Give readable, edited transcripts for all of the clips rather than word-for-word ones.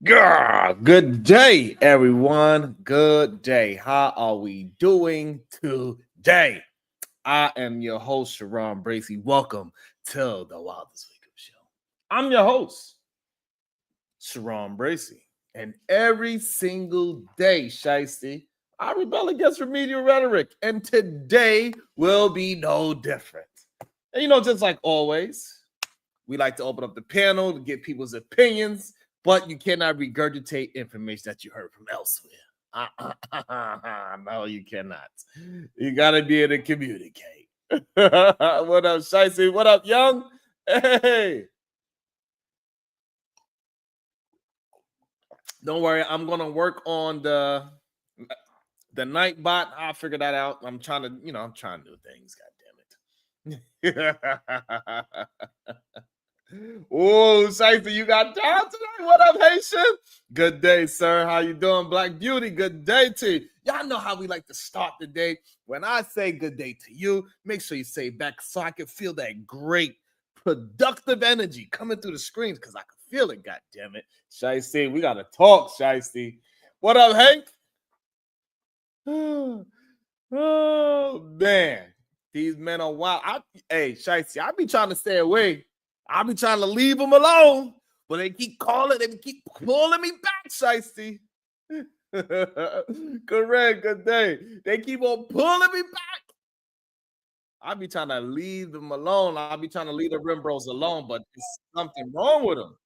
Good day, everyone. Good day. How are we doing today? I am your host, Sharon Bracy. Welcome to the Wildest Wake Up Show. I'm your host, Sharon Bracy. And every single day, Shiesty, I rebel against remedial rhetoric. And today will be no different. And just like always, we like to open up the panel to get people's opinions, but you cannot regurgitate information that you heard from elsewhere. No, you cannot. You got to be able to communicate. What up, Shicey? What up, Young? Hey. Don't worry, I'm going to work on the night bot. I'll figure that out. I'm trying to do things. God damn it. Oh, Shicey, you got down tonight? What up, Haitian? Good day, sir. How you doing, Black Beauty? Good day to you. Y'all know how we like to start the day. When I say good day to you, make sure you say back so I can feel that great, productive energy coming through the screens because I can feel it, God damn it. Shicey, we got to talk, Shicey. What up, Hank? Oh, man. These men are wild. Hey, Shicey, I be trying to stay away. I'll be trying to leave them alone, but they keep calling, they keep pulling me back, Shiesty. Correct, good day. They keep on pulling me back. I'll be trying to leave them alone. I'll be trying to leave the Rim Bros alone, but there's something wrong with them.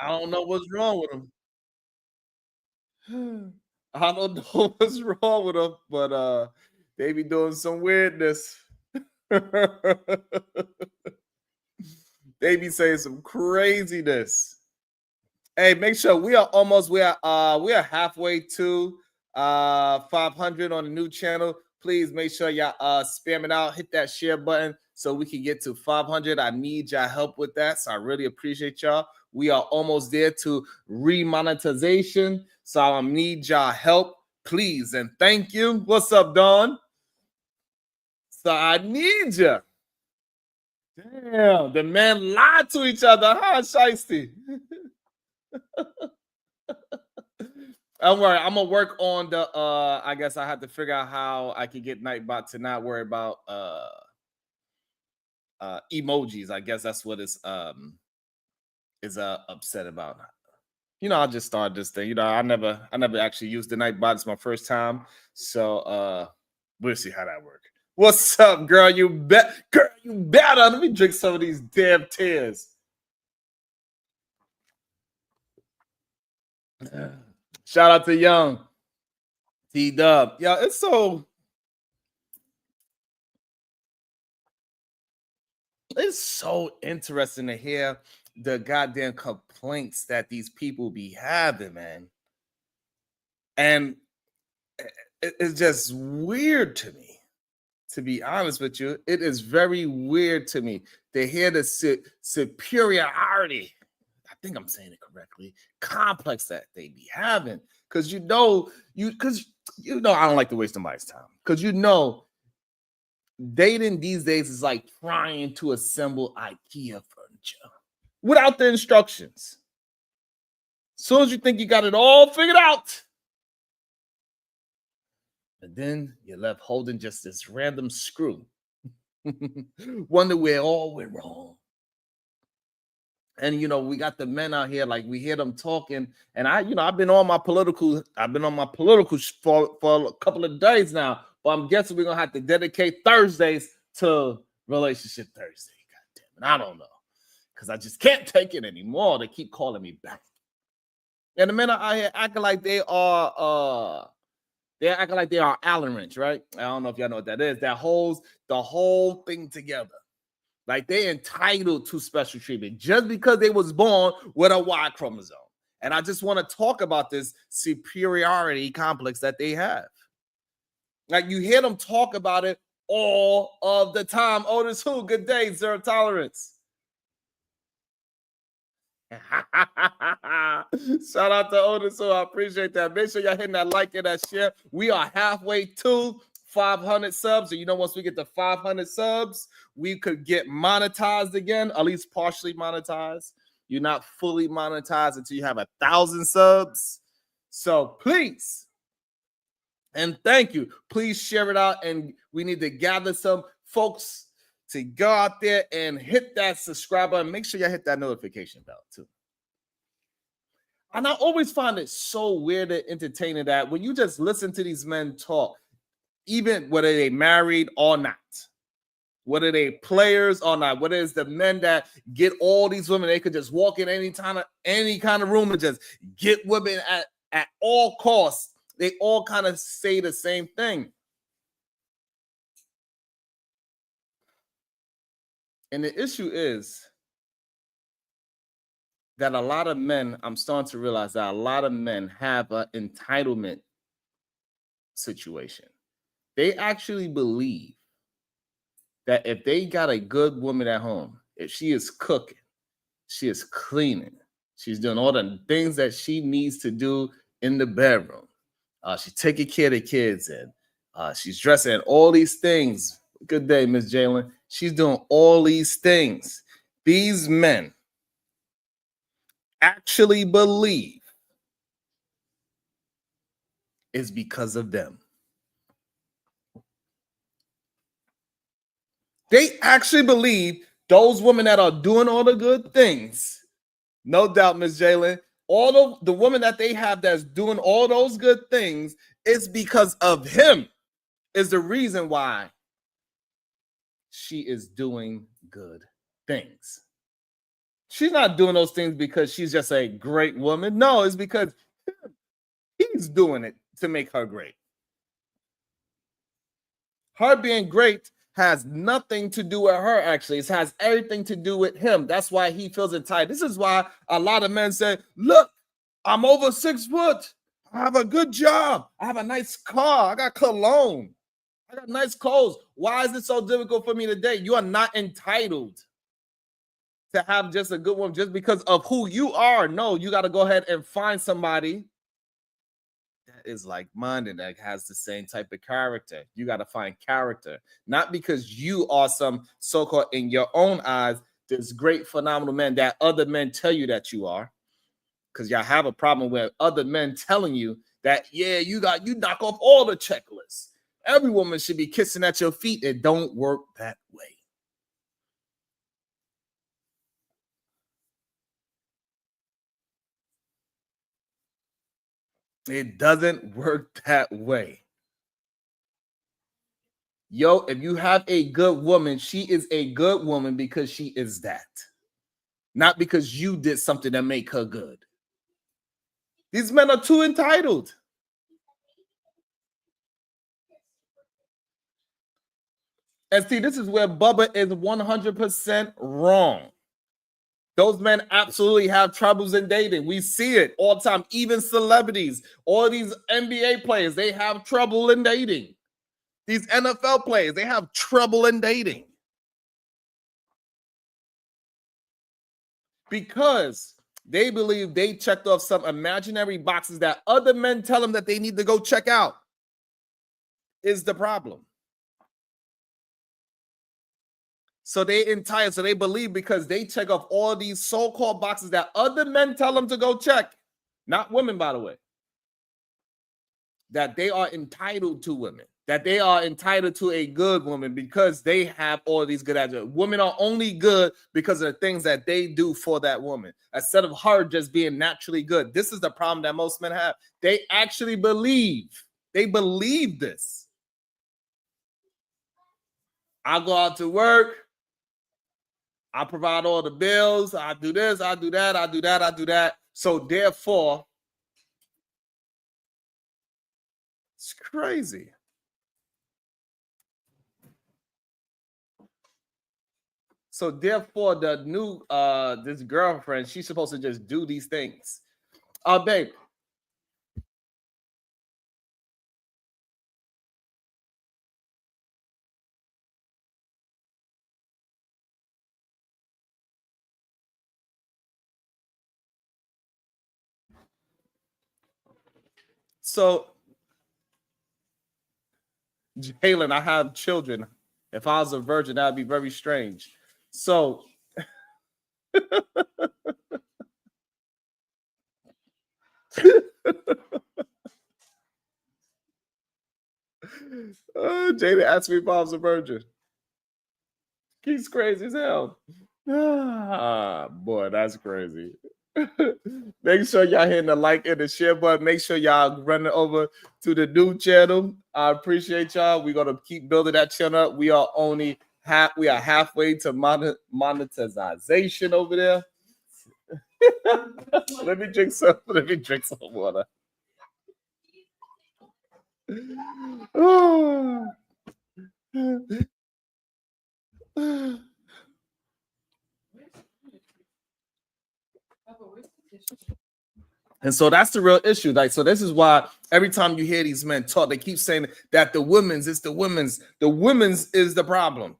I don't know what's wrong with them. I don't know what's wrong with them, but they be doing some weirdness. They be saying some craziness. Hey, make sure we are halfway to 500 on the new channel. Please make sure y'all spam it out, hit that share button so we can get to 500. I need y'all help with that, so I really appreciate y'all. We are almost there to remonetization, so I need y'all help, please and thank you. What's up, Dawn? So I need you. Damn, the men lied to each other, huh, Shiesty? Don't worry, I'm gonna work on the I guess I have to figure out how I can get Nightbot to not worry about emojis. I guess that's what is upset about. I'll just start this thing. I never actually used the Nightbot. It's my first time. So we'll see how that works. What's up, girl? You better. Let me drink some of these damn tears. Shout out to Young. T-Dub. Yeah, it's so interesting to hear the goddamn complaints that these people be having, man. And it's just weird to me, to be honest with you. It is very weird to me to hear the superiority, I think I'm saying it correctly, complex that they be having. Because I don't like to waste somebody's time. Because dating these days is like trying to assemble IKEA furniture without the instructions. As soon as you think you got it all figured out, and then you're left holding just this random screw. Wonder where all went wrong. And we got the men out here, like we hear them talking, and I've been on my political for a couple of days now. But I'm guessing we're gonna have to dedicate Thursdays to Relationship Thursday. God damn it, I don't know, because I just can't take it anymore. They keep calling me back, and the men are out here acting like they are they're acting like they are Allen wrench, right? I don't know if y'all know what that is. That holds the whole thing together. Like they entitled to special treatment just because they was born with a Y chromosome. And I just want to talk about this superiority complex that they have. Like you hear them talk about it all of the time. Otis who? Good day, Zero Tolerance. Shout out to Otis who. I appreciate that. Make sure y'all hitting that like and that share. We are halfway to 500 subs. And once we get to 500 subs, we could get monetized again, at least partially monetized. You're not fully monetized until you have 1,000 subs. So please, and thank you, please share it out. And we need to gather some folks to go out there and hit that subscribe button. Make sure you hit that notification bell too. And I always find it so weird and entertaining that when you just listen to these men talk, even whether they married or not, whether they players or not, whether it's the men that get all these women, they could just walk in any kind of room and just get women at all costs. They all kind of say the same thing. And the issue is that a lot of men, I'm starting to realize that a lot of men have an entitlement situation. They actually believe that if they got a good woman at home, if she is cooking, she is cleaning, she's doing all the things that she needs to do in the bedroom, she's taking care of the kids, and she's dressing, and all these things. Good day, Miss Jalen. She's doing all these things. These men actually believe it's because of them. They actually believe those women that are doing all the good things, no doubt, Miss Jalen, all of the women that they have that's doing all those good things is because of him, is the reason why she is doing good things. She's not doing those things because she's just a great woman. No, it's because he's doing it to make her great. Her being great has nothing to do with her, actually. It has everything to do with him. That's why he feels entitled. This is why a lot of men say, look, I'm over 6 foot. I have a good job. I have a nice car. I got cologne. I got nice clothes. Why is it so difficult for me to date? You are not entitled to have just a good one just because of who you are. No, you got to go ahead and find somebody that is like-minded, that has the same type of character. You got to find character, not because you are some so-called, in your own eyes, this great, phenomenal man that other men tell you that you are, because y'all have a problem with other men telling you that, yeah, you knock off all the checklists. Every woman should be kissing at your feet. It don't work that way. It doesn't work that way. Yo, if you have a good woman, she is a good woman because she is that. Not because you did something that make her good. These men are too entitled. And see, this is where Bubba is 100% wrong. Those men absolutely have troubles in dating. We see it all the time. Even celebrities, all these NBA players, they have trouble in dating. These NFL players, they have trouble in dating. Because they believe they checked off some imaginary boxes that other men tell them that they need to go check out, is the problem. So they believe because they check off all these so-called boxes that other men tell them to go check, not women, by the way, that they are entitled to women, that they are entitled to a good woman because they have all these good attributes. Women are only good because of the things that they do for that woman, instead of her just being naturally good. This is the problem that most men have. They actually believe this. I go out to work, I provide all the bills, I do this, I do that, I do that, I do that. So therefore, it's crazy. So therefore, the new this girlfriend, she's supposed to just do these things. Babe. So Jalen, I have children. If I was a virgin, that would be very strange. So Jada asked me if I was a virgin. He's crazy as hell. Ah, boy, that's crazy. Make sure y'all hitting the like and the share button. Make sure y'all running over to the new channel. I appreciate y'all. We're gonna keep building that channel up. We are halfway to monetization over there. Let me drink some water. And so that's the real issue. Like, so this is why every time you hear these men talk, they keep saying that the women's is the problem.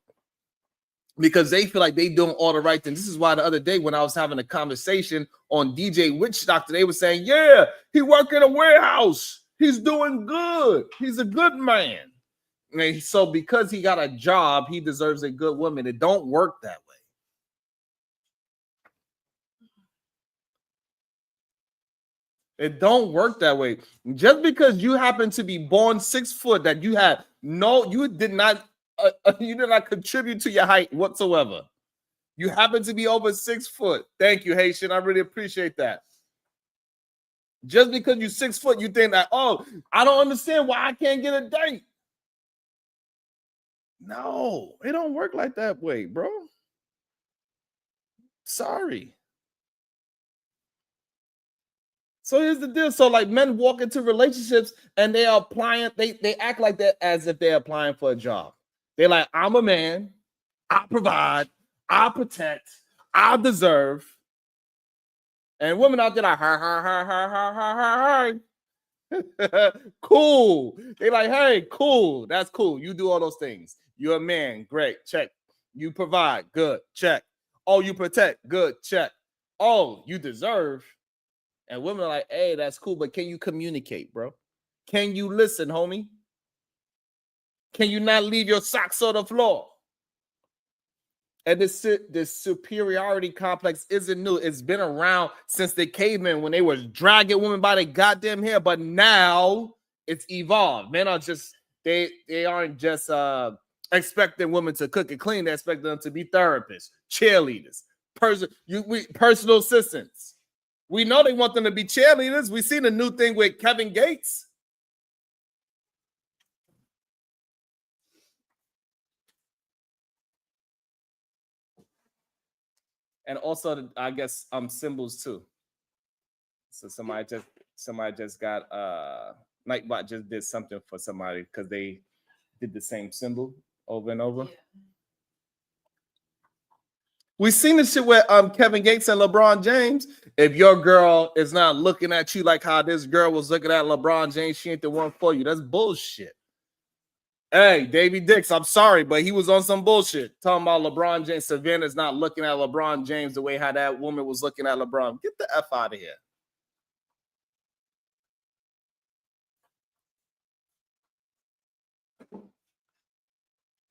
Because they feel like they doing all the right things. This is why the other day when I was having a conversation on DJ Witch Doctor, they were saying, yeah, he work in a warehouse. He's doing good. He's a good man. And so because he got a job, he deserves a good woman. It don't work that way. It don't work that way. Just because you happen to be born 6 foot, that you did not contribute to your height whatsoever. You happen to be over 6 foot. Thank you, Haitian. I really appreciate that. Just because you're 6 foot, you think that, oh, I don't understand why I can't get a date. No, it don't work like that way, bro. Sorry. So here's the deal. So like men walk into relationships and they are applying, they act like that as if they're applying for a job. They're like, I'm a man, I provide, I protect, I deserve. And women out there like, cool. They like, hey, cool. That's cool. You do all those things. You're a man. Great. Check. You provide. Good. Check. Oh, you protect. Good. Check. Oh, you deserve. And women are like, hey, that's cool, but can you communicate, bro? Can you listen, homie? Can you not leave your socks on the floor? And this superiority complex isn't new. It's been around since the cavemen when they were dragging women by their goddamn hair, but now it's evolved. Men are just, they aren't just expecting women to cook and clean. They expect them to be therapists, cheerleaders, personal assistants. We know they want them to be cheerleaders. We seen a new thing with Kevin Gates. And also, I guess symbols too. So somebody just got Nightbot just did something for somebody because they did the same symbol over and over. Yeah. We've seen this shit with Kevin Gates and LeBron James. If your girl is not looking at you like how this girl was looking at LeBron James, she ain't the one for you. That's bullshit. Hey, Davey Dix, I'm sorry, but he was on some bullshit talking about LeBron James. Savannah's not looking at LeBron James the way how that woman was looking at LeBron. Get the F out of here.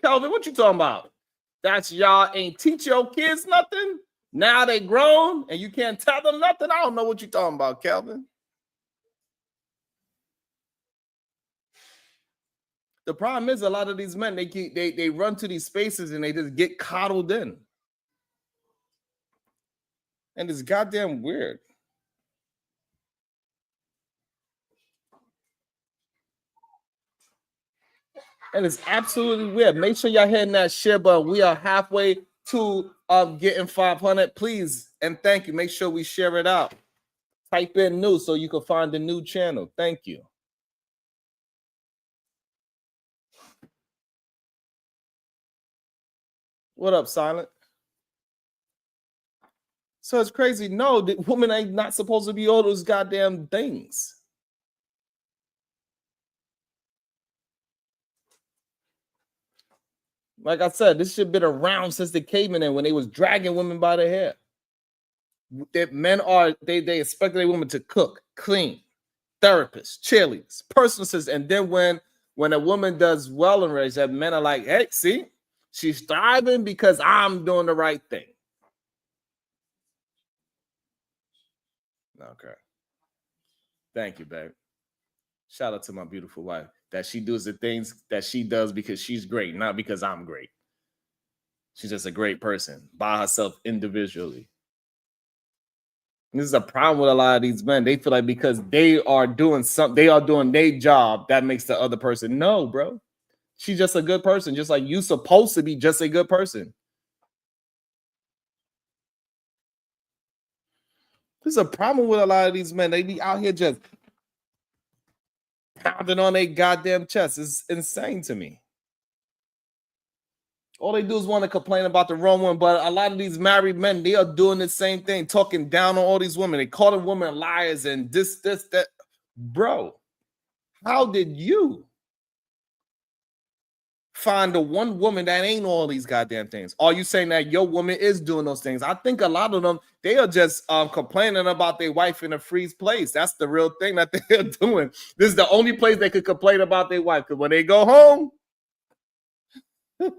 Kelvin, what you talking about? That's y'all ain't teach your kids nothing? Now they grown and you can't tell them nothing? I don't know what you talking about, Kelvin. The problem is a lot of these men, they run to these spaces and they just get coddled in. And it's goddamn weird. And it's absolutely weird. Make sure y'all hitting that share button. We are halfway to getting 500. Please and thank you. Make sure we share it out. Type in new so you can find the new channel. Thank you. What up, Silent? So it's crazy. No, the women ain't not supposed to be all those goddamn things. Like I said, this shit been around since the cavemen and when they was dragging women by the hair. That men are they expect their women to cook, clean, therapists, cheerleaders, personal assistants. And then when a woman does well in race, that men are like, hey, see, she's thriving because I'm doing the right thing. Okay. Thank you, babe. Shout out to my beautiful wife that she does the things that she does because she's great, not because I'm great. She's just a great person by herself individually. This is a problem with a lot of these men. They feel like because they are doing something, they are doing their job, that makes the other person. No, bro. She's just a good person, just like you supposed to be just a good person. There's a problem with a lot of these men. They be out here just pounding on their goddamn chest. It's insane to me. All they do is want to complain about the wrong one, but a lot of these married men, they are doing the same thing, talking down on all these women. They call them women liars and this, that. Bro, how did you find the one woman that ain't all these goddamn things? Are you saying that your woman is doing those things? I think a lot of them, they are just complaining about their wife in a freeze place. That's the real thing that they're doing. This is the only place they could complain about their wife, because when they go home, you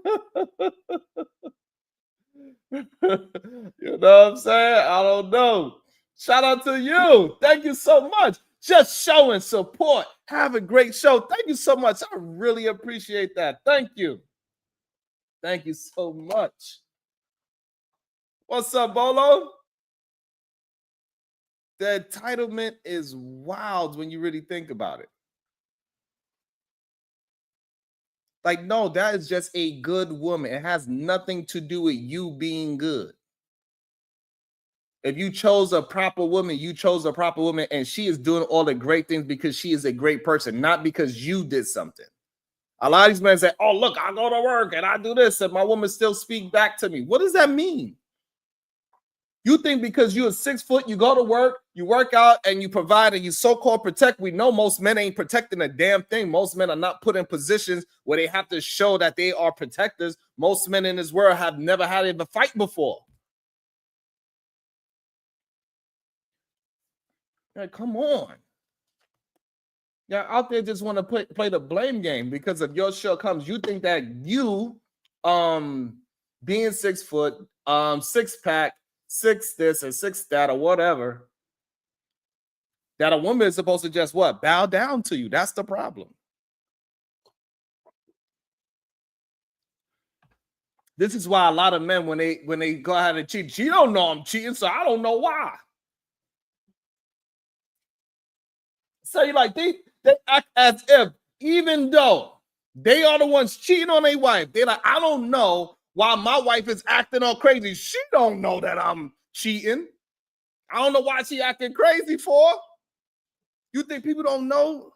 know what I'm saying? I don't know. Shout out to you. Thank you so much. Just showing support. Have a great show. Thank you so much. I really appreciate that. Thank you. Thank you so much. What's up, Bolo? The entitlement is wild when you really think about it. Like, no, that is just a good woman. It has nothing to do with you being good. If you chose a proper woman, you chose a proper woman, and she is doing all the great things because she is a great person, not because you did something. A lot of these men say, oh, look, I go to work and I do this, and my woman still speak back to me. What does that mean? You think because you're 6 foot, you go to work, you work out, and you provide, and you so-called protect. We know most men ain't protecting a damn thing. Most men are not put in positions where they have to show that they are protectors. Most men in this world have never had to fight before. Like, come on. Y'all out there just want to play the blame game because of your shortcomings. You think that you, being 6 foot, 6-pack, 6 this and 6 that or whatever, that a woman is supposed to just what? Bow down to you. That's the problem. This is why a lot of men, when they go ahead and cheat, she don't know I'm cheating, so I don't know why. So you like they act as if, even though they are the ones cheating on their wife, they're like, I don't know why my wife is acting all crazy. She don't know that I'm cheating. I don't know why she acting crazy for. You think people don't know?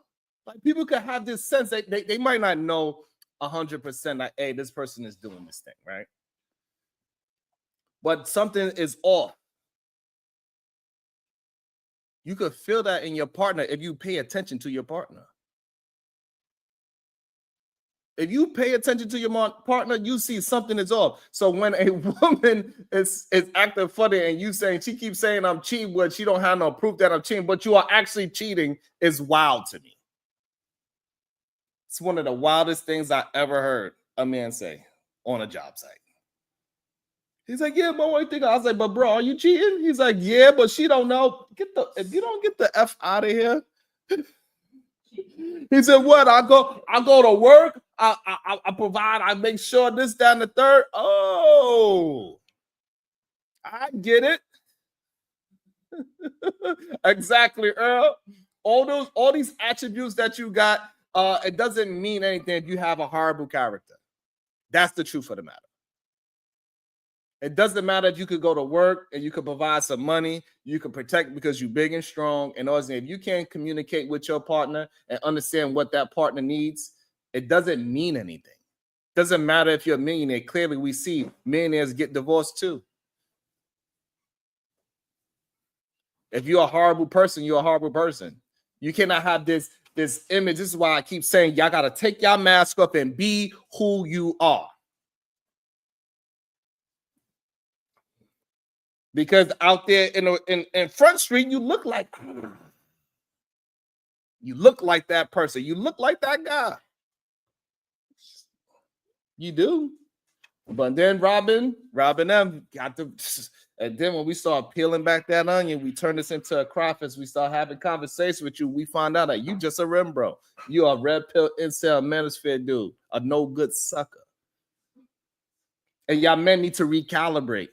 Like, people could have this sense that they might not know 100% like, hey, this person is doing this thing, right? But something is off. You could feel that in your partner if you pay attention to your partner. If you pay attention to your partner, you see something is off. So when a woman is acting funny and you saying, she keeps saying I'm cheating, but she don't have no proof that I'm cheating, but you are actually cheating, is wild to me. It's one of the wildest things I ever heard a man say on a job site. He's like, yeah, but what think? I was like, but bro, are you cheating? He's like, yeah, but she don't know. If you don't get the F out of here. He said, what? I go to work, I provide, I make sure this, that, and the third. Oh, I get it. Exactly, Earl. All these attributes that you got, it doesn't mean anything if you have a horrible character. That's the truth of the matter. It doesn't matter if you could go to work and you could provide some money, you can protect because you're big and strong. And also, if you can't communicate with your partner and understand what that partner needs, it doesn't mean anything. It doesn't matter if you're a millionaire. Clearly, we see millionaires get divorced too. If you're a horrible person, you're a horrible person. You cannot have this image. This is why I keep saying y'all got to take your mask off and be who you are. Because out there in Front Street, you look like that person. You look like that guy. You do. But then Robin M got And then when we start peeling back that onion, we turn this into a crawfish. We start having conversation with you. We find out that you just a rim bro. You a red pill incel manosphere dude, a no good sucker. And y'all men need to recalibrate.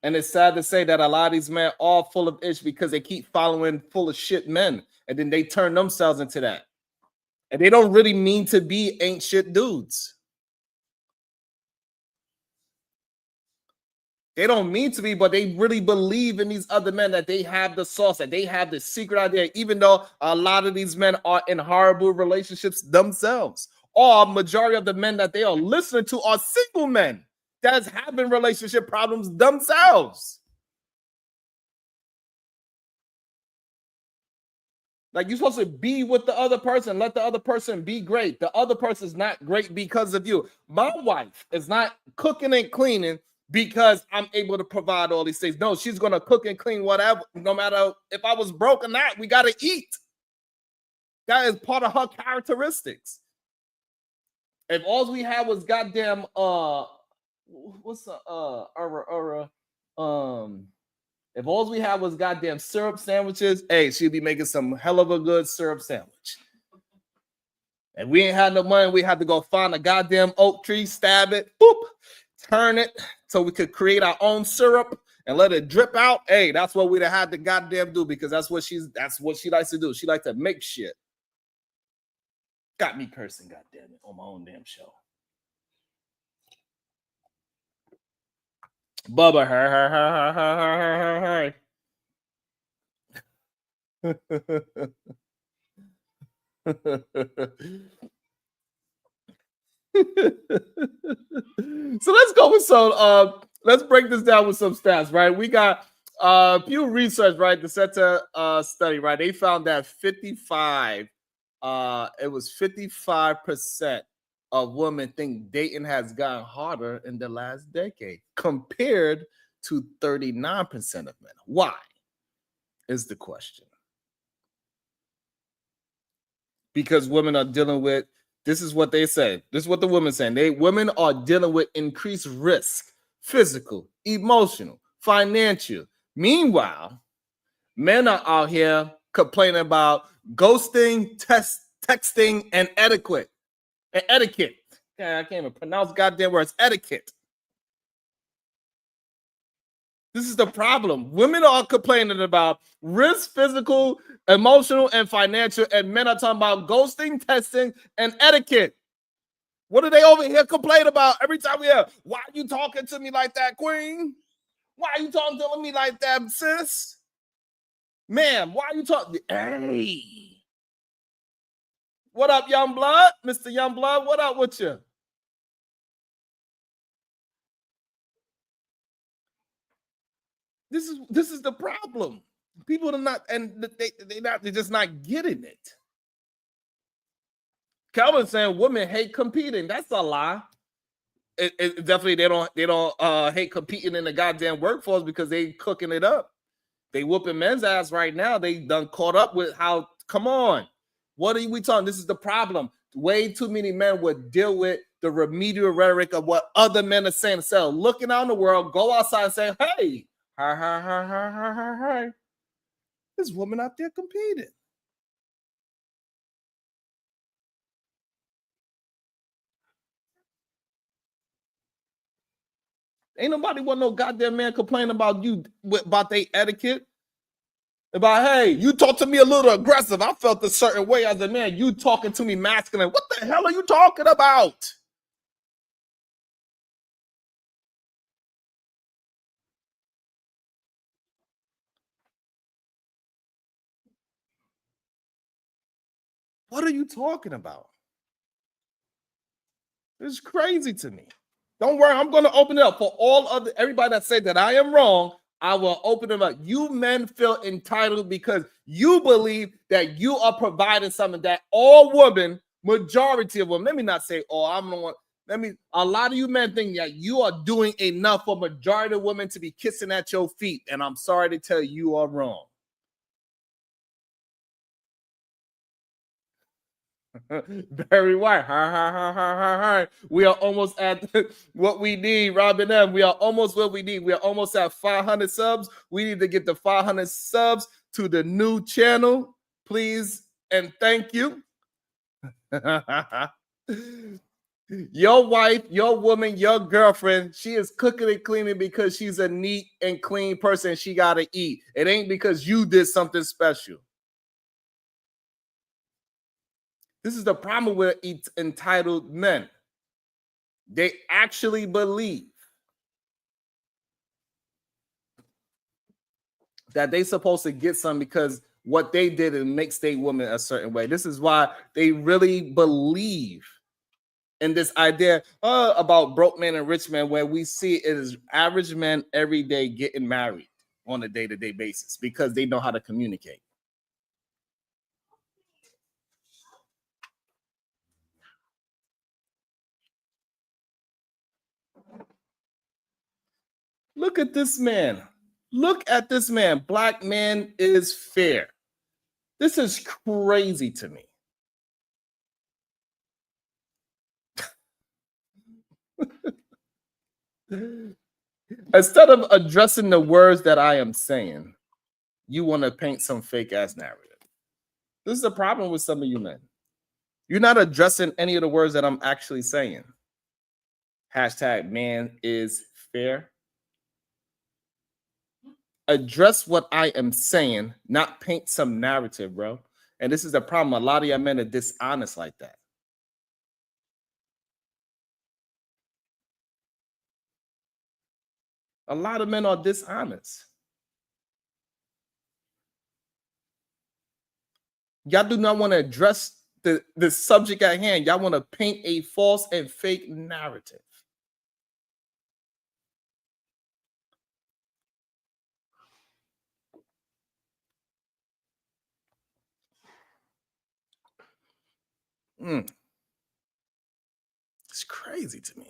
And it's sad to say that a lot of these men are full of ish because they keep following full of shit men. And then they turn themselves into that. And they don't really mean to be ain't shit dudes. They don't mean to be, but they really believe in these other men that they have the sauce, that they have the secret idea, even though a lot of these men are in horrible relationships themselves. Or majority of the men that they are listening to are single men that's having relationship problems themselves. Like, you're supposed to be with the other person, let the other person be great. The other person is not great because of you. My wife is not cooking and cleaning because I'm able to provide all these things. No, she's gonna cook and clean whatever, no matter if I was broke or not. We gotta eat. That is part of her characteristics. If all we had was goddamn what's if all we had was goddamn syrup sandwiches, hey, she'd be making some hell of a good syrup sandwich. And we ain't had no money. We had to go find a goddamn oak tree, stab it, boop, turn it so we could create our own syrup and let it drip out. Hey, that's what we'd have had to goddamn do, because that's what she likes to do. She likes to make shit. Got me cursing, goddamn it, on my own damn show. Bubba, her. So let's go with some let's break this down with some stats, right? We got Pew Research, right? The Center study, right? They found that 55% of women think dating has gotten harder in the last decade compared to 39% of men. Why is the question? Because women are dealing with, this is what they say. This is what the women saying. Women are dealing with increased risk, physical, emotional, financial. Meanwhile, men are out here complaining about ghosting, texting, and etiquette. Yeah, I can't even pronounce goddamn words. Etiquette. This is the problem. Women are complaining about risk, physical, emotional, and financial, and men are talking about ghosting, testing, and etiquette. What do they over here complain about every time we hear? Why are you talking to me like that, queen? Why are you talking to me like that, sis? Ma'am, why are you talking? Hey. What up, Young Blood? Mr. Young Blood, what up with you? This is the problem. People are not, and they're just not getting it. Calvin's saying women hate competing. That's a lie. It definitely they don't hate competing in the goddamn workforce because they cooking it up. They whooping men's ass right now. They done caught up with how. Come on, what are we talking? This is the problem. Way too many men would deal with the remedial rhetoric of what other men are saying. So looking out in the world, go outside and say, "Hey, this woman out there competing." Ain't nobody want no goddamn man complaining about you, about their etiquette. About, hey, you talk to me a little aggressive. I felt a certain way as a man. You talking to me masculine. What the hell are you talking about? What are you talking about? It's crazy to me. Don't worry, I'm going to open it up for everybody that said that I am wrong. I will open them up. You men feel entitled because you believe that you are providing something that all women, majority of them, let me not say all, I'm the one. A lot of you men think that you are doing enough for majority of women to be kissing at your feet. And I'm sorry to tell you, you are wrong. Very White. Ha, ha, ha, ha, ha, ha. We are almost at what we need, Robin M. We are almost what we need. We are almost at 500 subs. We need to get the 500 subs to the new channel, please and thank you. Your wife, your woman, your girlfriend, she is cooking and cleaning because she's a neat and clean person. She got to eat. It ain't because you did something special. This is the problem with entitled men. They actually believe that they supposed to get some because what they did it makes their woman a certain way. This is why they really believe in this idea about broke man and rich man, where we see it is average men every day getting married on a day-to-day basis because they know how to communicate. Look at this man. Look at this man. Black man is fair. This is crazy to me. Instead of addressing the words that I am saying, you want to paint some fake ass narrative. This is a problem with some of you men. You're not addressing any of the words that I'm actually saying. Hashtag man is fair. Address what I am saying, not paint some narrative, bro. And this is the problem. A lot of y'all men are dishonest like that. A lot of men are dishonest. Y'all do not want to address the subject at hand. Y'all want to paint a false and fake narrative. It's crazy to me.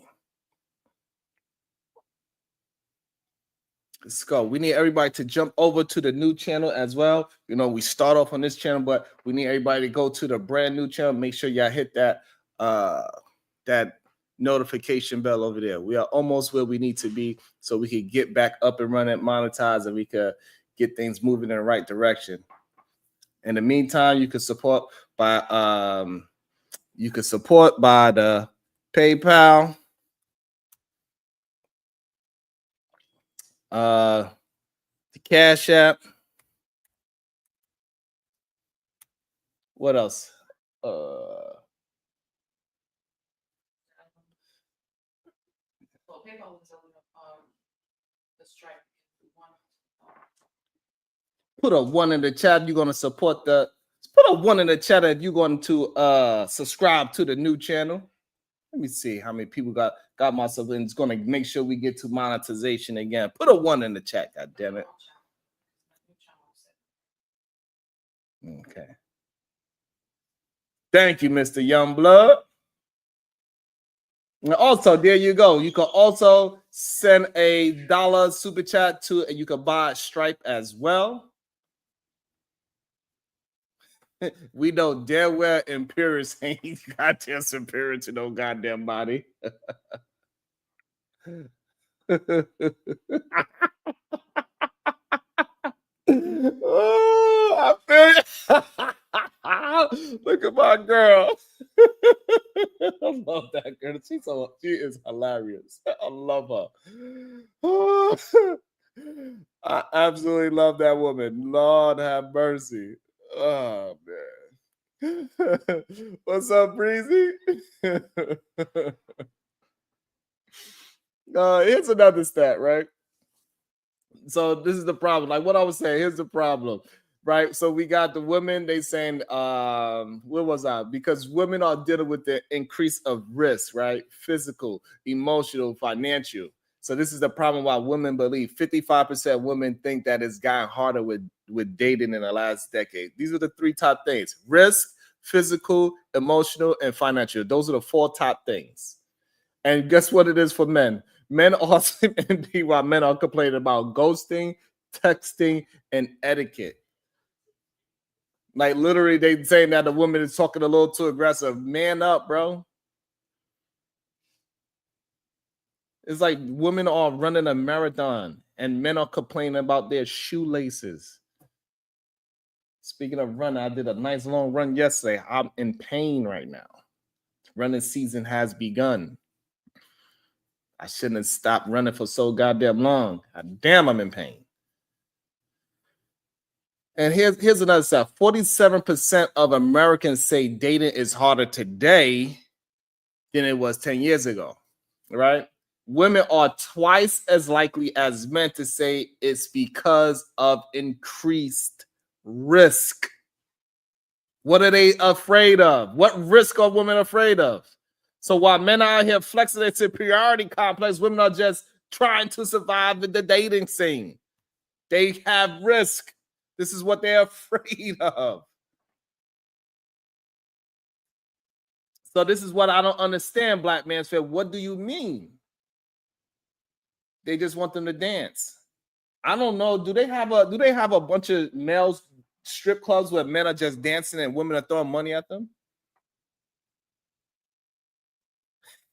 Let's go. We need everybody to jump over to the new channel as well. You know, we start off on this channel, but we need everybody to go to the brand new channel. Make sure y'all hit that that notification bell over there. We are almost where we need to be so we can get back up and running, monetize, and we could get things moving in the right direction. In the meantime, you can support by the PayPal. The Cash App. What else? Put a 1 in the chat. You're going to support the. Put a 1 in the chat if you're going to subscribe to the new channel. Let me see how many people got myself in. It's going to make sure we get to monetization again. Put a 1 in the chat. God damn it. Okay. Thank you, Mr. Youngblood. And also, there you go. You can also send $1 super chat to, and you can buy Stripe as well. We know damn well Imperius ain't goddamn superior to no goddamn body. Oh, I feel you. Look at my girl. I love that girl. She is hilarious. I love her. Oh, I absolutely love that woman. Lord have mercy. Oh man. What's up, Breezy? Here's another stat, right? So this is the problem. Like what I was saying, here's the problem, right? So we got the women, they saying, where was I? Because women are dealing with the increase of risk, right? Physical, emotional, financial. So this is the problem why women believe 55% of women think that it's gotten harder with dating in the last decade. These are the 3 top things: risk, physical, emotional, and financial. Those are the 4 top things. And guess what it is for men? Men also, while men are complaining about ghosting, texting, and etiquette. Like literally, they saying that the woman is talking a little too aggressive. Man up, bro. It's like women are running a marathon and men are complaining about their shoelaces. Speaking of running, I did a nice long run yesterday. I'm in pain right now. Running season has begun. I shouldn't have stopped running for so goddamn long. Damn, I'm in pain. And here's another stuff. 47% of Americans say dating is harder today than it was 10 years ago, right? Women are twice as likely as men to say it's because of increased risk. What are they afraid of? What risk are women afraid of? So while men are out here flexing their superiority complex, women are just trying to survive in the dating scene. They have risk. This is what they're afraid of. So this is what I don't understand, Black man said. What do you mean? They just want them to dance. I don't know. Do they have a bunch of males strip clubs where men are just dancing and women are throwing money at them?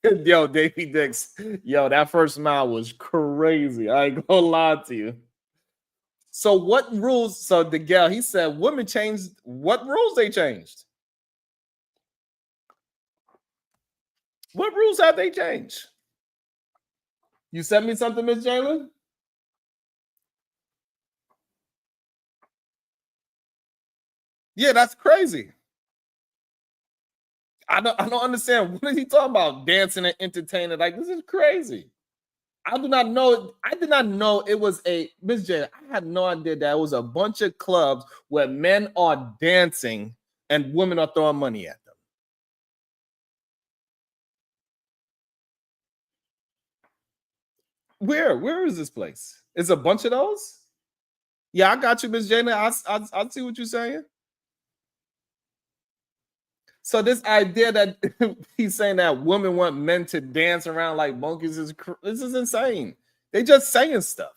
Yo, Davey Dix. Yo, that first mile was crazy. I ain't gonna lie to you. So what rules? So the gal, he said women changed. What rules they changed? What rules have they changed? You sent me something, Miss Jalen? Yeah, that's crazy. I don't understand. What is he talking about? Dancing and entertaining. Like, this is crazy. I do not know. I did not know it was a Miss J. I had no idea that it was a bunch of clubs where men are dancing and women are throwing money at them. Where is this place? Is a bunch of those? Yeah, I got you, Miss Jana. I see what you're saying. So this idea that he's saying that women want men to dance around like monkeys this is insane. They just saying stuff.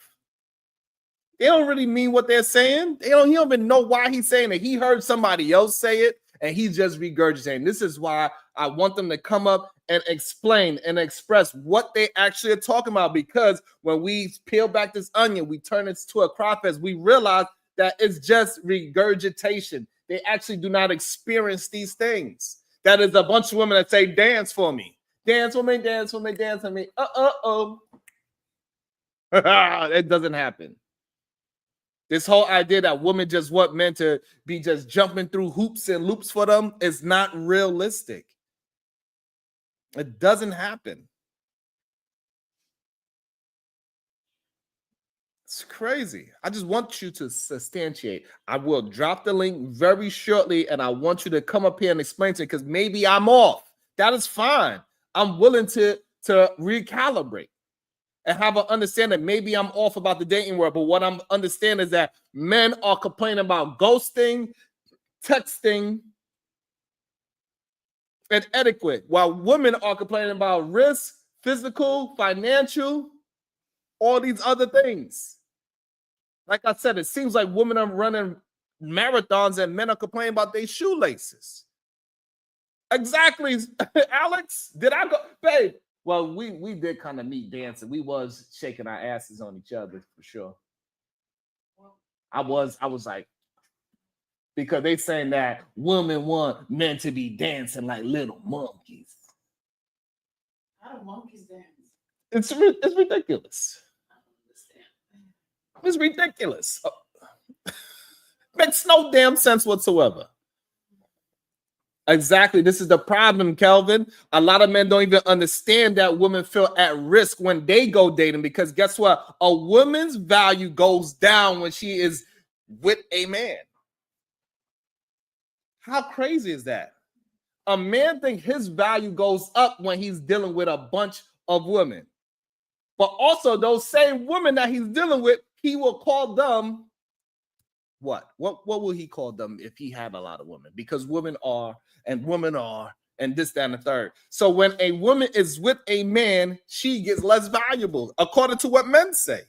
They don't really mean what they're saying. He don't even know why he's saying it. He heard somebody else say it and he's just regurgitating. This is why I want them to come up and explain and express what they actually are talking about. Because when we peel back this onion, we turn it to a crawfish, we realize that it's just regurgitation. They actually do not experience these things. That is a bunch of women that say, dance for me. Dance for me, dance for me, dance for me. It doesn't happen. This whole idea that women just want men to be just jumping through hoops and loops for them is not realistic. It doesn't happen. It's crazy. I just want you to substantiate. I will drop the link very shortly, and I want you to come up here and explain to it because maybe I'm off. That is fine. I'm willing to recalibrate and have an understanding. Maybe I'm off about the dating world, but what I'm understanding is that men are complaining about ghosting, texting, and etiquette, while women are complaining about risk, physical, financial, all these other things. Like I said, it seems like women are running marathons and men are complaining about their shoelaces. Exactly, Alex. Did I go, babe? Well, we did kind of meet dancing. We was shaking our asses on each other for sure. I was like, because they saying that women want men to be dancing like little monkeys. How do monkeys dance? It's ridiculous. It's ridiculous. Makes no damn sense whatsoever. Exactly. This is the problem, Kelvin. A lot of men don't even understand that women feel at risk when they go dating because guess what? A woman's value goes down when she is with a man. How crazy is that? A man thinks his value goes up when he's dealing with a bunch of women. But also those same women that he's dealing with, he will call them what? What will he call them if he had a lot of women? Because women are and this, that, and the third. So when a woman is with a man, she gets less valuable, according to what men say.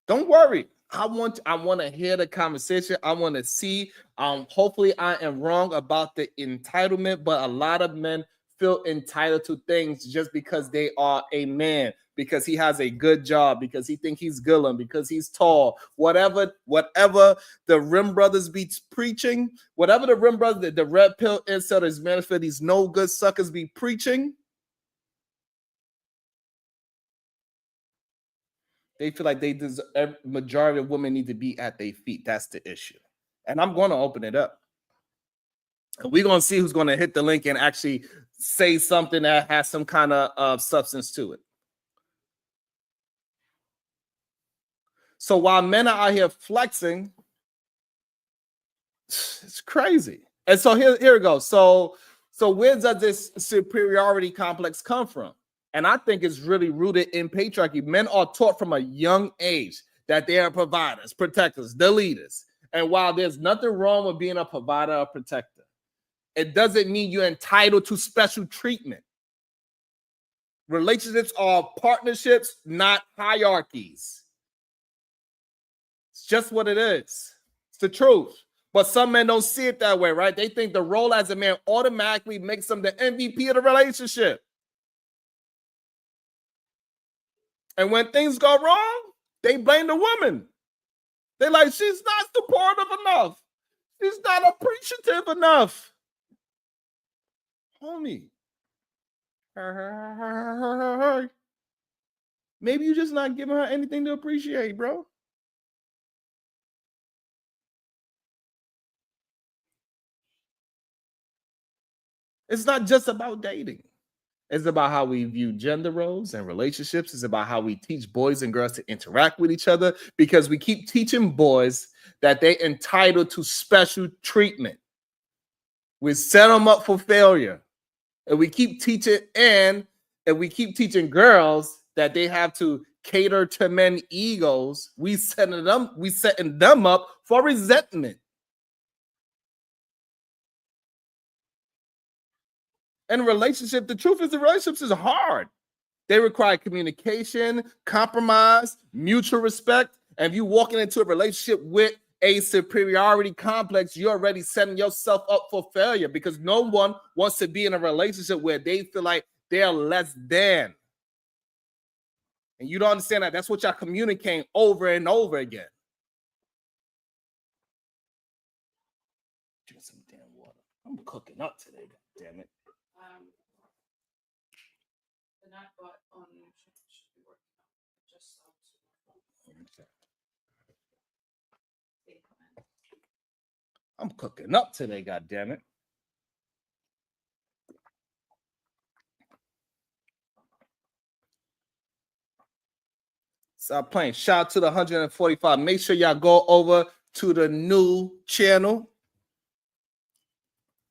Don't worry. I want to hear the conversation. I want to see. Hopefully I am wrong about the entitlement, but a lot of men feel entitled to things just because they are a man, because he has a good job, because he think he's good, because he's tall. Whatever the Rim Brothers be preaching, whatever the Rim Brothers, the red pill insiders, man, for these no good suckers be preaching. They feel like they deserve, majority of women need to be at their feet. That's the issue. And I'm going to open it up. We're going to see who's going to hit the link and actually say something that has some kind of substance to it. So while men are out here flexing, it's crazy. And so here it goes. So where does this superiority complex come from? And I think it's really rooted in patriarchy. Men are taught from a young age that they are providers, protectors, the leaders. And while there's nothing wrong with being a provider or protector, it doesn't mean you're entitled to special treatment. Relationships are partnerships, not hierarchies. It's just what it is. It's the truth. But some men don't see it that way, right? They think the role as a man automatically makes them the MVP of the relationship. And when things go wrong, they blame the woman. They're like, she's not supportive enough. She's not appreciative enough. Homie. Maybe you're just not giving her anything to appreciate, bro. It's not just about dating. It's about how we view gender roles and relationships. It's about how we teach boys and girls to interact with each other, because we keep teaching boys that they're entitled to special treatment. We set them up for failure. And we keep teaching, and we keep teaching girls that they have to cater to men egos. We setting them up for resentment. And relationship, the truth is, the relationships is hard. They require communication, compromise, mutual respect. And if you're walking into a relationship with a superiority complex, you're already setting yourself up for failure, because no one wants to be in a relationship where they feel like they're less than. And you don't understand that. That's what y'all communicating over and over again. Drink some damn water. I'm cooking up today, damn it. The not bought on should be working on just I'm cooking up today, god damn it. Stop playing. Shout out to the 145. Make sure y'all go over to the new channel.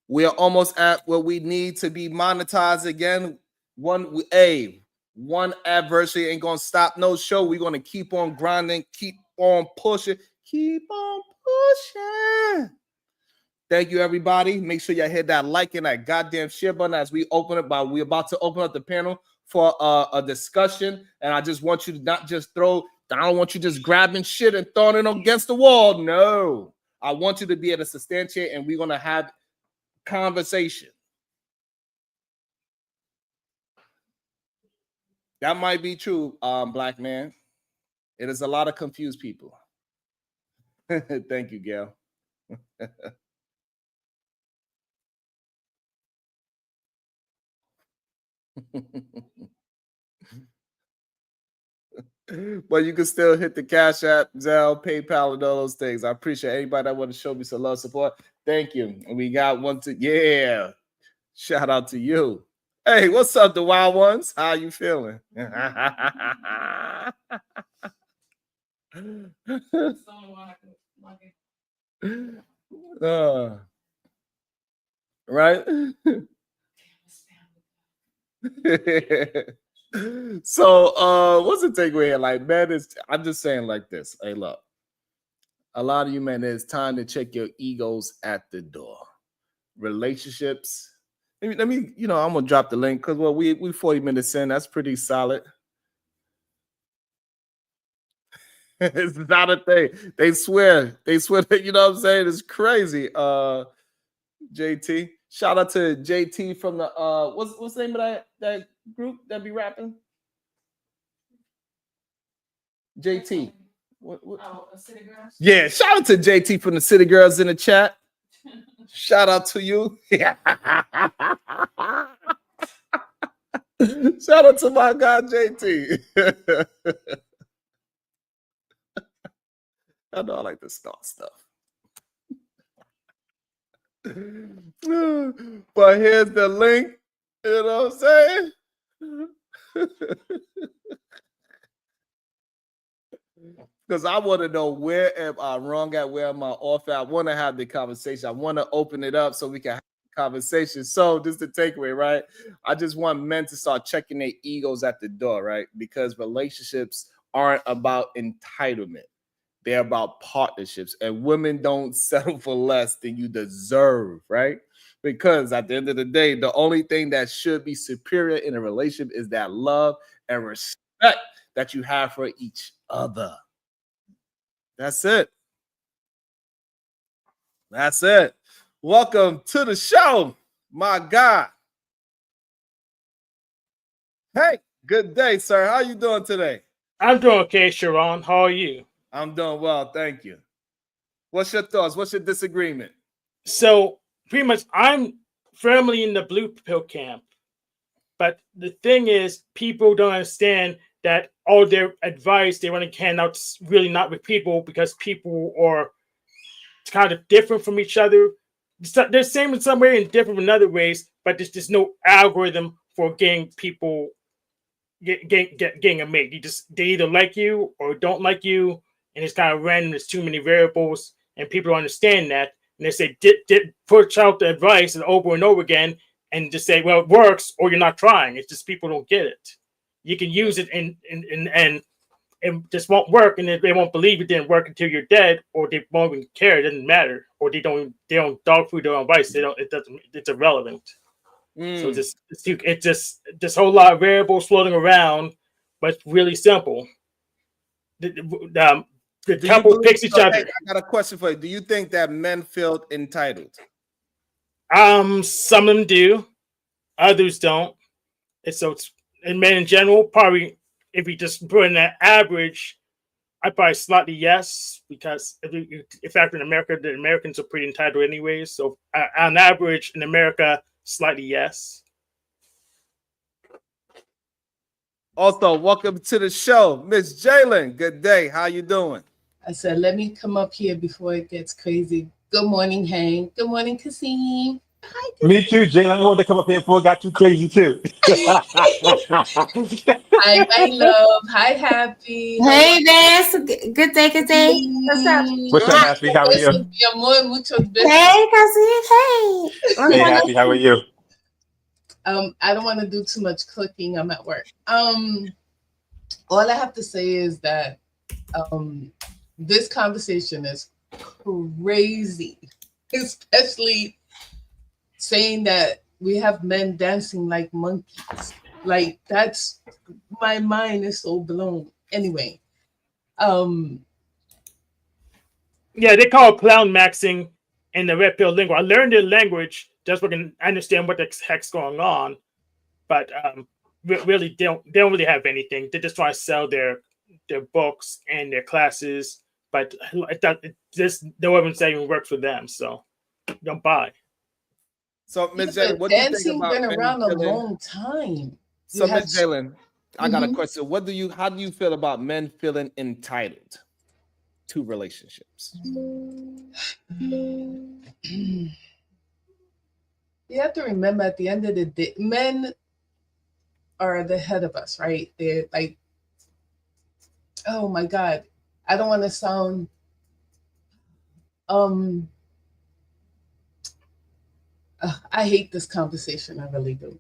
We are almost at where we need to be monetized again. One adversity ain't gonna stop no show. We're gonna keep on grinding, keep on pushing, keep on pushing. Thank you, everybody. Make sure y'all hit that like and that goddamn share button as we open it. But we're about to open up the panel for a discussion. And I just want you to not just I don't want you just grabbing shit and throwing it against the wall. No. I want you to be able to substantiate, and we're going to have conversation. That might be true, black man. It is a lot of confused people. Thank you, Gail. But you can still hit the Cash App, Zelle, PayPal, and all those things. I appreciate anybody that want to show me some love, support. Thank you. And we got one to, yeah. Shout out to you. Hey, what's up, the wild ones? How you feeling? Right? So what's the takeaway here? Like, man, I'm just saying like this. Hey, look, a lot of you men, it's time to check your egos at the door. Relationships. Let me, I'm gonna drop the link, because well, we 40 minutes in. That's pretty solid. It's not a thing. They swear. They swear that, you know what I'm saying? It's crazy. JT. Shout out to JT from the what's the name of that group that be rapping? JT. What? Oh, City Girls? Yeah, shout out to JT from the City Girls in the chat. Shout out to you. Shout out to my guy JT. I know I like to start stuff. But here's the link. You know what I'm saying? Because I want to know where am I wrong at, where am I off at. I want to have the conversation. I want to open it up so we can have the conversation. So this is the takeaway, right? I just want men to start checking their egos at the door, right? Because relationships aren't about entitlement. They're about partnerships. And women don't settle for less than you deserve, right? Because at the end of the day, the only thing that should be superior in a relationship is that love and respect that you have for each other. That's it. That's it. Welcome to the show, my God. Hey, good day, sir. How you doing today? I'm doing okay, Sharon. How are you? I'm doing well, thank you. What's your thoughts? What's your disagreement? So pretty much I'm firmly in the blue pill camp. But the thing is, people don't understand that all their advice they want to hand out is really not with people because people are kind of different from each other. They're the same in some way and different in other ways, but there's just no algorithm for getting people getting a mate. They either like you or don't like you, and it's kind of random. There's too many variables, and people don't understand that. And they say, push out the advice and over again, and just say, well, it works, or you're not trying. It's just people don't get it. You can use it and it just won't work, and they won't believe it didn't work until you're dead, or they won't even care. It doesn't matter, or they don't dog food their own advice. It's irrelevant. So it's just this whole lot of variables floating around, but it's really simple. The couple picks each other. I got a question for you. Do you think that men feel entitled? Some of them do, others don't. And men in general, probably if we just put in that average, I'd probably slightly yes, because in fact in America, the Americans are pretty entitled anyways. So on average in America, slightly yes. Also, welcome to the show, Miss Jalen. Good day. How you doing? I said, let me come up here before it gets crazy. Good morning, Hank. Good morning, Kasim. Hi, Kasim. Me too, Jalen. I wanted to come up here before it got too crazy too. Hi, my love. Hi, Happy. Hey, Des. Good day, good day. What's up? What's up, Happy? How are you? Hey, Kasim. Hey. Hey, Happy. How are you? I don't want to do too much clicking. I'm at work. All I have to say is that this conversation is crazy, especially saying that we have men dancing like monkeys. Like that's my mind is so blown. Anyway, yeah, they call it clown maxing in the red pill lingo. I learned their language just so I can understand what the heck's going on, but really they don't really have anything. They just try to sell their books and their classes, but no one say even works for them, so don't buy. So, Ms. Jalen, what do you think about been around a long time? So, Ms. Jalen, I got a question. How do you feel about men feeling entitled to relationships? You have to remember at the end of the day, men are the head of us, right? They're like, oh my God, I don't want to sound I hate this conversation. I really do.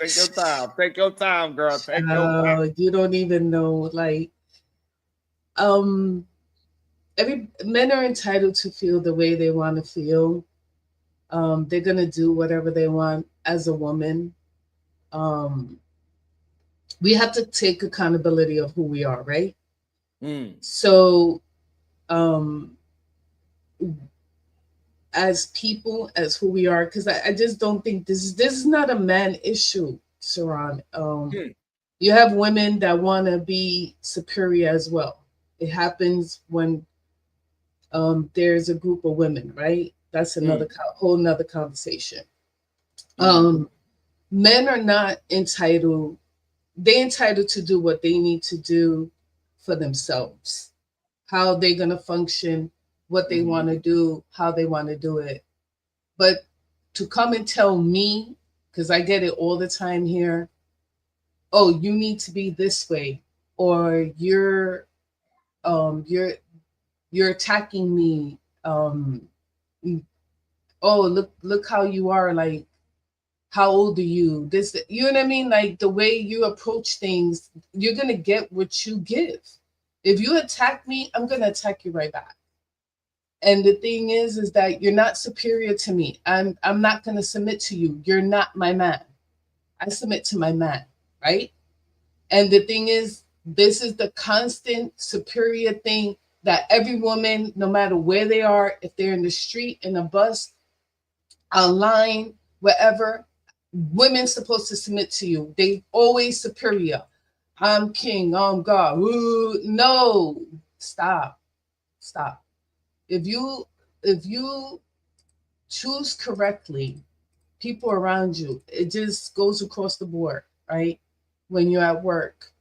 Take your time. Take your time, girl. Take your time. You don't even know. Like, men are entitled to feel the way they want to feel. They're gonna do whatever they want as a woman. we have to take accountability of who we are, right? Mm. So as people, as who we are, because I just don't think this is not a man issue, Saran. You have women that want to be superior as well. It happens when there's a group of women, right? That's another whole nother conversation. Men are not entitled. They're entitled to do what they need to do for themselves. How they're going to function, what they want to do, how they want to do it. But to come and tell me, because I get it all the time here, oh, you need to be this way, or you're attacking me. Oh, look how you are, like, how old are you? This, you know what I mean? Like, the way you approach things, you're gonna get what you give. If you attack me, I'm gonna attack you right back. And the thing is that you're not superior to me. I'm not gonna submit to you. You're not my man. I submit to my man, right? And the thing is, this is the constant superior thing that every woman, no matter where they are, if they're in the street, in a bus, online, wherever, women's supposed to submit to you. They always superior. I'm king, I'm God. Ooh, no, stop. If you choose correctly, people around you, it just goes across the board, right? When you're at work,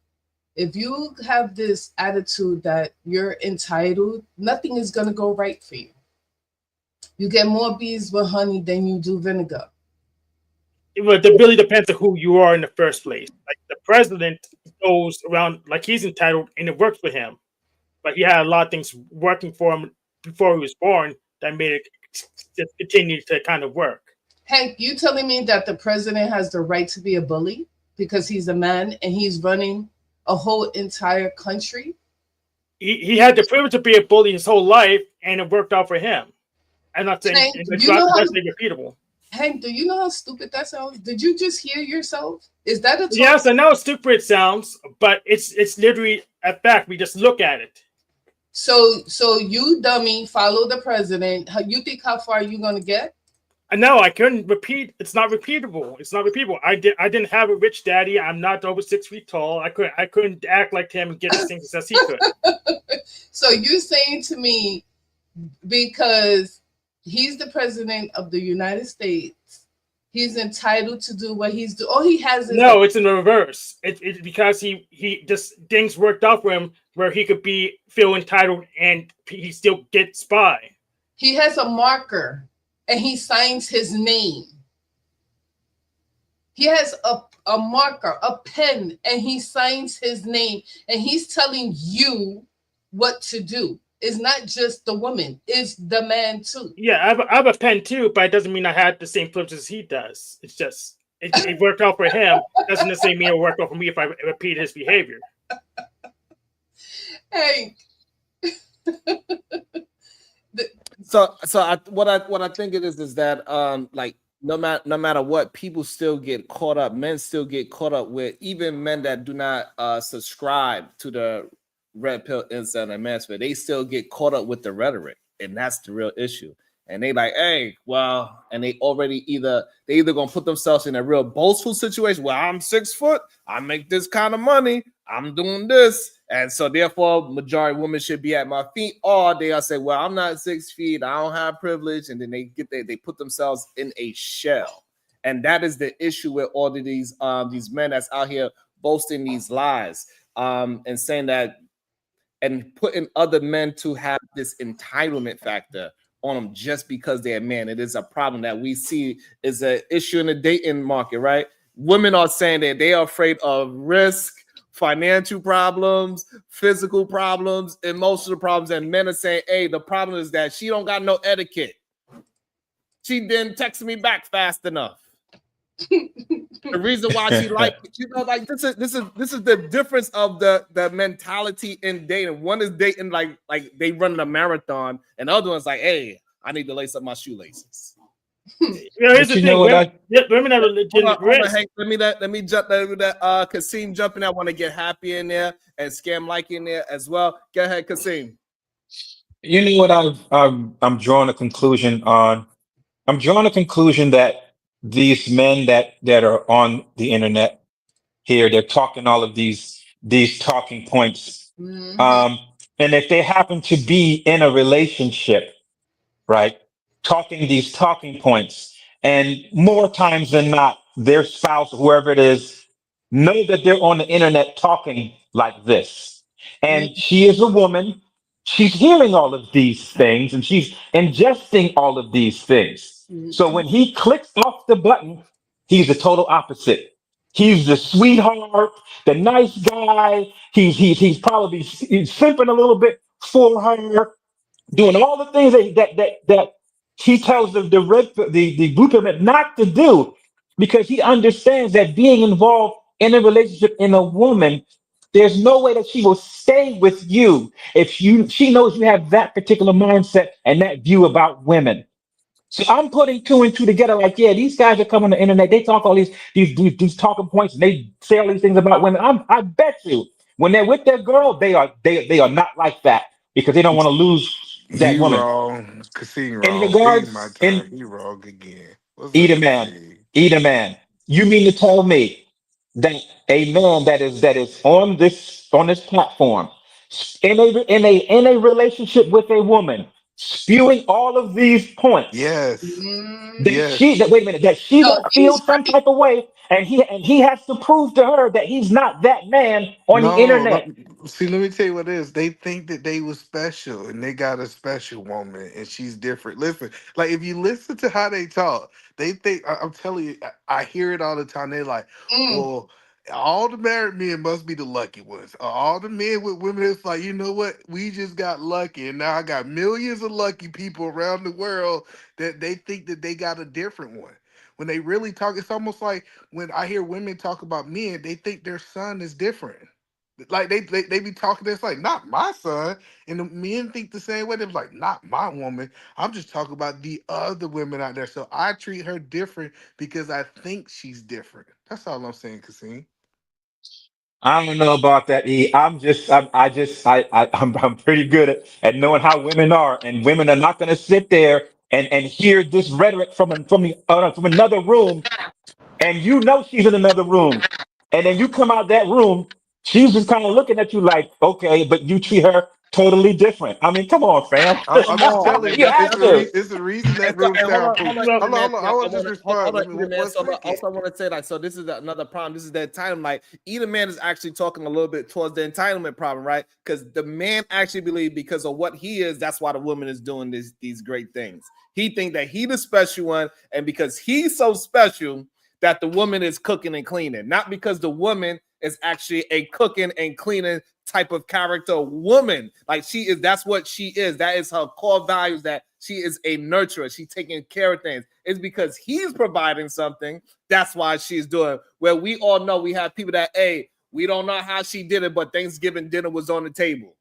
if you have this attitude that you're entitled, nothing is going to go right for you. You get more bees with honey than you do vinegar. It really depends on who you are in the first place. Like, the president goes around like he's entitled, and it works for him. But he had a lot of things working for him before he was born that made it just continue to kind of work. Hank, you telling me that the president has the right to be a bully because he's a man and he's running a whole entire country? He had the privilege to be a bully his whole life, and it worked out for him. I'm not saying Hank, it's not repeatable. Hank, do you know how stupid that sounds? Did you just hear yourself? Is that a talk? Yes, I know how stupid it sounds, but it's literally a fact. We just look at it. So you dummy, follow the president. You think how far you gonna get? No, I couldn't repeat. It's not repeatable. It's not repeatable. I didn't have a rich daddy. I'm not over 6 feet tall. I couldn't act like him and get the same success he could. So you're saying to me, because he's the president of the United States, he's entitled to do what he's doing? Oh, he has no. It's in the reverse. It's because he just things worked out for him where he could feel entitled and he still gets by. He has a marker. And he signs his name. He has a marker, a pen, and he signs his name. And he's telling you what to do. It's not just the woman, it's the man too. Yeah, I have a pen too, but it doesn't mean I had the same privileges as he does. It's just, it worked out for him. It doesn't necessarily mean it worked out for me if I repeat his behavior. Hey. What I think it is that like no matter what, people still get caught up. Men still get caught up with, even men that do not subscribe to the red pill incel and emancipate. They still get caught up with the rhetoric, and that's the real issue. And they like, hey, well, and they either gonna put themselves in a real boastful situation where I'm 6 foot, I make this kind of money, I'm doing this, and so therefore majority of women should be at my feet, or they'll say, well, I'm not 6 feet, I don't have privilege, and then they put themselves in a shell. And that is the issue with all of these men that's out here boasting these lies, and saying that, and putting other men to have this entitlement factor on them just because they're men. It is a problem that we see is an issue in the dating market, right? Women are saying that they are afraid of risk, financial problems, physical problems, emotional problems, and men are saying, hey, the problem is that she don't got no etiquette. She didn't text me back fast enough. The reason why she like this is the difference of the mentality in dating. One is dating like they running a marathon, and the other one's like, hey, I need to lace up my shoelaces. Here's But the you thing: know what I? women have a legitimate Hold on, risk. Hank. Let me jump with that. Kasim jumping. I want to get Happy in there and Scam Like in there as well. Go ahead, Kasim. You know what I'm drawing a conclusion on. I'm drawing a conclusion that these men that are on the internet here, they're talking all of these talking points. Mhm. Um, and if they happen to be in a relationship, right? Talking these talking points. And more times than not, their spouse, whoever it is, know that they're on the internet talking like this. And she is a woman. She's hearing all of these things and she's ingesting all of these things. So when he clicks off the button, he's the total opposite. He's the sweetheart, the nice guy. He's probably he's simping a little bit for her, doing all the things that he tells the blueprint not to do, because he understands that being involved in a relationship in a woman, there's no way that she will stay with you if she knows you have that particular mindset and that view about women. So I'm putting two and two together. Like, yeah, these guys that come on the internet, they talk all these talking points, and they say all these things about women. I bet you, when they're with their girl, they are not like that because they don't want to lose that He woman. wrong. Casino In wrong. Feed my regards, time. He wrong again. What's eat up, a man, Casino? eat a man. You mean to tell me that a man that is on this platform in a relationship with a woman, spewing all of these points, Yes. that Yes. wait a minute, that she No, won't feel he's some right. type of way, and he has to prove to her that he's not that man on the No, internet. see, let me tell you what it is. They think that they was special and they got a special woman and she's different. Listen, like if you listen to how they talk, they think, I'm telling you, I hear it all the time. They're like, Mm. well, all the married men must be the lucky ones. All the men with women, it's like, you know what? We just got lucky. And now I got millions of lucky people around the world that they think that they got a different one. When they really talk, it's almost like when I hear women talk about men, they think their son is different. Like they be talking this like not my son, and the men think the same way. They're like not my woman. I'm just talking about the other women out there. So I treat her different because I think she's different. That's all I'm saying, Kasim. I don't know about that. I'm pretty good at knowing how women are, and women are not going to sit there and hear this rhetoric from another room, and you know she's in another room, and then you come out that room, she's just kind of looking at you like, okay, but you treat her totally different. I mean, come on, fam. I'm Come just on, telling man. you You that have That's to. it's the reason And that so, room and sound hold poop. on, Eden man. Hold on. I I want to just want to respond. hold on, Let me Eden man. one So second. also I want to say like, so this is another problem. This is the entitlement. Like, Eden man is actually talking a little bit towards the entitlement problem, right? Because the man actually believe because of what he is, that's why the woman is doing these great things. He think that he the special one, and because he's so special, that the woman is cooking and cleaning, not because the woman is actually a cooking and cleaning type of character woman. Like she is, that's what she is. That is her core values, that she is a nurturer. She's taking care of things. It's because he's providing something. That's why she's doing. Where we all know we have people that, hey, we don't know how she did it, but Thanksgiving dinner was on the table.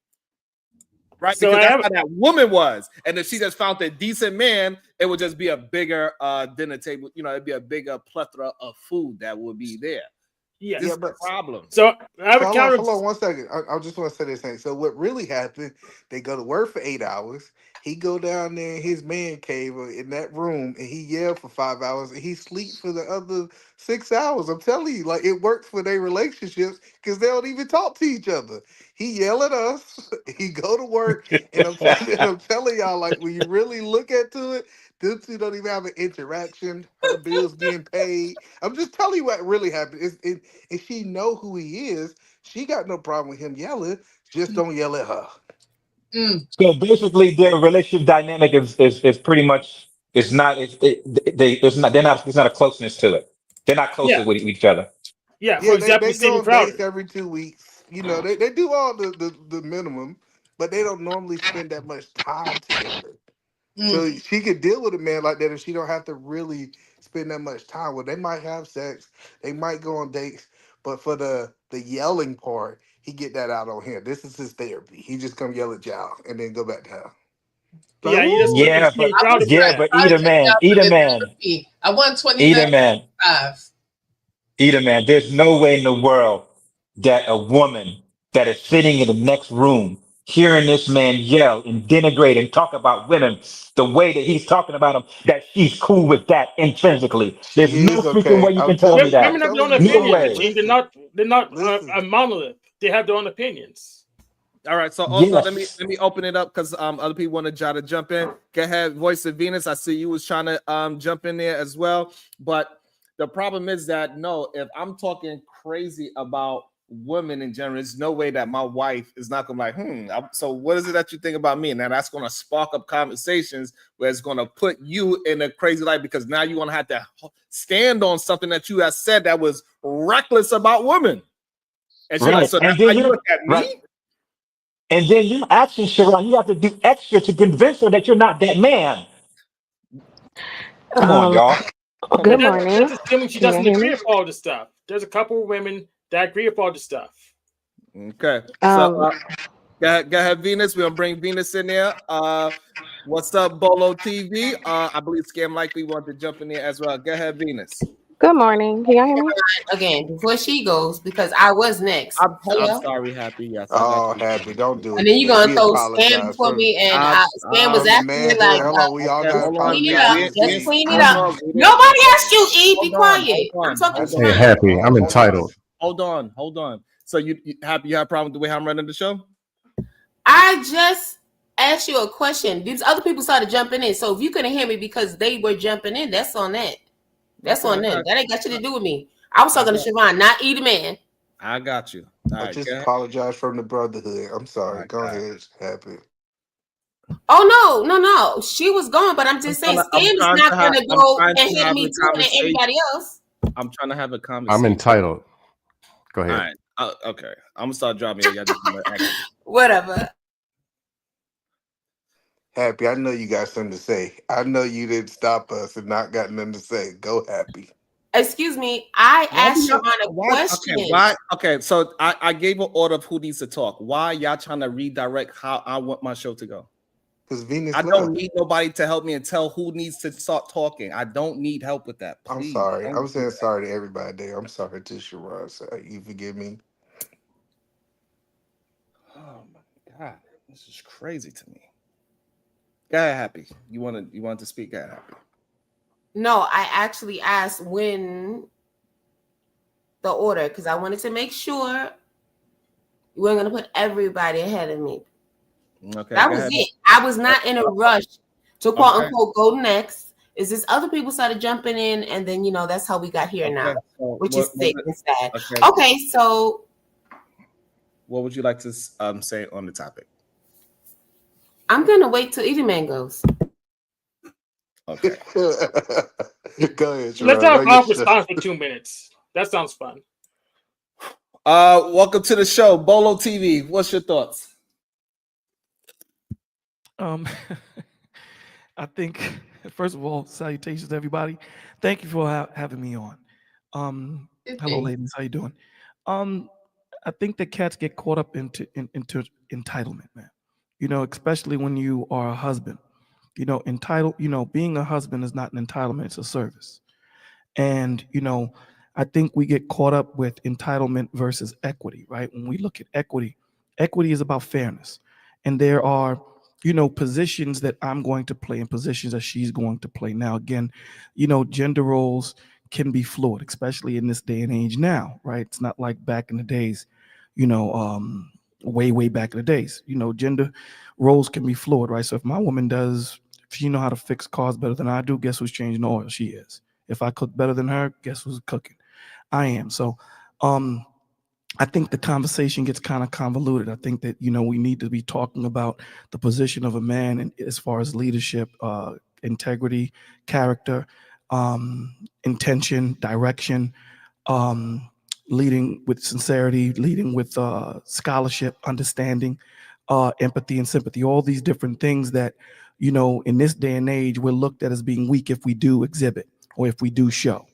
Right? So Because I that's have how that woman was. And if she just found a decent man, it would just be a bigger dinner table. You know, it'd be a bigger plethora of food that would be there. yes. This Yeah, is the but problem. So I have so a counter. hold on 1 second. I just want to say this thing. So what really happened? They go to work for 8 hours. He go down there in his man cave or in that room, and he yell for 5 hours, and he sleep for the other 6 hours. I'm telling you, like it works for their relationships because they don't even talk to each other. He yell at us. He go to work, and I'm telling y'all, like when you really look into it, them two don't even have an interaction. Her bills getting paid. I'm just telling you what really happened. If she know who he is, she got no problem with him yelling. Just don't yell at her. Mm. So basically, their relationship dynamic is pretty much, it's not it's it, they it's not they're not there's not a closeness to it. They're not close Yeah, with each other. yeah. For Yeah, example, they go Stephen on dates Crowder. every 2 weeks. You know, they do all the minimum, but they don't normally spend that much time together. Mm. So she could deal with a man like that if she don't have to really spend that much time with. They might have sex, they might go on dates, but for the yelling part, he get that out on him. This is his therapy. He just come yell at y'all and then go back to her. Yeah, you just put Yeah, being but proud of yeah, it. but eat a man, eat a man, I want eat a man. 29.5. Either man, there's no way in the world that a woman that is sitting in the next room hearing this man yell and denigrate and talk about women the way that he's talking about them, that she's cool with that intrinsically. There's She no is freaking okay. way you can tell me I'm Women that. have their telling own you, No opinions, bro. way. Eugene. Listen, They're not listen. a monolith. They have their own opinions. All right, so also let Yes. me open it up because other people want to try to jump in. Go ahead, Voice of Venus. I see you was trying to jump in there as well. But the problem is that no, if I'm talking crazy about women in general, there's no way that my wife is not gonna be like, so what is it that you think about me? And now that's gonna spark up conversations where it's gonna put you in a crazy light because now you're gonna have to stand on something that you have said that was reckless about women. And she's like, Right. so And that's how then you you look at right. me? And then your action, Sharon, you have to do extra to convince her that you're not that man. Come on, Um, y'all. Come good And on. morning. that's assuming she Can you doesn't hear agree me? with all the stuff. There's a couple of women that agree with all the stuff. Okay. So Um, go ahead, Venus. We're gonna bring Venus in there. What's up, Bolo TV? I believe Scam Likely want to jump in there as well. Go ahead, Venus. good morning. Can y'all hear me? Again before she goes because I was next. I'm Hello, sorry, Happy. Yes, I got Oh, you. happy. Don't do and it then you're today. gonna We throw Scam apologize before from me, and I, Scam was the asking me like, manhood. Hold on, we all okay, gotta hold on. clean it apologize. up, We, This just we, ain't clean it hold up. on. Nobody asked you, E. Be Hold on. Hold quiet. I'm on. talking Hold to on. Hey, you. Happy, I'm hold on. entitled. Hold on. Hold on. So you Happy? You have a problem with the way I'm running the show? I just asked you a question. These other people started jumping in, so if you couldn't hear me because they were jumping in, that's on that. That's Okay, on I them. got That you. ain't got you to do with me. I was talking to Siobhan, not E the man. I got you. All I right. just Go ahead. apologize from the brotherhood. I'm All sorry. right, Go all right. ahead, happy. Oh no. She was gone, but I'm just saying I'm Scam is trying not to have. gonna I'm go trying and to hit have me a too and conversation. everybody else. I'm trying to have a I'm conversation. entitled. Go All ahead. right. Okay. I'm gonna start dropping you. Y'all just gonna act. Whatever. Happy, I know you got something to say. I know you didn't stop us and not got nothing to say. Go, happy. Excuse me. I Why do asked y'all? Siobhan a Why? Okay. question. Why? Okay. So I gave an order of who needs to talk. Why y'all trying to redirect how I want my show to go? Because Venus I don't left. need nobody to help me and tell who needs to start talking. I don't need help with that. I'm Please sorry. don't I'm do saying that. sorry to everybody there. I'm sorry to Sharon. Sorry. You forgive me? Oh my god, this is crazy to me. Go ahead, Happy. You want to speak? Go ahead, Happy. No, I actually asked when the order because I wanted to make sure you weren't gonna put everybody ahead of me. Okay, That go was ahead. it. I was not in a rush to quote Okay, unquote go next. Is this other people started jumping in, and then that's how we got here now, okay. So which is what sick and sad. okay. Okay, so What would you like to say on the topic? I'm gonna wait till Edelman goes. Okay. Go ahead, Let's Sharon. have Run a your half show. response for 2 minutes. That sounds fun. Welcome to the show, Bolo TV. What's your thoughts? I think, first of all, salutations, everybody. Thank you for having me on. Hello, ladies. How you doing? I think that cats get caught up into entitlement, man. Especially when you are a husband. Being a husband is not an entitlement; it's a service. And I think we get caught up with entitlement versus equity, right? When we look at equity, equity is about fairness, and there are positions that I'm going to play and positions that she's going to play. Now, again, gender roles can be fluid, especially in this day and age now, right? It's not like back in the days, way back in the days. Gender roles can be fluid, right? So if my woman if she know how to fix cars better than I do, guess who's changing the oil? She is. If I cook better than her, guess who's cooking? I am. So I think the conversation gets kind of convoluted. I think that, we need to be talking about the position of a man and as far as leadership, integrity, character, intention, direction, leading with sincerity, leading with scholarship, understanding, empathy and sympathy, all these different things that, in this day and age, we're looked at as being weak if we do exhibit or if we do show.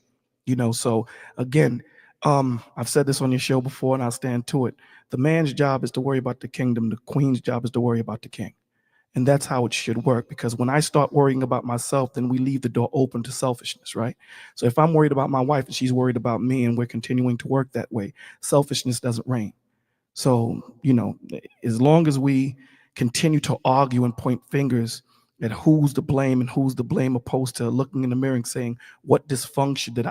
So again, I've said this on your show before and I'll stand to it. The man's job is to worry about the kingdom. The queen's job is to worry about the king. And that's how it should work, because when I start worrying about myself, then we leave the door open to selfishness, right? So if I'm worried about my wife and she's worried about me and we're continuing to work that way, selfishness doesn't reign. So, as long as we continue to argue and point fingers at who's to blame and who's to blame, opposed to looking in the mirror and saying, what dysfunction did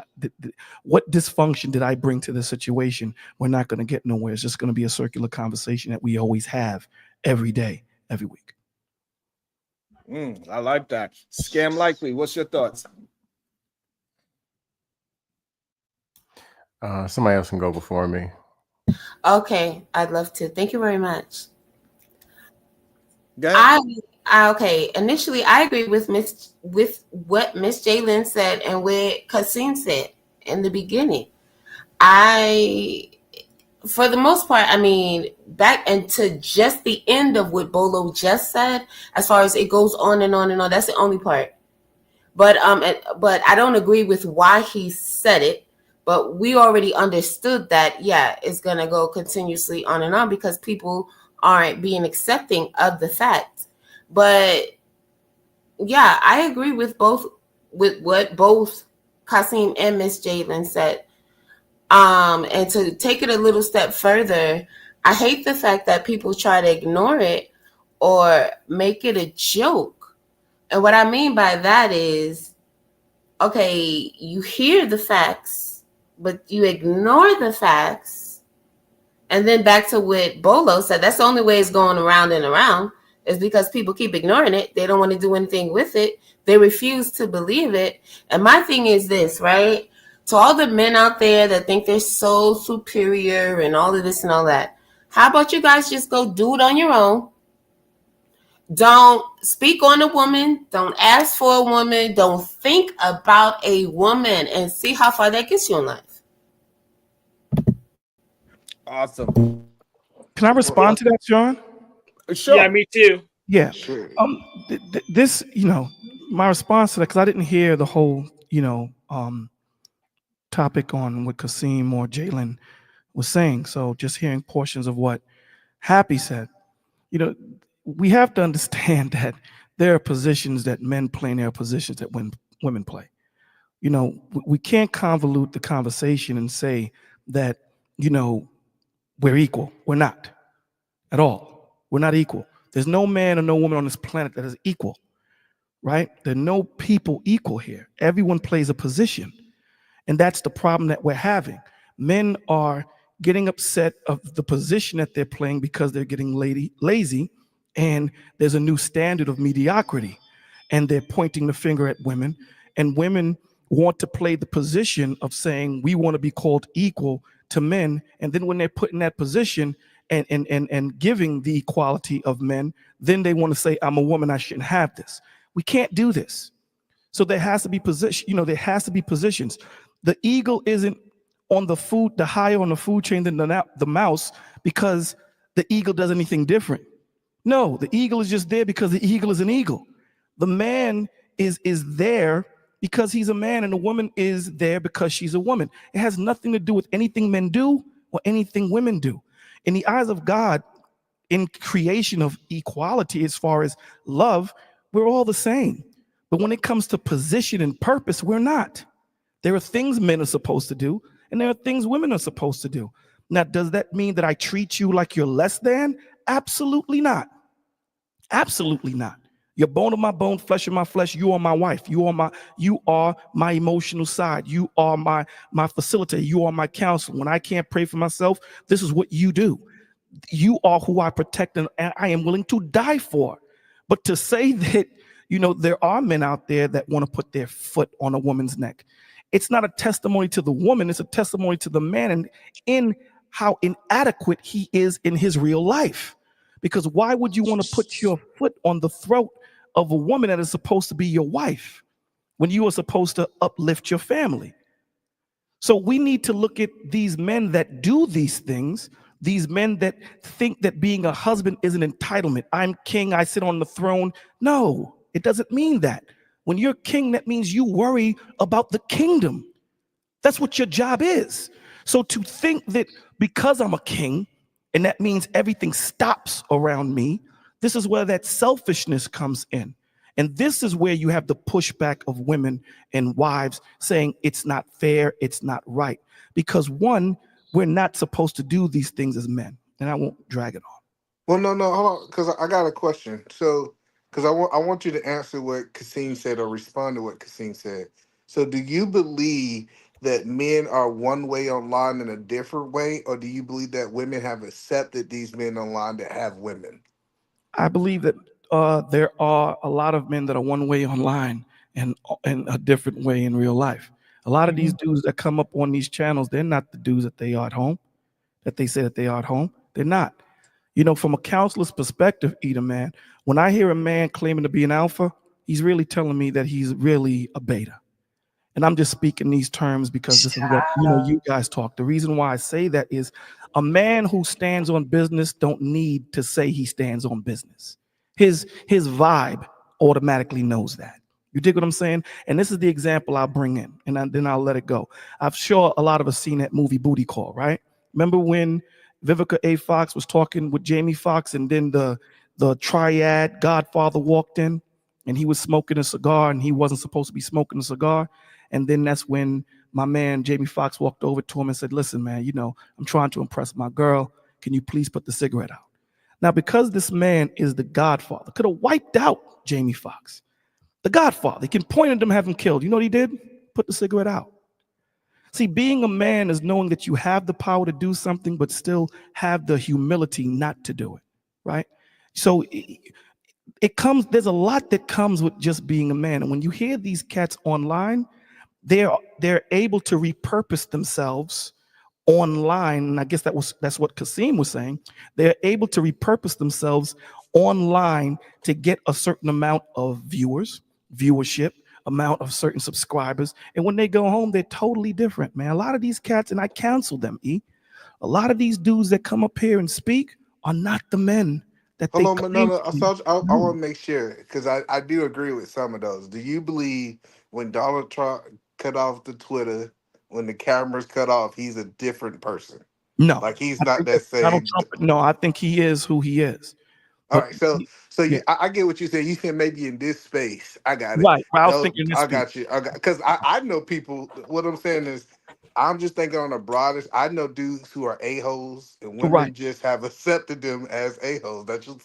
I bring to this situation, we're not going to get nowhere. It's just going to be a circular conversation that we always have every day, every week. I like that. Scam Likely, what's your thoughts? Somebody else can go before me. Okay, I'd love to. Thank you very much. Okay. Initially, I agree with what Miss Jalen said and what Kasim said in the beginning. For the most part, back and to just the end of what Bolo just said, as far as it goes on and on and on, that's the only part. But I don't agree with why he said it. But we already understood that, it's gonna go continuously on and on because people aren't being accepting of the fact. But I agree with what both Kasim and Miss Jalen said. And to take it a little step further, I hate the fact that people try to ignore it or make it a joke. And what I mean by that is, okay, you hear the facts, but you ignore the facts. And then back to what Bolo said, that's the only way it's going around and around, is because people keep ignoring it. They don't want to do anything with it. They refuse to believe it. And my thing is this, right? To all the men out there that think they're so superior and all of this and all that, how about you guys just go do it on your own? Don't speak on a woman. Don't ask for a woman. Don't think about a woman and see how far that gets you in life. Awesome. Can I respond to that, Sean? Sure. Yeah, me too. Yeah. Sure. This, my response to that, because I didn't hear the whole, topic on what Kasim or Jalen was saying. So just hearing portions of what Happy said, we have to understand that there are positions that men play and there are positions that women play. We can't convolute the conversation and say that, we're equal. We're not at all. We're not equal. There's no man or no woman on this planet that is equal, right? There are no people equal here. Everyone plays a position. And that's the problem that we're having. Men are getting upset of the position that they're playing because they're getting lazy, and there's a new standard of mediocrity. And they're pointing the finger at women, and women want to play the position of saying we want to be called equal to men. And then when they're put in that position and giving the equality of men, then they want to say, I'm a woman, I shouldn't have this. We can't do this. So there has to be there has to be positions. The eagle isn't on the higher on the food chain than the mouse because the eagle does anything different. No, the eagle is just there because the eagle is an eagle. The man is there because he's a man, and the woman is there because she's a woman. It has nothing to do with anything men do or anything women do. In the eyes of God, in creation of equality as far as love, we're all the same. But when it comes to position and purpose, we're not. There are things men are supposed to do, and there are things women are supposed to do. Now, does that mean that I treat you like you're less than? Absolutely not. Absolutely not. You're bone of my bone, flesh of my flesh. You are my wife. You are my emotional side. You are my facilitator. You are my counselor. When I can't pray for myself, this is what you do. You are who I protect and I am willing to die for. But to say that, there are men out there that want to put their foot on a woman's neck, it's not a testimony to the woman. It's a testimony to the man and in how inadequate he is in his real life. Because why would you want to put your foot on the throat of a woman that is supposed to be your wife when you are supposed to uplift your family? So we need to look at these men that do these things, these men that think that being a husband is an entitlement. I'm king, I sit on the throne. No, it doesn't mean that. When you're king, that means you worry about the kingdom. That's what your job is. So to think that because I'm a king, and that means everything stops around me, This is where that selfishness comes in. And this is where you have the pushback of women and wives saying it's not fair, it's not right. Because one, we're not supposed to do these things as men. And I won't drag it on. Well, no, hold on, because I got a question. So, because I want you to answer what Kasim said or respond to what Kasim said. So, do you believe that men are one way online in a different way, or do you believe that women have accepted these men online that have women? I believe that there are a lot of men that are one way online and a different way in real life. A lot of these dudes that come up on these channels, they're not the dudes that they are at home, that they say that they are at home. They're not. You know, from a counselor's perspective, Eda, man, when I hear a man claiming to be an alpha, he's really telling me that he's really a beta. And I'm just speaking these terms because this is what you guys talk. The reason why I say that is a man who stands on business don't need to say he stands on business. His vibe automatically knows that. You dig what I'm saying? And this is the example I'll bring in, and then I'll let it go. I'm sure a lot of us seen that movie Booty Call, right? Remember when Vivica A. Fox was talking with Jamie Foxx, and then the triad Godfather walked in, and he was smoking a cigar, and he wasn't supposed to be smoking a cigar. And then that's when my man Jamie Foxx walked over to him and said, "Listen, man, I'm trying to impress my girl. Can you please put the cigarette out?" Now, because this man is the Godfather, could have wiped out Jamie Foxx. The Godfather, he can point at him, have him killed. You know what he did? Put the cigarette out. See, being a man is knowing that you have the power to do something, but still have the humility not to do it, right? So there's a lot that comes with just being a man. And when you hear these cats online, they're able to repurpose themselves online. And I guess that's what Kasim was saying. They're able to repurpose themselves online to get a certain amount of viewership, amount of certain subscribers. And when they go home, they're totally different, man. A lot of these cats, and I counsel them, a lot of these dudes that come up here and speak are not the men that Hold they on, but claim no, to be. I want to make sure because I do agree with some of those. Do you believe when Donald Trump cut off the Twitter, when the cameras cut off, he's a different person? No, Like he's I not think that Donald same. Trump. No, I think he is who he is. All But right, so yeah, I get what you said. You said maybe in this space. I got it. right. I was No, thinking this I speech. got you. I got because I know people. What I'm saying is, I'm just thinking on the broadest. I know dudes who are a holes, and Right. women just have accepted them as a holes. That's just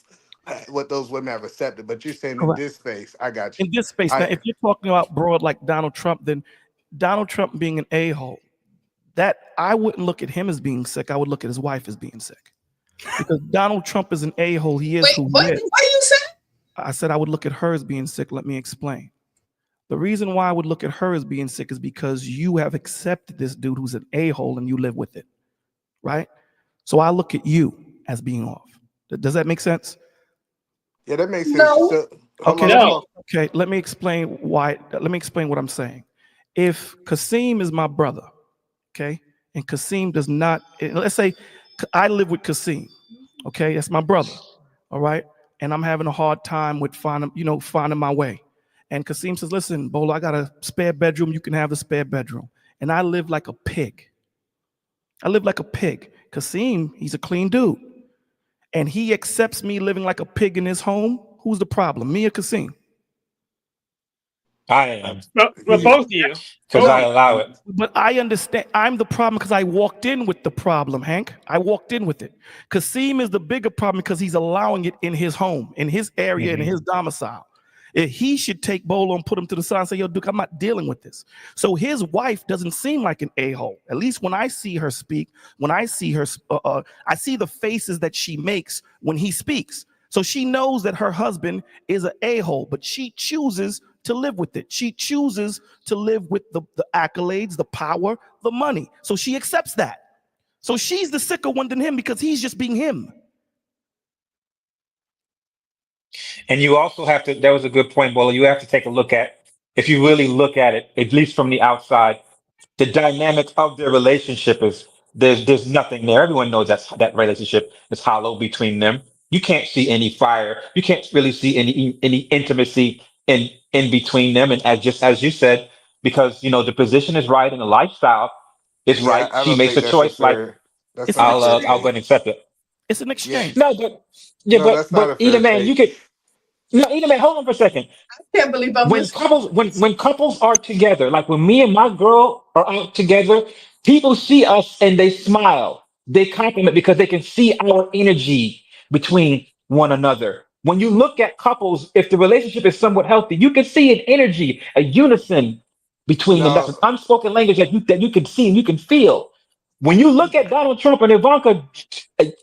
what those women have accepted. But you're saying in Correct. this space, I got In you. this space, now, I if you're talking about broad like Donald Trump, then Donald Trump being an a-hole, that I wouldn't look at him as being sick. I would look at his wife as being sick. Because Donald Trump is an a-hole. He is Wait, who he what? is. What you said? I said I would look at her as being sick. Let me explain. The reason why I would look at her as being sick is because you have accepted this dude who's an a-hole and you live with it, right? So I look at you as being off. Does that make sense? yeah, that makes sense. No. So Okay. hold on. Okay. Let me explain why. Let me explain what I'm saying. If Kasim is my brother, okay, and Kasim does not, let's say I live with Kasim, okay, that's my brother, all right, and I'm having a hard time with finding my way. And Kasim says, "Listen, Bolo, I got a spare bedroom. You can have the spare bedroom." And I live like a pig. I live like a pig. Kasim, he's a clean dude. And he accepts me living like a pig in his home. Who's the problem? Me or Kasim? I am Well, both of you. because I allow it. But I understand I'm the problem because I walked in with the problem, Hank. I walked in with it. Kasim is the bigger problem because he's allowing it in his home, in his area, in his domicile. He should take Bolo and put him to the side and say, "Yo, Duke, I'm not dealing with this." So his wife doesn't seem like an a-hole. At least when I see her speak, when I see her, I see the faces that she makes when he speaks. So she knows that her husband is an a-hole, but she chooses to live with it. She chooses to live with the accolades, the power, the money. So she accepts that. So she's the sicker one than him because he's just being him. And you also have to, that was a good point, Bola. You have to take a look at, if you really look at it, at least from the outside, the dynamic of their relationship is there's nothing there. Everyone knows that relationship is hollow between them. You can't see any fire. You can't really see any intimacy in between them. And as you said, because the position is right and the lifestyle is Yeah, right. I She don't makes think a that's a choice like fair. That's It's not a fair I'll go thing. ahead and accept it. It's an Yeah. exchange. No, but yeah, No, that's not a but either fair man, you shake. could no, either man, hold on for a second. I can't believe I'm When missing. couples when couples are together, like when me and my girl are out together, people see us and they smile. They compliment because they can see our energy between one another. When you look at couples, if the relationship is somewhat healthy, you can see an energy, a unison between them. That's No, an unspoken language that you can see and you can feel. When you look at Donald Trump and Ivanka,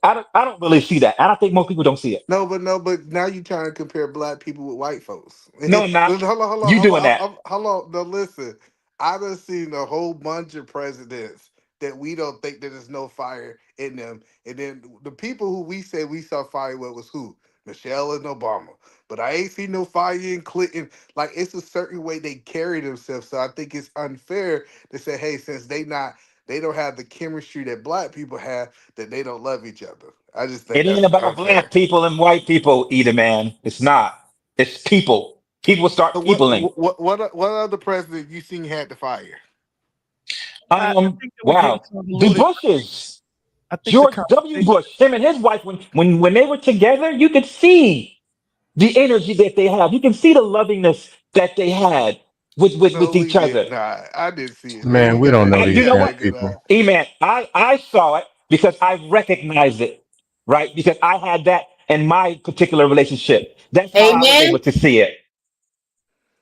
I don't really see that. I don't think most people don't see it. but now you trying to compare black people with white folks. No, I'm not. Hold on, You doing that. hold on. No, listen. I done seen a whole bunch of presidents that we don't think that there's no fire in them, and then the people who we say we saw fire with was who? Michelle and Obama. But I ain't seen no fire in Clinton. Like it's a certain way they carry themselves. So I think it's unfair to say, hey, since they don't have the chemistry that black people have, that they don't love each other. I just think It ain't that's about unfair. black people and white people either, man. It's not. It's people. People start So peopling. what other president you seen had the fire? I think that we're getting Wow. The convoluted. Bushes. I think the George W. conversation. Bush, him and his wife, when they were together, you could see the energy that they have. You can see the lovingness that they had No, with we each did other. not. I didn't see it. Man, You we got don't that. know And You these you know got damn what? that good eye. people. Man, I saw it because I recognized it, right? Because I had that in my particular relationship. That's how I was Amen. able to see it.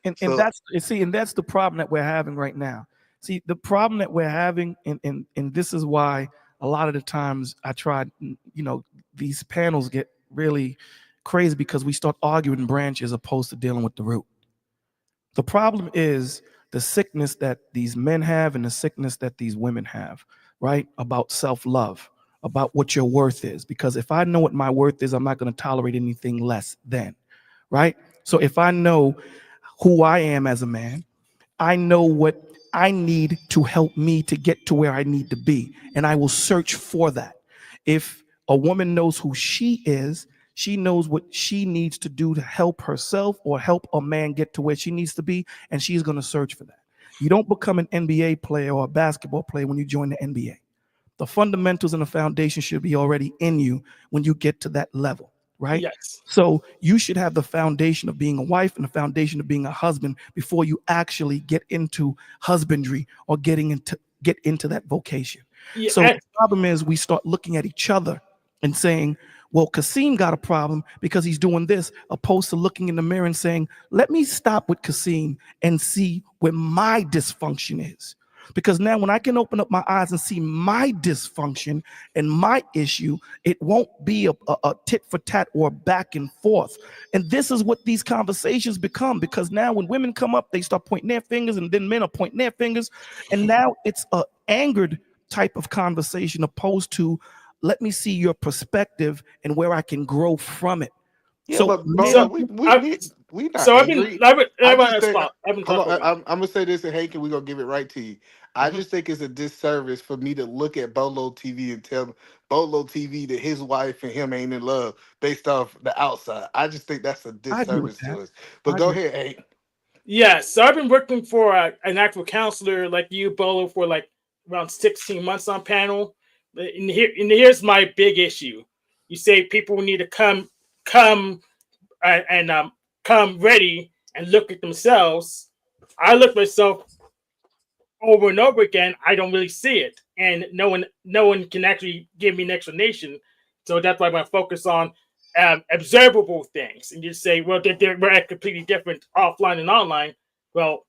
And So that's and that's the problem that we're having right now. See, the problem that we're having, and this is why a lot of the times I try, these panels get really crazy because we start arguing branches opposed to dealing with the root. The problem is the sickness that these men have and the sickness that these women have, right? About self-love, about what your worth is. Because if I know what my worth is, I'm not going to tolerate anything less than, right? So if I know who I am as a man, I know what I need to help me to get to where I need to be, and I will search for that. If a woman knows who she is, she knows what she needs to do to help herself or help a man get to where she needs to be, and she's going to search for that. You don't become an NBA player or a basketball player when you join the NBA. The fundamentals and the foundation should be already in you when you get to that level, right? Yes. So you should have the foundation of being a wife and the foundation of being a husband before you actually get into husbandry or get into that vocation. Yeah. So the problem is we start looking at each other and saying, well, Kasim got a problem because he's doing this, opposed to looking in the mirror and saying, let me stop with Kasim and see where my dysfunction is. Because now when I can open up my eyes and see my dysfunction and my issue, it won't be a tit for tat or back and forth. And this is what these conversations become, because now when women come up, they start pointing their fingers and then men are pointing their fingers. And now it's a angered type of conversation opposed to let me see your perspective and where I can grow from it. yeah, So but So Bolo, men, we not so I've been angry. I've I been on just a think. spot. I've been Hold talking on, over you. I'm gonna say this, and Hank, and we're gonna give it right to you. I Mhm. just think it's a disservice for me to look at Bolo TV and tell Bolo TV that his wife and him ain't in love based off the outside. I just think that's a I agree with disservice that. to us. I But go agree. ahead, Hank. Yeah, so I've been working for an actual counselor like you, Bolo, for like around 16 months on panel. And here's my big issue. You say people need to come and come ready and look at themselves. I look at myself over and over again. I don't really see it, and no one can actually give me an explanation. So that's why I focus on observable things, and just say, well, we're completely different offline and online. Well,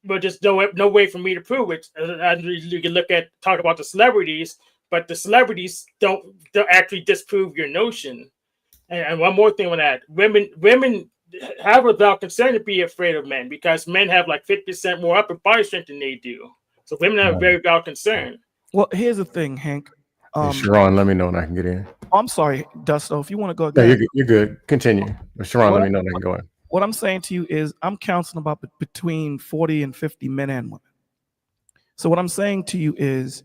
but just no way for me to prove it. And you can talk about the celebrities, but the celebrities don't actually disprove your notion. And one more thing with that, women have a valid concern to be afraid of men because men have like 50% more upper body strength than they do. So women have a very valid concern. Well, here's the thing, Hank. Hey, Sharon, let me know when I can get in. I'm sorry, Dusto. If you want to go No, again, you're good. Continue. But Sharon, let what me know when I can go in. what I'm saying to you is I'm counseling about between 40 and 50 men and women. So what I'm saying to you is,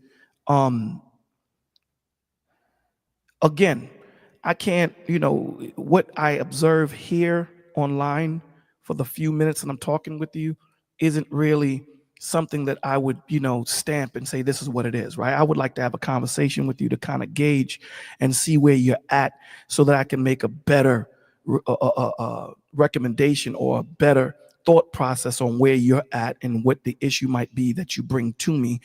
again, I can't, what I observe here online for the few minutes that I'm talking with you isn't really something that I would, stamp and say, this is what it is, right? I would like to have a conversation with you to kind of gauge and see where you're at so that I can make a better recommendation or a better thought process on where you're at and what the issue might be that you bring to me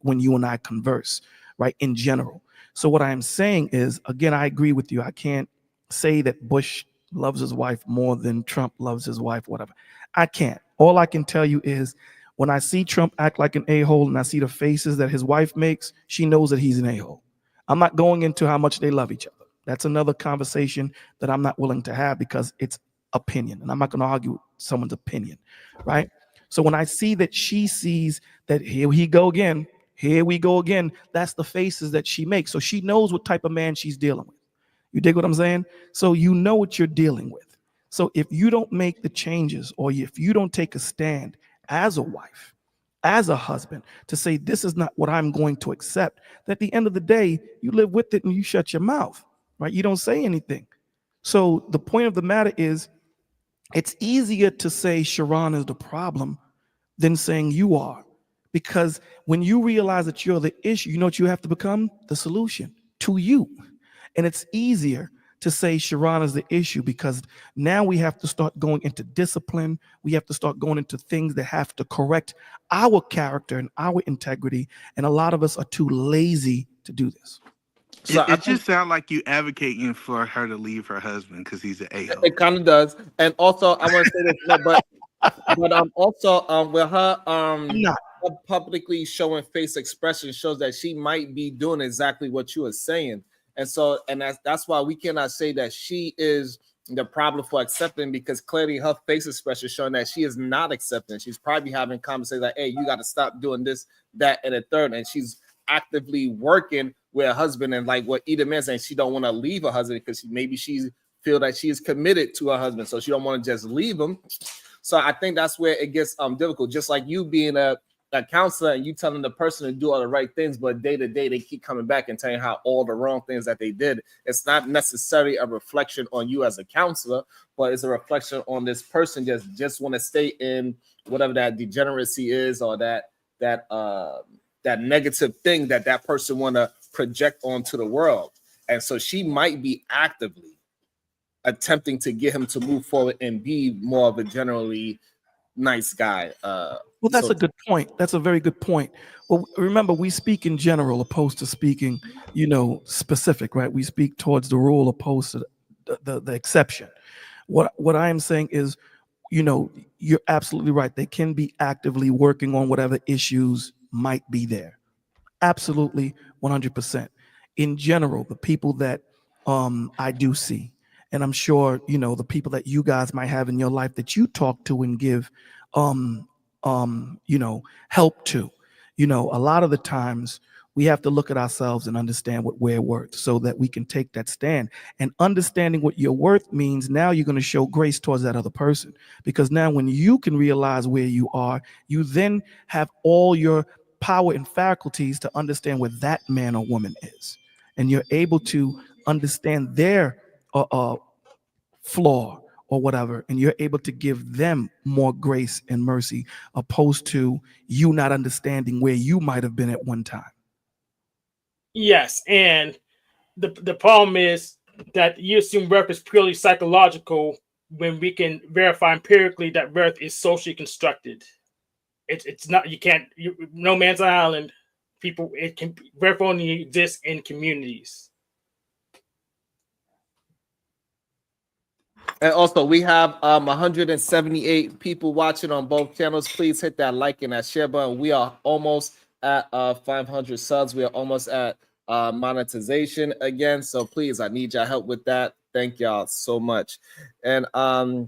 when you and I converse, right, in general. So what I'm saying is, again, I agree with you. I can't say that Bush loves his wife more than Trump loves his wife, whatever. I can't. All I can tell you is when I see Trump act like an a-hole and I see the faces that his wife makes, she knows that he's an a-hole. I'm not going into how much they love each other. That's another conversation that I'm not willing to have because it's opinion, and I'm not going to argue someone's opinion, right? So when I see that she sees that here we go again, that's the faces that she makes. So she knows what type of man she's dealing with. You dig what I'm saying? So you know what you're dealing with. So if you don't make the changes, or if you don't take a stand as a wife, as a husband, to say this is not what I'm going to accept, at the end of the day, you live with it and you shut your mouth, right? You don't say anything. So the point of the matter is, it's easier to say Sharon is the problem than saying you are. Because when you realize that you're the issue, you know what you have to become? The solution to you. And it's easier to say Sharon is the issue because now we have to start going into discipline. We have to start going into things that have to correct our character and our integrity. And a lot of us are too lazy to do this. So It just sounds like you advocating for her to leave her husband because he's an a-hole. It kind of does. And also, I want to say this, no, but also with her not. publicly showing face expression shows that she might be doing exactly what you are saying. And so, and that's why we cannot say that she is the problem for accepting, because clearly her face expression showing that she is not accepting. She's probably having conversations like, hey, you got to stop doing this, that, and a third. And she's actively working with her husband, and like what Eda Man saying, she don't want to leave her husband because maybe she feel that she is committed to her husband, so she don't want to just leave him. So I think that's where it gets difficult. Just like you being a counselor and you telling the person to do all the right things, but day to day they keep coming back and telling how all the wrong things that they did. It's not necessarily a reflection on you as a counselor, but it's a reflection on this person just want to stay in whatever that degeneracy is, or that negative thing that person want to project onto the world. And so she might be actively attempting to get him to move forward and be more of a generally nice guy. Well, that's a good point. That's a very good point. Well, remember, we speak in general opposed to speaking, specific, right? We speak towards the rule opposed to the exception. What I am saying is, you're absolutely right. They can be actively working on whatever issues might be there. Absolutely, 100%. In general, the people that I do see, and I'm sure the people that you guys might have in your life that you talk to and give help to, a lot of the times we have to look at ourselves and understand what we're worth so that we can take that stand. And understanding what your worth means, now you're going to show grace towards that other person, because now when you can realize where you are, you then have all your power and faculties to understand where that man or woman is, and you're able to understand their flaw or whatever, and you're able to give them more grace and mercy, opposed to you not understanding where you might have been at one time. Yes, and the problem is that you assume worth is purely psychological when we can verify empirically that worth is socially constructed. It's not. You can't. No man's an island. People. It can. Worth only exists in communities. And also, we have 178 people watching on both channels. Please hit that like and that share button. We are almost at 500 subs. We are almost at monetization again. So please, I need your help with that. Thank y'all so much. And I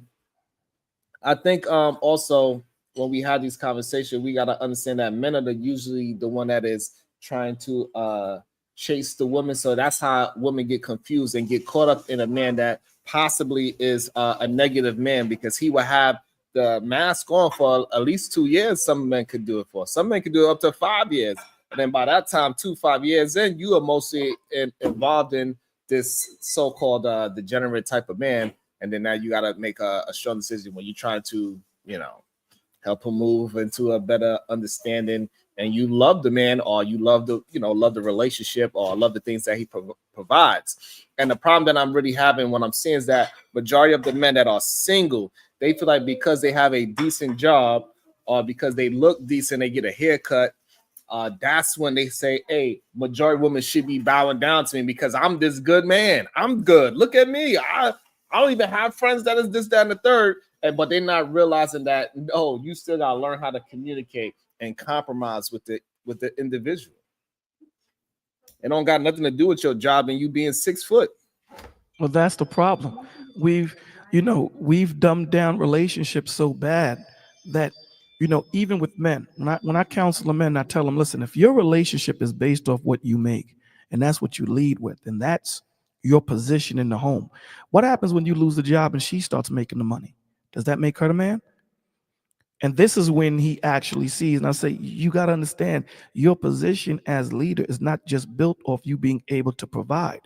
think also when we have these conversations, we got to understand that men are usually the one that is trying to chase the woman. So that's how women get confused and get caught up in a man that possibly is a negative man, because he will have the mask on for at least 2 years. Some men could do it for. Some men could do it up to 5 years. And then by that time, 5 years in, you are mostly involved in this so-called degenerate type of man. And then now you got to make a strong decision when you're trying to, help him move into a better understanding, and you love the man, or you love the, love the relationship, or love the things that he provides. And the problem that I'm really having when I'm seeing is that majority of the men that are single, they feel like because they have a decent job or because they look decent, they get a haircut, that's when they say, hey, majority of women should be bowing down to me because I'm this good man. I'm good. Look at me. I don't even have friends that is this, that, and the third. But they're not realizing that, no, you still got to learn how to communicate and compromise with the individual. It don't got nothing to do with your job and you being 6 foot. Well, that's the problem. We've dumbed down relationships so bad that, even with men, when I counsel a man, I tell them, listen, if your relationship is based off what you make and that's what you lead with, and that's your position in the home, what happens when you lose the job and she starts making the money? Does that make her the man? And this is when he actually sees, and I say, you got to understand, your position as leader is not just built off you being able to provide.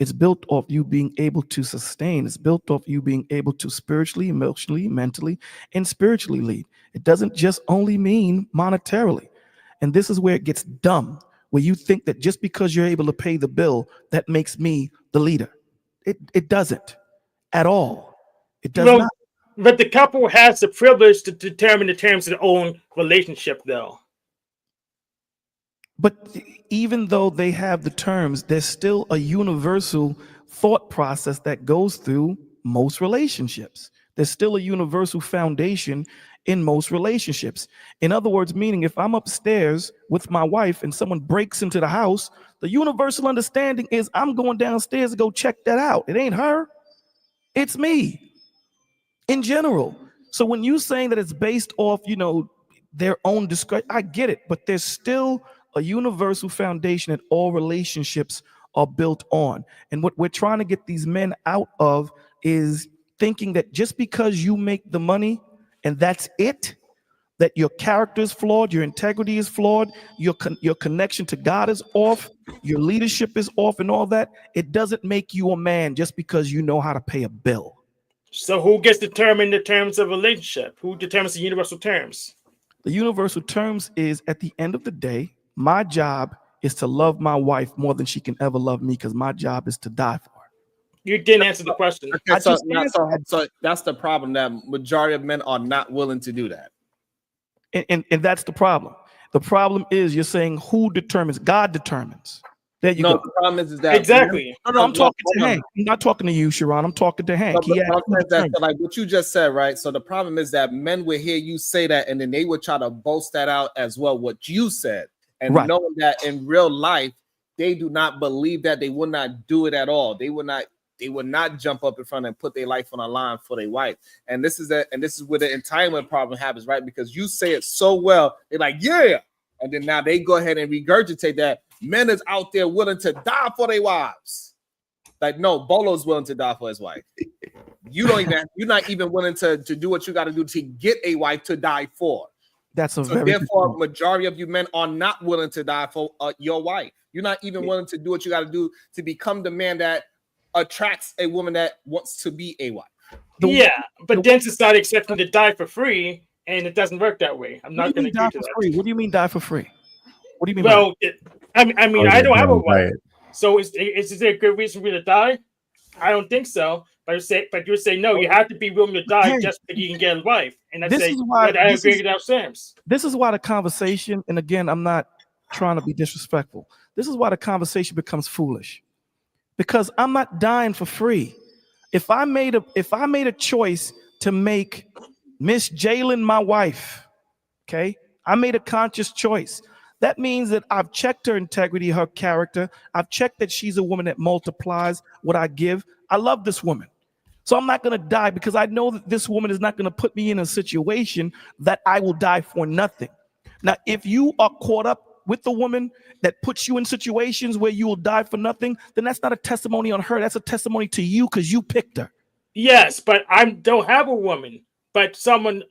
It's built off you being able to sustain. It's built off you being able to spiritually, emotionally, mentally, and spiritually lead. It doesn't just only mean monetarily. And this is where it gets dumb, where you think that just because you're able to pay the bill, that makes me the leader. It doesn't at all. It does not. But the couple has the privilege to determine the terms of their own relationship, though. But even though they have the terms, there's still a universal thought process that goes through most relationships. There's still a universal foundation in most relationships. In other words, meaning if I'm upstairs with my wife and someone breaks into the house, the universal understanding is I'm going downstairs to go check that out. It ain't her, it's me. In general. So when you're saying that it's based off, their own discretion, I get it, but there's still a universal foundation that all relationships are built on. And what we're trying to get these men out of is thinking that just because you make the money and that's it, that your character is flawed, your integrity is flawed, your connection to God is off, your leadership is off, and all that, it doesn't make you a man just because you know how to pay a bill. So who gets to determine the terms of a relationship? Who determines the universal terms? The universal terms is, at the end of the day, my job is to love my wife more than she can ever love me, because my job is to die for her. You didn't answer the question. Okay, so that's the problem, that majority of men are not willing to do that. And that's the problem. The problem is you're saying who determines? God determines. There you go. The problem is that exactly. No, I'm talking to Hank. I'm not talking to you, Sharon. I'm talking to Hank. Like what you just said, right? So the problem is that men will hear you say that, and then they would try to boast that out as well, what you said, and knowing that in real life they do not believe that, they will not do it at all. They would not jump up in front and put their life on a line for their wife. And this is where the entitlement problem happens, right? Because you say it so well, they're like, yeah. And then now they go ahead and regurgitate that men is out there willing to die for their wives. Like, no, Bolo's willing to die for his wife. You're not even willing to do what you got to do to get a wife to die for. Therefore, majority of you men are not willing to die for your wife. You're not even willing to do what you got to do to become the man that attracts a woman that wants to be a wife. But then society accepting to die for free, and it doesn't work that way. I'm not going to agree to that. What do you mean die for free? What do you mean? Well, I don't have a wife, so is there a good reason for me to die? I don't think so. But you're saying no, you have to be willing to die just so you can get a wife. And I agree with that, Sam's. This is why the conversation, and again, I'm not trying to be disrespectful. This is why the conversation becomes foolish, because I'm not dying for free. If I made a choice to make Miss Jalen my wife, okay, I made a conscious choice. That means that I've checked her integrity, her character. I've checked that she's a woman that multiplies what I give. I love this woman. So I'm not going to die, because I know that this woman is not going to put me in a situation that I will die for nothing. Now, if you are caught up with the woman that puts you in situations where you will die for nothing, then that's not a testimony on her. That's a testimony to you, because you picked her. Yes, but I don't have a woman. But someone,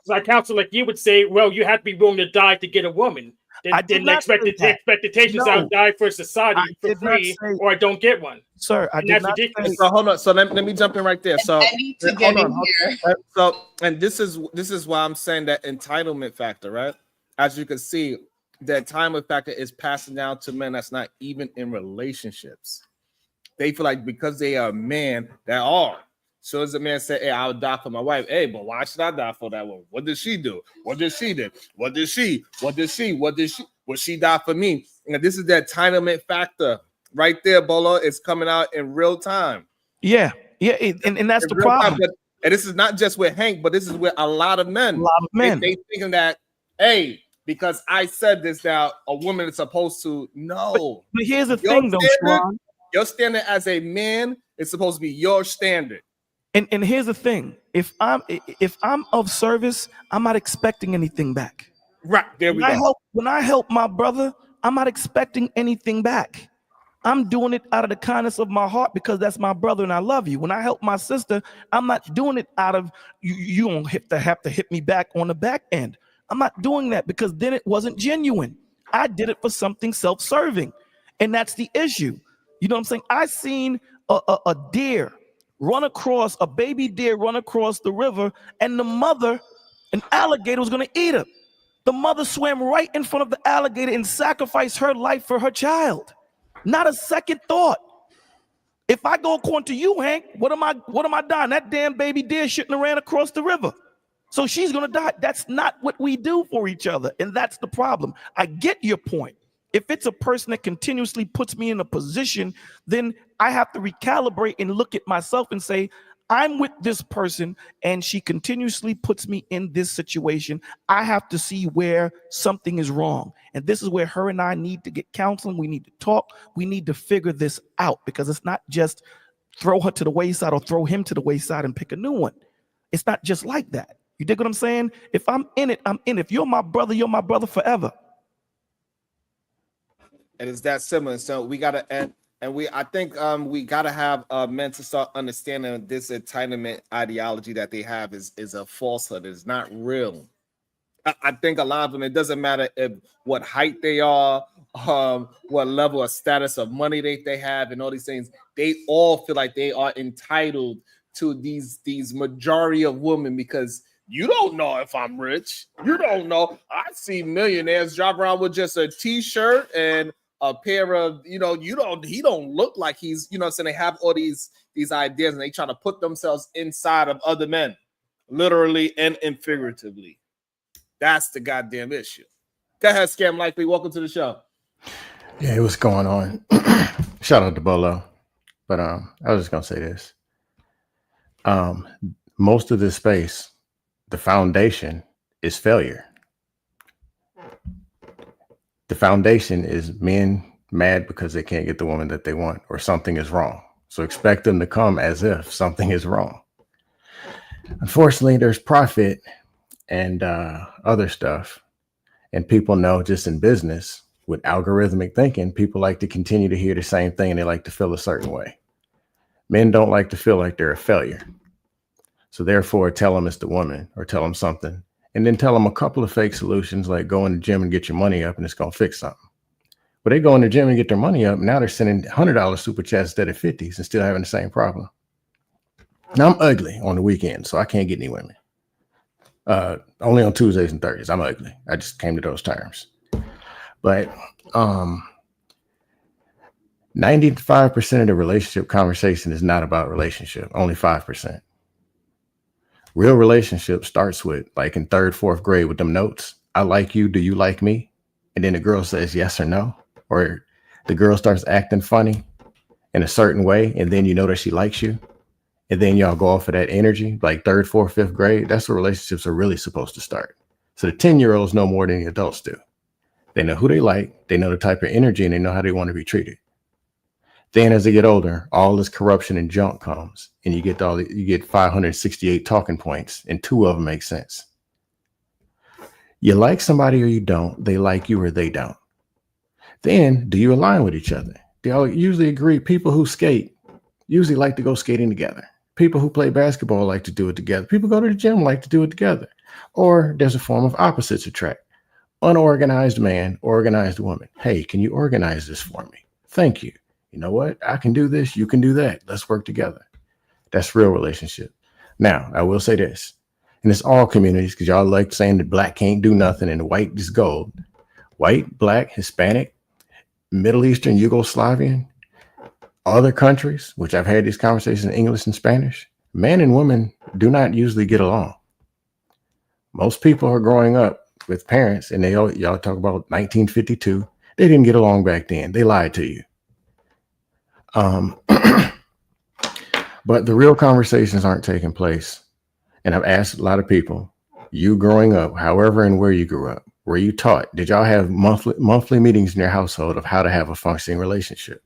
like counsel like you would say, well, you have to be willing to die to get a woman. I did not say the that. expectations No, I'll die for I society for did not free, say, or I don't get one. sir. I And did that's not ridiculous. say. So hold on. So let me jump in right there. So I need to get in here. So, and this is why I'm saying that entitlement factor, right? As you can see, the entitlement factor is passing down to men that's not even in relationships. They feel like because they are a man, they are. So as a man say, "Hey, I'll die for my wife." Hey, but why should I die for that woman? What did she do? What did she do? What did she? What did she? What did she? Would she die for me? And this is that entitlement factor right there, Bolo. It's coming out in real time. Yeah, and that's In the real time, problem. and this is not just with Hank, but this is with a lot of men. A lot of men. They thinking that, hey, because I said this now, a woman is supposed to know. But here's the thing, though, Sharon. Your standard as a man is supposed to be your standard. And here's the thing: if I'm of service, I'm not expecting anything back. Right there we go. When I help my brother, I'm not expecting anything back. I'm doing it out of the kindness of my heart because that's my brother and I love you. When I help my sister, I'm not doing it out of you don't have to hit me back on the back end. I'm not doing that because then it wasn't genuine. I did it for something self-serving, and that's the issue. You know what I'm saying? I seen a deer run across, a baby deer run across the river, and the mother, an alligator was going to eat her. The mother swam right in front of the alligator and sacrificed her life for her child. Not a second thought. If I go according to you, Hank, what am I dying? That damn baby deer shouldn't have ran across the river. So she's gonna die. That's not what we do for each other. And that's the problem. I get your point. If it's a person that continuously puts me in a position, then I have to recalibrate and look at myself and say, I'm with this person and she continuously puts me in this situation. I have to see where something is wrong. And this is where her and I need to get counseling. We need to talk. We need to figure this out because it's not just throw her to the wayside or throw him to the wayside and pick a new one. It's not just like that. You dig what I'm saying? If I'm in it, I'm in it. If you're my brother forever. And it's that similar. So we gotta end. And I think we gotta have men to start understanding this entitlement ideology that they have is a falsehood. It's not real. I think a lot of them, it doesn't matter what height they are, what level of status of money they have, and all these things. They all feel like they are entitled to these majority of women because you don't know if I'm rich. You don't know. I see millionaires drive around with just a t-shirt and a pair of, he don't look like he's, so they have all these ideas and they try to put themselves inside of other men, literally and figuratively. That's the goddamn issue. Go ahead, Scam Likely. Welcome to the show. Yeah, what's going on? Shout out to Bolo. But I was just gonna say this. Most of this space, the foundation is failure. The foundation is men mad because they can't get the woman that they want or something is wrong. So expect them to come as if something is wrong. Unfortunately, there's profit and other stuff. And people know just in business with algorithmic thinking, people like to continue to hear the same thing and they like to feel a certain way. Men don't like to feel like they're a failure. So therefore, tell them it's the woman or tell them something. And then tell them a couple of fake solutions like go in the gym and get your money up and it's going to fix something. But they go in the gym and get their money up. Now they're sending $100 super chats instead of 50s and still having the same problem. Now I'm ugly on the weekend, so I can't get any women. Only on Tuesdays and Thursdays. I'm ugly. I just came to those terms. But 95% of the relationship conversation is not about relationship. Only 5%. Real relationship starts with like in 3rd, 4th grade with them notes. I like you. Do you like me? And then the girl says yes or no. Or the girl starts acting funny in a certain way. And then you know that she likes you. And then y'all go off of that energy, like 3rd, 4th, 5th grade. That's where relationships are really supposed to start. So the 10-year-olds know more than the adults do. They know who they like. They know the type of energy and they know how they want to be treated. Then as they get older, all this corruption and junk comes and you get 568 talking points and 2 of them make sense. You like somebody or you don't. They like you or they don't. Then do you align with each other? They all usually agree. People who skate usually like to go skating together. People who play basketball like to do it together. People go to the gym like to do it together. Or there's a form of opposites attract. Unorganized man, organized woman. Hey, can you organize this for me? Thank you. You know what? I can do this. You can do that. Let's work together. That's real relationship. Now, I will say this, and it's all communities because y'all like saying that black can't do nothing and white is gold. White, black, Hispanic, Middle Eastern, Yugoslavian, other countries, which I've had these conversations in English and Spanish, men and women do not usually get along. Most people are growing up with parents, and y'all talk about 1952. They didn't get along back then. They lied to you. But the real conversations aren't taking place. And I've asked a lot of people, you growing up, however and where you grew up, were you taught? Did y'all have monthly meetings in your household of how to have a functioning relationship?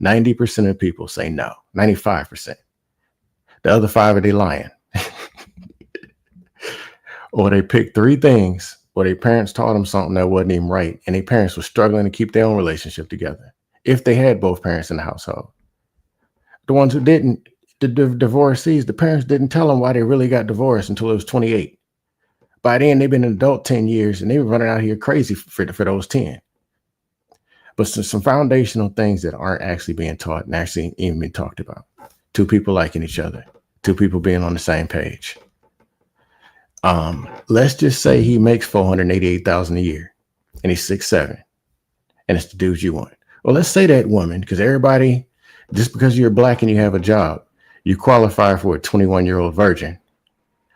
90% of people say no. 95%. The other 5 are they lying? Or they picked 3 things, or their parents taught them something that wasn't even right, and their parents were struggling to keep their own relationship together. If they had both parents in the household. The ones who didn't, the divorcees, the parents didn't tell them why they really got divorced until it was 28. By then, they've been an adult 10 years, and they were running out here crazy for those 10. But some foundational things that aren't actually being taught and actually even being talked about. 2 people liking each other. 2 people being on the same page. Let's just say he makes $488,000 a year, and he's 6'7", and it's the dudes you want. Well, let's say that woman, because everybody, just because you're black and you have a job, you qualify for a 21-year-old virgin.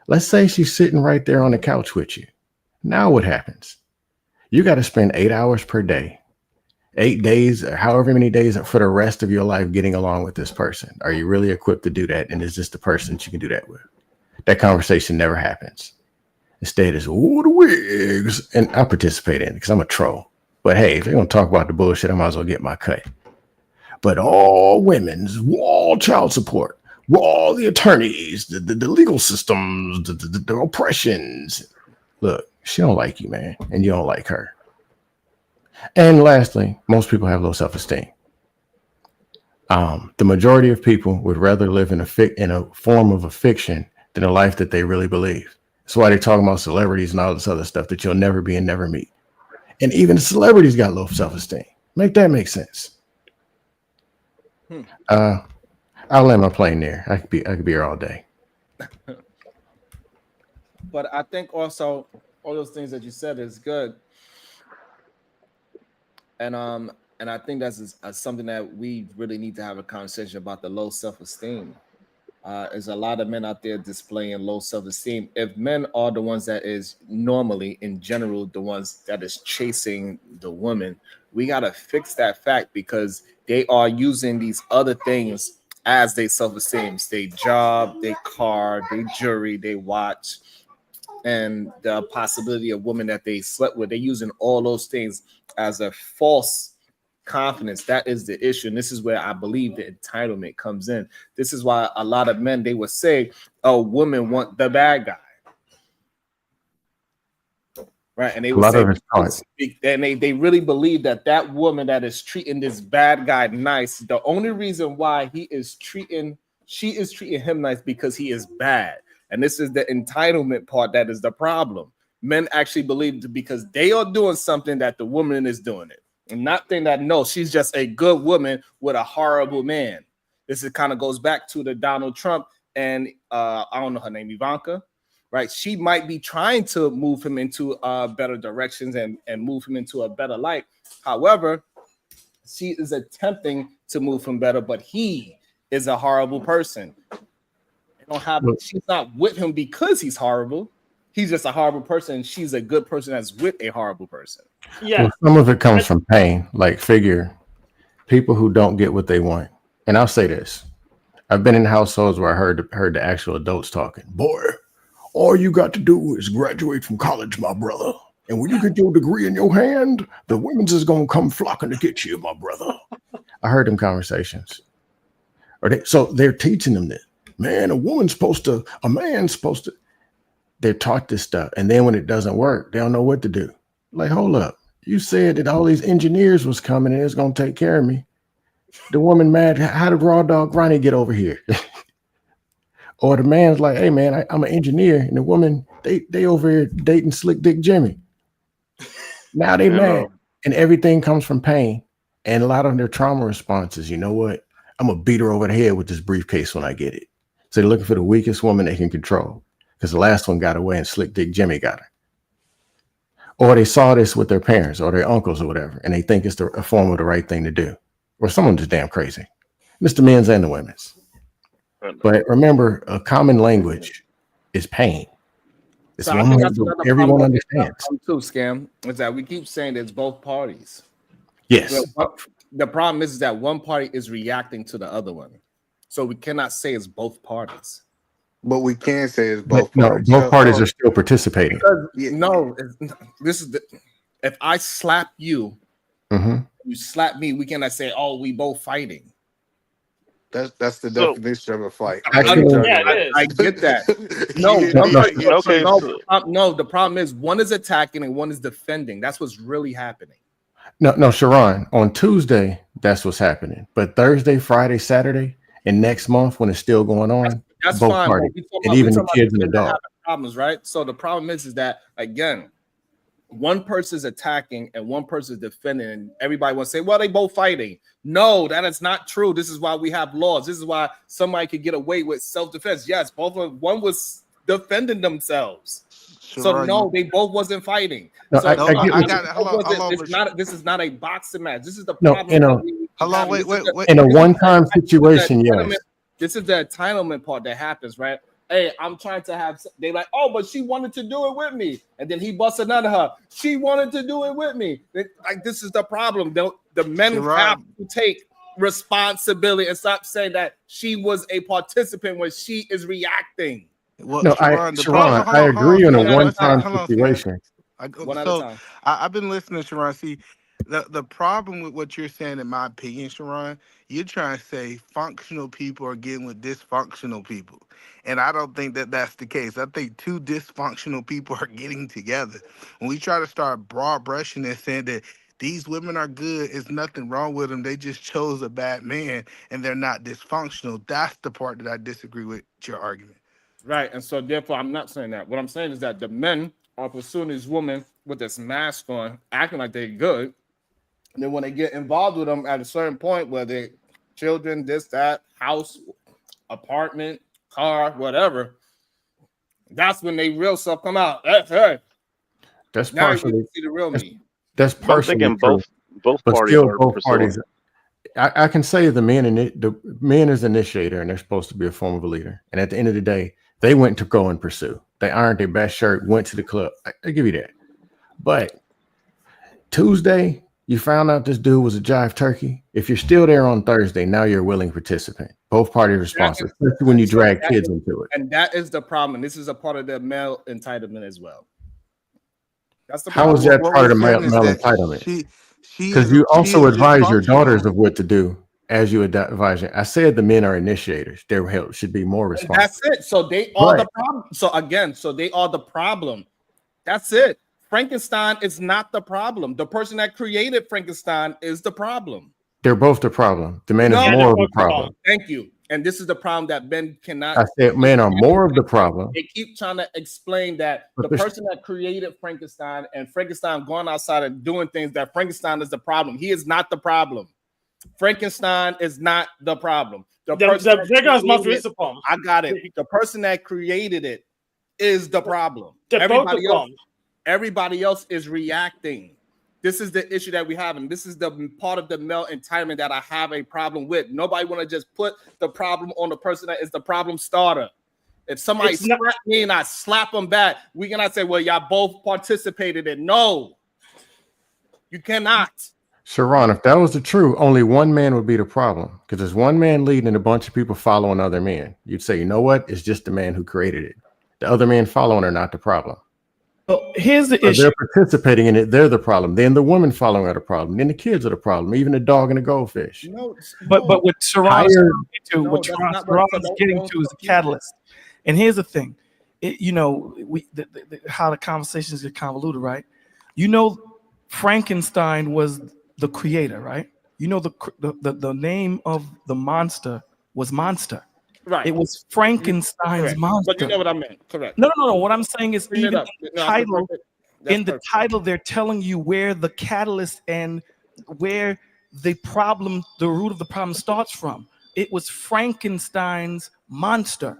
Let's say she's sitting right there on the couch with you. Now what happens? You got to spend 8 hours per day, 8 days, or however many days for the rest of your life getting along with this person. Are you really equipped to do that? And is this the person that you can do that with? That conversation never happens. Instead, it's, oh, the wigs. And I participate in it because I'm a troll. But hey, if they're going to talk about the bullshit, I might as well get my cut. But all women's, all child support, all the attorneys, the legal systems, the oppressions. Look, she don't like you, man, and you don't like her. And lastly, most people have low self-esteem. The majority of people would rather live in a form of a fiction than a life that they really believe. That's why they're talking about celebrities and all this other stuff that you'll never be and never meet. And even the celebrities got low self-esteem. Make that make sense. I'll land my plane there. I could be here all day. But I think also all those things that you said is good. And I think that's something that we really need to have a conversation about, the low self-esteem. There's a lot of men out there displaying low self-esteem. If men are the ones that is normally, in general, the ones that is chasing the woman, we got to fix that fact, because they are using these other things as their self-esteem. Their job, their car, their jewelry, their watch, and the possibility of women that they slept with. They're using all those things as a false confidence. That is the issue, and this is where I believe the entitlement comes in. This is why a lot of men, they would say, "Oh, women want the bad guy," right? And they would say, and they really believe that woman that is treating this bad guy nice, the only reason why she is treating him nice because he is bad. And this is the entitlement part that is the problem. Men actually believe that because they are doing something that the woman is doing it. And not think that, no, she's just a good woman with a horrible man. This is kind of goes back to the Donald Trump and I don't know her name, Ivanka, right? She might be trying to move him into better directions and move him into a better light. However, she is attempting to move him better, but he is a horrible person. She's not with him because he's horrible. He's just a horrible person. She's a good person that's with a horrible person. Yeah. Well, some of it comes from pain. Like, figure people who don't get what they want. And I'll say this. I've been in households where I heard the actual adults talking. Boy, all you got to do is graduate from college, my brother. And when you get your degree in your hand, the women's is going to come flocking to get you, my brother. I heard them conversations. So they're teaching them that, man, a man's supposed to. They're taught this stuff. And then when it doesn't work, they don't know what to do. Like, hold up. You said that all these engineers was coming and it's going to take care of me. The woman mad, how did Raw Dog Ronnie get over here? Or the man's like, hey, man, I'm an engineer. And the woman, they over here dating Slick Dick Jimmy. Now they mad, Hello. and everything comes from pain. And a lot of their trauma responses, you know what? I'm gonna beat her over the head with this briefcase when I get it. So they're looking for the weakest woman they can control, because the last one got away and Slick Dick Jimmy got her. Or they saw this with their parents or their uncles or whatever, and they think it's a form of the right thing to do. Or someone just damn crazy. It's the men's and the women's. But remember, a common language is pain. It's So I one think way that's another everyone problem that we have understands. too, Scam, is that we keep saying it's both parties. Yes. The problem is that one party is reacting to the other one. So we cannot say it's both parties. But we can say it's But both no, parties. both parties are still participating. Because Yeah. no, this is the if I slap you, Mhm. you slap me, we cannot say, oh, we both fighting. That's the So- definition of a fight. Actually- Yeah, it is. I get that. No, You- no, you- Okay, no, the problem is one is attacking and one is defending. That's what's really happening. No, Sharon, on Tuesday, that's what's happening. But Thursday, Friday, Saturday, and next month when it's still going on, That's both fine. parties, But we talking and about- even we the talking kids about and the men that dog. have problems, right? So the problem is that again, one person is attacking and one person is defending, and everybody wants to say, well, they both fighting. No, that is not true. This is why we have laws. This is why somebody could get away with self-defense. Yes, one was defending themselves. So Sharon, no, they both wasn't fighting. No, So I No, get I what got it. Hold on, it's not. This is not a boxing match. This is the No, problem. you know- that we Hold on, have. wait, This is wait, the- wait. In a this is the one-time entitlement- situation, yes. This is the entitlement part that happens, right? Hey, I'm trying to have. They like, oh, but she wanted to do it with me, and then he busts another her. She wanted to do it with me. Like this is the problem. The men Sharon. have to take responsibility and stop saying that she was a participant when she is reacting. Well, No, Sharon, the Sharon, problem- I agree on hold a on, one-time hold on, situation. One at a So time. I've been listening, Sharon. See, the problem with what you're saying, in my opinion, Sharon, you're trying to say functional people are getting with dysfunctional people. And I don't think that that's the case. I think two dysfunctional people are getting together. When we try to start broad brushing and saying that these women are good, there's nothing wrong with them, they just chose a bad man and they're not dysfunctional, that's the part that I disagree with your argument. Right, and so therefore, I'm not saying that. What I'm saying is that the men are pursuing these women with this mask on, acting like they're good. And then when they get involved with them at a certain point, where they children, this, that, house, apartment, car, whatever, that's when they real stuff come out. Hey, That's now you partially see the real me. that's But I'm partially thinking true. both But parties still, are both pursuing. parties. I can say the men is initiator, and they're supposed to be a form of a leader. And at the end of the day, they went to go and pursue. They ironed their best shirt, went to the club. I give you that. But Tuesday, you found out this dude was a jive turkey. If you're still there on Thursday, now you're a willing participant. Both parties responsible, especially when you drag kids into it. And that is the problem. And this is a part of the male entitlement as well. That's the How problem. is that What part we're of male saying is that entitlement? She Because is- you she also is advise your dysfunctional. daughters of what to do as you advise. I said the men are initiators. Their help should be more And responsible. that's it. So they are Right. the problem. So again, so they are the problem. That's it. Frankenstein is not the problem. The person that created Frankenstein is the problem. They're both the problem. The man No. is more of the problem. Thank you. And this is the problem that men cannot. I said men are more of the problem. They keep trying to explain that But the this- person that created Frankenstein and Frankenstein going outside and doing things, that Frankenstein is the problem. He is not the problem. Frankenstein is not the problem. The person that Vegas must created be the problem. I got it. The person that created it is the problem. They're both the problem. Everybody else is reacting. This is the issue that we have, and this is the part of the male entitlement that I have a problem with. Nobody want to just put the problem on the person that is the problem starter. If somebody It's not- slap me and I slap them back, we cannot say, well, y'all both participated in. No, you cannot. Sharon, if that was the truth, only one man would be the problem. Because there's one man leading and a bunch of people following other men. You'd say, you know what? It's just the man who created it. The other men following are not the problem. Well, here's the So issue. they're participating in it. They're the problem. Then the women following are the problem. Then the kids are the problem. Even the dog and the goldfish. No, But what Sharon's Higher- to, No, what that's Sharon, not what- Sharon's getting to is the catalyst. And here's the thing, how the conversations get convoluted, right? You know, Frankenstein was the creator, right? You know, the name of the monster was Monster. right. It was Frankenstein's Correct. monster. But you know what I meant. Correct. No. What I'm saying is Bring it even up. the No, title. in the title, they're telling you where the catalyst and where the problem, the root of the problem starts from. It was Frankenstein's monster.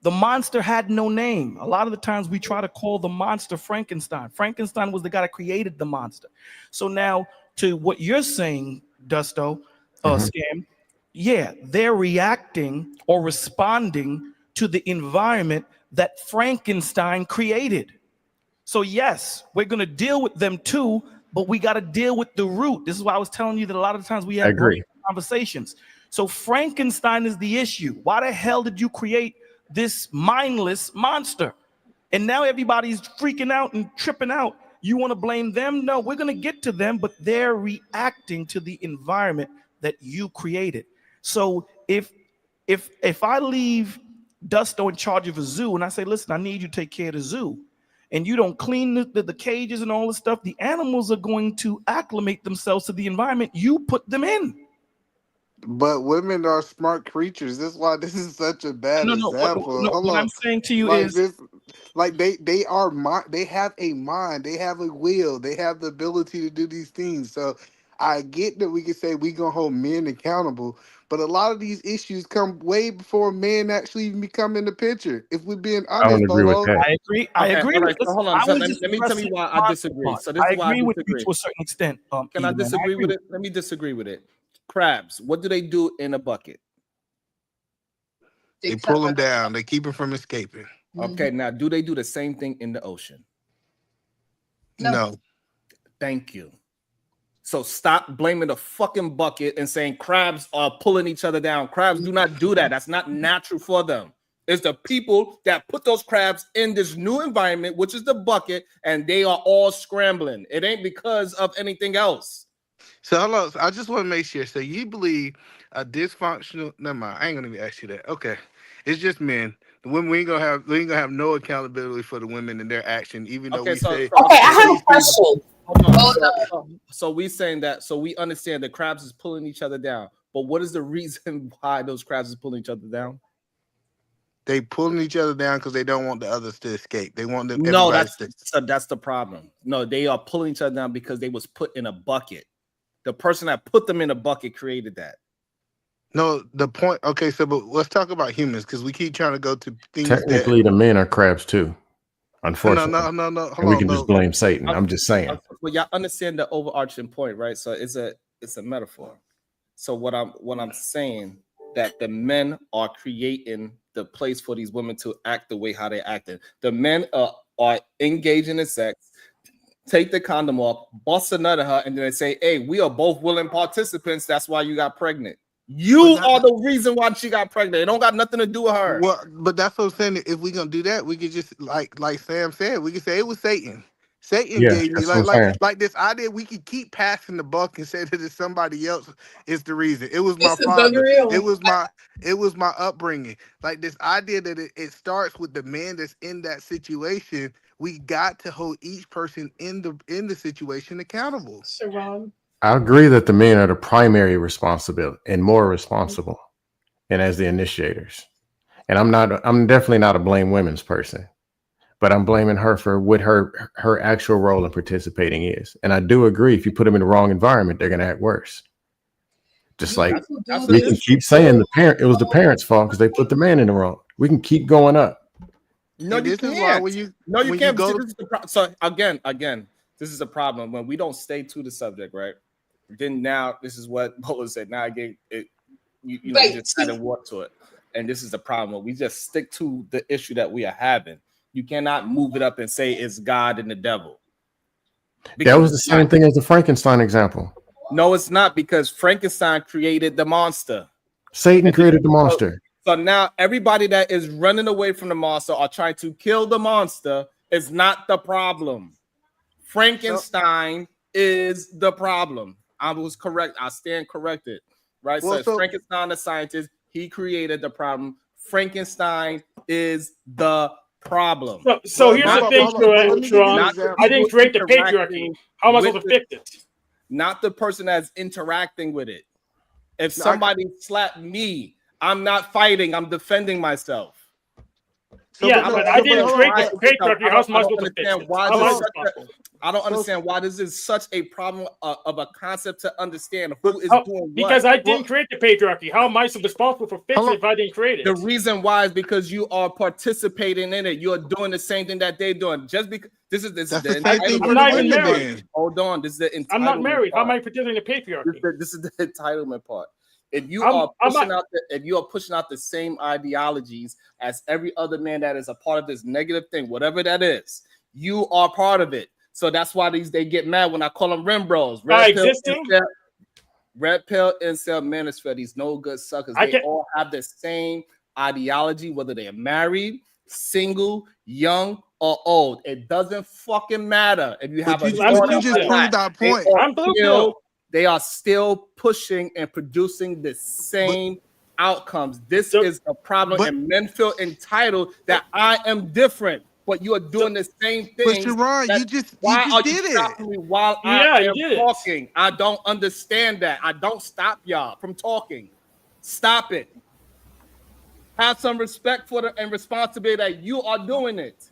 The monster had no name. A lot of the times we try to call the monster Frankenstein. Frankenstein was the guy that created the monster. So now to what you're saying, Dusto, Scam, yeah, they're reacting or responding to the environment that Frankenstein created. So yes, we're going to deal with them too, but we got to deal with the root. This is why I was telling you that a lot of times we have conversations. So Frankenstein is the issue. Why the hell did you create this mindless monster? And now everybody's freaking out and tripping out. You want to blame them? No, we're going to get to them, but they're reacting to the environment that you created. So if I leave Dusto in charge of a zoo and I say, listen, I need you to take care of the zoo, and you don't clean the cages and all this stuff, the animals are going to acclimate themselves to the environment you put them in. But women are smart creatures. That's why this is such a bad example. What I'm saying to you like is this, like they are they have a mind, they have a will, they have the ability to do these things. So I get that we can say we gonna hold men accountable, but a lot of these issues come way before men actually even become in the picture. If we're being honest, I don't agree with that. I agree. I agree. All right, so hold on. So let me tell you why I disagree. So this I is why agree I with you disagree. to a certain extent. Can I disagree with it? Let me disagree with it. Crabs, what do they do in a bucket? They pull them down. They keep them from escaping. Okay, now do they do the same thing in the ocean? No. Thank you. So stop blaming the fucking bucket and saying crabs are pulling each other down. Crabs do not do that. That's not natural for them. It's the people that put those crabs in this new environment, which is the bucket, and they are all scrambling. It ain't because of anything else. So hold on. I just want to make sure. So you believe a dysfunctional? Never mind. I ain't gonna even ask you that. Okay, it's just men. The women, we ain't gonna have no accountability for the women and their action, even though we say. Okay, I have a question. So we saying that. So we understand that crabs is pulling each other down. But what is the reason why those crabs is pulling each other down? They pulling each other down because they don't want the others to escape. They want them. No, that's the problem. No, they are pulling each other down because they was put in a bucket. The person that put them in a bucket created that. No, the point. Okay, so but let's talk about humans because we keep trying to go to things. Technically, the men are crabs too. Unfortunately, no. We can just blame Satan. I'm just saying. But y'all understand the overarching point, right? So it's a metaphor. So what I'm saying that the men are creating the place for these women to act the way how they acted. The men are engaging in sex. Take the condom off, bust a nut at her, and then they say, hey, we are both willing participants. That's why you got pregnant. You are the reason why she got pregnant. It don't got nothing to do with her. Well, but that's what I'm saying. If we're gonna do that, we could just like Sam said, we could say it was Satan. Satan gave me like this idea. We could keep passing the buck and say that it's somebody else is the reason. It was my father. It was my upbringing. Like this idea that it starts with the man that's in that situation. We got to hold each person in the situation accountable. Sharon. I agree that the men are the primary responsibility and more responsible, and as the initiators. And I'm definitely not a blame women's person, but I'm blaming her for what her actual role in participating is. And I do agree, if you put them in the wrong environment, they're going to act worse. Just like we can keep saying it was the parents' fault because they put the man in the wrong. We can keep going up. No, you can't. You can't. So again, this is a problem when we don't stay to the subject, right? Then now this is what Bolo said. Now I gave it, you just added water to it, and this is the problem. When we just stick to the issue that we are having, you cannot move it up and say it's God and the devil. That was the same thing as the Frankenstein example. No, it's not, because Frankenstein created the monster. Satan created the monster. So now everybody that is running away from the monster or trying to kill the monster is not the problem. Frankenstein is the problem. I was correct. I stand corrected. Right? So Frankenstein, the scientist, he created the problem. Frankenstein is the problem. So here's the thing, Sharon. I didn't create the patriarchy. How am I supposed to fix it? Not the person that's interacting with it. If somebody slapped me, I'm not fighting. I'm defending myself. but I didn't create the patriarchy. How am I supposed to fix it? How am I responsible? I don't understand why this is such a problem of a concept to understand who is doing what. Because I didn't create the patriarchy. How am I responsible for fixing it if I didn't create it? The reason why is because you are participating in it. You are doing the same thing that they're doing. Just because this is the entitlement. I'm not even married. Hold on, this is the entitlement. I'm not married. Part. How am I participating in the patriarchy? This is the entitlement part. If you are pushing out the same ideologies as every other man that is a part of this negative thing, whatever that is, you are part of it. So that's why they get mad when I call them rim bros. Red pill, incel, manosphere, these no good suckers. They all have the same ideology, whether they're married, single, young, or old. It doesn't fucking matter if you have you just proved our point. They are still pushing and producing the same outcomes. This is a problem, and men feel entitled that I am different. But you are doing the same thing. But Sharon, you just did it. Me while I am talking? I don't understand that. I don't stop y'all from talking. Stop it. Have some respect for and responsibility that you are doing it.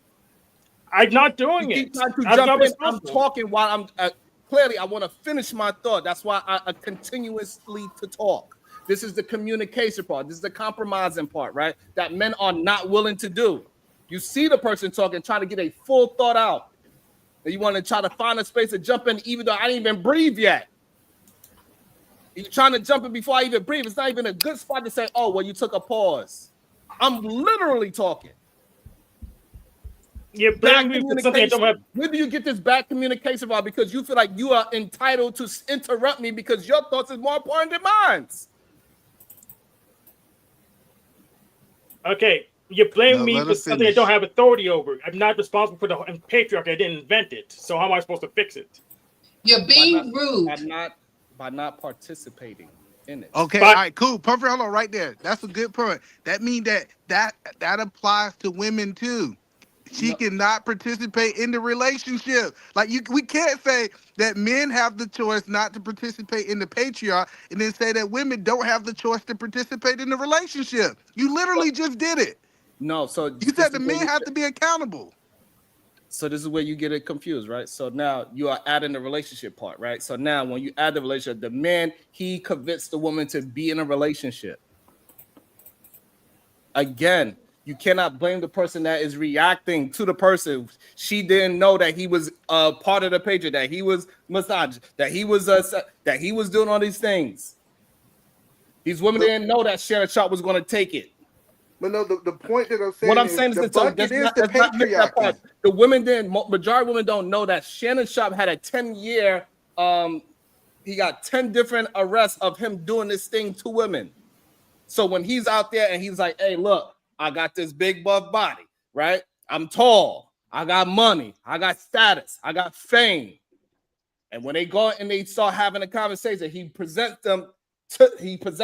I'm not doing it. I'm talking while I'm clearly. I want to finish my thought. That's why I continuously to talk. This is the communication part. This is the compromising part, right? That men are not willing to do. You see the person talking, trying to get a full thought out. And you want to try to find a space to jump in, even though I didn't even breathe yet. You're trying to jump in before I even breathe. It's not even a good spot to say, oh, well, you took a pause. I'm literally talking. You're bad communication. Where do you get this bad communication about? Because you feel like you are entitled to interrupt me because your thoughts is more important than mine. Okay. You blame me for something I don't have authority over. I'm not responsible for the patriarchy. I didn't invent it. So how am I supposed to fix it? You're being rude. By not participating in it. Okay, all right, cool. Perfect. Hold on right there. That's a good point. That means that applies to women too. She cannot participate in the relationship. Like we can't say that men have the choice not to participate in the patriarchy and then say that women don't have the choice to participate in the relationship. You literally just did it. No, so you said the men have to be accountable. So this is where you get it confused, right? So now you are adding the relationship part, right? So now when you add the relationship, the man, he convinced the woman to be in a relationship. Again, you cannot blame the person that is reacting to the person. She didn't know that he was part of the patriarchy, that he was misogynist, that he was doing all these things. These women didn't know that Shannon Sharp was going to take it. But no, the point that I'm saying what I'm saying is the patriarchy. The women didn't. Majority of women don't know that Shannon Sharp had a 10-year. He got 10 different arrests of him doing this thing to women. So when he's out there and he's like, "Hey, look, I got this big buff body, right? I'm tall. I got money. I got status. I got fame." And when they go and they start having a conversation, he presents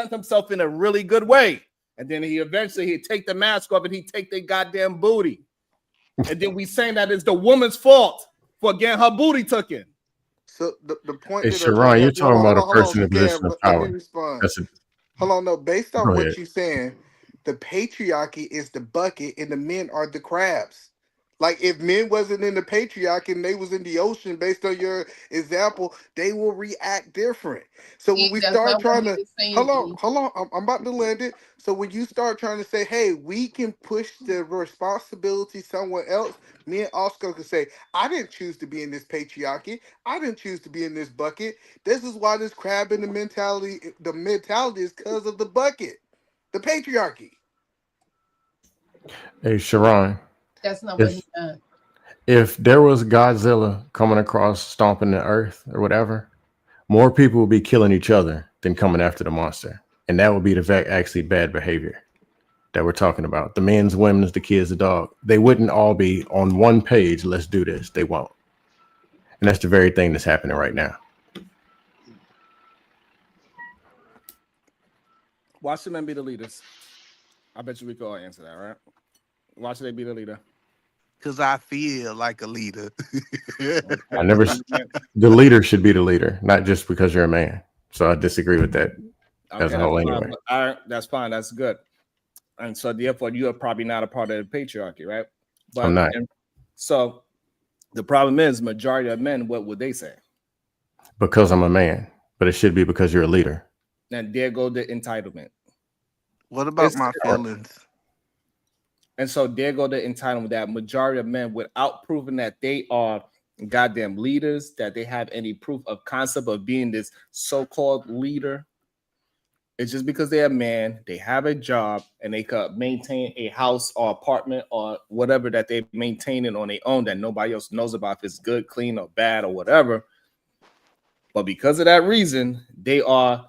himself in a really good way. And then he'd take the mask off and he'd take their goddamn booty. And then we saying that it's the woman's fault for getting her booty taken. So the point. Hey, Sharon, you're talking about a person in position of power. Hold on, no. Based on what you're saying, the patriarchy is the bucket and the men are the crabs. Like if men wasn't in the patriarchy and they was in the ocean, based on your example, they will react different. So when we start trying to hold on, I'm about to land it. So when you start trying to say, hey, we can push the responsibility somewhere else, me and Oscar can say, I didn't choose to be in this patriarchy. I didn't choose to be in this bucket. This is why this crab in the mentality is because of the bucket, the patriarchy. Hey, Sharon. That's not what he meant. If there was Godzilla coming across, stomping the earth or whatever, more people would be killing each other than coming after the monster. And that would be actually bad behavior that we're talking about. The men's, women's, the kids, the dog. They wouldn't all be on one page, let's do this. They won't. And that's the very thing that's happening right now. Why should men be the leaders? I bet you we could all answer that, right? Why should they be the leader? Because I feel like a leader. The leader should be the leader, not just because you're a man. So I disagree with that as a whole anyway. All right, that's fine. That's good. And so therefore you are probably not a part of the patriarchy, right? But I'm not. So the problem is majority of men, what would they say? Because I'm a man, but it should be because you're a leader. And there go the entitlement. What about my feelings? And so there go the entitlement, that majority of men, without proving that they are goddamn leaders, that they have any proof of concept of being this so-called leader, it's just because they're a man, they have a job, and they could maintain a house or apartment or whatever that they're maintaining on their own that nobody else knows about if it's good, clean, or bad, or whatever. But because of that reason, they are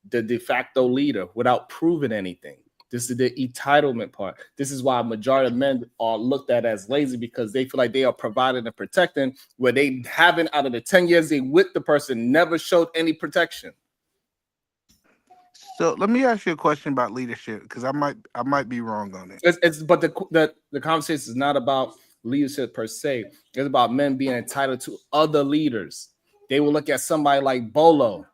the de facto leader without proving anything. This is the entitlement part. This is why a majority of men are looked at as lazy, because they feel like they are providing and protecting, where they haven't, out of the 10 years they with the person, never showed any protection. So let me ask you a question about leadership, because I might be wrong on it. But the conversation is not about leadership per se. It's about men being entitled to other leaders. They will look at somebody like Bolo.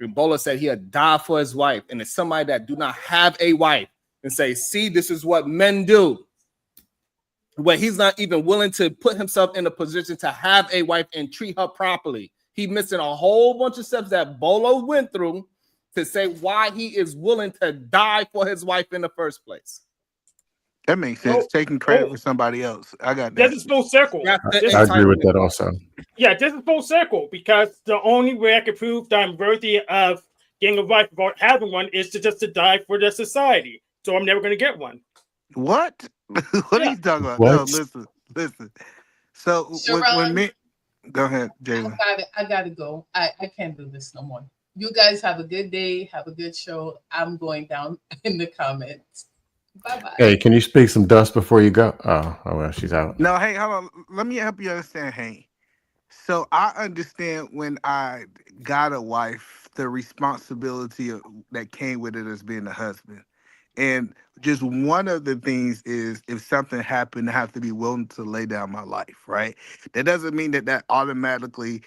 And Bolo said he'd die for his wife, and it's somebody that do not have a wife, and say, see, this is what men do. Where he's not even willing to put himself in a position to have a wife and treat her properly. He's missing a whole bunch of steps that Bolo went through to say why he is willing to die for his wife in the first place. That makes sense. Taking credit for somebody else. I got that. This is full circle. I agree with that also. Yeah, this is full circle, because the only way I can prove that I'm worthy of getting a wife without having one is to die for the society. So I'm never going to get one. What? What are you talking about? What? No, listen. So when me, go ahead, Jalen. I gotta go. I can't do this no more. You guys have a good day. Have a good show. I'm going down in the comments. Bye-bye. Hey, can you speak some dust before you go? Oh well, she's out. No, hey, hold on. Let me help you understand, Hank. So I understand when I got a wife, the responsibility that came with it as being a husband. And just one of the things is, if something happened, I have to be willing to lay down my life, right? That doesn't mean that automatically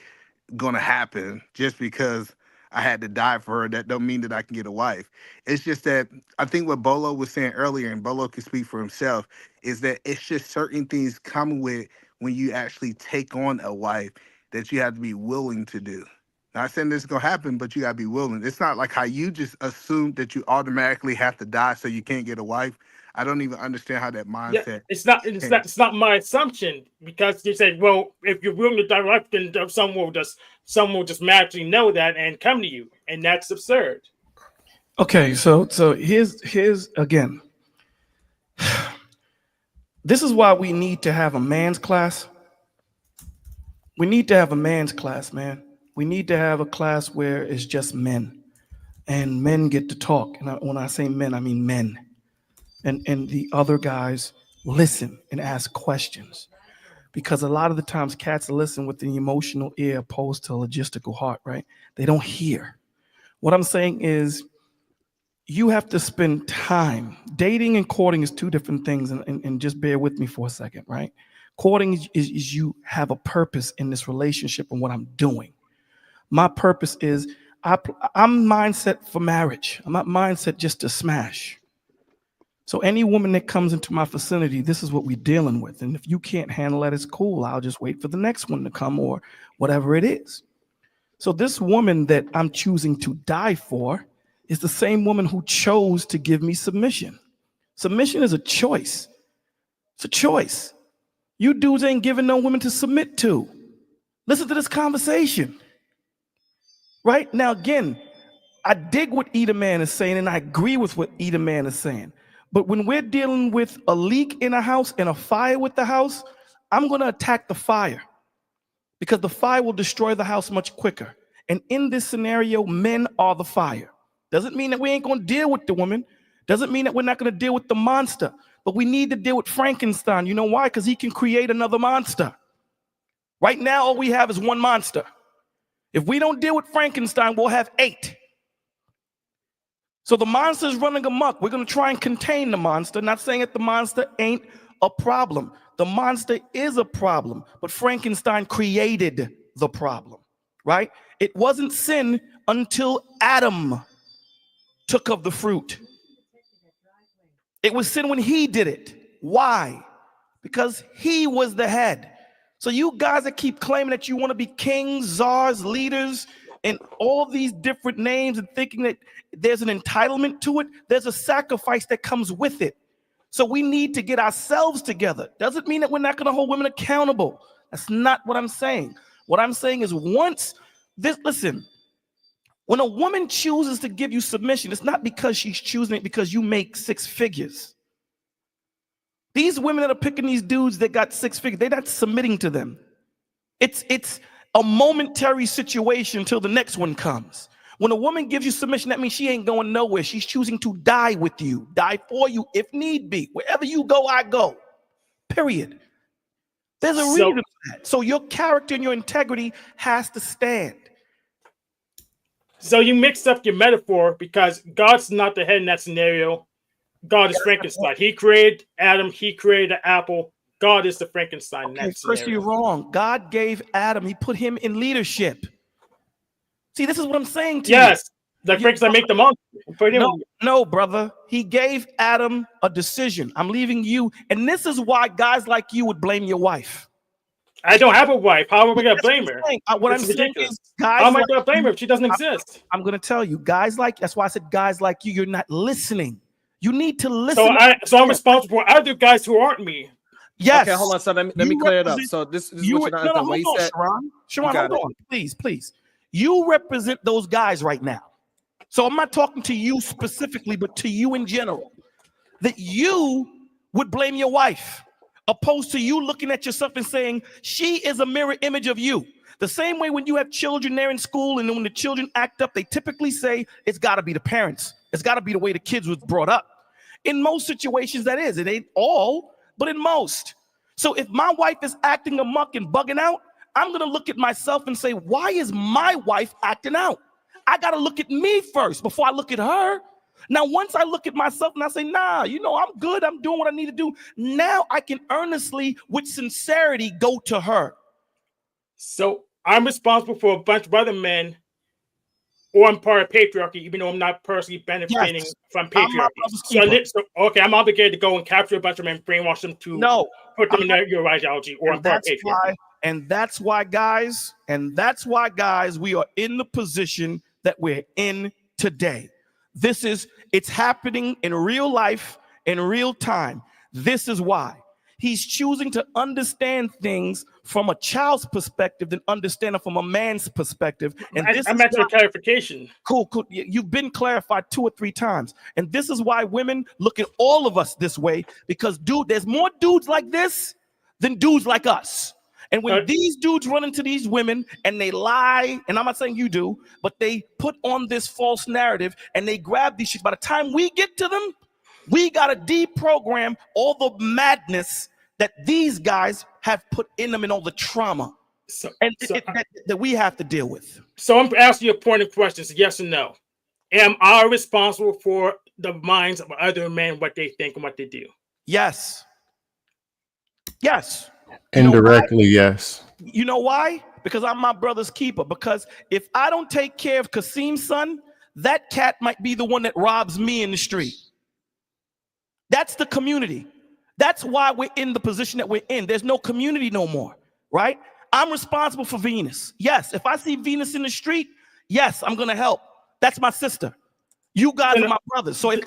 gonna happen just because I had to die for her. That don't mean that I can get a wife. It's just that I think what Bolo was saying earlier, and Bolo can speak for himself, is that it's just certain things come with when you actually take on a wife that you have to be willing to do. Not saying this is gonna happen, but you gotta be willing. It's not like how you just assume that you automatically have to die so you can't get a wife. I don't even understand how that mindset. Yeah, it's not my assumption, because you said, well, if you're willing to die, then someone will just magically know that and come to you, and that's absurd. Okay, so here's again. This is why we need to have a man's class. We need to have a man's class, man. We need to have a class where it's just men, and men get to talk. And when I say men, I mean men. And the other guys listen and ask questions, because a lot of the times cats listen with the emotional ear opposed to a logistical heart, right? They don't hear. What I'm saying is, you have to spend time. Dating and courting is two different things, and just bear with me for a second, right? Courting is you have a purpose in this relationship and what I'm doing. My purpose is I'm mindset for marriage. I'm not mindset just to smash. So any woman that comes into my vicinity, this is what we're dealing with. And if you can't handle that, it's cool. I'll just wait for the next one to come, or whatever it is. So this woman that I'm choosing to die for is the same woman who chose to give me submission. Submission is a choice. It's a choice. You dudes ain't giving no women to submit to. Listen to this conversation. Right? Now, again, I dig what Eda Man is saying, and I agree with what Eda Man is saying. But when we're dealing with a leak in a house and a fire with the house, I'm going to attack the fire, because the fire will destroy the house much quicker. And in this scenario, men are the fire. Doesn't mean that we ain't going to deal with the woman. Doesn't mean that we're not going to deal with the monster. But we need to deal with Frankenstein. You know why? Because he can create another monster. Right now, all we have is one monster. If we don't deal with Frankenstein, we'll have 8. So the monster's running amok. We're going to try and contain the monster. Not saying that the monster ain't a problem. The monster is a problem, but Frankenstein created the problem, right? It wasn't sin until Adam took of the fruit. It was sin when he did it. Why? Because he was the head. So you guys that keep claiming that you want to be kings, czars, leaders, and all these different names and thinking that there's an entitlement to it, there's a sacrifice that comes with it. So we need to get ourselves together. Doesn't mean that we're not going to hold women accountable. That's not what I'm saying. What I'm saying is listen, when a woman chooses to give you submission, it's not because she's choosing it because you make 6 figures. These women that are picking these dudes that got 6 figures, they're not submitting to them. It's a momentary situation until the next one comes. When a woman gives you submission, that means she ain't going nowhere. She's choosing to die with you, die for you if need be. Wherever you go, I go. Period. There's a reason for that. So your character and your integrity has to stand. So you mixed up your metaphor because God's not the head in that scenario. God is Frankenstein. He created Adam. He created the apple. God is the Frankenstein. Okay, first you're wrong. God gave Adam. He put him in leadership. See, this is what I'm saying to you. Yes, the Frankenstein make the monster. No, brother. He gave Adam a decision. I'm leaving you. And this is why guys like you would blame your wife. I don't have a wife. How am I going to blame her? What I'm saying is, guys, how am I going to blame her if she doesn't exist? I'm going to tell you, that's why I said guys like you, you're not listening. You need to listen. So I'm responsible for other guys who aren't me. Yes. Okay, hold on. So let me clear it up. So this is what you're not what he said. Sharon, hold on. Please. You represent those guys right now. So I'm not talking to you specifically, but to you in general. That you would blame your wife, opposed to you looking at yourself and saying, she is a mirror image of you. The same way when you have children, they're in school, and when the children act up, they typically say, it's got to be the parents. It's got to be the way the kids was brought up. In most situations, that is. It ain't all, but in most. So if my wife is acting amok and bugging out, I'm going to look at myself and say, why is my wife acting out? I got to look at me first before I look at her. Now, once I look at myself and I say, nah, I'm good. I'm doing what I need to do. Now I can earnestly, with sincerity, go to her. So I'm responsible for a bunch of other men, or I'm part of patriarchy, even though I'm not personally benefiting from patriarchy. Okay, I'm obligated to go and capture a bunch of men, brainwash them to put them in your ideology, or I'm part of patriarchy. And that's why, guys, we are in the position that we're in today. It's happening in real life, in real time. This is why. He's choosing to understand things from a child's perspective than understand it from a man's perspective. And I'm asking clarification. Cool. You've been clarified 2 or 3 times. And this is why women look at all of us this way, because, there's more dudes like this than dudes like us. And when these dudes run into these women and they lie, and I'm not saying you do, but they put on this false narrative and they grab these shit. By the time we get to them, we got to deprogram all the madness that these guys have put in them and all the trauma that we have to deal with. So I'm asking you a point of questions, yes or no. Am I responsible for the minds of other men, what they think and what they do? Yes. Indirectly, yes. You know why? Because I'm my brother's keeper. Because if I don't take care of Kasim's son, that cat might be the one that robs me in the street. That's the community. That's why we're in the position that we're in. There's no community no more, right? I'm responsible for Venus. Yes, if I see Venus in the street, yes, I'm going to help. That's my sister. You guys are my brothers. So if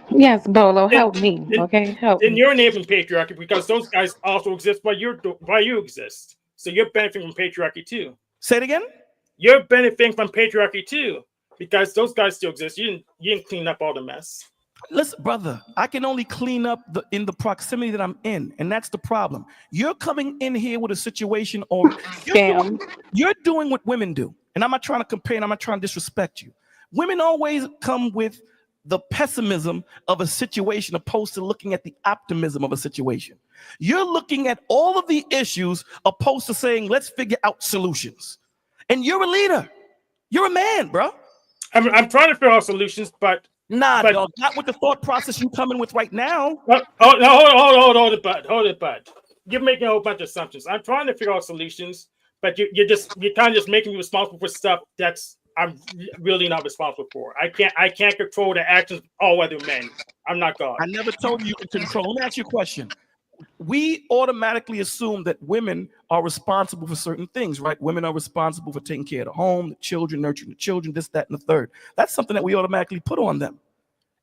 yes, Bolo, help me, okay? Help me. Then you're enabling patriarchy because those guys also exist while you exist. So you're benefiting from patriarchy too. Say it again? You're benefiting from patriarchy too because those guys still exist. You didn't clean up all the mess. Listen, brother, I can only clean up in the proximity that I'm in, and that's the problem. You're coming in here with a situation, or you're doing what women do, and I'm not trying to compare, and I'm not trying to disrespect you. Women always come with the pessimism of a situation opposed to looking at the optimism of a situation. You're looking at all of the issues opposed to saying, let's figure out solutions. And you're a leader. You're a man, bro. I'm trying to figure out solutions, but dog, not with the thought process you coming with right now. Hold it, bud. You're making a whole bunch of assumptions. I'm trying to figure out solutions, but you're kind of just making me responsible for stuff that's I'm really not responsible for. I can't control the actions of all other men. I'm not God. I never told you can control. Let me ask you a question. We automatically assume that women are responsible for certain things, right? Women are responsible for taking care of the home, the children, nurturing the children, this, that, and the third. That's something that we automatically put on them.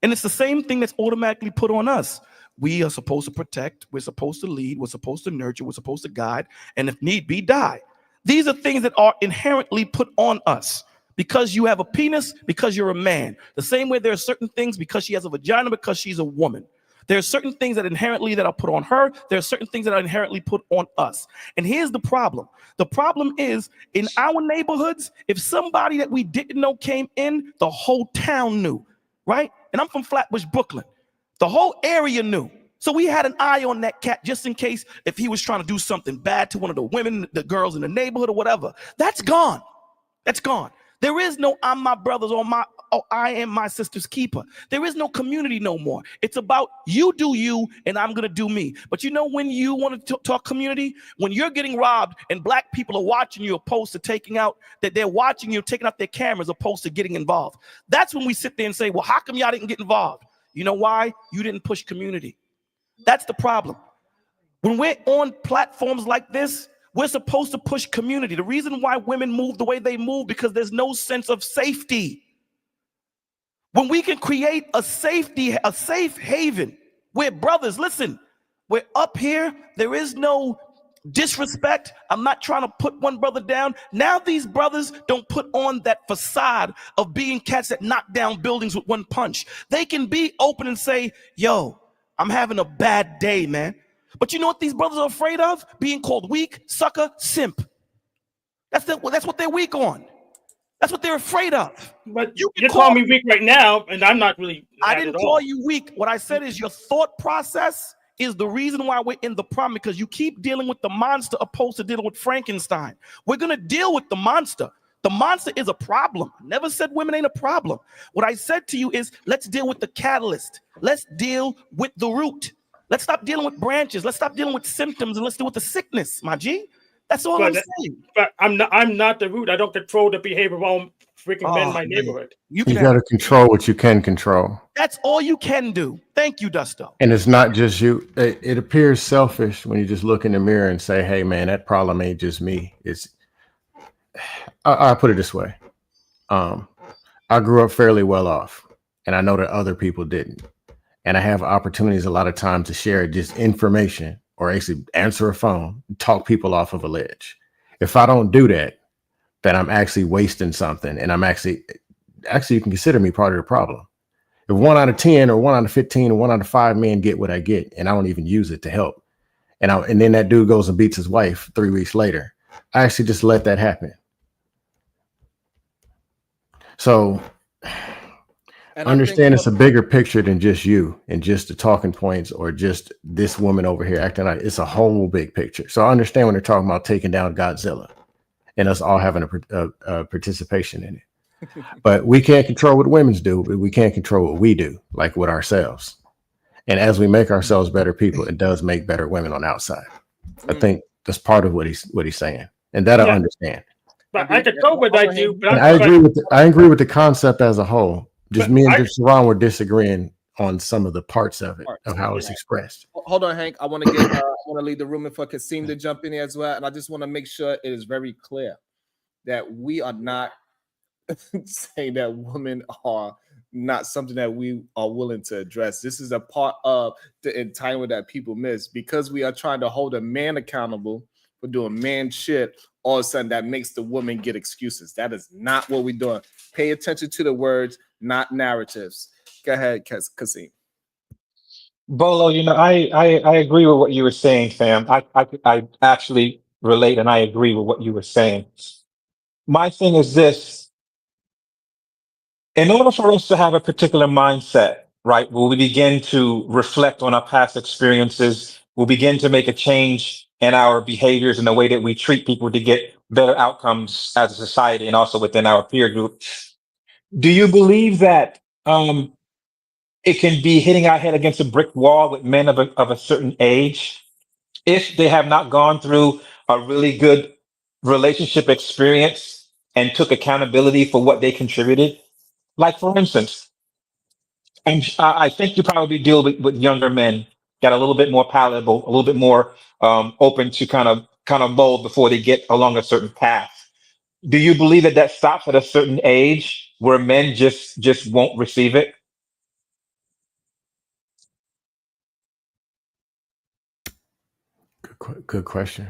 And it's the same thing that's automatically put on us. We are supposed to protect, we're supposed to lead, we're supposed to nurture, we're supposed to guide, and if need be, die. These are things that are inherently put on us. Because you have a penis, because you're a man. The same way there are certain things because she has a vagina, because she's a woman. There are certain things that inherently that are put on her. There are certain things that are inherently put on us. And here's the problem. The problem is in our neighborhoods, if somebody that we didn't know came in, the whole town knew, right? And I'm from Flatbush, Brooklyn. The whole area knew. So we had an eye on that cat just in case if he was trying to do something bad to one of the women, the girls in the neighborhood or whatever. That's gone. That's gone. There is no I'm my brother's or I am my sister's keeper. There is no community no more. It's about you do you and I'm going to do me. But you know when you want to talk community? When you're getting robbed and black people are watching you opposed to taking out, that they're watching you taking out their cameras opposed to getting involved. That's when we sit there and say, well, how come y'all didn't get involved? You know why? You didn't push community. That's the problem. When we're on platforms like this, we're supposed to push community. The reason why women move the way they move because there's no sense of safety. When we can create a safe haven where brothers, listen, we're up here. There is no disrespect. I'm not trying to put one brother down. Now these brothers don't put on that facade of being cats that knock down buildings with one punch. They can be open and say, yo, I'm having a bad day, man. But you know what these brothers are afraid of? Being called weak, sucker, simp. That's what they're weak on. That's what they're afraid of. But you're calling me weak right now, and I'm not really. I didn't call you weak. What I said is your thought process is the reason why we're in the problem, because you keep dealing with the monster opposed to dealing with Frankenstein. We're going to deal with the monster. The monster is a problem. I never said women ain't a problem. What I said to you is let's deal with the catalyst. Let's deal with the root. Let's stop dealing with branches. Let's stop dealing with symptoms and let's deal with the sickness, my G. That's all I'm saying. But I'm not the root. I don't control the behavior of all freaking men in my neighborhood. You got to control what you can control. That's all you can do. Thank you, Dusto. And it's not just you. It appears selfish when you just look in the mirror and say, hey, man, that problem ain't just me. I'll put it this way. I grew up fairly well off, and I know that other people didn't. And I have opportunities a lot of times to share just information or actually answer a phone, talk people off of a ledge. If I don't do that, then I'm actually wasting something. And I'm actually you can consider me part of the problem. If 1 out of 10 or 1 out of 15 or 1 out of 5 men get what I get, and I don't even use it to help. And then that dude goes and beats his wife 3 weeks later. I actually just let that happen. So and understand it's a bigger picture than just you and just the talking points or just this woman over here acting like it's a whole big picture. So I understand when they're talking about taking down Godzilla and us all having a participation in it. But we can't control what women's do, but we can't control what we do, like with ourselves. And as we make ourselves better people, it does make better women on the outside. I think that's part of what he's saying. And that I understand. But I control what I do. But I agree with the concept as a whole. Just me and Sharon were disagreeing on some of the parts of it, of how it's expressed. Hold on, Hank. I want to leave the room for Kasim to jump in here as well. And I just want to make sure it is very clear that we are not saying that women are not something that we are willing to address. This is a part of the entitlement that people miss because we are trying to hold a man accountable for doing man shit. All of a sudden, that makes the woman get excuses. That is not what we're doing. Pay attention to the words, not narratives. Go ahead, Kasim. Bolo, I agree with what you were saying, fam. I actually relate and I agree with what you were saying. My thing is this. In order for us to have a particular mindset, right, we'll begin to reflect on our past experiences. We'll begin to make a change in our behaviors and the way that we treat people to get better outcomes as a society and also within our peer group. Do you believe that it can be hitting our head against a brick wall with men of a certain age if they have not gone through a really good relationship experience and took accountability for what they contributed. Like, for instance, I think you probably deal with younger men, got a little bit more palatable, a little bit more open to kind of mold before they get along a certain path. Do you believe that that stops at a certain age where men just won't receive it? Good question.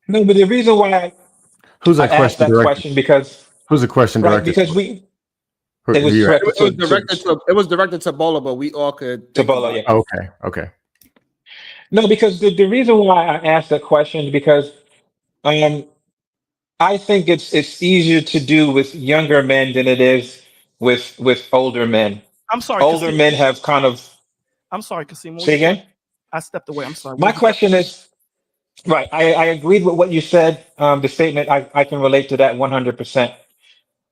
No, but the reason why Who's I that asked question that directed? question because Who's the question right directed because to? it Who was you? directed It was directed to Bola, but we all could to think Bola. about Yeah. it. Okay. Okay. No, because the reason why I asked that question is because um I think it's easier to do with younger men than it is with older men. I'm sorry, Older Kasim. men have kind of I'm sorry, Kasim. What was say your question? again. I stepped away. I'm sorry. What My was your question? question is right. I agreed with what you said. The statement I can relate to that 100%.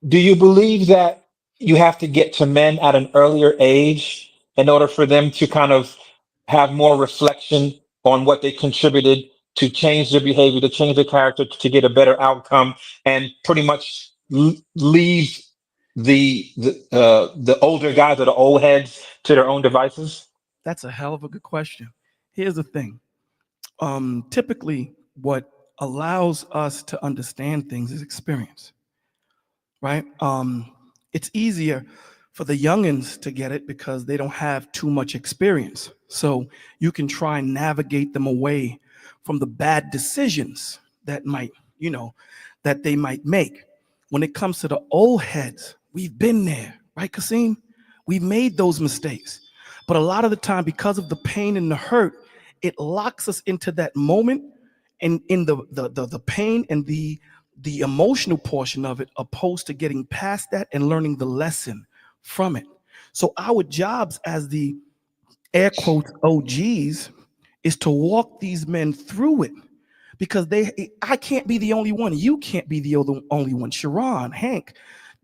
Do you believe that you have to get to men at an earlier age in order for them to kind of have more reflection on what they contributed to change their behavior, to change their character, to get a better outcome, and pretty much leave the older guys or the old heads to their own devices? That's a hell of a good question. Here's the thing. Typically, what allows us to understand things is experience, right? It's easier for the youngins to get it because they don't have too much experience. So you can try and navigate them away from the bad decisions that might, that they might make. When it comes to the old heads, we've been there, right, Kasim? We've made those mistakes. But a lot of the time, because of the pain and the hurt, it locks us into that moment and in the pain and the emotional portion of it, opposed to getting past that and learning the lesson from it. So our jobs as the air quotes OGs is to walk these men through it, because I can't be the only one. You can't be the only one. Sharon, Hank,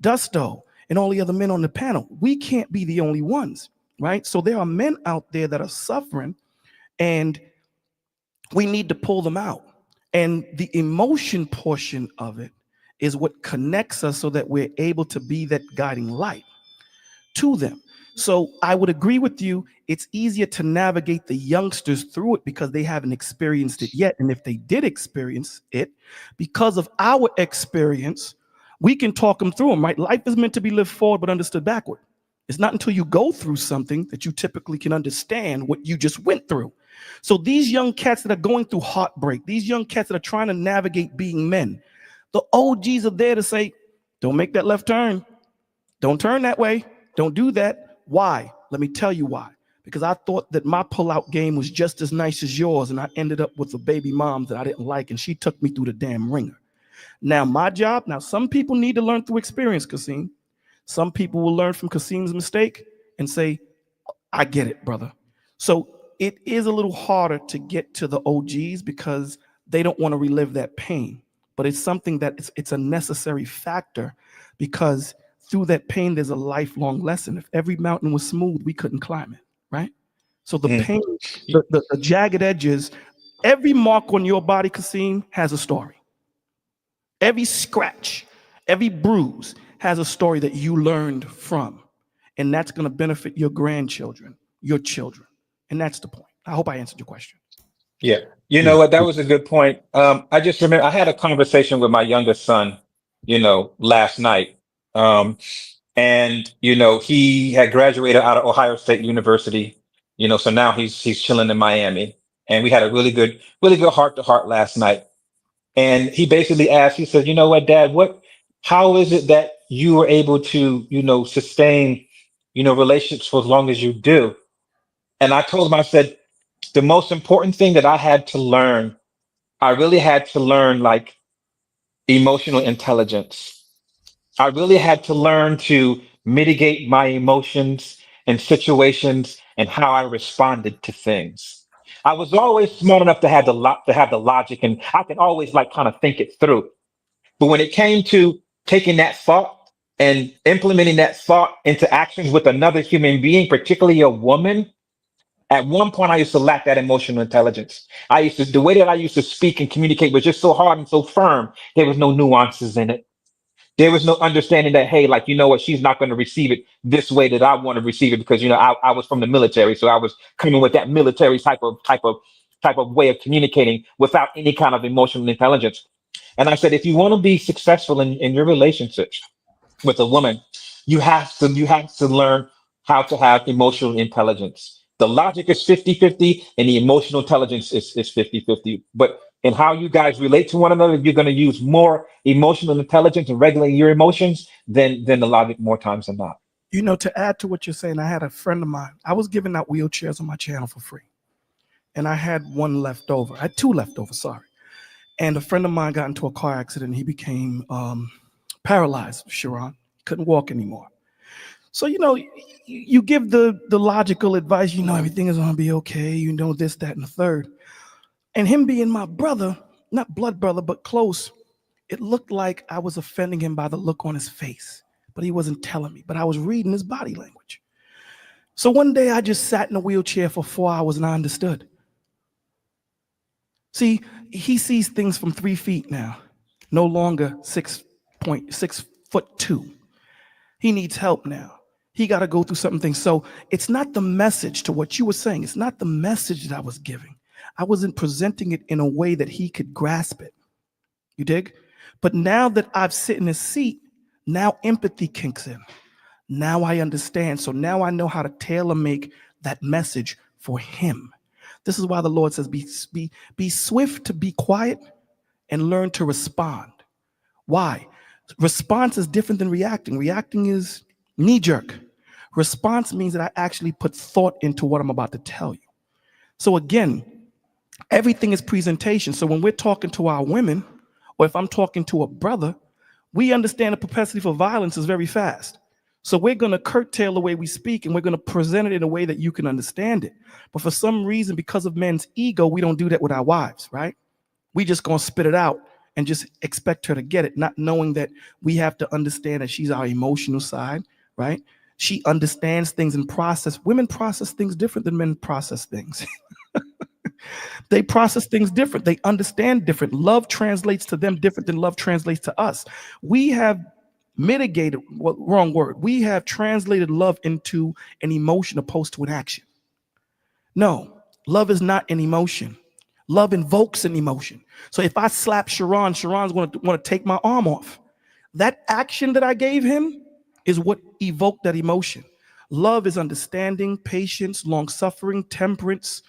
Dusto, and all the other men on the panel. We can't be the only ones, right? So there are men out there that are suffering, and we need to pull them out. And the emotion portion of it is what connects us so that we're able to be that guiding light to them. So I would agree with you. It's easier to navigate the youngsters through it because they haven't experienced it yet. And if they did experience it, because of our experience, we can talk them through them, right? Life is meant to be lived forward but understood backward. It's not until you go through something that you typically can understand what you just went through. So these young cats that are going through heartbreak, these young cats that are trying to navigate being men, the OGs are there to say, don't make that left turn. Don't turn that way. Don't do that. Why? Let me tell you why. Because I thought that my pullout game was just as nice as yours, and I ended up with a baby mom that I didn't like, and she took me through the damn ringer. Now, my job, some people need to learn through experience, Kasim. Some people will learn from Kasim's mistake and say, I get it, brother. So it is a little harder to get to the OGs because they don't want to relive that pain. But it's something that it's a necessary factor, because through that pain, there's a lifelong lesson. If every mountain was smooth, we couldn't climb it, right? So the Mm. pain, the jagged edges, every mark on your body, Kasim, has a story. Every scratch, every bruise has a story that you learned from. And that's going to benefit your grandchildren, your children. And that's the point. I hope I answered your question. Yeah. You Yeah. know what? That was a good point. I just remember I had a conversation with my youngest son, last night. Um, and he had graduated out of Ohio State University, so now he's chilling in Miami. And we had a really good heart to heart last night. And he basically asked, he said, you know what, Dad, how is it that you were able to, sustain, relationships for as long as you do? And I told him, I said, the most important thing that I had to learn, I really had to learn like emotional intelligence. I really had to learn to mitigate my emotions and situations and how I responded to things. I was always smart enough to have the logic, and I can always like kind of think it through. But when it came to taking that thought and implementing that thought into actions with another human being, particularly a woman, At one point, I used to lack that emotional intelligence. The way that I used to speak and communicate was just so hard and so firm. There was no nuances in it. There was no understanding that, hey, like, you know what, she's not going to receive it this way that I want to receive it because, I was from the military. So I was coming with that military type of way of communicating without any kind of emotional intelligence. And I said, if you want to be successful in your relationships with a woman, you have to learn how to have emotional intelligence. The logic is 50-50 and the emotional intelligence is 50-50. But in how you guys relate to one another, you're going to use more emotional intelligence and regulating your emotions than the logic more times than not. To add to what you're saying, I had a friend of mine. I was giving out wheelchairs on my channel for free. And I had one left over. I had two left over, sorry. And a friend of mine got into a car accident. He became paralyzed, Sharon. Couldn't walk anymore. So, you give the logical advice, everything is going to be okay. This, that, and the third. And him being my brother, not blood brother, but close, it looked like I was offending him by the look on his face. But he wasn't telling me. But I was reading his body language. So one day I just sat in a wheelchair for 4 hours and I understood. See, he sees things from 3 feet now, no longer 6'2". He needs help now. He got to go through something. So it's not the message to what you were saying. It's not the message that I was giving. I wasn't presenting it in a way that he could grasp it. You dig? But now that I've sit in his seat, now empathy kinks in. Now I understand. So now I know how to tailor make that message for him. This is why the Lord says, be swift to be quiet and learn to respond. Why? Response is different than reacting. Reacting is knee-jerk. Response means that I actually put thought into what I'm about to tell you. So again, everything is presentation. So when we're talking to our women, or if I'm talking to a brother, we understand the propensity for violence is very fast. So we're going to curtail the way we speak, and we're going to present it in a way that you can understand it. But for some reason, because of men's ego, we don't do that with our wives, right? We just going to spit it out and just expect her to get it, not knowing that we have to understand that she's our emotional side, right? She understands things and process. Women process things different than men process things. They process things different. They understand different. Love translates to them different than love translates to us. We have mitigated, wrong word. We have translated love into an emotion opposed to an action. No, love is not an emotion. Love invokes an emotion. So if I slap Sharon's going to want to take my arm off. That action that I gave him is what evoked that emotion. Love is understanding, patience, long-suffering, temperance,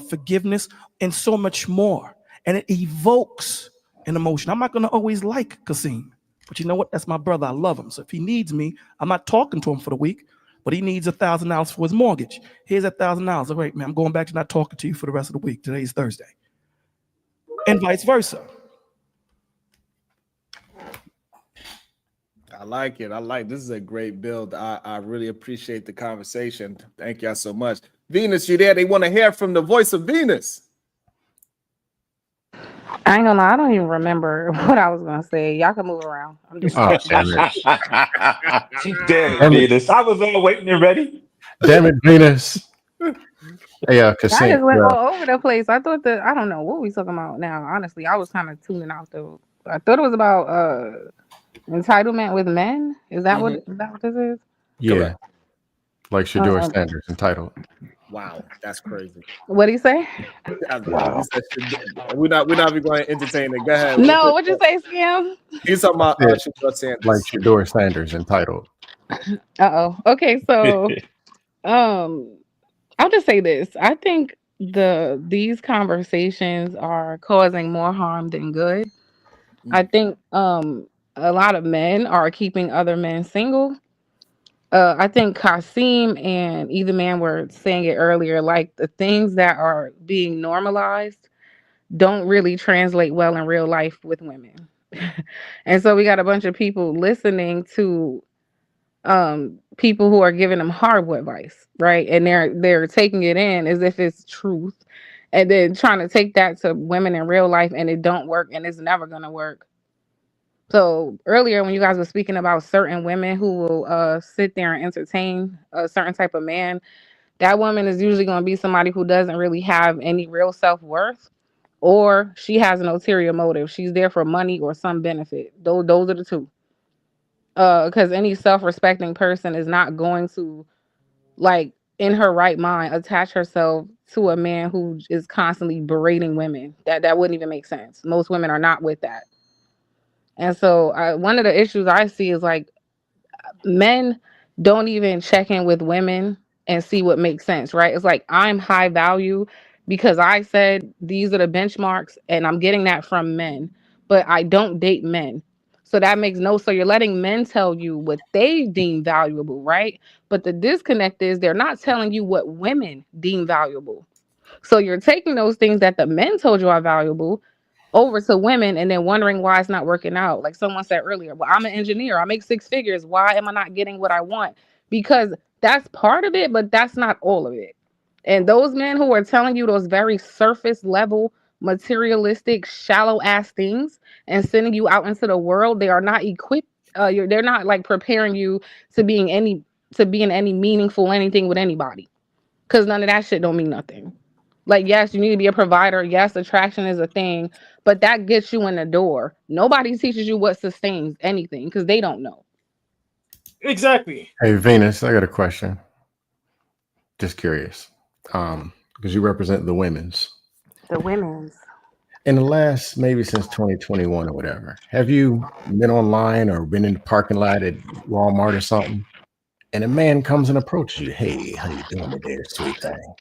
forgiveness, and so much more. And it evokes an emotion. I'm not going to always like Kasim, but you know what? That's my brother. I love him. So if he needs me, I'm not talking to him for the week, but he needs $1,000 for his mortgage. Here's $1,000. All right, man, I'm going back to not talking to you for the rest of the week. Today's Thursday. And vice versa. I like it. This is a great build. I really appreciate the conversation. Thank y'all so much. Venus, you there? They want to hear from the voice of Venus. I ain't gonna lie, I don't even remember what I was gonna say. Y'all can move around. I'm just Oh, damn it. Damn it, Venus. I was all waiting and ready. Damn it, Venus. Hey, I Kasim. just went all over the place. I thought that I don't know what we talking about now. Honestly, I was kind of tuning out though. I thought it was about entitlement with men. Is that what this is? Yeah. Correct. Like Shador Sanders, entitled. Wow, that's crazy. What do you say? Wow. We're not even going to entertain it. Go ahead. No, what'd you say, Scam? He's talking about Yeah. Shador Sanders. Like Shador Sanders, entitled. Okay, so I'll just say this. I think these conversations are causing more harm than good. I think a lot of men are keeping other men single. I think Kasim and Either Man were saying it earlier, like the things that are being normalized don't really translate well in real life with women. And so we got a bunch of people listening to people who are giving them horrible advice, right? And they're taking it in as if it's truth, and then trying to take that to women in real life, and it don't work, and it's never gonna work. So earlier when you guys were speaking about certain women who will sit there and entertain a certain type of man, that woman is usually going to be somebody who doesn't really have any real self-worth, or she has an ulterior motive. She's there for money or some benefit. Those are the two. Because any self-respecting person is not going to, like, in her right mind, attach herself to a man who is constantly berating women. That wouldn't even make sense. Most women are not with that. And so one of the issues I see is like men don't even check in with women and see what makes sense, right? It's like I'm high value because I said these are the benchmarks and I'm getting that from men, but I don't date men. So that makes no, so you're letting men tell you what they deem valuable, right? But the disconnect is they're not telling you what women deem valuable. So you're taking those things that the men told you are valuable over to women and then wondering why it's not working out. Like someone said earlier, well, I'm an engineer. I make 6 figures. Why am I not getting what I want? Because that's part of it, but that's not all of it. And those men who are telling you those very surface level, materialistic, shallow ass things and sending you out into the world, they are not equipped. They're not like preparing you to being any to be in any meaningful anything with anybody. Because none of that shit don't mean nothing. Like, yes, you need to be a provider. Yes, attraction is a thing, but that gets you in the door. Nobody teaches you what sustains anything because they don't know. Exactly. Hey, Venus, I got a question. Just curious. Because you represent the women's. The women's. In the last, maybe since 2021 or whatever, have you been online or been in the parking lot at Walmart or something, and a man comes and approaches you? Hey, how you doing today, sweet thing?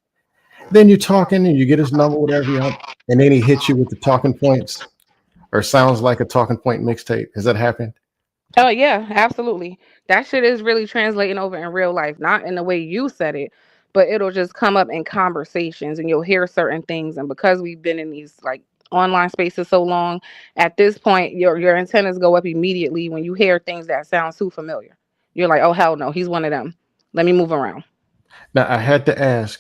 Then you're talking and you get his number, whatever you want, and then he hits you with the talking points or sounds like a talking point mixtape. Has that happened? Oh yeah, absolutely. That shit is really translating over in real life, not in the way you said it, but it'll just come up in conversations and you'll hear certain things. And because we've been in these like online spaces so long, at this point your antennas go up immediately when you hear things that sound too familiar. You're like, oh hell no, he's one of them. Let me move around. Now, I had to ask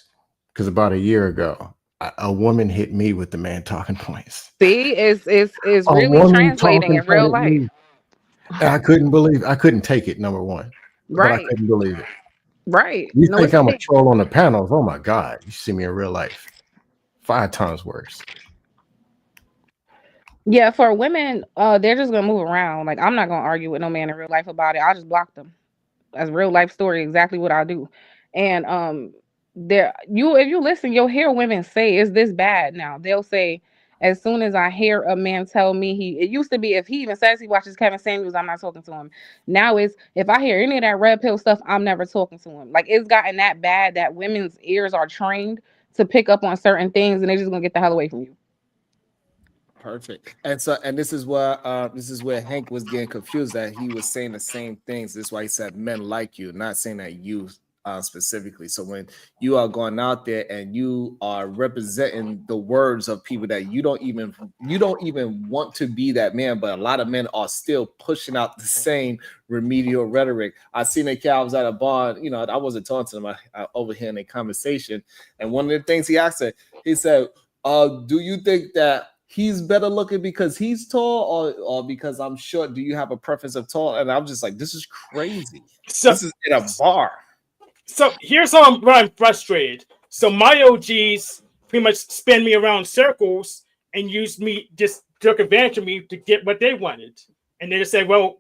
because about a year ago, a woman hit me with the man talking points. See, it's A really woman translating talking in real point at life. me. And I couldn't take it, number one, but I Right, couldn't believe it. right. You No, think it's a I'm a thing. troll on the panels? Oh my God. You see me in real life. 5 times worse. Yeah, for women, they're just gonna move around. Like I'm not gonna argue with no man in real life about it. I'll just block them. That's real life story, exactly what I do. And there you if you listen, you'll hear women say, is this bad now? They'll say, as soon as I hear a man tell me it used to be if he even says he watches Kevin Samuels, I'm not talking to him. Now it's if I hear any of that red pill stuff, I'm never talking to him. Like it's gotten that bad that women's ears are trained to pick up on certain things and they're just gonna get the hell away from you. Perfect. And so, and this is where Hank was getting confused that he was saying the same things. This is why he said men like you, not saying that you specifically. So when you are going out there and you are representing the words of people that you don't even want to be that man, but a lot of men are still pushing out the same remedial rhetoric. I seen a guy, I was at a bar, you know, I wasn't talking to him, I overhearing a conversation, and one of the things he asked her, he said, do you think that he's better looking because he's tall or because I'm short? Do you have a preference of tall? And I'm just like, this is crazy. So This is in a bar. So here's how I'm frustrated. So my OGs pretty much spin me around circles and used me, just took advantage of me to get what they wanted. And they just said, well,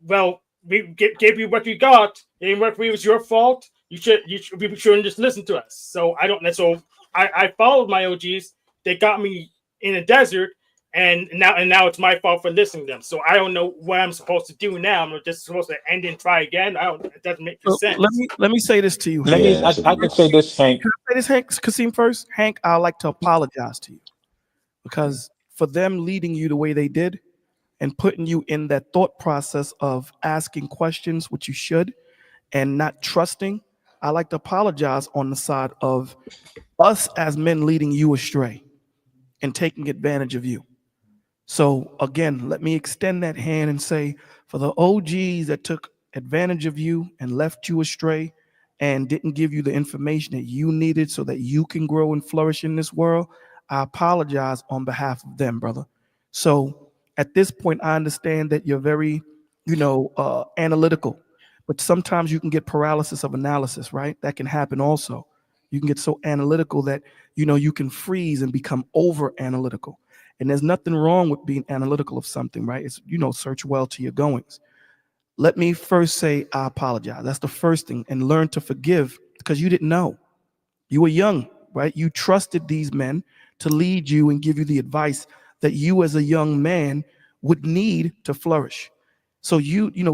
we gave you what you got. It didn't work for you. It was your fault. You shouldn't just listen to us. So I followed my OGs. They got me in a desert. And now it's my fault for listening to them. So I don't know what I'm supposed to do now. I'm just supposed to end and try again. It doesn't make sense. Let me say this to you. I can say this, Hank. Can I say this, Hank? Kasim first. Hank, I'd like to apologize to you because for them leading you the way they did and putting you in that thought process of asking questions, which you should, and not trusting, I like to apologize on the side of us as men leading you astray and taking advantage of you. So again, let me extend that hand and say, for the OGs that took advantage of you and left you astray and didn't give you the information that you needed so that you can grow and flourish in this world, I apologize on behalf of them, brother. So at this point, I understand that you're very, analytical, but sometimes you can get paralysis of analysis, right? That can happen also. You can get so analytical that, you can freeze and become over analytical. And there's nothing wrong with being analytical of something, right? It's, search well to your goings. Let me first say, I apologize. That's the first thing. And learn to forgive, because you didn't know. You were young, right? You trusted these men to lead you and give you the advice that you as a young man would need to flourish. So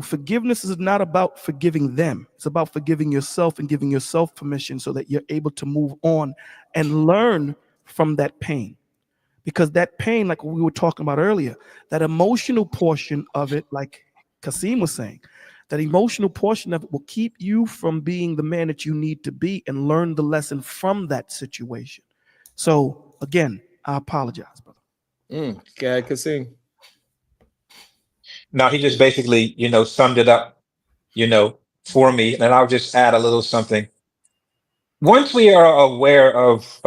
forgiveness is not about forgiving them. It's about forgiving yourself and giving yourself permission so that you're able to move on and learn from that pain. Because that pain, like we were talking about earlier, that emotional portion of it, like Kasim was saying, that emotional portion of it will keep you from being the man that you need to be and learn the lesson from that situation. So again, I apologize, brother. Okay, Kasim. Now he just basically, summed it up, for me. And I'll just add a little something. Once we are aware of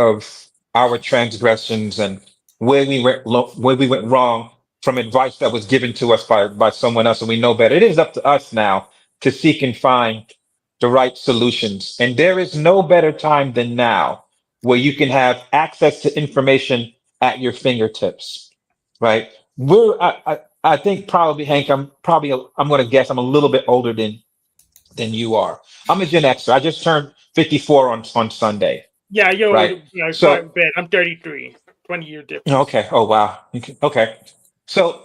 our transgressions and where we went wrong from advice that was given to us by someone else, and we know better, it is up to us now to seek and find the right solutions. And there is no better time than now where you can have access to information at your fingertips, right? I think probably, Hank, I'm going to guess I'm a little bit older than you are. I'm a Gen Xer. I just turned 54 on Sunday. Yeah, right. Quite a bit. I'm 33. 20-year difference. Okay. Oh wow. Okay. So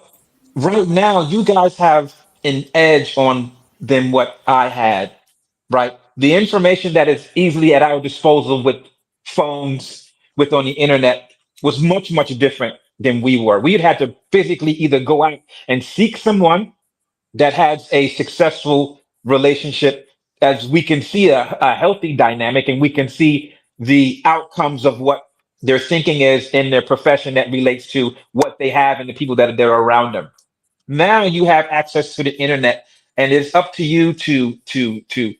right now, you guys have an edge on than what I had. Right. The information that is easily at our disposal with phones, with on the internet, was much different than we were. We'd had to physically either go out and seek someone that has a successful relationship, as we can see a healthy dynamic, and we can see the outcomes of what their thinking is in their profession that relates to what they have and the people that are around them. Now you have access to the internet, and it's up to you to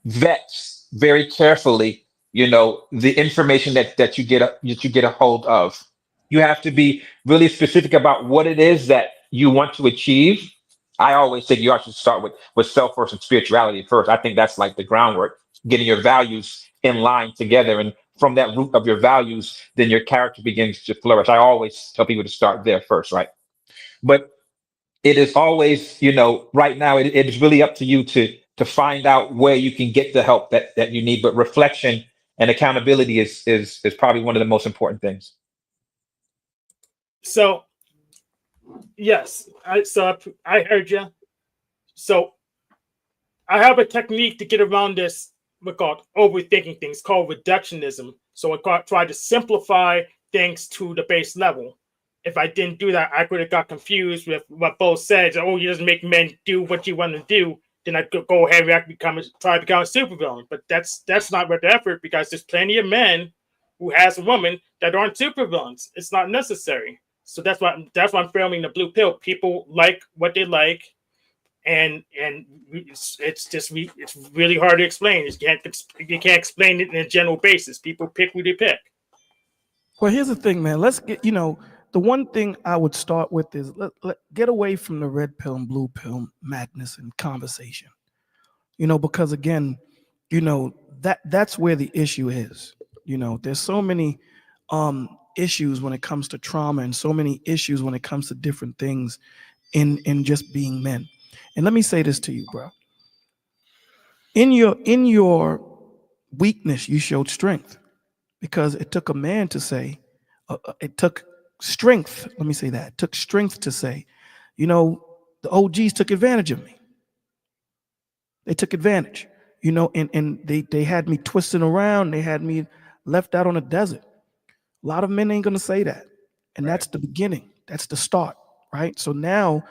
vet very carefully, the information that you get a hold of. You have to be really specific about what it is that you want to achieve. I always think you should start with self first and spirituality first. I think that's like the groundwork, getting your values in line together, and from that root of your values, then your character begins to flourish. I always tell people to start there first, right? But it is always, right now it is really up to you to find out where you can get the help that you need. But reflection and accountability is probably one of the most important things. So yes, I heard you. So I have a technique to get around this. We call it overthinking things, called reductionism. So I try to simplify things to the base level. If I didn't do that, I could have got confused with what Bo said. Oh, you just make men do what you want to do. Then I'd go ahead and try to become a supervillain. But that's not worth the effort, because there's plenty of men who has a woman that aren't supervillains. It's not necessary. So that's why I'm filming the blue pill. People like what they like, and it's really hard to explain. You can't explain it in a general basis. People pick who they pick. Well, here's the thing, man. Let's get, the one thing I would start with is let get away from the red pill and blue pill madness and conversation. Because again, that's where the issue is. There's so many issues when it comes to trauma, and so many issues when it comes to different things in just being men. And let me say this to you, bro. In your weakness, you showed strength, because it took a man to say, it took strength. Let me say that. It took strength to say, the OGs took advantage of me. They took advantage, and they had me twisting around. They had me left out on a desert. A lot of men ain't going to say that. And That's the beginning. That's the start, right? So now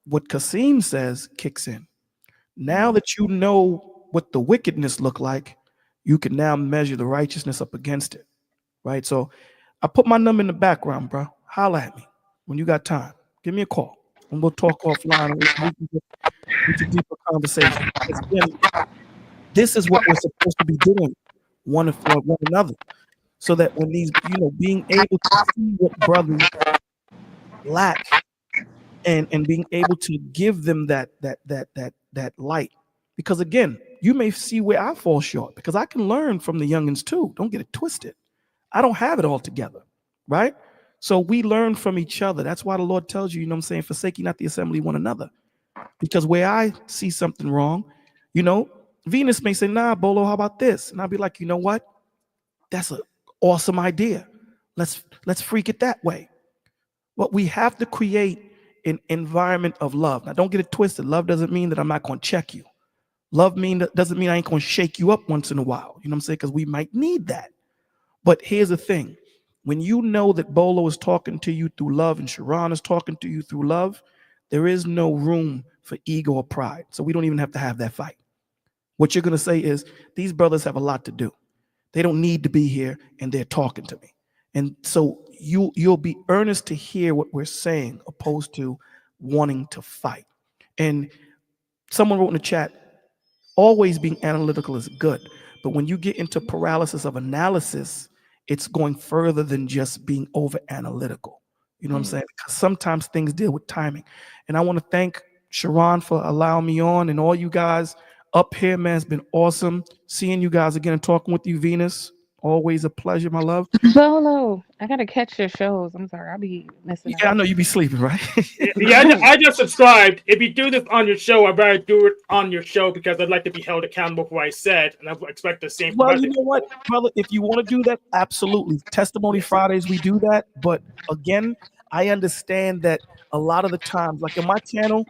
what Kasim says kicks in. Now that you know what the wickedness look like, you can now measure the righteousness up against it, right? So I put my number in the background, bro. Holla at me when you got time. Give me a call, and we'll talk offline. We can get into deeper conversation. Because again, this is what we're supposed to be doing, one for one another, so that when these, being able to see what brothers lack, and being able to give them that light. Because again, you may see where I fall short, because I can learn from the youngins too. Don't get it twisted. I don't have it all together, right? So we learn from each other. That's why the Lord tells you, you know what I'm saying, forsake ye not the assembly of one another. Because where I see something wrong, you know, Venus may say, nah, Bolo, how about this? And I'll be like, you know what? That's an awesome idea. Let's freak it that way. But we have to create an environment of love. Now, don't get it twisted. Love doesn't mean that I'm not going to check you. Love doesn't mean I ain't going to shake you up once in a while. You know what I'm saying? Because we might need that. But here's the thing. When you know that Bolo is talking to you through love and Sharon is talking to you through love, there is no room for ego or pride. So we don't even have to have that fight. What you're going to say is, these brothers have a lot to do. They don't need to be here, and they're talking to me. And so you'll be earnest to hear what we're saying, opposed to wanting to fight. And someone wrote in the chat, always being analytical is good. But when you get into paralysis of analysis, it's going further than just being over analytical. You know what I'm saying? Because sometimes things deal with timing. And I want to thank Sharon for allowing me on, and all you guys up here, man. It's been awesome seeing you guys again and talking with you, Venus. Always a pleasure, my love. Bolo, I gotta catch your shows. I'm sorry, I'll be missing out. Yeah, I know you be sleeping, right? Yeah, I just subscribed. If you do this on your show, I'd rather do it on your show, because I'd like to be held accountable for what I said, and I expect the same. Well, you know what, brother? If you want to do that, absolutely. Testimony Fridays, we do that. But again, I understand that a lot of the times, like in my channel,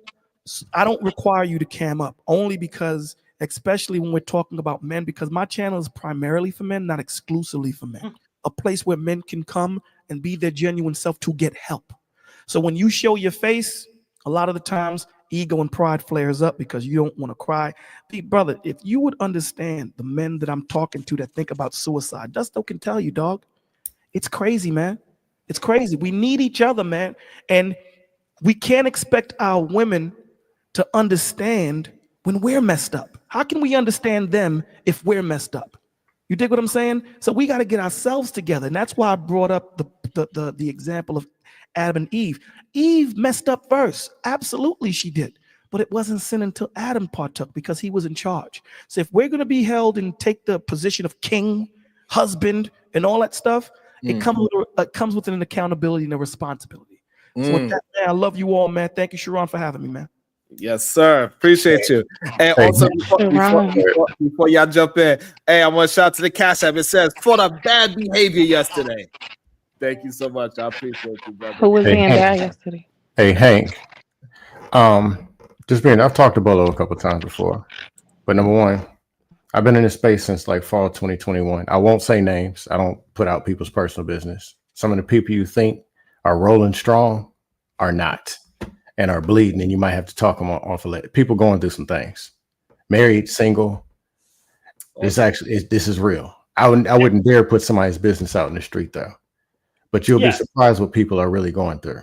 I don't require you to cam up, only because, especially when we're talking about men, because my channel is primarily for men, not exclusively for men. A place where men can come and be their genuine self to get help. So when you show your face, a lot of the times ego and pride flares up because you don't want to cry. Brother, if you would understand the men that I'm talking to that think about suicide, Dusto can tell you, dog, it's crazy, man. It's crazy. We need each other, man. And we can't expect our women to understand when we're messed up. How can we understand them if we're messed up? You dig what I'm saying? So we got to get ourselves together. And that's why I brought up the example of Adam and Eve. Eve messed up first. Absolutely she did. But it wasn't sin until Adam partook, because he was in charge. So if we're going to be held and take the position of king, husband, and all that stuff, it comes with an accountability and a responsibility. So with that, man, I love you all, man. Thank you, Sharon, for having me, man. Yes, sir. Appreciate you. And also, before y'all jump in, hey, I want to shout to the Cash App. It says, for the bad behavior yesterday. Thank you so much. I appreciate you, brother. Who was being bad yesterday? Hey, Hank. I've talked to Bolo a couple times before, but number one, I've been in this space since like fall 2021. I won't say names. I don't put out people's personal business. Some of the people you think are rolling strong are not, and are bleeding, and you might have to talk them off a little. People going through some things. Married, single. This is real. I wouldn't dare put somebody's business out in the street though. But you'll be surprised what people are really going through.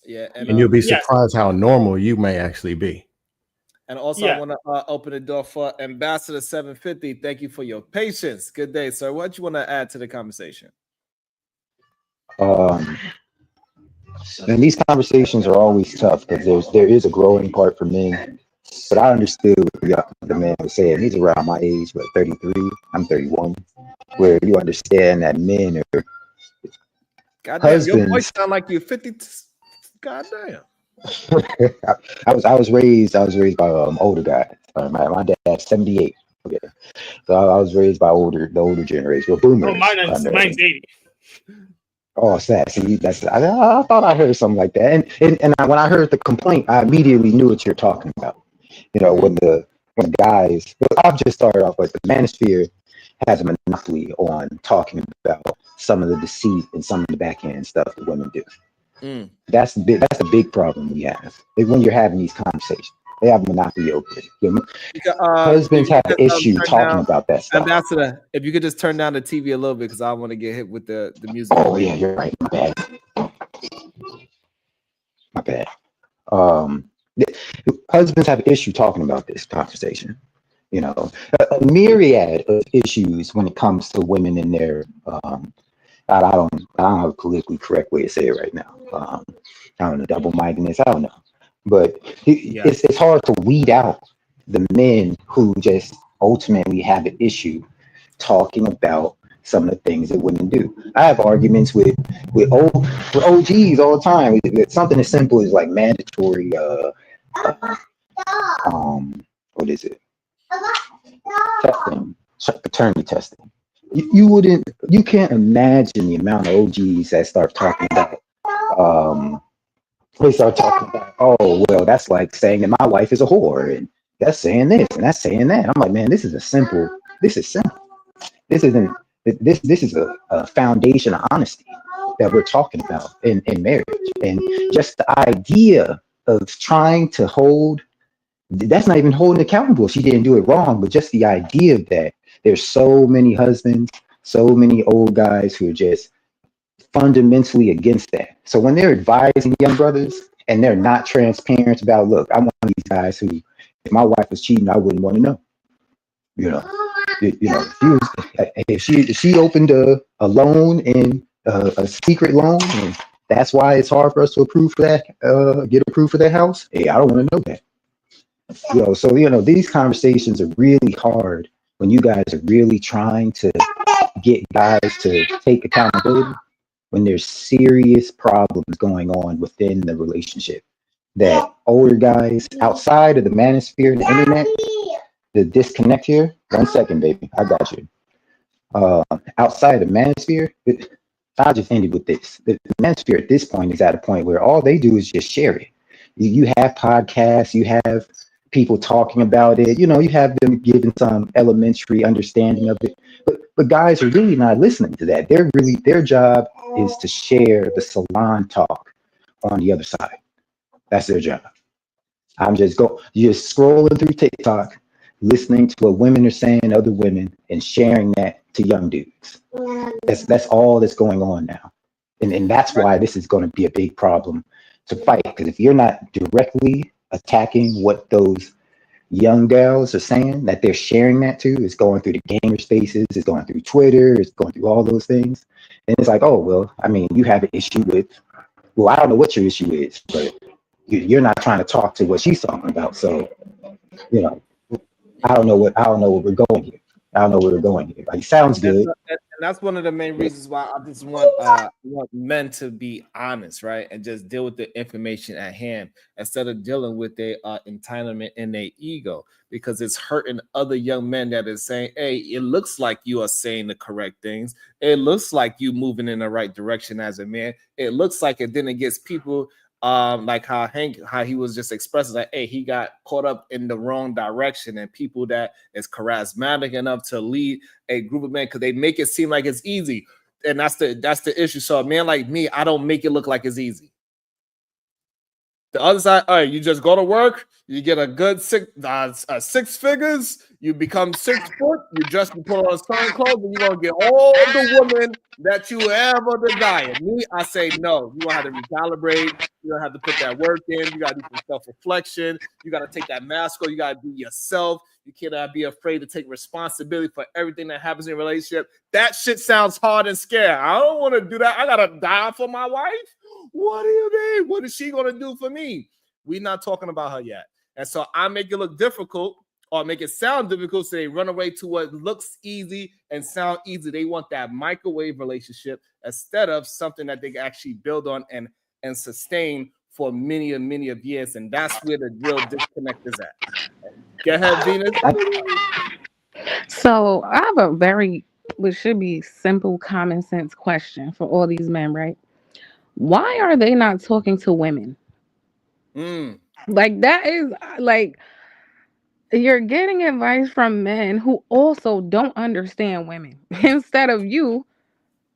Yeah, and you'll be surprised how normal you may actually be. And also, I want to open the door for Ambassador 750. Thank you for your patience. Good day, sir. What do you want to add to the conversation? And these conversations are always tough, because there is a growing part for men. But I understood what the man was saying. He's around my age, but 33. I'm 31. Where you understand that men are husbands. Your voice sound like you're 50. Goddamn. I was raised by older guys. My dad's 78. Okay, so I was raised by the older generation. Well, boomers. Oh, mine's 80. Oh, sad. See, I thought I heard something like that. And when I heard the complaint, I immediately knew what you're talking about. You know, when guys. But I'll just start off with the manosphere has a monopoly on talking about some of the deceit and some of the backhand stuff that women do. That's the big problem we have. When you're having these conversations, they have a monopoly over it. Husbands have an issue talking about that stuff. Ambassador, if you could just turn down the TV a little bit, because I want to get hit with the music. Oh yeah, you're right. My bad. Husbands have an issue talking about this conversation. You know, a myriad of issues when it comes to women in their I don't have a politically correct way to say it right now. I don't know, double-mindedness. I don't know, but it's hard to weed out the men who just ultimately have an issue talking about some of the things that women do. I have arguments with OGs all the time. It's something as simple as like mandatory what is it? Testing, paternity testing. You can't imagine the amount of OGs that start talking about they start talking about, oh well, that's like saying that my wife is a whore, and that's saying this and that's saying that. I'm like, man, this is simple. This isn't this is a foundation of honesty that we're talking about in marriage. And just the idea of trying to hold, that's not even holding accountable. She didn't do it wrong, but just the idea that there's so many husbands, so many old guys who are just fundamentally against that. So when they're advising young brothers and they're not transparent about, look, I'm one of these guys who, if my wife was cheating, I wouldn't want to know. You know, if she opened a loan and a secret loan, and that's why it's hard for us to approve for that, get approved for that house. Hey, I don't want to know that. So these conversations are really hard when you guys are really trying to get guys to take accountability, when there's serious problems going on within the relationship that older guys outside of the manosphere and the internet, the disconnect here. 1 second, baby, I got you. Outside of the manosphere, I'll just end it with this. The manosphere at this point is at a point where all they do is just share it. You have podcasts, you have people talking about it, you have them giving some elementary understanding of it. But guys are really not listening to that. Their job is to share the salon talk on the other side. That's their job. You're just scrolling through TikTok, listening to what women are saying to other women and sharing that to young dudes. That's all that's going on now. And that's why this is going to be a big problem to fight. Because if you're not directly attacking what those young gals are saying, that they're sharing that to, is going through the gamer spaces, it's going through Twitter, it's going through all those things. And it's like, oh, well, I mean, you have an issue with, well, I don't know what your issue is, but you're not trying to talk to what she's talking about. So, I don't know where we're going here. I don't know where we're going here. Like, sounds good. And that's one of the main reasons why I just want men to be honest, right? And just deal with the information at hand instead of dealing with their entitlement and their ego, because it's hurting other young men that is saying, hey, it looks like you are saying the correct things. It looks like you moving in the right direction as a man. It looks like it. Then it gets people like how he was just expressing that, hey, he got caught up in the wrong direction, and people that is charismatic enough to lead a group of men because they make it seem like it's easy, and that's the issue. So a man like me, I don't make it look like it's easy. The other side, all right, you just go to work, you get a good six figures, you become 6 foot, you put on certain clothes, and you're gonna get all the women that you ever desire. Me, I say no. You gonna have to recalibrate. You don't have to put that work in. You gotta do some self-reflection. You gotta take that mask off. You gotta be yourself. You cannot be afraid to take responsibility for everything that happens in a relationship. That shit sounds hard and scary. I don't want to do that. I gotta die for my wife. What do you mean? What is she gonna do for me? We're not talking about her yet. And so I make it look difficult or make it sound difficult, so they run away to what looks easy and sound easy. They want that microwave relationship instead of something that they can actually build on and sustain for many of years. And that's where the real disconnect is at. Go ahead, Venus. So I have a what should be simple, common sense question for all these men, right? Why are they not talking to women? Like, that is like, you're getting advice from men who also don't understand women instead of you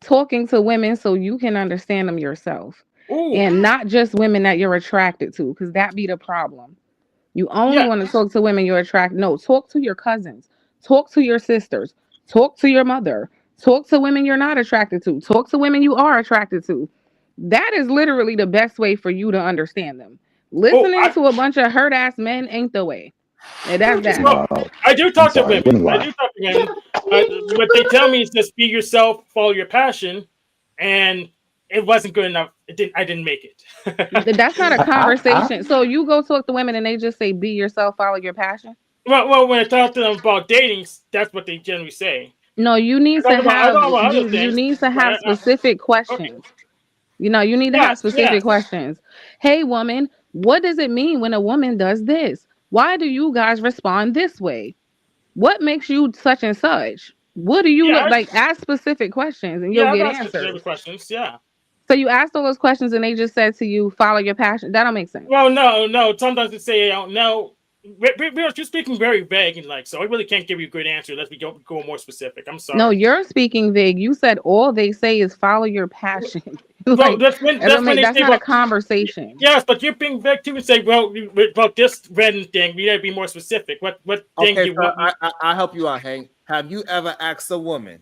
talking to women so you can understand them yourself. Ooh. And not just women that you're attracted to, because that be the problem. You only want to talk to women you're attracted. No, talk to your cousins, talk to your sisters, talk to your mother, talk to women you're not attracted to, talk to women you are attracted to. That is literally the best way for you to understand them. Listening to a bunch of hurt ass men ain't the way. And that's that. So, I do talk to women. What they tell me is just be yourself, follow your passion, and it wasn't good enough. I didn't make it. That's not a conversation. So you go talk to women and they just say, be yourself, follow your passion? Well, when I talk to them about dating, that's what they generally say. No, you need I to talk about have other you things, need to but have specific okay. questions. You know, you need to have Yes, specific questions. Hey, woman, what does it mean when a woman does this? Why do you guys respond this way? What makes you such and such? What do you yeah, look like? Ask specific questions and you'll yeah. I've get asked specific answers. questions. Yeah. So you asked all those questions and they just said to you, follow your passion. That don't make sense. Well, no. Sometimes they say, I don't know. You're speaking very vague and like, so I really can't give you a good answer unless we go more specific. I'm sorry. No, you're speaking vague. You said all they say is follow your passion. Well, Like that's that don't when make they that's say, not a well, conversation. yes, but you're being vague too and say, well, about this red thing, we gotta be more specific. What thing Okay, you so want? I'll help you out, Hank. Have you ever asked a woman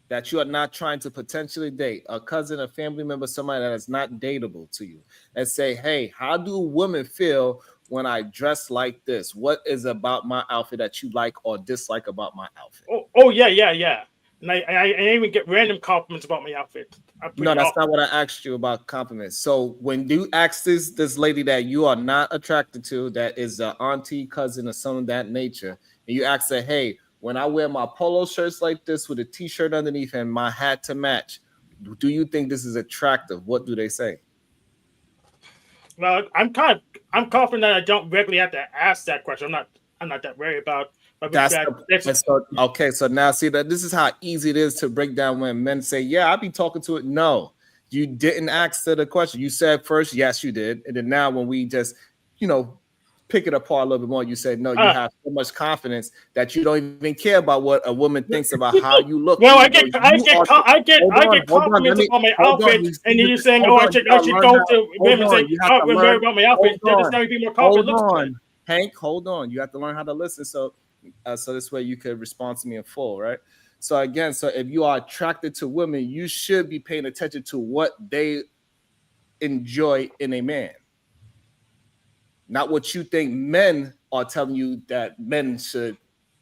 that you are not trying to potentially date, a cousin, a family member, somebody that is not dateable to you, and say, hey, how do women feel when I dress like this? What is about my outfit that you like or dislike about my outfit? Oh yeah. And I even get random compliments about my outfit. No, that's not what I asked you about compliments. So when you ask this lady that you are not attracted to, that is an auntie, cousin, or something of that nature, and you ask her, hey, when I wear my polo shirts like this with a t-shirt underneath and my hat to match, do you think this is attractive? What do they say? Well, I'm confident that I don't regularly have to ask that question. I'm not that worried about. Okay. So now see that this is how easy it is to break down when men say, yeah, I'll be talking to it. No, you didn't ask the question. You said first, yes, you did. And then now when we just, pick it apart a little bit more, you said, no, you have so much confidence that you don't even care about what a woman thinks about how you look. Well, I get compliments about my outfit, and you're saying, I should go to women and say, worry about my outfit. They're just telling people how confident looks good. Hank, hold on. You have to learn how to listen. So this way you could respond to me in full, right? So again, if you are attracted to women, you should be paying attention to what they enjoy in a man. Not what you think men are telling you that men should.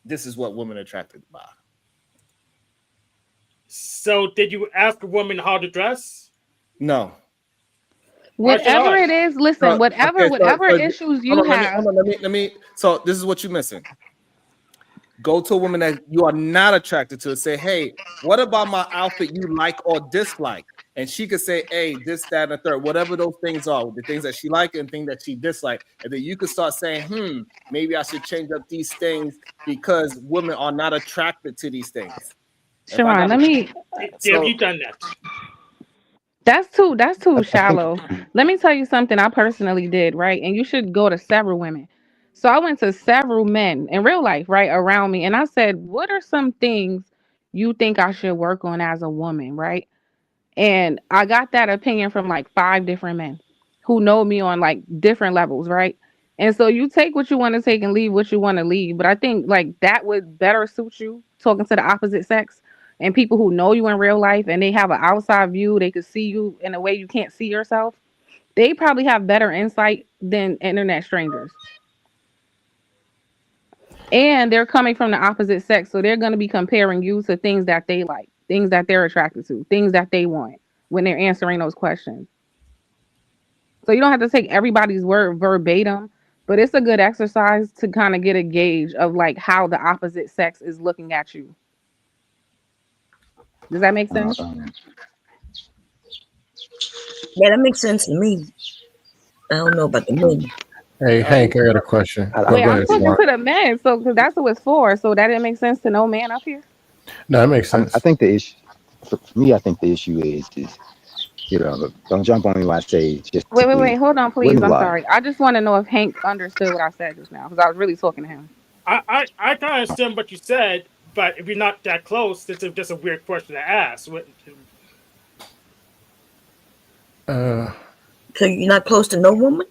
This is what women are attracted by. So did you ask a woman how to dress? No. Whatever it is, listen, whatever issues you have. Let me. So this is what you're missing. Go to a woman that you are not attracted to and say, hey, what about my outfit you like or dislike? And she could say, hey, this, that, and the third, whatever those things are, the things that she likes and things that she dislikes. And then you could start saying, maybe I should change up these things because women are not attracted to these things. Sharon, have you done that? That's too shallow. Let me tell you something I personally did, right? And you should go to several women. So I went to several men in real life, right, around me. And I said, what are some things you think I should work on as a woman, right? And I got that opinion from like 5 different men who know me on like different levels, right? And so you take what you want to take and leave what you want to leave. But I think like that would better suit you talking to the opposite sex and people who know you in real life and they have an outside view. They could see you in a way you can't see yourself. They probably have better insight than internet strangers. And they're coming from the opposite sex. So they're going to be comparing you to things that they like, things that they're attracted to, things that they want when they're answering those questions. So you don't have to take everybody's word verbatim, but it's a good exercise to kind of get a gauge of like how the opposite sex is looking at you. Does that make sense? Yeah, that makes sense to me. I don't know about the men. Hey, Hank, I got a question. Wait, I'm talking to the men, so because that's what it's for. So that didn't make sense to no man up here. No, that makes sense. I think the issue, for me, I think the issue is don't jump on me when I say just. Wait, hold on, please. I'm sorry. I just want to know if Hank understood what I said just now because I was really talking to him. I kind of understand what you said, but if you're not that close, it's just a weird question to ask. So you're not close to no woman?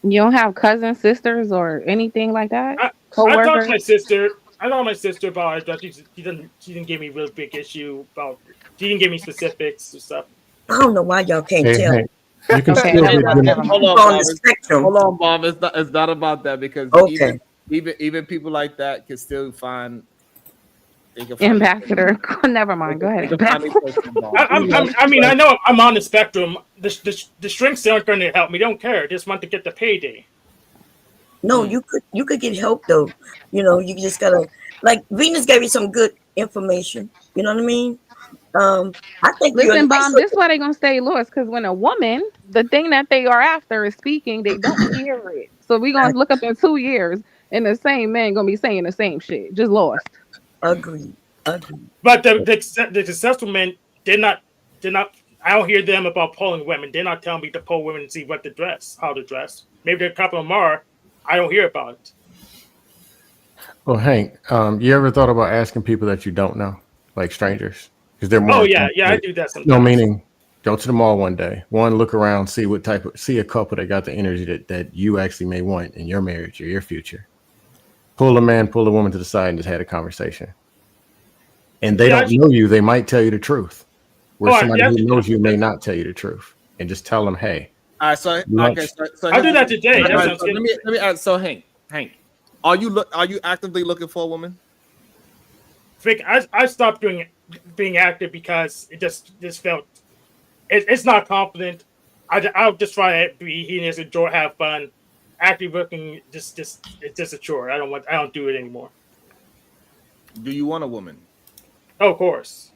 You don't have cousins, sisters, or anything like that? I talked to my sister. I know my sister about it. She didn't give me a real big issue about. She didn't give me specifics or stuff. I don't know why y'all can't tell. Hey, you can still get Hold on, Bob. It's not about that because even people like that can still find. Ambassador. Never mind. Go ahead. I mean, I know I'm on the spectrum. The shrinks aren't going to help me. Don't care. I just want to get the payday. No, you could get help though. You just gotta, like, Venus gave you some good information. You know what I mean? I think you're Listen, nice. Bomb, this is why they're gonna stay lost. Because when a woman, the thing that they are after is speaking, they don't hear it. So we're gonna look up in 2 years and the same man gonna be saying the same shit. Just lost. Agreed. But the successful men, they're not. I don't hear them about polling women. They're not telling me to poll women and see what to dress, how to dress. Maybe there are a couple of them are. I don't hear about it. Well, Hank, you ever thought about asking people that you don't know, like strangers? Because they're more. Oh yeah, I do that sometimes. No, meaning go to the mall one day, look around, see a couple that got the energy that you actually may want in your marriage or your future. Pull a woman to the side and just had a conversation. And they don't know you, they might tell you the truth. Where somebody who knows you may not tell you the truth. And just tell them, hey. All right, so I'll do that today. Let me ask. So Hank, are you actively looking for a woman? I stopped being active because it just felt it's not confident. I'll just try to be hedonist, enjoy, have fun. Active looking, just it's just a chore. I don't do it anymore. Do you want a woman? Oh, of course.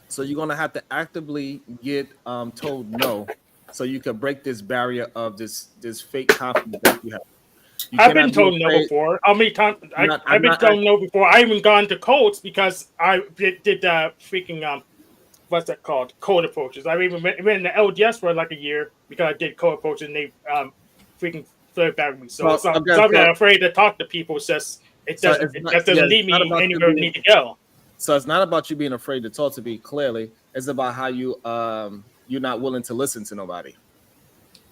So you're gonna have to actively get told no, so you can break this barrier of this fake confidence that you have. I've been told no before. How many times? I've been told no before. I even gone to codes because I did freaking what's that called? Code approaches. I even went in the LDS for like a year because I did code approaches and they freaking flirted back with me. So I'm not afraid to talk to people. It just doesn't lead me anywhere I need to go. So it's not about you being afraid to talk to me. Clearly, it's about how you're not willing to listen to nobody.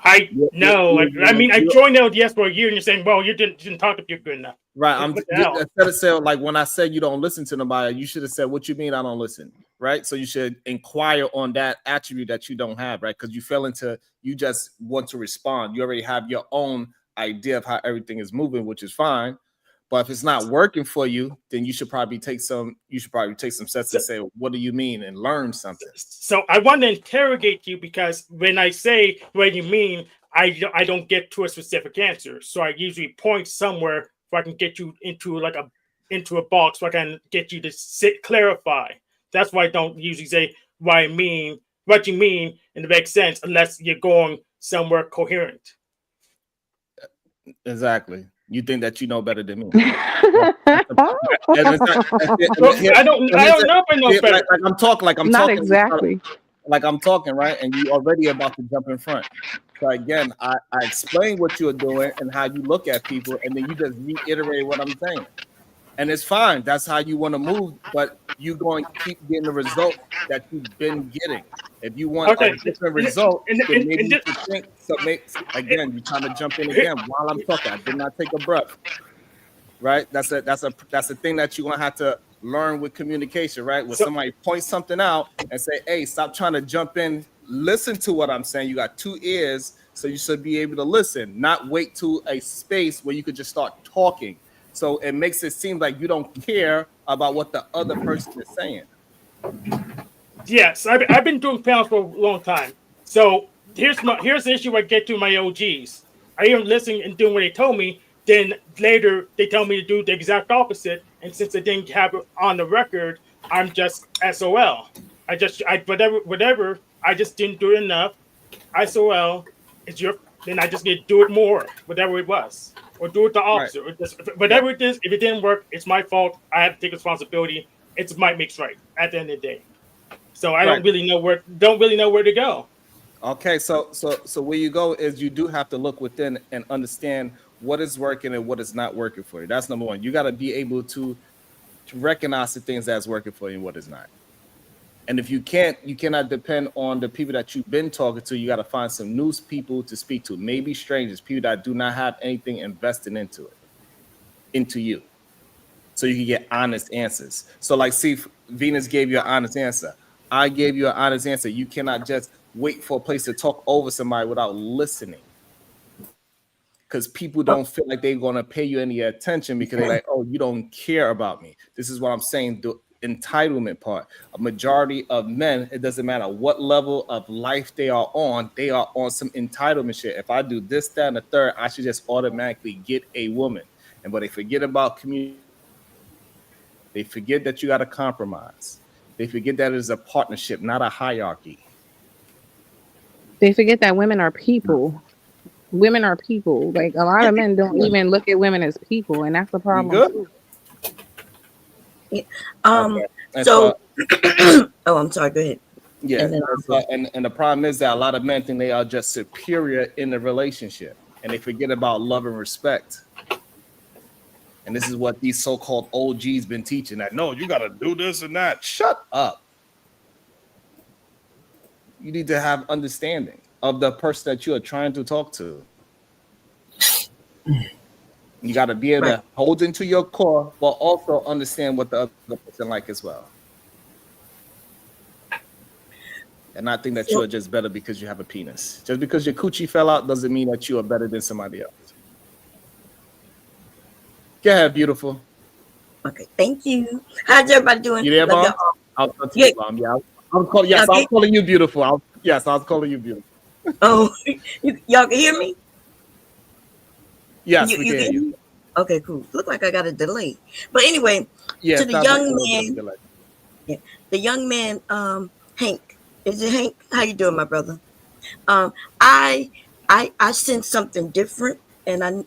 I joined LDS for a year, and you're saying, "Well, you didn't talk to people good enough." Right. Instead of saying, like, when I said you don't listen to nobody, you should have said, "What you mean I don't listen?" Right. So you should inquire on that attribute that you don't have, right? Because you just want to respond. You already have your own idea of how everything is moving, which is fine. But if it's not working for you, then you should probably take some steps to say, what do you mean? And learn something. So I want to interrogate you because when I say what you mean, I don't get to a specific answer. So I usually point somewhere where I can get you into a box where I can get you to clarify. That's why I don't usually say what you mean, and it makes sense unless you're going somewhere coherent. Exactly. You think that you know better than me. I don't know if I know better. Not exactly. Like I'm talking, right? And you already about to jump in front. So again, I explain what you're doing and how you look at people, and then you just reiterate what I'm saying. And it's fine. That's how you want to move, but you're going to keep getting the result that you've been getting. If you want a different result, then maybe you should think. So again, you're trying to jump in again while I'm talking. I did not take a breath. Right? That's a thing that you're gonna have to learn with communication, right? When somebody points something out and say, "Hey, stop trying to jump in. Listen to what I'm saying. You got 2 ears, so you should be able to listen, not wait to a space where you could just start talking." So it makes it seem like you don't care about what the other person is saying. Yes, I've been doing panels for a long time. So here's the issue I get to my OGs. I am listening and doing what they told me. Then later they tell me to do the exact opposite. And since I didn't have it on the record, I'm just SOL. Whatever. I just didn't do it enough. SOL. Then I just need to do it more, whatever it was, or do it the opposite. Right. Or just, whatever it is, if it didn't work, it's my fault. I have to take responsibility. It's my makes right at the end of the day. So I don't really know where to go. Okay, so where you go is you do have to look within and understand what is working and what is not working for you. That's number one. You got to be able to recognize the things that's working for you and what is not. And if you cannot depend on the people that you've been talking to. You got to find some new people to speak to, maybe strangers, people that do not have anything invested into you. So you can get honest answers. So like, see, Venus gave you an honest answer. I gave you an honest answer. You cannot just wait for a place to talk over somebody without listening. Because people don't feel like they're going to pay you any attention because they're like, oh, you don't care about me. This is what I'm saying. entitlement part. A majority of men, it doesn't matter what level of life they are on some entitlement shit. If I do this, that, and the third, I should just automatically get a woman. And but they forget about community. They forget that you got to compromise. They forget that it's a partnership, not a hierarchy. They forget that women are people. Women are people. Like a lot of men don't even look at women as people, and that's the We problem good? too. Yeah. Okay. And So, so, oh, I'm sorry. Go ahead. yeah, And then I'll go. and the problem is that a lot of men think they are just superior in the relationship, and they forget about love and respect. And this is what these so-called OGs been teaching, that no, you got to do this and that. Shut up. You need to have understanding of the person that you are trying to talk to. You got to be able Right. to hold into your core, but also understand what the other person like as well. And not think that you So, are just better because you have a penis. Just because your coochie fell out doesn't mean that you are better than somebody else. Go ahead, beautiful. okay. Thank you. How's everybody doing? You there, Love Mom? y'all. I'll talk to Yeah. you, Mom. Yeah, I was calling. Yes, Y'all I was get, calling you beautiful. I was calling you beautiful. oh, y'all can hear me? Yes, You we you can hear can hear you. me? Okay, cool. Look like I got a delay. But anyway, Yeah, to it the sounds like young a little bit of man, delay. yeah, the young man, Hank. Is it Hank? How you doing, my brother? Um, I I sense something different, and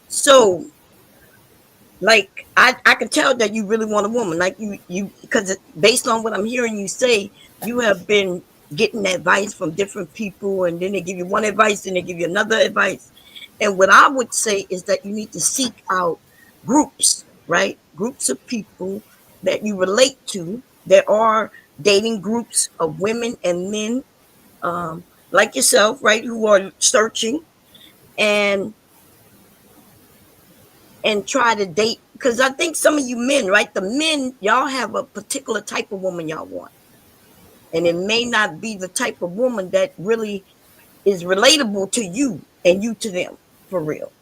so like I can tell that you really want a woman, like you because based on what I'm hearing you say, you have been getting advice from different people, and then they give you one advice, and they give you another advice. And what I would say is that you need to seek out groups, right? Groups of people that you relate to. There are dating groups of women and men, like yourself, right, who are searching, and try to date, because I think some of you men, right, the men, y'all have a particular type of woman y'all want, and it may not be the type of woman that really is relatable to you and you to them, for real.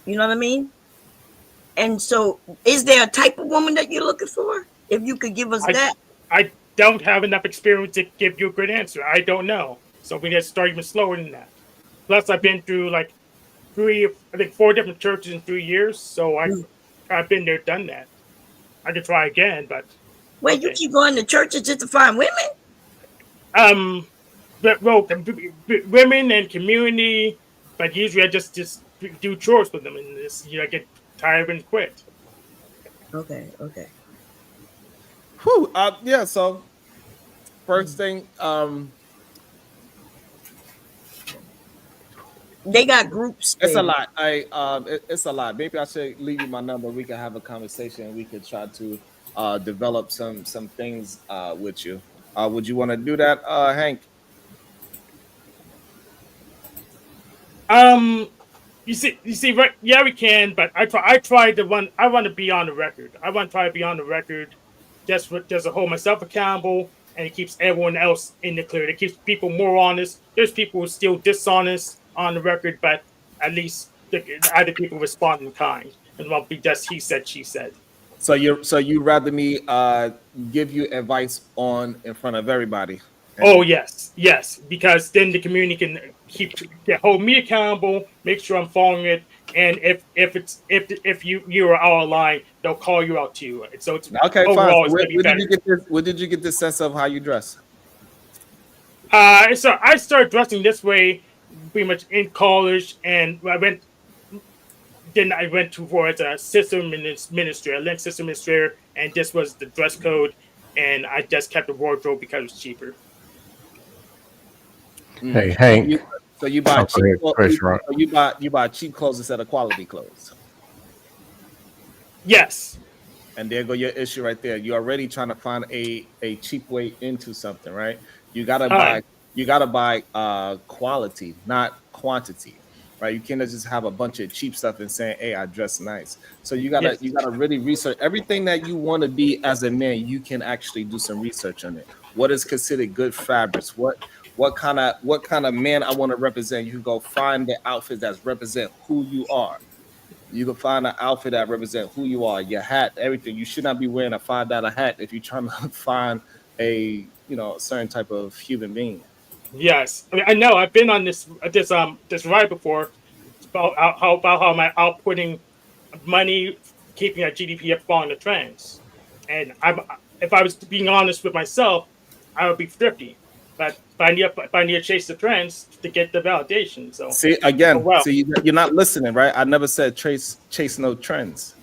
You know what I mean? And so, is there a type of woman that you're looking for? If you could give us I that. I don't have enough experience to give you a good answer. I don't know. So we need to start even slower than that. Plus, I've been through like I think 4 different churches in 3 years. So I've been there, done that. I could try again, but Wait, you okay. keep going to churches just to find women? Um, but well, women and community, but usually I just do chores with them, and this I get tired and quit. Okay, okay. Whew, yeah. So first thing, They got groups, it's a baby. lot. It's a lot. Maybe I should leave you my number. We can have a conversation. And we could try to develop some things with you. Would you want to do that, Hank? Um, you see, right? Yeah, we can, but I tried to run. I want to be on the record. I want to try to be on the record, just to hold myself accountable, and it keeps everyone else in the clear. It keeps people more honest. There's people who are still dishonest on the record, but at least the other people respond in kind, and won't be just he said, she said. So you rather me give you advice on in front of everybody, Oh Hank? yes, yes, because then the community can hold me accountable, make sure I'm following it, and if you are out of line, they'll call you out too. So it's Okay, fine. overall So it's where, gonna be where did you better. get this? Where did you get this sense of how you dress? So I started dressing this way pretty much in college, and I went towards a system administrator, a Linux system administrator, and this was the dress code, and I just kept the wardrobe because it was cheaper. Hey, So Hank. you buy Oh, go cheap ahead, clothes. Chris Rock. So you buy cheap clothes instead of quality clothes. Yes. And there go your issue right there. You're already trying to find a cheap way into something, right? You gotta All right. buy you gotta buy quality, not quantity, right? You can't just have a bunch of cheap stuff and saying, "Hey, I dress nice." So Yes. you gotta really research everything that you want to be as a man. You can actually do some research on it. What is considered good fabrics? What kind of man I want to represent? You can go find the outfits that represent who you are. You can find an outfit that represents who you are, your hat, everything. You should not be wearing a $5 hat if you're trying to find a a certain type of human being. Yes, I mean, I know. I've been on this ride before. It's about how my outputting money, keeping our GDP up, following the trends. And if I was being honest with myself, I would be thrifty. But if I need to chase the trends to get the validation. So See oh, well. see you're not listening, right? I never said chase no trends.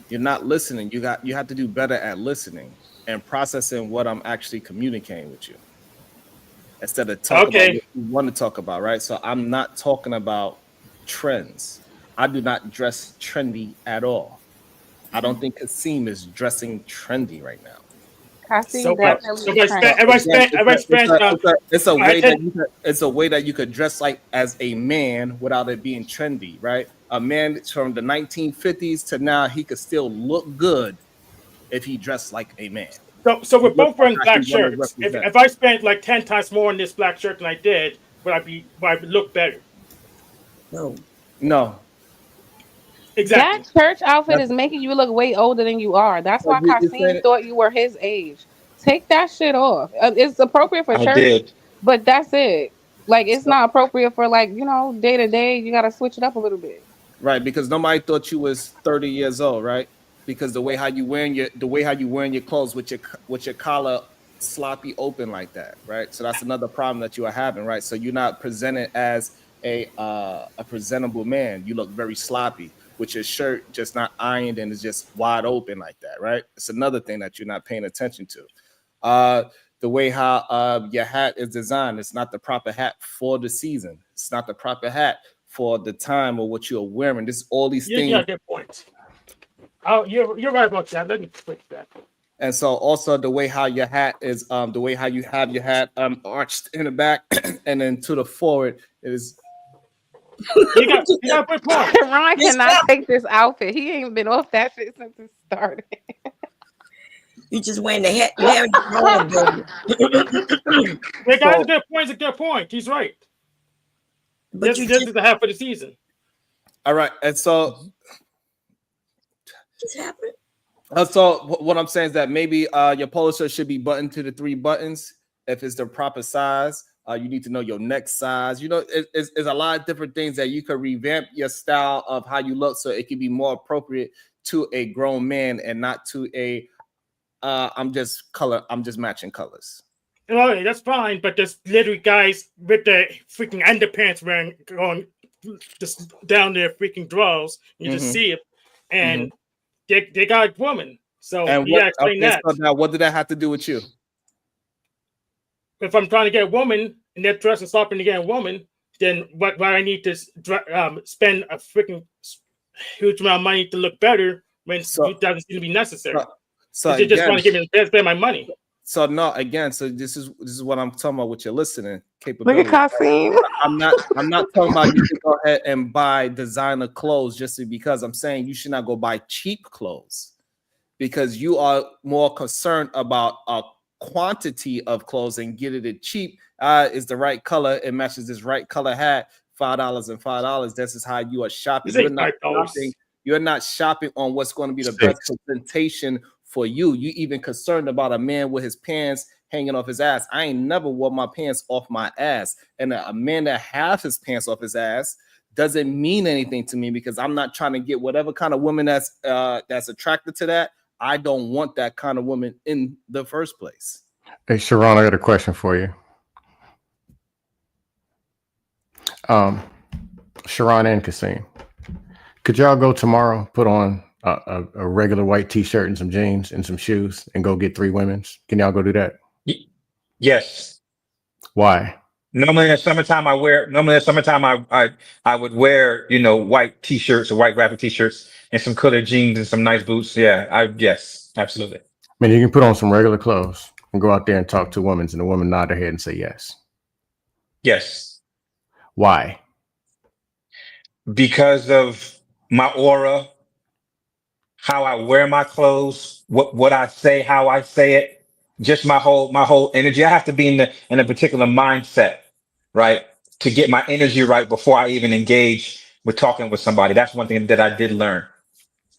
You're not listening. You have to do better at listening and processing what I'm actually communicating with you, instead of talking about what you want to talk about, right? So I'm not talking about trends. I do not dress trendy at all. I don't think Kasim is dressing trendy right now. So definitely it's a way that you could dress like as a man without it being trendy, right? A man from the 1950s to now, he could still look good if he dressed like a man. So we're both wearing black shirts. If I spent like 10 times more on this black shirt than I did, would I look better? No. Exactly. That church outfit is making you look way older than you are. That's why Kasim thought you were his age. Take that shit off. It's appropriate for church, but that's it. Like, it's not appropriate for, like, day to day. You got to switch it up a little bit. Right, because nobody thought you was 30 years old, right? Because the way how you wearing your clothes with your collar sloppy open like that, right? So that's another problem that you are having, right? So you're not presented as a presentable man. You look very sloppy with your shirt just not ironed and it's just wide open like that, right? It's another thing that you're not paying attention to. The way how your hat is designed, it's not the proper hat for the season. It's not the proper hat for the time or what you're wearing. This all these things. Yeah, good point. Oh, you're right about that. Let me switch that. And so also the way how your hat is, the way how you have your hat arched in the back and then to the forward is. You got a good point. Ron cannot take this outfit. He ain't been off that shit since it started. You just wearing the hat. The guy's a good point. It's a good point. He's right. But this is the half of the season. All right, and so what's happening? So what I'm saying is that maybe your polo shirt should be buttoned to the 3 buttons if it's the proper size. You need to know your neck size. It's a lot of different things that you could revamp your style of how you look so it can be more appropriate to a grown man and not to a I'm just matching colors. Okay, that's fine, but there's literally guys with the freaking underpants going just down their freaking drawers. You just see it, and they got a woman. So explain that. So now, what did that have to do with you? If I'm trying to get a woman and they're dressed and stopping to get a woman, then what I need to spend a freaking huge amount of money to look better when it doesn't seem to be necessary. So they just want to give me spend my money. So no, again, so this is what I'm talking about with your listening capability. Look at Kasim. I'm not talking about you can go ahead and buy designer clothes just because. I'm saying you should not go buy cheap clothes because you are more concerned about a quantity of clothes and get it cheap. Is the right color, it matches this right color hat, $5 and $5. This is how you are shopping. You're not shopping on what's going to be the best presentation for you. You even concerned about a man with his pants hanging off his ass. I ain't never wore my pants off my ass. And a man that has his pants off his ass doesn't mean anything to me because I'm not trying to get whatever kind of woman that's attracted to that. I don't want that kind of woman in the first place. Hey, Sharon, I got a question for you. Sharon and Kasim, could y'all go tomorrow, put on a regular white t-shirt and some jeans and some shoes and go get 3 women's? Can y'all go do that? Yes. Why? Normally in the summertime I would wear, white t-shirts or white graphic t-shirts and some colored jeans and some nice boots. Yes, absolutely. I mean, you can put on some regular clothes and go out there and talk to women and the woman nod her head and say yes. Yes. Why? Because of my aura, how I wear my clothes, what I say, how I say it, just my whole energy. I have to be in a particular mindset, right, to get my energy right before I even engage with talking with somebody. That's one thing that I did learn.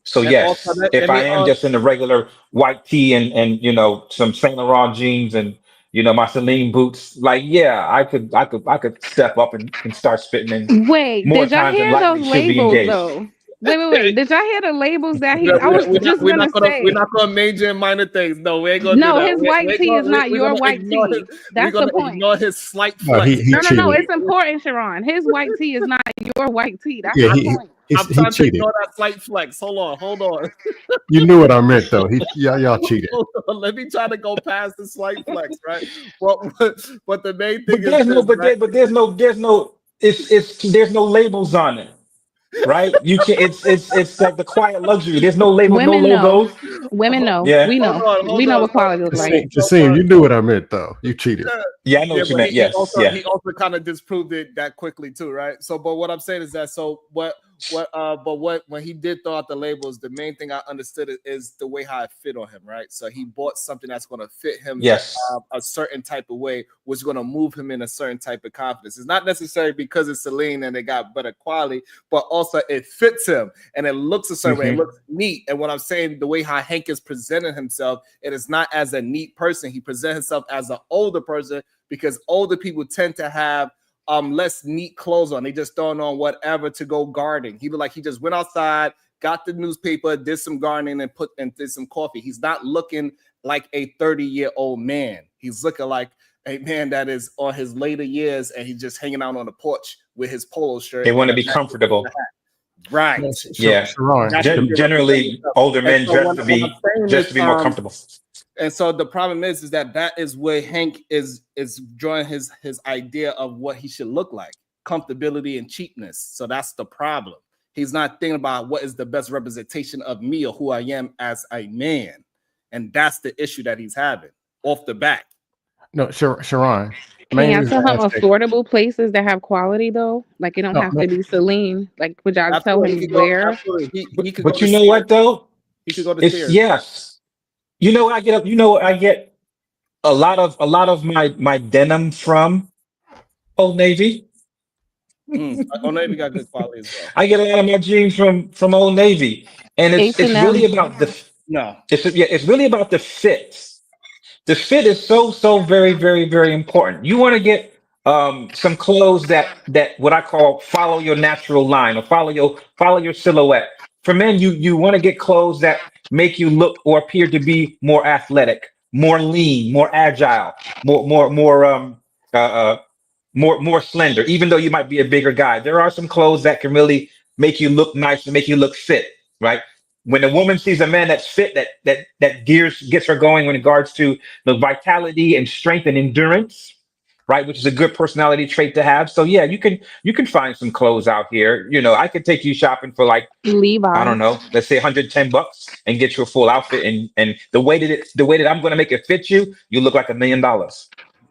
So And also, yes, if let I me am just in the regular white tee and some Saint Laurent jeans and my Celine boots, like I could step up and start spitting in Wait, more did y'all times than hear likely those should be labels engaged. though? Wait. Did y'all hear the labels that he? I was just we're gonna not gonna say. major in minor things. No, we ain't gonna do No, that. his white tee is not We're your gonna white ignore his tee. That's the point. slight No, flex. he No. cheated. It's important, Sharon. His white tee is not your white tee. That's Yeah, the he point. he, I'm he trying to cheated. ignore that slight flex. Hold on. You knew what I meant, though. Y'all cheated. Hold on. Let me try to go past the slight flex, right? But the main thing But is this, right? there's no labels on it, right? You can it's like the quiet luxury. There's no label, no Women know. logos. Women know. Yeah, We know. We Hold know on. what quality looks like. Jasim, you knew what I meant, though. You cheated. yeah, I know Yeah, what you but meant. Yes, yeah. he also kind of disproved it that quickly too, right? So, but what I'm saying is that when he did throw out the labels, the main thing I understood is the way how it fit on him, right? So he bought something that's going to fit him Yes. a certain type of way, was going to move him in a certain type of confidence. It's not necessarily because it's Celine and they got better quality, but also it fits him and it looks a certain way. It looks neat. And what I'm saying, the way how Hank is presenting himself, it is not as a neat person. He presents himself as an older person because older people tend to have less neat clothes on. They just throwing on whatever to go gardening. He looked like he just went outside, got the newspaper, did some gardening, and did some coffee. He's not looking like a 30-year-old man. He's looking like a man that is on his later years and he's just hanging out on the porch with his polo shirt. They want to and be comfortable. Right. Yeah. Sharon, Generally, older men dress to be more comfortable. And so the problem is that is where Hank is drawing his idea of what he should look like, comfortability and cheapness. So that's the problem. He's not thinking about what is the best representation of me or who I am as a man. And that's the issue that he's having off the bat. No, Sharon. Can y'all tell him affordable places that have quality though? Like it don't have to be Celine. Like would y'all tell him where? He could but go you know what though? He could go to It's Sears. yes. I get a lot of my denim from Old Navy. Old Navy got good quality as well. I get a lot of my jeans from Old Navy, and it's really about it's really about the fit. The fit is so very very very important. You want to get some clothes that what I call follow your natural line or follow your silhouette. For men, you want to get clothes that make you look or appear to be more athletic, more lean, more agile, more slender. Even though you might be a bigger guy, there are some clothes that can really make you look nice and make you look fit, right? When a woman sees a man that's fit, that gets her going in regards to the vitality and strength and endurance, right? Which is a good personality trait to have. So yeah, you can find some clothes out here. I could take you shopping for like Levi's. I don't know, let's say $110 and get you a full outfit. And the way that I'm going to make it fit you, you look like $1 million.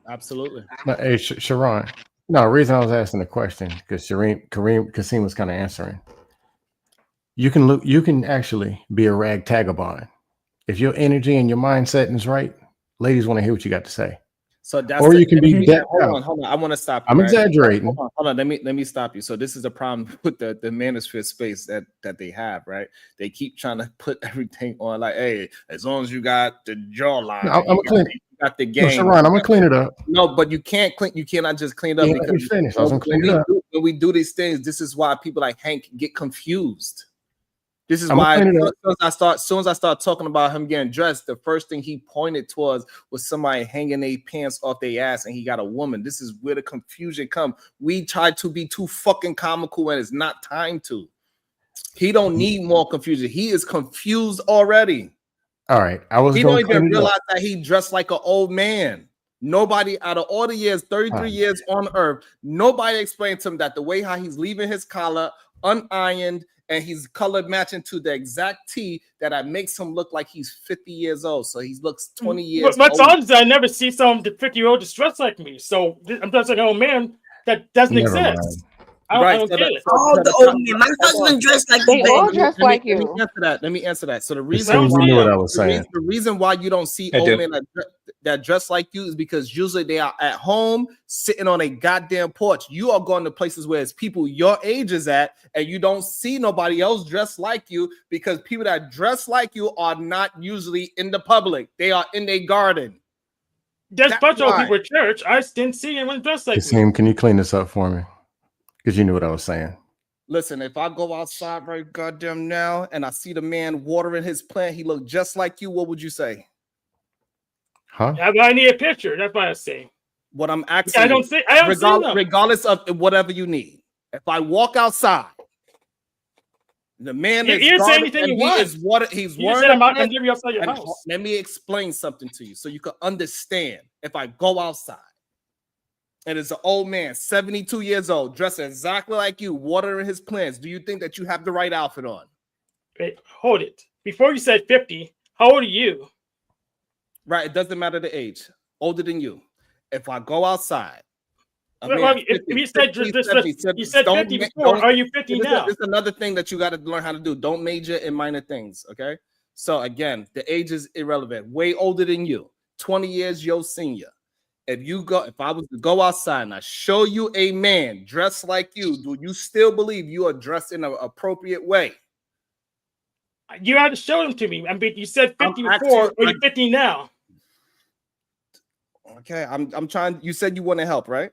Absolutely. Hey, Sharon. No, the reason I was asking the question because Kasim was kind of answering. You can actually be a ragtagabond. If your energy and your mindset is right, ladies want to hear what you got to say. So that's or you can be decked out. Hold on. I want to stop you. I'm right? exaggerating. Hold on. Let me stop you. So this is a problem with the manosphere space that they have, right? They keep trying to put everything on like, hey, as long as you got the jawline, you got the game. No, Sharon, I'm gonna clean it up. No, but you can't clean. You cannot just clean it up because finish. I was gonna clean it up. When we do these things, this is why people like Hank get confused. This is why as soon as I start talking about him getting dressed, the first thing he pointed towards was somebody hanging their pants off their ass and he got a woman. This is where the confusion comes. We try to be too fucking comical and it's not time to. He don't need more confusion. He is confused already. All right. He don't even realize that he dressed like an old man. Nobody out of all the years, 33 years on earth, nobody explained to him that the way how he's leaving his collar unironed and he's color matching to the exact tee that makes him look like he's 50 years old. So he looks 20 years But what's odd is I never see some 50-year-old dressed like me. So I'm just like an old man that doesn't exist. I don't get it. All the old men. My husband dressed like They the all baby. dress like you. Let me answer that. So the I reason don't you see knew what them. I was saying. the reason why you don't see I old do. men that dress like you is because usually they are at home sitting on a goddamn porch. You are going to places where it's people your age is at, and you don't see nobody else dressed like you because people that dress like you are not usually in the public. They are in their garden. There's a That's bunch of why. people at church. I didn't see anyone dressed like me. Kasim, can you clean this up for me? Because you knew what I was saying. Listen, if I go outside right goddamn now and I see the man watering his plant, he look just like you, what would you say? Huh? I need a picture. That's what I say. What I'm asking I don't see them. regardless of whatever you need. If I walk outside, the man You is didn't say garden anything and you he want. is water. He's You wearing said a I'm out plant. and leave outside your And house. let me explain something to you so you can understand. If I go outside and it's an old man, 72 years old, dressed exactly like you, watering his plants, do you think that you have the right outfit on? Wait, hold it. Before you said 50, how old are you? Right, it doesn't matter the age. Older than you. If I go outside, If you said 50 before, are you 50 now? This is another thing that you got to learn how to do. Don't major in minor things, okay? So again, the age is irrelevant. Way older than you, 20 years your senior. If I was to go outside and I show you a man dressed like you, do you still believe you are dressed in an appropriate way? You had to show them to me. I mean, you said 50 before, or you 50 now? Okay, I'm trying. You said you want to help, right?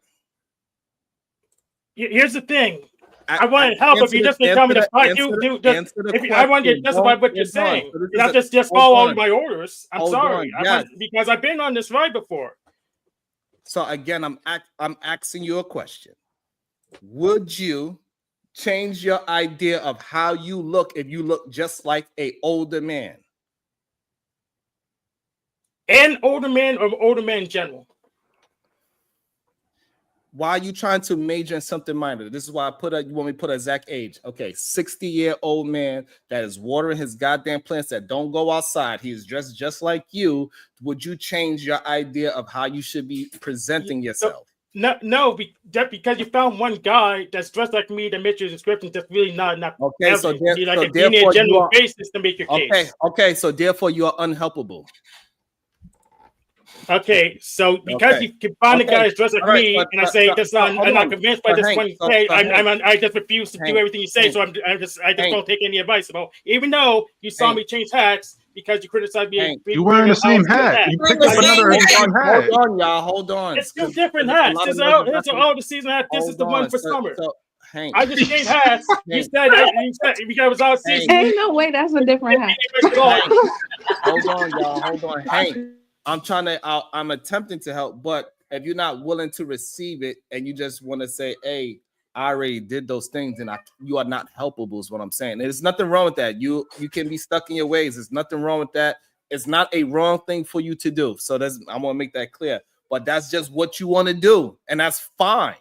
Here's the thing. I want to help if you just tell me to fight. I want to justify what you're saying. Not just follow all my orders. I'm sorry. Because I've been on this ride before. So again, I'm asking you a question. Would you change your idea of how you look if you look just like an older man? An older man or older man in general? Why are you trying to major in something minor? This is why you want me to put a exact age. Okay, 60-year-old man that is watering his goddamn plants that don't go outside. He is dressed just like you. Would you change your idea of how you should be presenting yourself? No, because you found one guy that's dressed like me that makes your description that's really not enough. Okay, so you need a general basis to make your case. Okay, so therefore you are unhelpable. Okay, so because you can find a guy that's dressed like me, and I say I'm not convinced by this one. I just refuse to do everything you say, so I just don't take any advice about. Even though you saw me change hats because you criticized me. You're wearing the same hat. You picked up another hat. Hold on, y'all. Hold on. It's two different hats. It's all the season hat. This is the one for summer. I just changed hats. You said because it was all season. Ain't no way that's a different hat. Hold on, y'all. Hold on. Hank, I'm attempting to help, but if you're not willing to receive it and you just want to say, hey, I already did those things and you are not helpable is what I'm saying. There's nothing wrong with that. You can be stuck in your ways. There's nothing wrong with that. It's not a wrong thing for you to do. So I want to make that clear, but that's just what you want to do. And that's fine.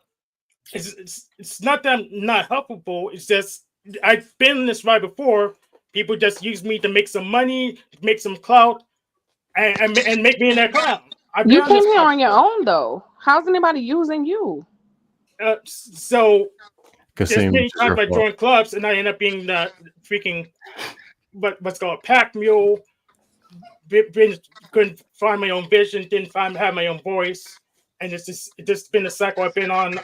It's not that I'm not helpable. It's just I've been in this ride before. People just use me to make some money, make some clout, and make me in that clown. You came here on your own, though. How's anybody using you? So there's many times I fault. join clubs and I end up being the freaking what's called a pack mule. Couldn't find my own vision, didn't have my own voice, and it's just been a cycle I've been on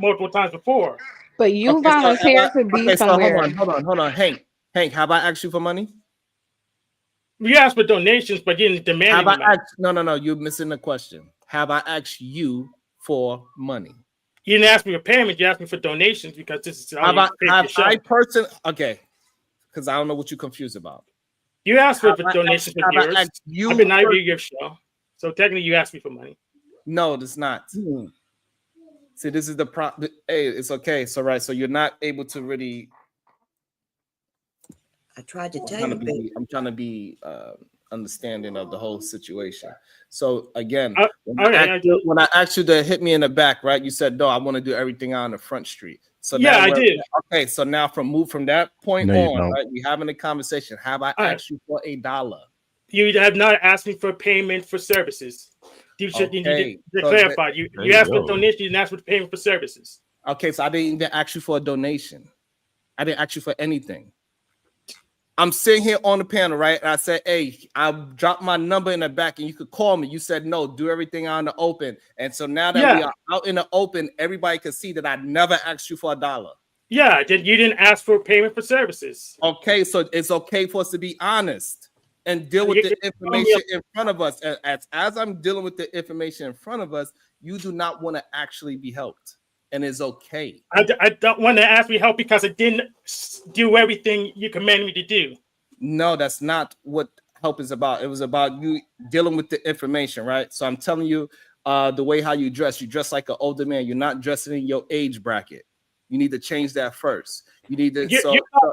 multiple times before. But you volunteered to be somewhere. Hold on. Hank, have I asked you for money? You asked for donations, but you didn't demand money. No, you're missing the question. Have I asked you for money? You didn't ask me for payment. You asked me for donations because this is okay, because I don't know what you're confused about. You asked for donations for viewers. I've been not your show, so technically you asked me for money. No, it's not. See, this is the problem. Hey, it's okay. So right, so you're not able to really. I tried to tell you. I'm trying to be understanding of the whole situation. So again, when I asked you to hit me in the back, right? You said no. I want to do everything on the front street. So yeah, I did. Okay, so now from that point on, right? We having a conversation. Have I asked you for $1? You have not asked me for payment for services. You need to clarify. You asked for donation. You didn't ask for payment for services. Okay, so I didn't even ask you for a donation. I didn't ask you for anything. I'm sitting here on the panel, right? And I said, hey, I dropped my number in the back and you could call me. You said, no, do everything out in the open. And so now that we are out in the open, everybody can see that I never asked you for $1. Yeah, you didn't ask for payment for services. Okay, so it's okay for us to be honest and deal with the information in front of us. As I'm dealing with the information in front of us, you do not want to actually be helped. And it's okay. I don't want to ask me help because I didn't do everything you commanded me to do. No, that's not what help is about. It was about you dealing with the information, right? So I'm telling you, the way how you dress like an older man. You're not dressing in your age bracket. You need to change that first. You need to.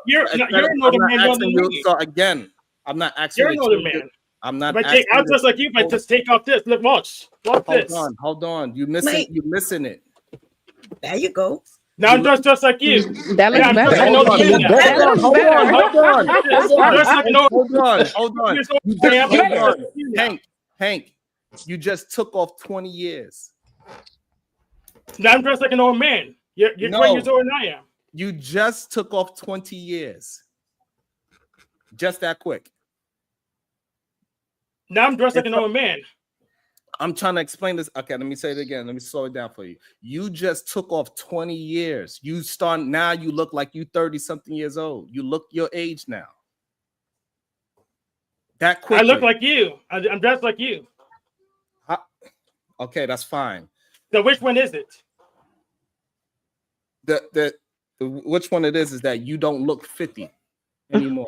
You're an older man. So again, I'm not asking. You're an older man. I'm not. I'll dress like you, but just take off this. Look, watch this. Hold on. You're missing it. There you go. Now I'm dressed just like you. That looks better. Hold on. Hank, you just took off 20 years. Now I'm dressed like an old man. You're 20 years older than I am. You just took off 20 years. Just that quick. Now I'm dressed like an old man. I'm trying to explain this. Okay, let me say it again. Let me slow it down for you. You just took off 20 years. You look like you 30-something years old. You look your age now. That quickly. I look like you. I'm dressed like you. Okay, that's fine. So which one is it? Which one it is that you don't look 50 anymore.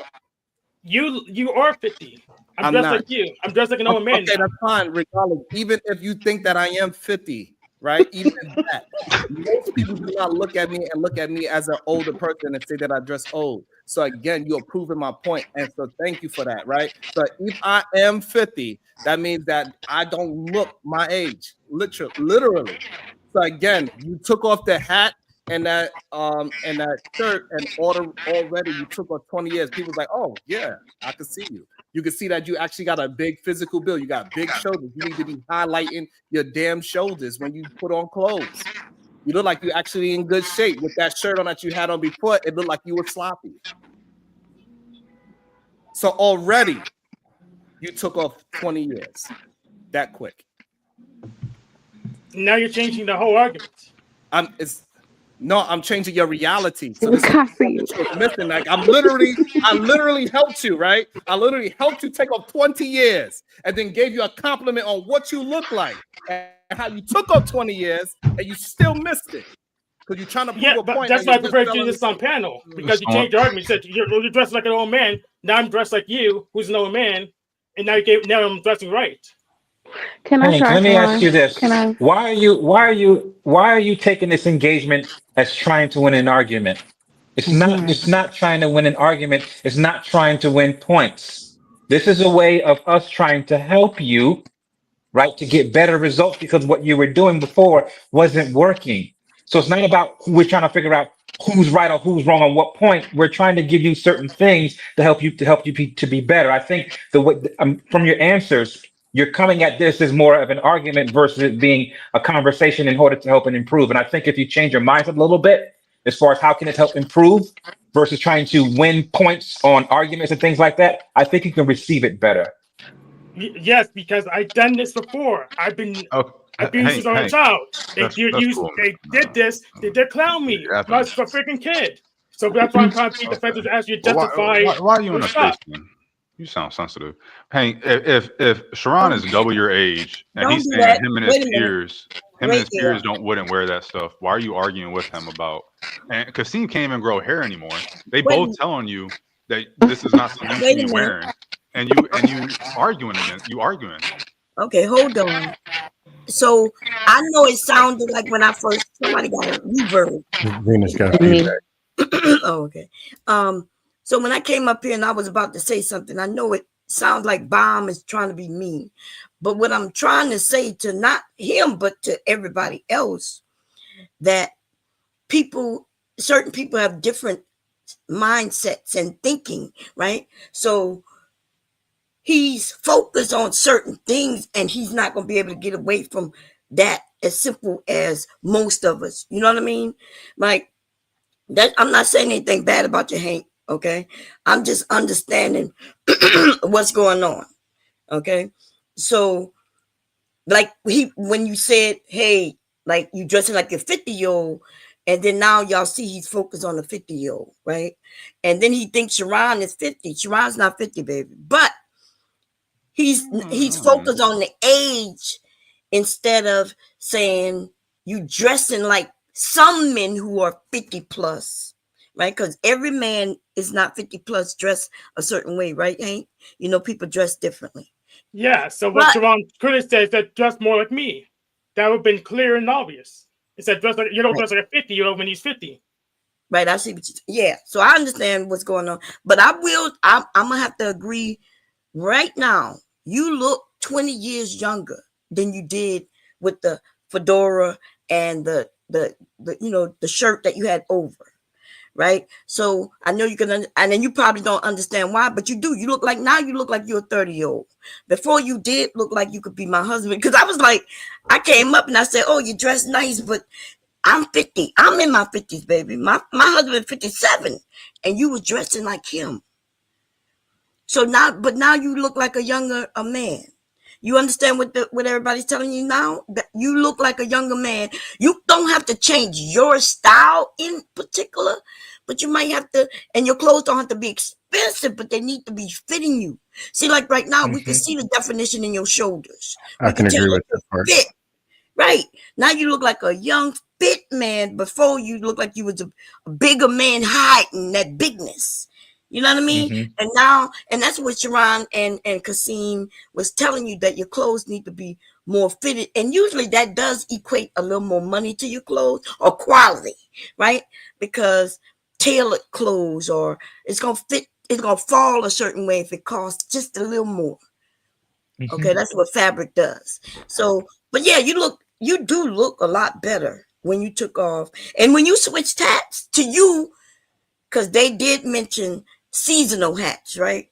You are 50. I'm dressed like you. I'm dressed like an old man. Okay, that's fine. Regardless, even if you think that I am 50, right? Even that, most people do not look at me as an older person and say that I dress old. So again, you're proving my point, and so thank you for that, right? So if I am 50, that means that I don't look my age, literally. So again, you took off the hat and that shirt, and already you took off 20 years. People's like, oh yeah, I can see you. You can see that you actually got a big physical build. You got big shoulders. You need to be highlighting your damn shoulders when you put on clothes. You look like you're actually in good shape. With that shirt on that you had on before, it looked like you were sloppy. So already you took off 20 years. That quick. Now you're changing the whole argument. I'm changing your reality. So this is missing. Like I literally helped you, right? I literally helped you take off 20 years and then gave you a compliment on what you look like and how you took off 20 years and you still missed it. Because you're trying to prove a point. That's why I prefer to do this on panel. Because you changed your argument. You said you're dressed like an old man. Now I'm dressed like you, who's an old man, and now I'm dressing right. Let me ask you this. Why are you taking this engagement as trying to win an argument? It's not trying to win an argument. It's not trying to win points. This is a way of us trying to help you, right, to get better results because what you were doing before wasn't working. So it's not about we're trying to figure out who's right or who's wrong on what point. We're trying to give you certain things to help you to be better. I think the way from your answers, you're coming at this as more of an argument versus it being a conversation in order to help and improve. And I think if you change your mindset a little bit, as far as how can it help improve versus trying to win points on arguments and things like that, I think you can receive it better. Yes, because I've done this before. I've been abused as a child. They did this. They did clown me. I was a freaking kid. So that's why I'm trying to be defensive as you justify. Why are you in a space, man? You sound sensitive. Hank, if Sharon is double your age and he's saying him and his peers wouldn't wear that stuff, why are you arguing with him about? And Kasim can't even grow hair anymore. They both telling you that this is not something you should be wearing, and you arguing. Okay, hold on. So I know it sounded like when I first somebody got a reverb. Venus got feedback. Oh, okay. So when I came up here and I was about to say something, I know it sounds like Bomb is trying to be mean. But what I'm trying to say to not him, but to everybody else, that certain people have different mindsets and thinking, right? So he's focused on certain things and he's not going to be able to get away from that as simple as most of us. You know what I mean? Like that. I'm not saying anything bad about you, Hank. Okay, I'm just understanding what's going on. Okay, so like when you said, hey, like you dressing like a 50-year-old, and then now y'all see he's focused on the 50-year-old, right? And then he thinks Sharon is 50. Sharon's not 50, baby, but he's focused on the age instead of saying you dressing like some men who are 50 plus, right? Because every man is not 50 plus dressed a certain way, right, Hank? You know, people dress differently. Yeah, so what Sharon Curtis says that dress more like me. That would have been clear and obvious. It said dress like, you don't dress like a 50-year-old when he's 50. Right, I see what you. Yeah, so I understand what's going on, but I'm gonna have to agree. Right now, you look 20 years younger than you did with the fedora and the you know, the shirt that you had over. Right, so I know you can, and then you probably don't understand why, but you do. You look like you're a 30-year-old. Before you did look like you could be my husband, because I was like, I came up and I said, "Oh, you dress nice," but I'm 50. I'm in my 50s, baby. My husband is 57, and you was dressing like him. So now you look like a man. You understand what everybody's telling you now? That you look like a younger man. You don't have to change your style in particular, but you might have to, and your clothes don't have to be expensive, but they need to be fitting you. See, like right now, we can see the definition in your shoulders. I can agree with that part. Fit. Right. Now you look like a young, fit man. Before you look like you was a bigger man hiding that bigness. You know what I mean? And now, and that's what Sharon and Kasim was telling you, that your clothes need to be more fitted. And usually that does equate a little more money to your clothes or quality, right? Because tailored clothes, or it's going to fit, it's going to fall a certain way if it costs just a little more. Okay, that's what fabric does. So, but yeah, you do look a lot better when you took off. And when you switched hats to you, because they did mention seasonal hats, right?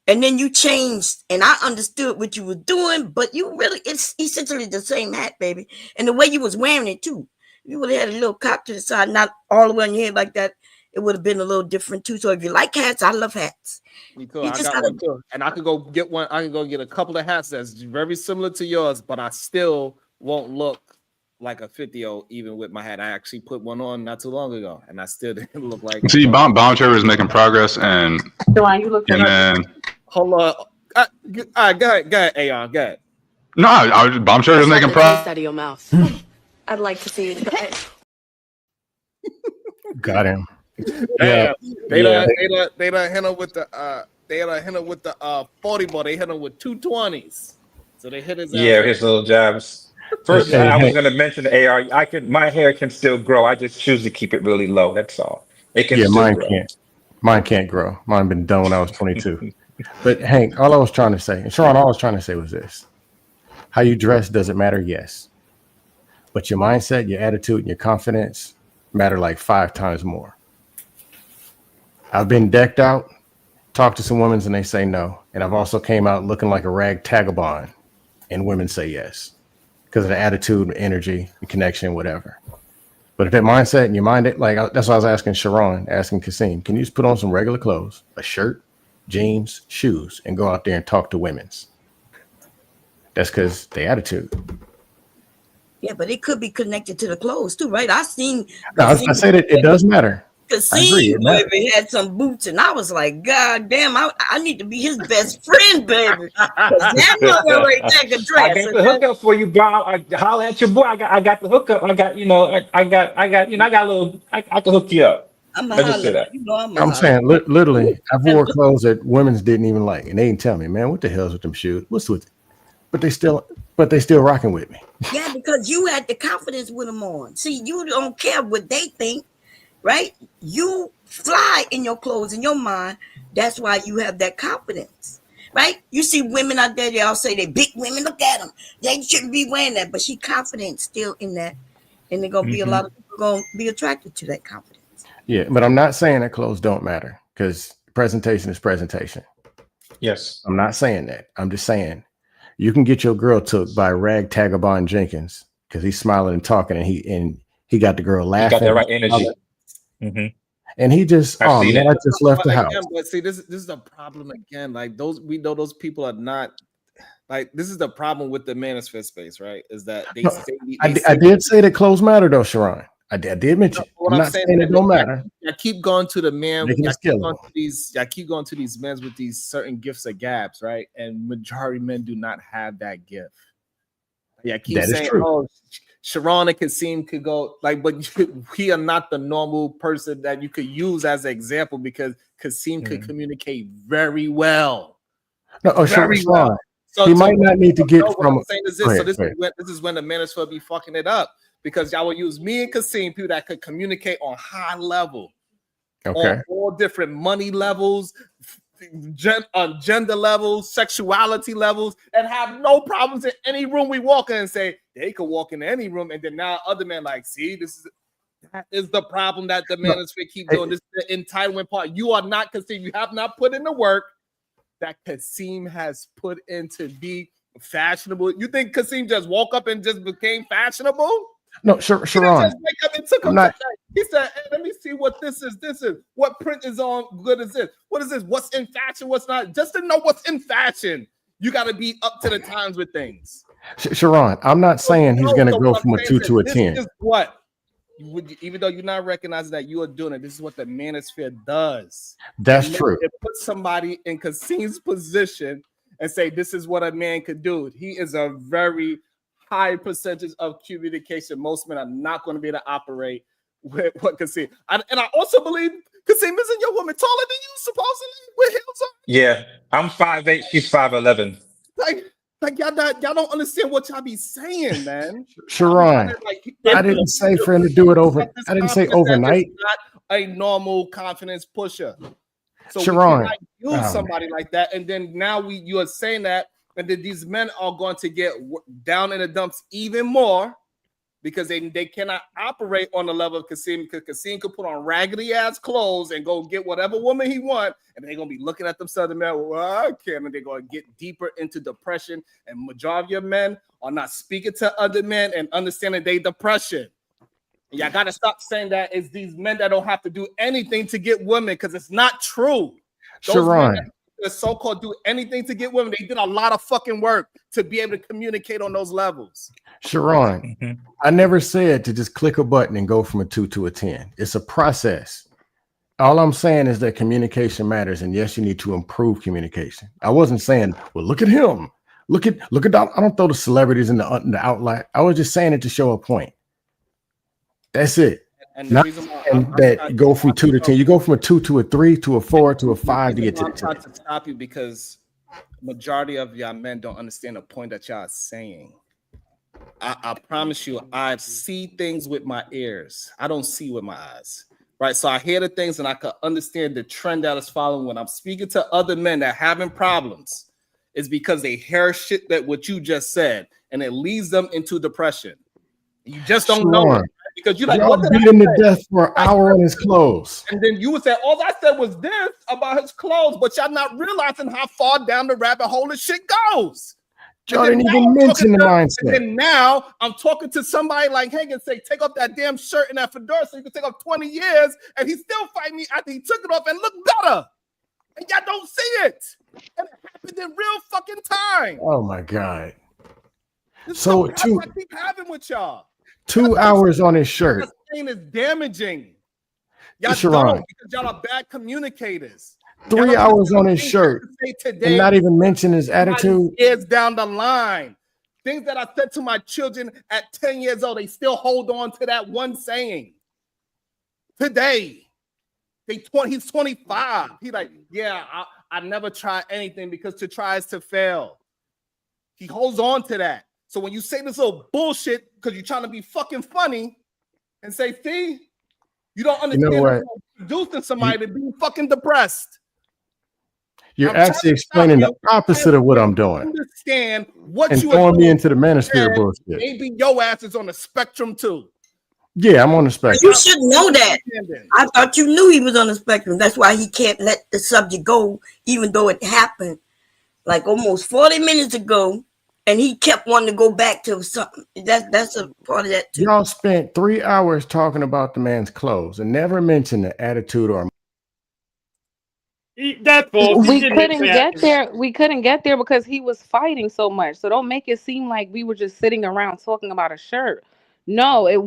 And then you changed, and I understood what you were doing, but it's essentially the same hat, baby. And the way you was wearing it too. You would have had a little cock to the side, not all the way on your head like that. It would have been a little different too. So if you like hats, I love hats. Me too. I got one too. And I could go get one. I can go get a couple of hats that's very similar to yours, but I still won't look like a 50-year-old even with my hat. I actually put one on not too long ago, and I still didn't look like. See, Bomb Trevor is making progress, and Joanne, you look. And then hold on. Go ahead, Aeon. Go ahead. No, Bomb Trevor is making progress. Out of your mouth. I'd like to see you try it. Got him. Yeah, they done hit him with the 40 ball. They hit him with 220s. So they hit his ass. Yeah, his little jabs. First, I was going to mention the AR. My hair can still grow. I just choose to keep it really low. That's all. It can. Yeah, mine can't. Mine can't grow. Mine been done when I was 22. But Hank, all I was trying to say, and Sharon, all I was trying to say was this: how you dress doesn't matter, yes, but your mindset, your attitude, and your confidence matter like 5 times more. I've been decked out, talked to some women, and they say no, and I've also came out looking like a rag tagabond, and women say yes because of the attitude, energy, the connection, whatever. But if that mindset and your mind, like that's why I was asking Sharon, asking Kasim, can you just put on some regular clothes, a shirt, jeans, shoes, and go out there and talk to women's? That's because the attitude. Yeah, but it could be connected to the clothes too, right? I said it does matter. Kasim, baby, had some boots, and I was like, God damn, I need to be his best friend, baby. That mother right there could dress. I got the hookup for you, Bob. I holler at your boy. I got the hookup. I got a little. I can hook you up. I'm saying literally, I've wore clothes that women's didn't even like, and they didn't tell me, man, what the hell's with them shoes? What's with it? But they still rocking with me. Yeah, because you had the confidence with them on. See, you don't care what they think, right? You fly in your clothes, in your mind. That's why you have that confidence, right? You see women out there, they all say they big women. Look at them. They shouldn't be wearing that, but she confident still in that, and they're gonna be a lot of people gonna be attracted to that confidence. Yeah, but I'm not saying that clothes don't matter, because presentation is presentation. Yes. I'm not saying that. I'm just saying You can get your girl took by Ragtagabond Jenkins because he's smiling and talking, and he got the girl laughing. He got that right energy. Mm-hmm. And he just, I just left the house. But see, this is the problem again. Like we know those people are not like, this is the problem with the manosphere space, right? Is that I did say that clothes matter though, Sharon. I did mention. I'm not saying it don't matter. I keep going to the man. I keep going to these men with these certain gifts of gabs, right? And majority men do not have that gift. Yeah, I keep saying, oh, Sharon and Kasim could go like, but we are not the normal person that you could use as an example because Kasim could communicate very well. No, Sharon. Well. So he might not need to get from. This is when the manosphere be fucking it up because y'all will use me and Kasim, people that could communicate on high level, on all different money levels, gender levels, sexuality levels, and have no problems in any room we walk in and say they could walk in any room, and then now other men like, see, that is the problem that the manosphere keep doing. This is the entitlement part. You are not Kasim. You have not put in the work that Kasim has put into be fashionable. You think Kasim just woke up and just became fashionable? No, Sharon. He said, hey, let me see what this is. This is what print is on. Good is this? What is this? What's in fashion? What's not? Just to know what's in fashion, you got to be up to the times with things. Sharon, I'm not saying he's going to go from a 2 to a 10. This is what. Even though you're not recognizing that you are doing it, this is what the manosphere does. That's true. It puts somebody in Kasim's position and say, this is what a man could do. He is a very high percentage of communication. Most men are not going to be able to operate with what Kasim. And I also believe Kasim isn't your woman taller than you, supposedly, with heels on. Yeah, I'm 5'8", she's 5'11". Like y'all don't understand what y'all be saying, man. Sharon, I didn't say for him to do it over. I didn't say overnight. Not a normal confidence pusher. So Sharon, we use somebody like that, and then now you are saying that, and then these men are going to get down in the dumps even more because they cannot operate on the level of Kasim, because Kasim could put on raggedy ass clothes and go get whatever woman he wants, and they're gonna be looking at themselves and man, well, I can't, and they're gonna get deeper into depression. And majority of men are not speaking to other men and understanding their depression. And y'all gotta stop saying that it's these men that don't have to do anything to get women, because it's not true. Sharon, the so-called do anything to get women, they did a lot of fucking work to be able to communicate on those levels. Sharon, I never said to just click a button and go from a 2 to a 10. It's a process. All I'm saying is that communication matters, and yes, you need to improve communication. I wasn't saying, well, look at him. Look at that. I don't throw the celebrities in the outline. I was just saying it to show a point. That's it. And the reason why you go from 2 to 10, you go from a 2 to a 3 to a 4 to a 5 to get to the 10. I'm trying to stop you because majority of y'all men don't understand the point that y'all are saying. I promise you, I see things with my ears. I don't see with my eyes. Right. So I hear the things and I can understand the trend that is following when I'm speaking to other men that are having problems. Is because they hear shit that what you just said, and it leads them into depression. You just don't know it. Because you're like, y'all beat him to death for an hour on his clothes. And then you would say, all I said was this about his clothes, but y'all not realizing how far down the rabbit hole this shit goes. Y'all didn't even mention the mindset. And then now I'm talking to somebody like Hank and say, take off that damn shirt and that fedora so you can take off 20 years, and he still fight me after he took it off and look better. And y'all don't see it. And it happened in real fucking time. Oh my God. So I keep having with y'all. 2 hours on his shirt. This is damaging. Y'all don't, because y'all are bad communicators. 3 hours on his shirt. And not even mention his attitude. Years down the line. Things that I said to my children at 10 years old, they still hold on to that one saying. Today, he's 25. He's like, yeah, I never try anything because to try is to fail. He holds on to that. So when you say this little bullshit because you're trying to be fucking funny and say, see, you don't understand producing somebody to be fucking depressed. You're actually explaining the opposite of what I'm doing. Understand what and you throwing me into the manosphere bullshit. Maybe your ass is on the spectrum too. Yeah, I'm on the spectrum. You should know that. I thought you knew he was on the spectrum. That's why he can't let the subject go, even though it happened like almost 40 minutes ago. and he kept wanting to go back to something. That's a part of that too. Y'all spent 3 hours talking about the man's clothes and never mentioned the attitude or That's false. We couldn't get there. We couldn't get there because he was fighting so much. So don't make it seem like we were just sitting around talking about a shirt. No, it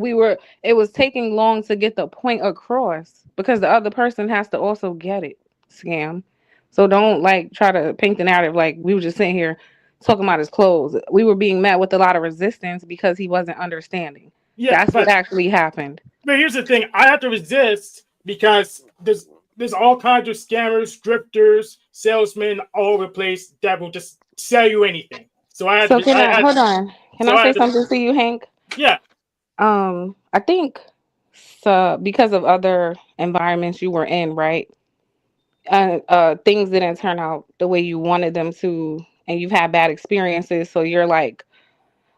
was taking long to get the point across because the other person has to also get it. Scam. So don't like try to paint the narrative like we were just sitting here talking about his clothes. We were being met with a lot of resistance because he wasn't understanding. Yeah, That's what actually happened. But here's the thing: I have to resist because there's all kinds of scammers, drifters, salesmen all over the place that will just sell you anything. So I had So to. hold on. Can I say something to you, Hank? Yeah. I think so because of other environments you were in, right? Things didn't turn out the way you wanted them to, and you've had bad experiences, so you're like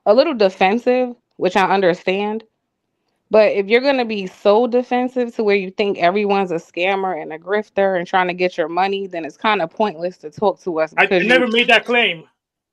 a little defensive, which I understand. But if you're gonna be so defensive to where you think everyone's a scammer and a grifter and trying to get your money, then it's kind of pointless to talk to us I because never made that claim.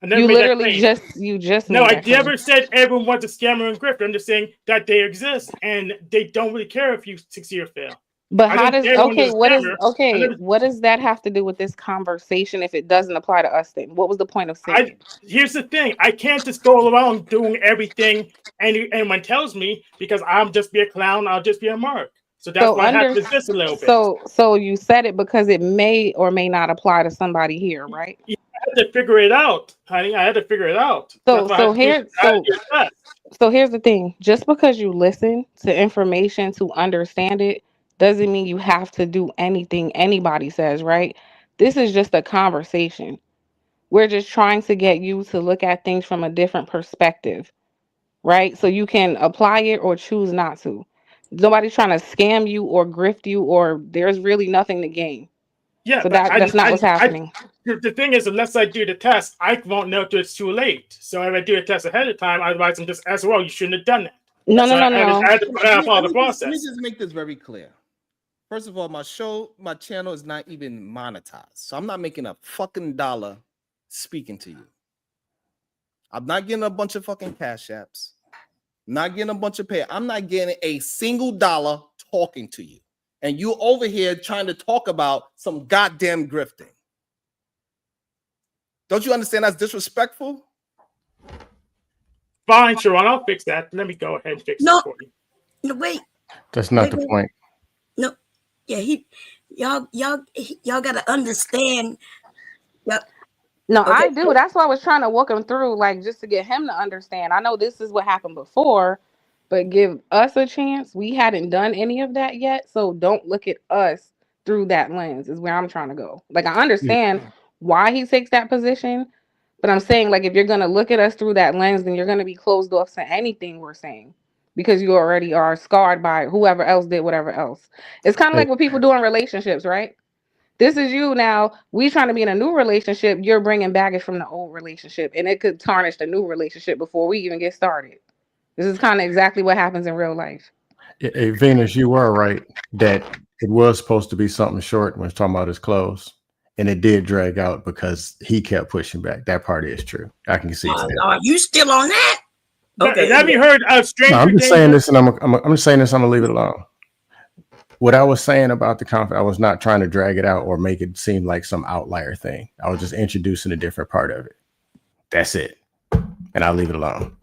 I never you made that literally claim. just No, made I that claim. never said everyone was a scammer and grifter. I'm just saying that they exist and they don't really care if you succeed or fail. But I how didn't does say everyone was a scammer. what does that have to do with this conversation if it doesn't apply to us then? What was the point of saying it? Here's the thing: I can't just go around doing everything anyone tells me because I'm just be a clown. I'll just be a mark. So that's why I have to resist a little bit. So you said it because it may or may not apply to somebody here, right? Yeah, I had to figure it out, honey. I had to figure it out. So here's the thing. Just because you listen to information to understand it doesn't mean you have to do anything anybody says, right? This is just a conversation. We're just trying to get you to look at things from a different perspective, right? So you can apply it or choose not to. Nobody's trying to scam you or grift you, or there's really nothing to gain. Yeah, so but that's not what's happening. The thing is, unless I do the test, I won't know till it's too late. So if I do a test ahead of time, otherwise I'm just as well. You shouldn't have done that. No. I had to follow the process. Let me just make this very clear. First of all, my channel is not even monetized, so I'm not making a fucking dollar speaking to you. I'm not getting a bunch of fucking cash apps. Not getting a bunch of pay. I'm not getting a single dollar talking to you. And you over here trying to talk about some goddamn grifting. Don't you understand that's disrespectful? Fine, Sharon, I'll fix that. Let me go ahead and fix it for you. No, wait. That's not the point. No, yeah, y'all gotta understand. No, Okay. I do. That's why I was trying to walk him through, like, just to get him to understand. I know this is what happened before, but give us a chance. We hadn't done any of that yet, so don't look at us through that lens. Is where I'm trying to go. Like, I understand why he takes that position, but I'm saying, like, if you're gonna look at us through that lens, then you're gonna be closed off to anything we're saying because you already are scarred by whoever else did whatever else. It's kind of like what people do in relationships, right? This is you now. We trying to be in a new relationship. You're bringing baggage from the old relationship, and it could tarnish the new relationship before we even get started. This is kind of exactly what happens in real life. Hey, Venus, you were right that it was supposed to be something short when it's talking about his clothes, and it did drag out because he kept pushing back. That part is true. I can see that. Are you still on that? Okay. Have you heard of stranger? No, I'm just saying this, and I'm just saying this. I'm gonna leave it alone. What I was saying about the conflict, I was not trying to drag it out or make it seem like some outlier thing. I was just introducing a different part of it. That's it. And I'll leave it alone.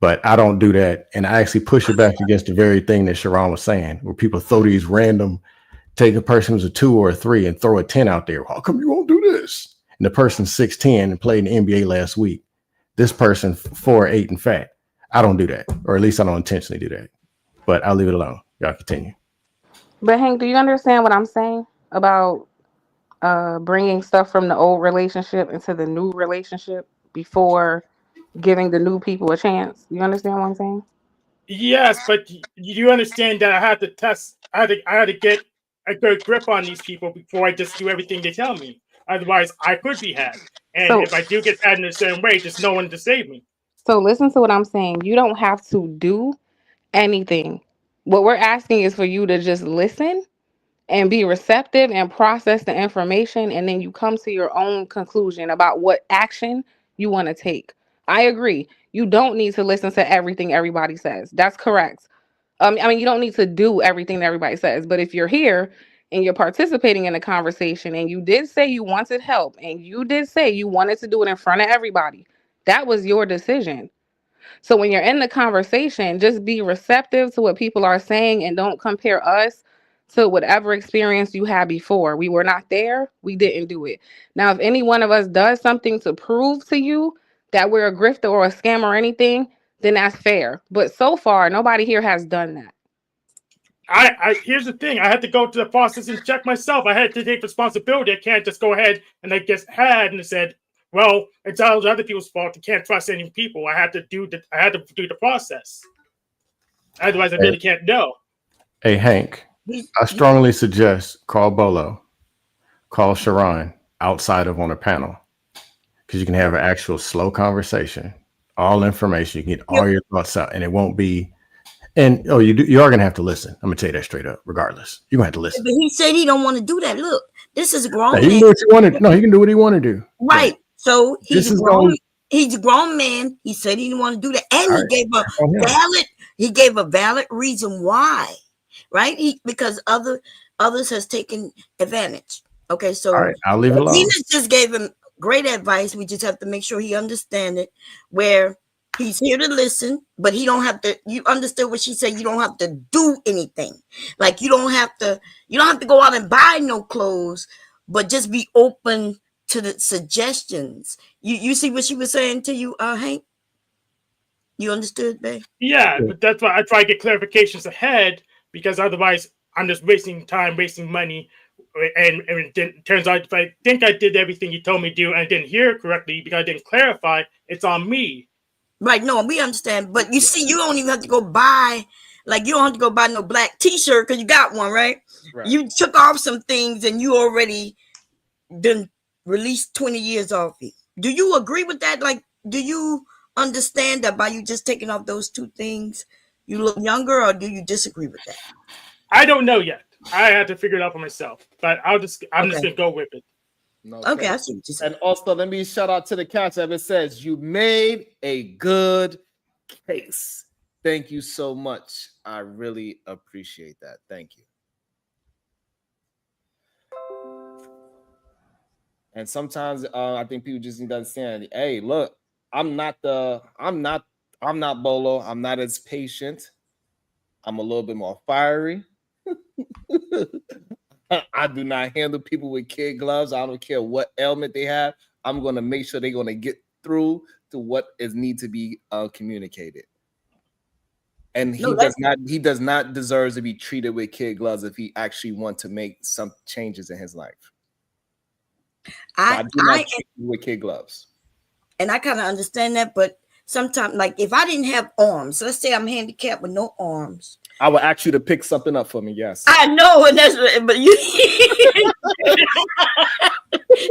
But I don't do that. And I actually push it back against the very thing that Sharon was saying, where people throw these random, take a person who's a 2 or a 3 and throw a 10 out there. How come you won't do this? And the person's 6'10" and played in the NBA last week. This person 4'8" and fat. I don't do that. Or at least I don't intentionally do that. But I'll leave it alone. Y'all continue. But Hank, do you understand what I'm saying about bringing stuff from the old relationship into the new relationship before giving the new people a chance? You understand what I'm saying? Yes, but you understand that I had to test. I had to get a good grip on these people before I just do everything they tell me. Otherwise, I could be had. And if I do get had in a certain way, there's no one to save me. So listen to what I'm saying. You don't have to do anything. What we're asking is for you to just listen and be receptive and process the information, and then you come to your own conclusion about what action you want to take. I agree. You don't need to listen to everything everybody says. That's correct. I mean, you don't need to do everything that everybody says, but if you're here and you're participating in a conversation and you did say you wanted help and you did say you wanted to do it in front of everybody, that was your decision. So when you're in the conversation, just be receptive to what people are saying and don't compare us to whatever experience you had before. We were not there. We didn't do it. Now, if any one of us does something to prove to you that we're a grifter or a scam or anything, then that's fair. But so far, nobody here has done that. I here's the thing. I had to go to the process and check myself. I had to take responsibility. I can't just go ahead and I just had and said, well, it's all other people's fault. You can't trust any people. I had to do the process. Otherwise, I really can't know. Hey, Hank, I strongly suggest call Bolo, call Sharon outside of on a panel, because you can have an actual slow conversation, all information. You can get all your thoughts out, and it won't be. And you are gonna have to listen. I'm gonna tell you that straight up. Regardless, you're gonna have to listen. But he said he don't want to do that. Look, this is a grown man. He can do what you want to. No, he can do what he want to do. Right. So he's a grown man. He said he didn't want to do that, and he gave a valid reason why. Right? Because others has taken advantage. Okay, so all right, I'll leave it alone. Venus just gave him great advice. We just have to make sure he understands it. Where he's here to listen, but he don't have to. You understood what she said. You don't have to do anything. Like you don't have to go out and buy no clothes, but just be open to the suggestions. You see what she was saying to you, Hank? You understood, babe? Yeah, but that's why I try to get clarifications ahead, because otherwise I'm just wasting time, wasting money. And it turns out if I think I did everything you told me to do and I didn't hear it correctly because I didn't clarify, it's on me. Right, no, we understand. But you see, you don't even have to go buy, like you don't have to go buy no black t-shirt because you got one, right? You took off some things and you already done released 20 years off it. Do you agree with that? Like, do you understand that by you just taking off those two things, you look younger, or do you disagree with that? I don't know yet. I had to figure it out for myself, but I'm just gonna go with it. Okay, I see what you said. And also, let me shout out to the catch. It says you made a good case. Thank you so much. I really appreciate that. Thank you. And sometimes I think people just need to understand. Hey, look, I'm not Bolo. I'm not as patient. I'm a little bit more fiery. I do not handle people with kid gloves. I don't care what ailment they have. I'm going to make sure they're going to get through to what is need to be communicated. And he does not deserve to be treated with kid gloves if he actually wants to make some changes in his life. I do not treat you with kid gloves. And I kind of understand that, but sometimes, like if I didn't have arms, let's say I'm handicapped with no arms, I would ask you to pick something up for me. Yes, I know, and but you.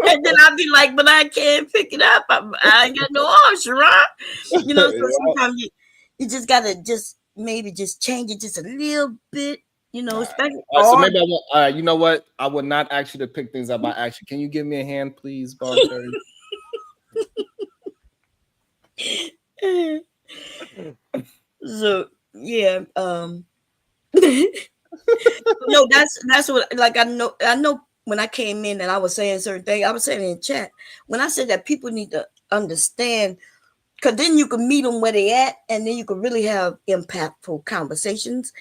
And then I'd be like, but I can't pick it up. I ain't got no arms, Sharon. You know, so sometimes you just gotta maybe change it just a little bit. You know, so maybe I won't. You know what? I would not ask you to pick things up. I ask you, can you give me a hand, please, voluntary? So yeah, no, that's what, like, I know when I came in and I was saying certain things, I was saying in chat when I said that people need to understand, because then you can meet them where they at, and then you can really have impactful conversations.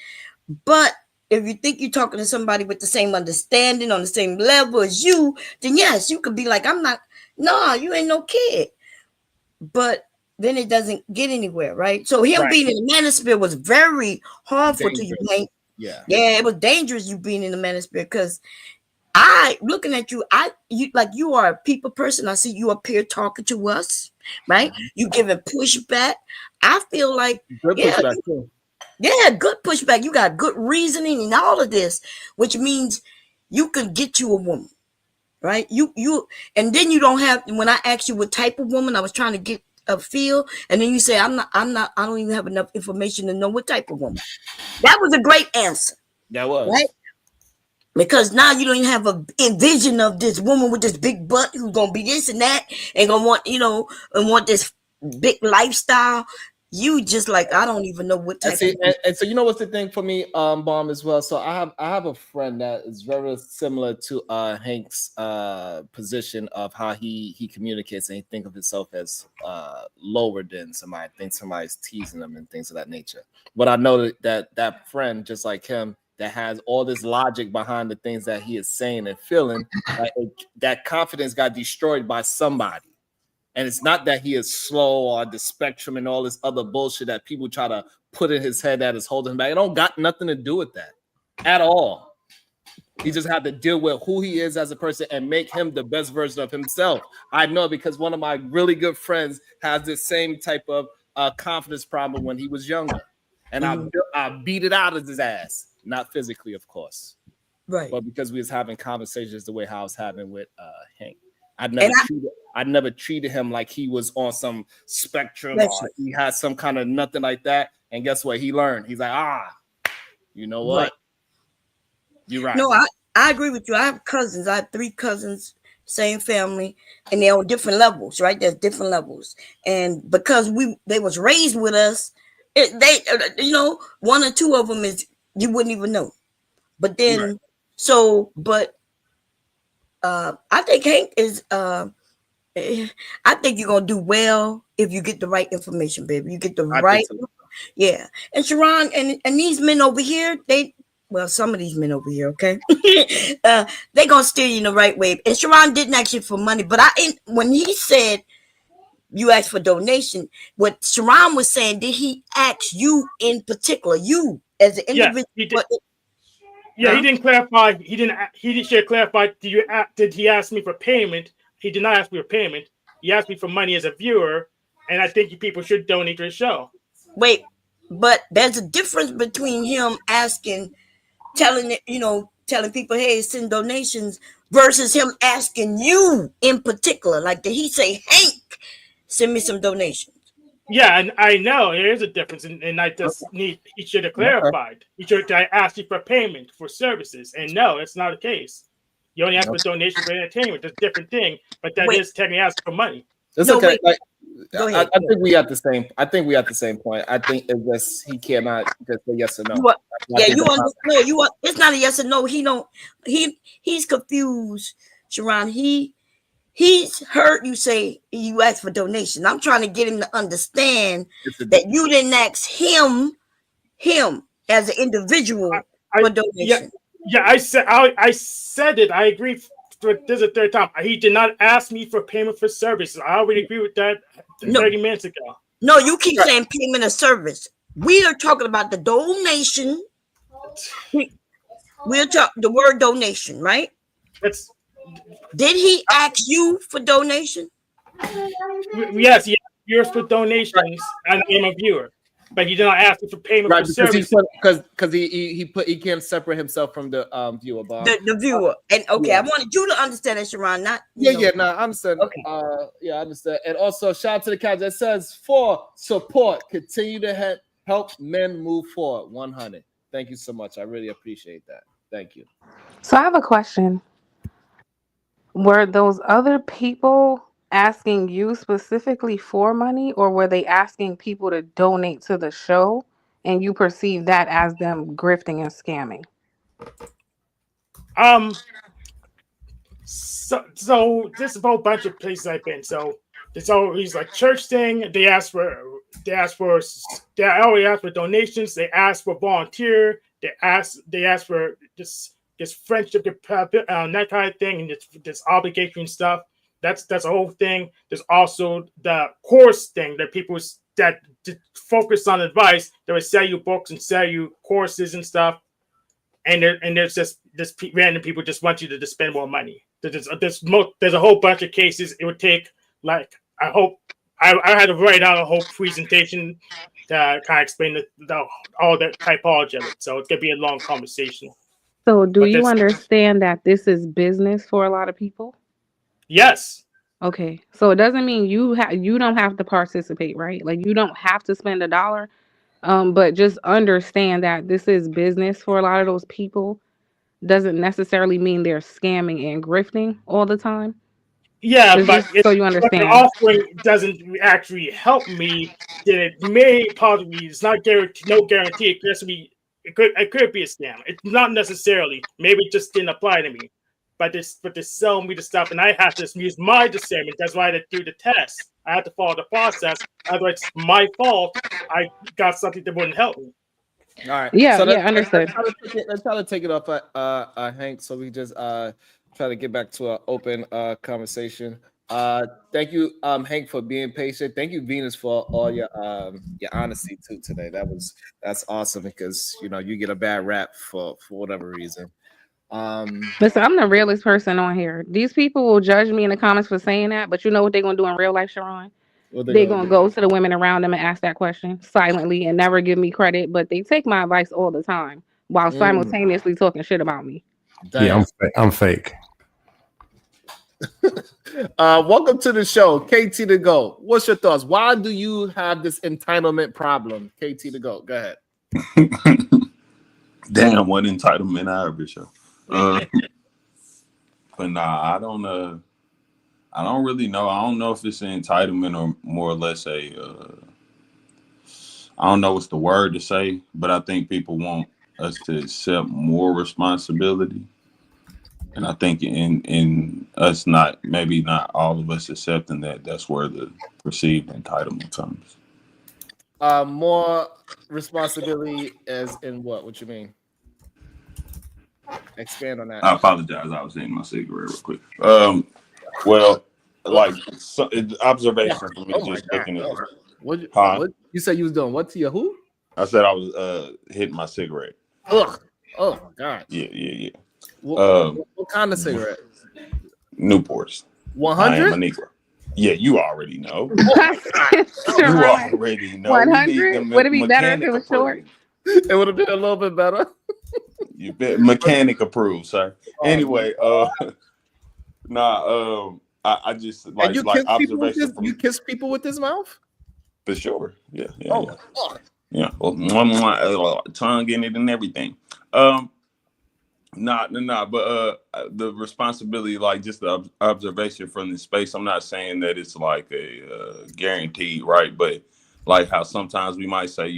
But if you think you're talking to somebody with the same understanding on the same level as you, then yes, you could be like, you ain't no kid. But then it doesn't get anywhere, right? So him being in the manosphere was very harmful to you, Hank. Yeah, it was dangerous you being in the manosphere, because looking at you, you are a people person. I see you up here talking to us, right? You giving pushback. I feel like pushback too. Yeah, good pushback. You got good reasoning and all of this, which means you can get you a woman, right? You and then you don't have, when I asked you what type of woman, I was trying to get a feel, and then you say, I don't even have enough information to know what type of woman. That was a great answer. That was. Right? Because now you don't even have a vision of this woman with this big butt who's gonna be this and that and gonna want, and want this big lifestyle. You just like, I don't even know what type and so what's the thing for me, Bomb, as well. So I have a friend that is very similar to Hank's position of how he communicates, and he think of himself as lower than somebody, thinks somebody's teasing him and things of that nature. But I know that friend, just like him, that has all this logic behind the things that he is saying and feeling, like that confidence got destroyed by somebody. And it's not that he is slow or the spectrum and all this other bullshit that people try to put in his head that is holding him back. It don't got nothing to do with that at all. He just had to deal with who he is as a person and make him the best version of himself. I know, because one of my really good friends has this same type of confidence problem when he was younger. And I beat it out of his ass. Not physically, of course. Right. But because we was having conversations the way I was having with Hank. I never treated him like he was on some spectrum or he had some kind of nothing like that. And guess what? He learned. He's like, you know what? Right. You're right. No, I agree with you. I have cousins. I have 3 cousins, same family, and they're on different levels, right? There's different levels. And because they was raised with us, they 1 or 2 of them is you wouldn't even know. But then, I think Hank is I think you're gonna do well if you get the right information, baby. You get the right, yeah. And Sharon and these men over here, some of these men over here, okay, they gonna steer you in the right way. And Sharon didn't ask you for money, but when he said you asked for donation, what Sharon was saying, did he ask you in particular, you as an individual? He did. Yeah, he didn't clarify. He should clarify. Did he ask me for payment? He did not ask me for payment. He asked me for money as a viewer, and I think people should donate to the show. Wait, but there's a difference between him telling people, hey, send donations, versus him asking you in particular. Like, did he say, Hank, send me some donations? Yeah, and I know there is a difference, and I just he should have clarified. He should have asked you for payment for services, and no, that's not the case. You only ask for donation for entertainment. That's a different thing, but that is technically asking for money. It's okay. Go ahead. I think we at the same. I think we at the same point. I think it's just he cannot just say yes or no. It's not a yes or no. He don't. He's confused, Sharon. He's heard you say you asked for donation. I'm trying to get him to understand that you didn't ask him as an individual for donation. Yeah, I said it. I agree. This is the 3rd time. He did not ask me for payment for services. I already agree with that 30 minutes ago. No, you keep saying payment of service. We are talking about the donation. We're talking the word donation, right? Did he ask you for donation? Yes, he asked viewers for donations, and I'm a viewer. But he did not ask for payment for services. Because he can't separate himself from the viewer, Bob. The viewer. And I wanted you to understand that, Sharon. Not I understand. Okay. I understand. And also, shout out to the couch that says for support, continue to help men move forward. 100. Thank you so much. I really appreciate that. Thank you. So I have a question. Were those other people asking you specifically for money, or were they asking people to donate to the show and you perceive that as them grifting and scamming? So there's a whole bunch of places I've been. So there's always like church thing. They always ask for donations. They ask for volunteer. They ask for this friendship, that kind of thing, and this obligation stuff. That's a whole thing. There's also the course thing that people that focus on advice. They would sell you books and sell you courses and stuff. And there's just random people just want you to just spend more money. There's a whole bunch of cases. It would take I had to write out a whole presentation to kind of explain all the typology of it. So it's gonna be a long conversation. So do you understand that this is business for a lot of people? Yes. Okay. So it doesn't mean you don't have to participate, right? Like you don't have to spend $1. But just understand that this is business for a lot of those people. doesn't necessarily mean they're scamming and grifting all the time. Yeah, It's but just so you what they're understand. offering doesn't actually help me. Then it may possibly, it's not guarantee, no guarantee. It could just be, it could be a scam. It's not necessarily. Maybe it just didn't apply to me. But they're selling me the stuff, and I have to use my discernment. That's why I had to do the test. I had to follow the process. Otherwise, it's my fault. I got something that wouldn't help me. All right. Yeah, So yeah, understood. let's try to take it off, Hank. So we just try to get back to an open conversation. Thank you, Hank, for being patient. Thank you, Venus, for all your honesty too today. That's awesome because you get a bad rap for whatever reason. Listen, I'm the realest person on here. These people will judge me in the comments for saying that, but you know what they're gonna do in real life, Sharon? What They're gonna gonna do? go to the women around them and ask that question silently and never give me credit, but they take my advice all the time while simultaneously talking shit about me. Yeah, I'm fake. Welcome to the show, KT to go. What's your thoughts? Why do you have this entitlement problem? KT to go. Go ahead. Damn, what entitlement I ever show. But nah, I don't really know. I don't know if it's an entitlement or more or less I don't know what's the word to say, but I think people want us to accept more responsibility. And I think in us maybe not all of us accepting that's where the perceived entitlement comes. More responsibility as in what? What you mean? Expand on that. I apologize. I was eating my cigarette real quick. Well, like observation for me, just looking at it. What you said you was doing? What to your who? I said I was hitting my cigarette. Ugh. Oh my god. Yeah. What kind of cigarette? Newports. 100? I am a Negro. Yeah, you already know. You already know. 100? Would it be better if it was short? It would have been a little bit better. You bet. Mechanic approved, sir. Anyway, I just like observation from you kiss people with his mouth? For sure. Yeah. Yeah. Well, tongue in it and everything. But the responsibility, like just the observation from the space. I'm not saying that it's like a guaranteed, right? But like how sometimes we might say,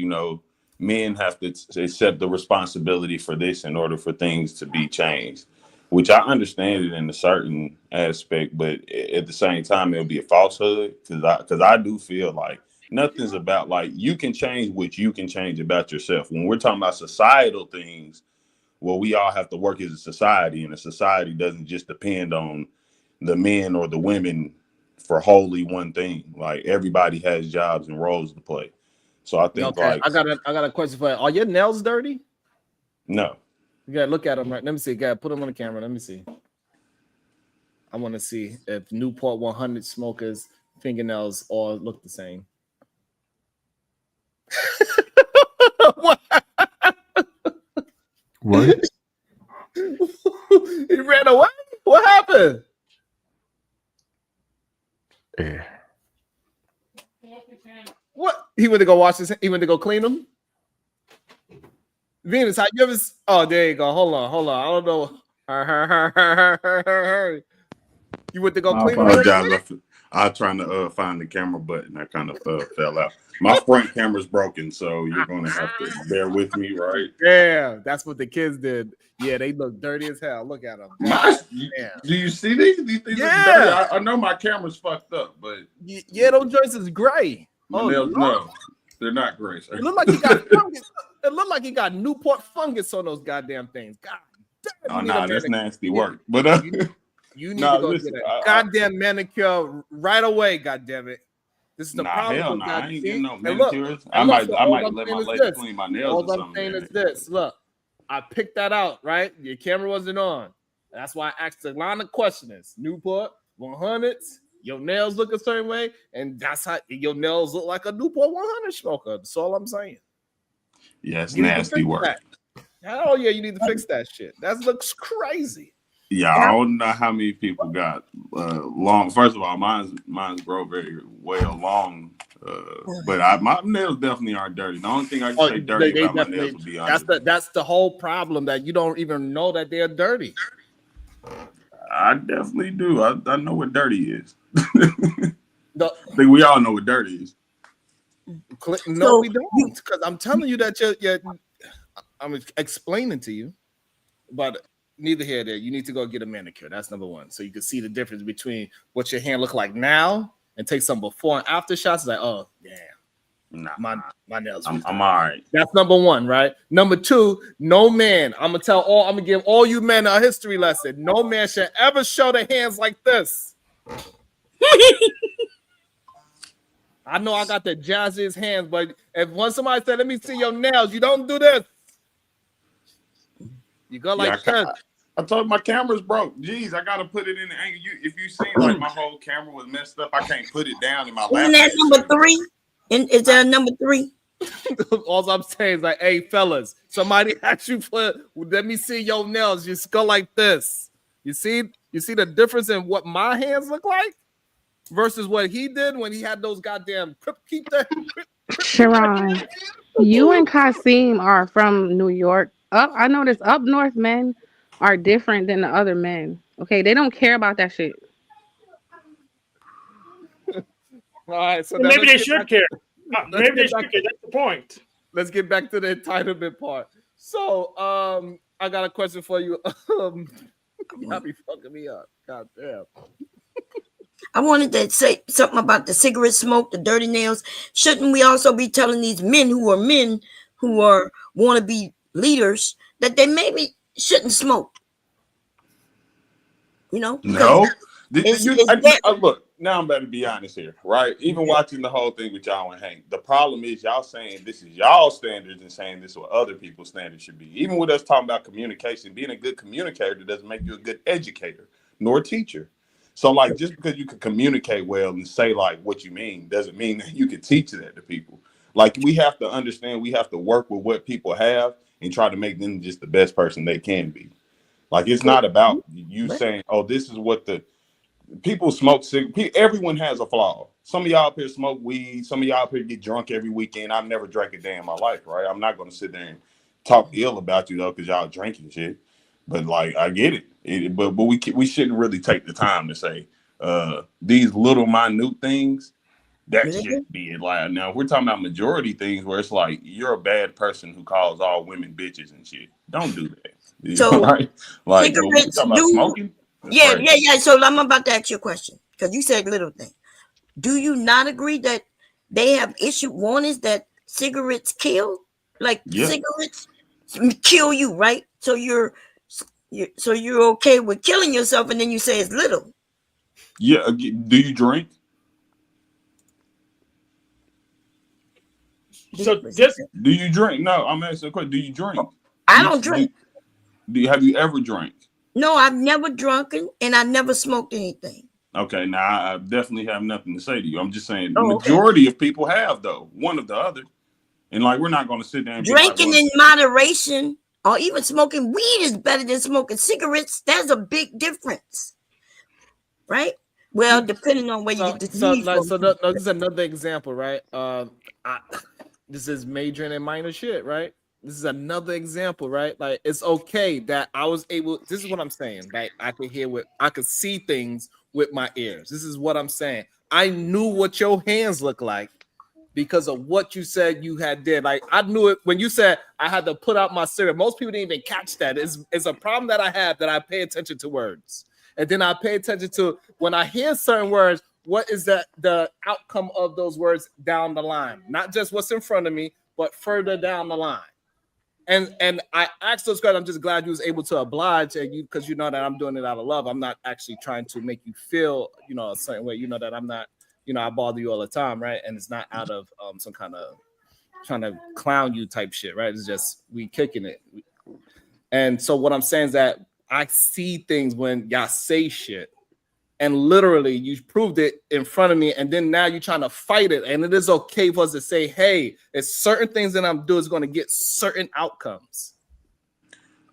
men have to accept the responsibility for this in order for things to be changed, which I understand it in a certain aspect, but at the same time, it'll be a falsehood because I do feel like nothing's about like you can change what you can change about yourself. When we're talking about societal things, well, we all have to work as a society, and a society doesn't just depend on the men or the women for wholly one thing. Like everybody has jobs and roles to play. So I think I got a question for you. Are your nails dirty? No. You gotta look at them right. Let me see. Gotta put them on the camera. Let me see. I want to see if Newport 100 smokers' fingernails all look the same. What? He ran away? What happened? Yeah. What? He went to go wash his. He went to go clean them. Venus, how you ever? Oh, there you go. Hold on. I don't know. You went to go clean them. I apologize. I was trying to find the camera button. I kind of fell out. My front camera's broken, so you're going to have to bear with me, right? Yeah, that's what the kids did. Yeah, they look dirty as hell. Look at them. Do you see these things? Yeah. I know my camera's fucked up, but yeah, those joints is gray. No, they're not gray, sir. It looked like he got fungus. It looked like he got Newport fungus on those goddamn things. God damn. That's nasty work. But you need to go get a goddamn manicure right away. God damn it. This is the problem. Hell no, I ain't getting no manicures. I might let my lady clean my nails. All I'm saying is this. Look, I picked that out, right? Your camera wasn't on. That's why I asked a line of questions. Newport 100s. Your nails look a certain way, and that's how your nails look like a Newport 100 smoker. That's all I'm saying. Yeah, it's nasty work. Hell yeah, you need to fix that shit. That looks crazy. Yeah, I don't know how many people got long. First of all, mine's grow very well long. But my nails definitely aren't dirty. The only thing I can say dirty about my nails would be that's the whole problem, that you don't even know that they're dirty. I definitely do. I know what dirty is. I think we all know what dirty is. No, we don't, because I'm telling you that I'm explaining to you, but neither here nor there. You need to go get a manicure. That's number one, so you can see the difference between what your hand look like now and take some before and after shots. It's like, oh damn, nah, my nails. I'm all right. That's number one, right? Number two, no man. I'm gonna give all you men a history lesson. No man should ever show their hands like this. I know I got the jazziest hands, but if once somebody said, "Let me see your nails," you don't do this. You go like this. I told my camera's broke. Jeez, I gotta put it in the angle. If you see like my whole camera was messed up, I can't put it down in my lap. Isn't that number 3? Is that number 3? All I'm saying is like, hey fellas, somebody asked you for, let me see your nails. Just go like this. You see the difference in what my hands look like versus what he did when he had those goddamn Sharon, you and Kasim are from New York. I noticed up north men are different than the other men. Okay, they don't care about that shit. All right, so maybe they should care. Maybe they should care. That's the point. Let's get back to the entitlement part. So, I got a question for you. Y'all be fucking me up. God damn. I wanted to say something about the cigarette smoke, the dirty nails. Shouldn't we also be telling these men who want to be leaders that they maybe shouldn't smoke? You know? No. Look, now I'm about to be honest here, right? Even watching the whole thing with y'all and Hank, the problem is y'all saying this is y'all standards and saying this is what other people's standards should be. Even with us talking about communication, being a good communicator doesn't make you a good educator nor teacher. So, like, just because you can communicate well and say, like, what you mean doesn't mean that you can teach that to people. Like, we have to understand, we have to work with what people have and try to make them just the best person they can be. Like, it's not about you saying, oh, this is what the people smoke cigarettes. Everyone has a flaw. Some of y'all up here smoke weed. Some of y'all up here get drunk every weekend. I've never drank a day in my life, right? I'm not going to sit there and talk ill about you, though, because y'all drinking shit. But, like, I get it. But we shouldn't really take the time to say these little minute things that shouldn't be allowed. Now, if we're talking about majority things where it's like you're a bad person who calls all women bitches and shit, don't do that. So, right? Like, cigarettes talking about smoking. Yeah. So I'm about to ask you a question because you said little thing. Do you not agree that they have issued warnings that cigarettes kill? Like cigarettes kill you, right? So you're okay with killing yourself, and then you say it's little. Yeah. Do you drink? So just do you drink? No, I'm asking a question. Do you drink? I don't drink. Have you ever drank? No, I've never drunken, and I never smoked anything. Okay, now I definitely have nothing to say to you. I'm just saying the majority of people have, though, one or the other. And like, we're not going to sit there and drinking in moderation or even smoking weed is better than smoking cigarettes. There's a big difference, right? Well, depending on where you get the disease from. So this is another example, right? This is majoring in minor shit, right? This is another example, right? Like, it's okay that I was able. This is what I'm saying. Like, I could see things with my ears. This is what I'm saying. I knew what your hands look like because of what you said you had did. Like, I knew it when you said I had to put out my cigarette. Most people didn't even catch that. It's a problem that I have, that I pay attention to words, and then I pay attention to when I hear certain words. What is the outcome of those words down the line? Not just what's in front of me, but further down the line. And I asked those questions. I'm just glad you was able to oblige, and you, because you know that I'm doing it out of love. I'm not actually trying to make you feel, a certain way. You know that I'm not, I bother you all the time, right? And it's not out of some kind of trying to clown you type shit, right? It's just we kicking it. And so what I'm saying is that I see things when y'all say shit, and literally you proved it in front of me, and then now you're trying to fight it. And it is okay for us to say, hey, it's certain things that I'm doing is going to get certain outcomes.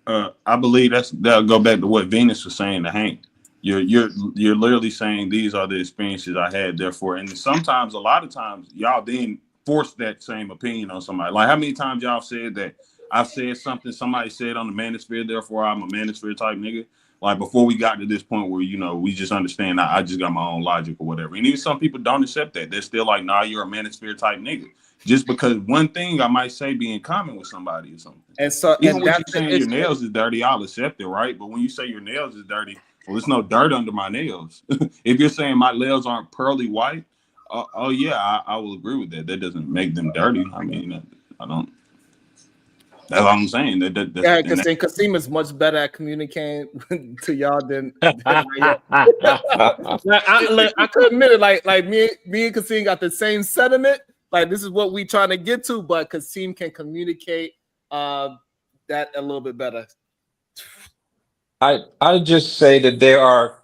I believe that'll go back to what Venus was saying to Hank. You're literally saying these are the experiences I had, therefore, and sometimes, a lot of times, y'all then force that same opinion on somebody. Like, how many times y'all said that I've said something somebody said on the manosphere, therefore I'm a manosphere type nigga? Like, before we got to this point where, you know, we just understand I just got my own logic or whatever. And even some people don't accept that. They're still like, nah, you're a manosphere type nigga. Just because one thing I might say be in common with somebody or something. And so, even and with you that's the saying your issue. nails is dirty, I'll accept it, right? But when you say your nails is dirty, well, there's no dirt under my nails. If you're saying my nails aren't pearly white, oh yeah, I will agree with that. That doesn't make them dirty. I mean, I don't. That's all I'm saying. Yeah, because Kasim is much better at communicating to y'all than I could admit it. Like me and Kasim got the same sentiment. Like, this is what we trying to get to, but Kasim can communicate that a little bit better. I just say that there are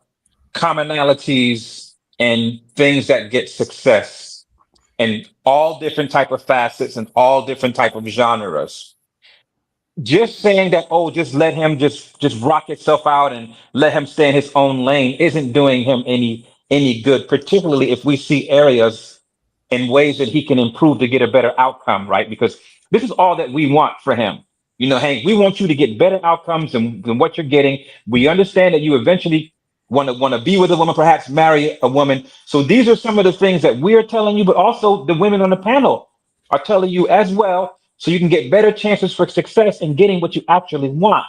commonalities and things that get success in all different type of facets and all different type of genres. Just saying that, oh, just let him just rock itself out and let him stay in his own lane isn't doing him any good, particularly if we see areas and ways that he can improve to get a better outcome, right? Because this is all that we want for him. You know, Hank, we want you to get better outcomes than what you're getting. We understand that you eventually want to be with a woman, perhaps marry a woman. So these are some of the things that we're telling you, but also the women on the panel are telling you as well, so you can get better chances for success in getting what you actually want.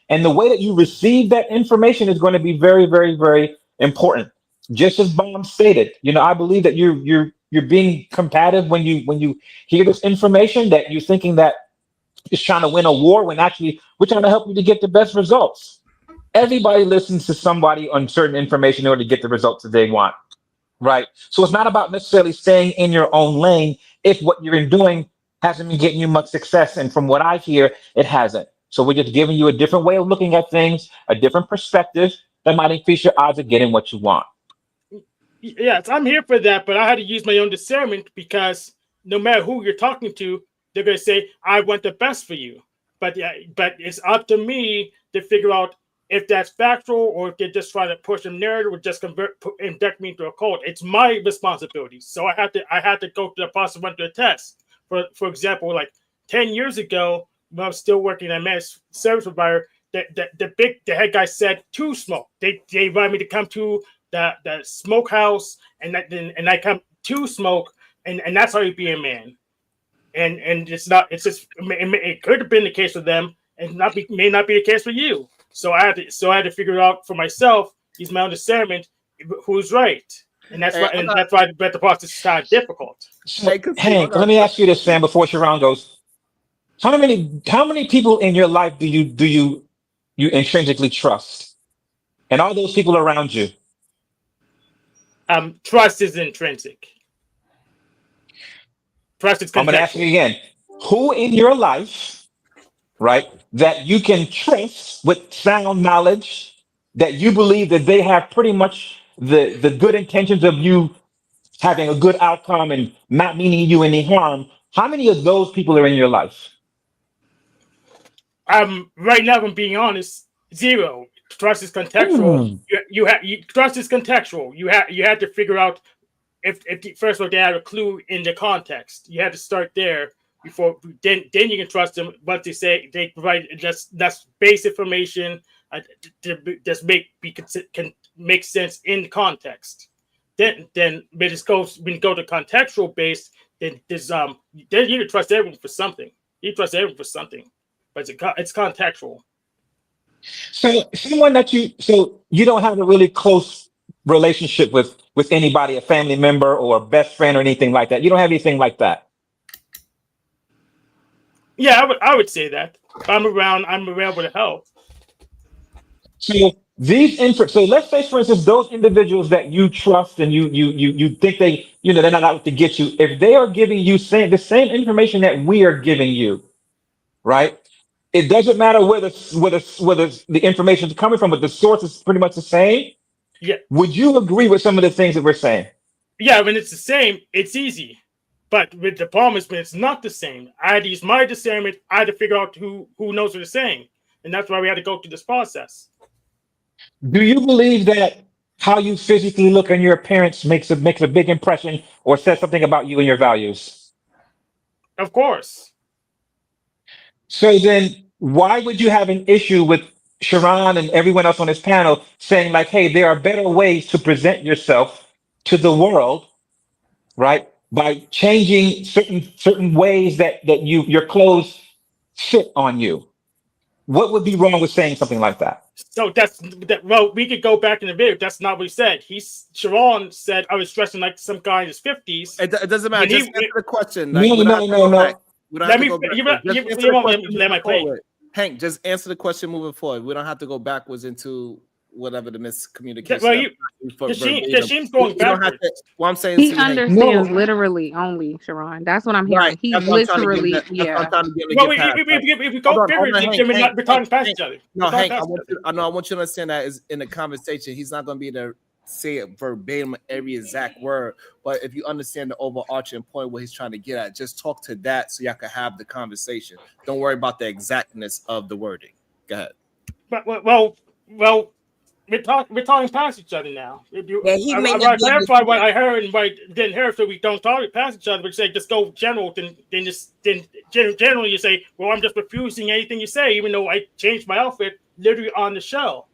And the way that you receive that information is going to be very, very, very important. Just as Bomb stated, you know, I believe that you're being combative when you hear this information, that you're thinking that it's trying to win a war when actually we're trying to help you to get the best results. Everybody listens to somebody on certain information in order to get the results that they want, right? So it's not about necessarily staying in your own lane if what you're doing hasn't been getting you much success. And from what I hear, it hasn't. So we're just giving you a different way of looking at things, a different perspective that might increase your odds of getting what you want. Yes, I'm here for that, but I had to use my own discernment, because no matter who you're talking to, they're going to say, I want the best for you. But yeah, but it's up to me to figure out if that's factual, or if they're just trying to push a narrative or just induct me into a cult. It's my responsibility. So I had to go to the process, went to a test. For example, like 10 years ago, when I was still working at a managed service provider, the head guy said to smoke. They invited me to come to the smokehouse, and I come to smoke, and that's how you be a man. And it's not. It's just it could have been the case for them, and may not be the case for you. So I had to figure it out for myself. Use my own discernment, who's right, and that's why the process is kind of difficult. So, Hank, let me ask you this, Sam, before Sharon goes. How many people in your life do you intrinsically trust, and all those people around you? Trust is intrinsic. Trust is contextual. I'm going to ask you again. Who in your life, right, that you can trust with sound knowledge, that you believe that they have pretty much the good intentions of you having a good outcome and not meaning you any harm? How many of those people are in your life? Right now, if I'm being honest, zero. Trust is contextual. Trust is contextual. You had to figure out if first of all they had a clue in the context. You had to start there before then you can trust them. Once they say they provide that's base information to just can make sense in context. Then when you go to contextual based, then you can trust everyone for something. You trust everyone for something, but it's contextual. So someone that you don't have a really close relationship with anybody, a family member or a best friend or anything like that. You don't have anything like that. Yeah, I would say that. I'm around with the help. So so let's say, for instance, those individuals that you trust and you think they're not out to get you. If they are giving you the same information that we are giving you, right? It doesn't matter where the information is coming from, but the source is pretty much the same. Yeah. Would you agree with some of the things that we're saying? Yeah, when it's the same, it's easy. But with the problem is when it's not the same. I had to use my discernment. I had to figure out who knows what they're saying. And that's why we had to go through this process. Do you believe that how you physically look and your appearance makes a big impression or says something about you and your values? Of course. So then why would you have an issue with Sharon and everyone else on this panel saying like, hey, there are better ways to present yourself to the world, right? By changing certain ways that your clothes fit on you. What would be wrong with saying something like that? So well, we could go back in the video. That's not what he said. Sharon said I was dressing like some guy in his 50s. It doesn't matter. Just answer the question. Like, No, we don't have to go back. We don't have to go back. Just answer the question moving forward. Hank, just answer the question moving forward. We don't have to go backwards into whatever the miscommunication. Well, Kashim's going backwards. What I'm saying, he understands literally only, Sharon. That's what I'm hearing. Right. He's literally, yeah. Well, if we go figuratively, then we're talking past each other. No, Hank, I want you to understand that is in the conversation. He's not going to be there. Say it verbatim, every exact word, but if you understand the overarching point what he's trying to get at, just talk to that so y'all can have the conversation. Don't worry about the exactness of the wording. Go ahead. But well, we're talking past each other now. I clarify what I heard and what I didn't hear, so we don't talk past each other. But say just go general, then generally you say, well, I'm just refusing anything you say, even though I changed my outfit literally on the show.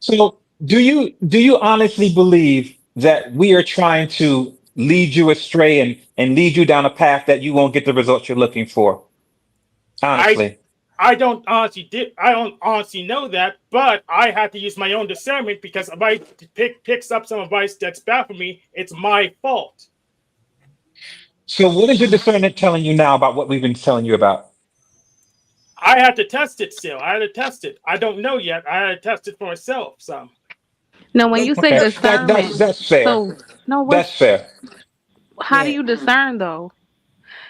So do you honestly believe that we are trying to lead you astray and lead you down a path that you won't get the results you're looking for? Honestly. I don't honestly know that, but I have to use my own discernment because if I picks up some advice that's bad for me, it's my fault. So what is your discernment telling you now about what we've been telling you about? I had to test it still. I had to test it. I don't know yet. I had to test it for myself. So. No, when you say discernment, that's fair. So, no, that's fair. How do you discern though?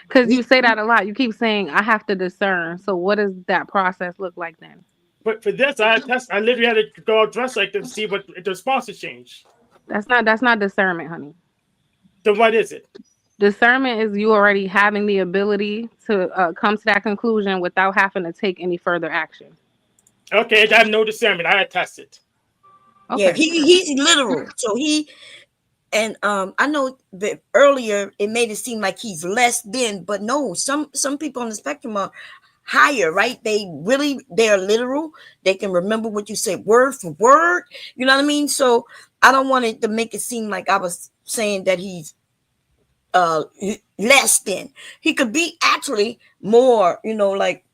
Because you say that a lot. You keep saying I have to discern. So what does that process look like then? But for this, I literally had to go dress like this to see what the response has changed. That's not discernment, honey. Then what is it? Discernment is you already having the ability to come to that conclusion without having to take any further action. Okay, I have no discernment. I had tested. Okay. Yeah, he's literal. So and I know that earlier it made it seem like he's less than, but no, some people on the spectrum are higher, right? They're literal. They can remember what you say word for word. You know what I mean? So I don't want it to make it seem like I was saying that he's less than. He could be actually more, like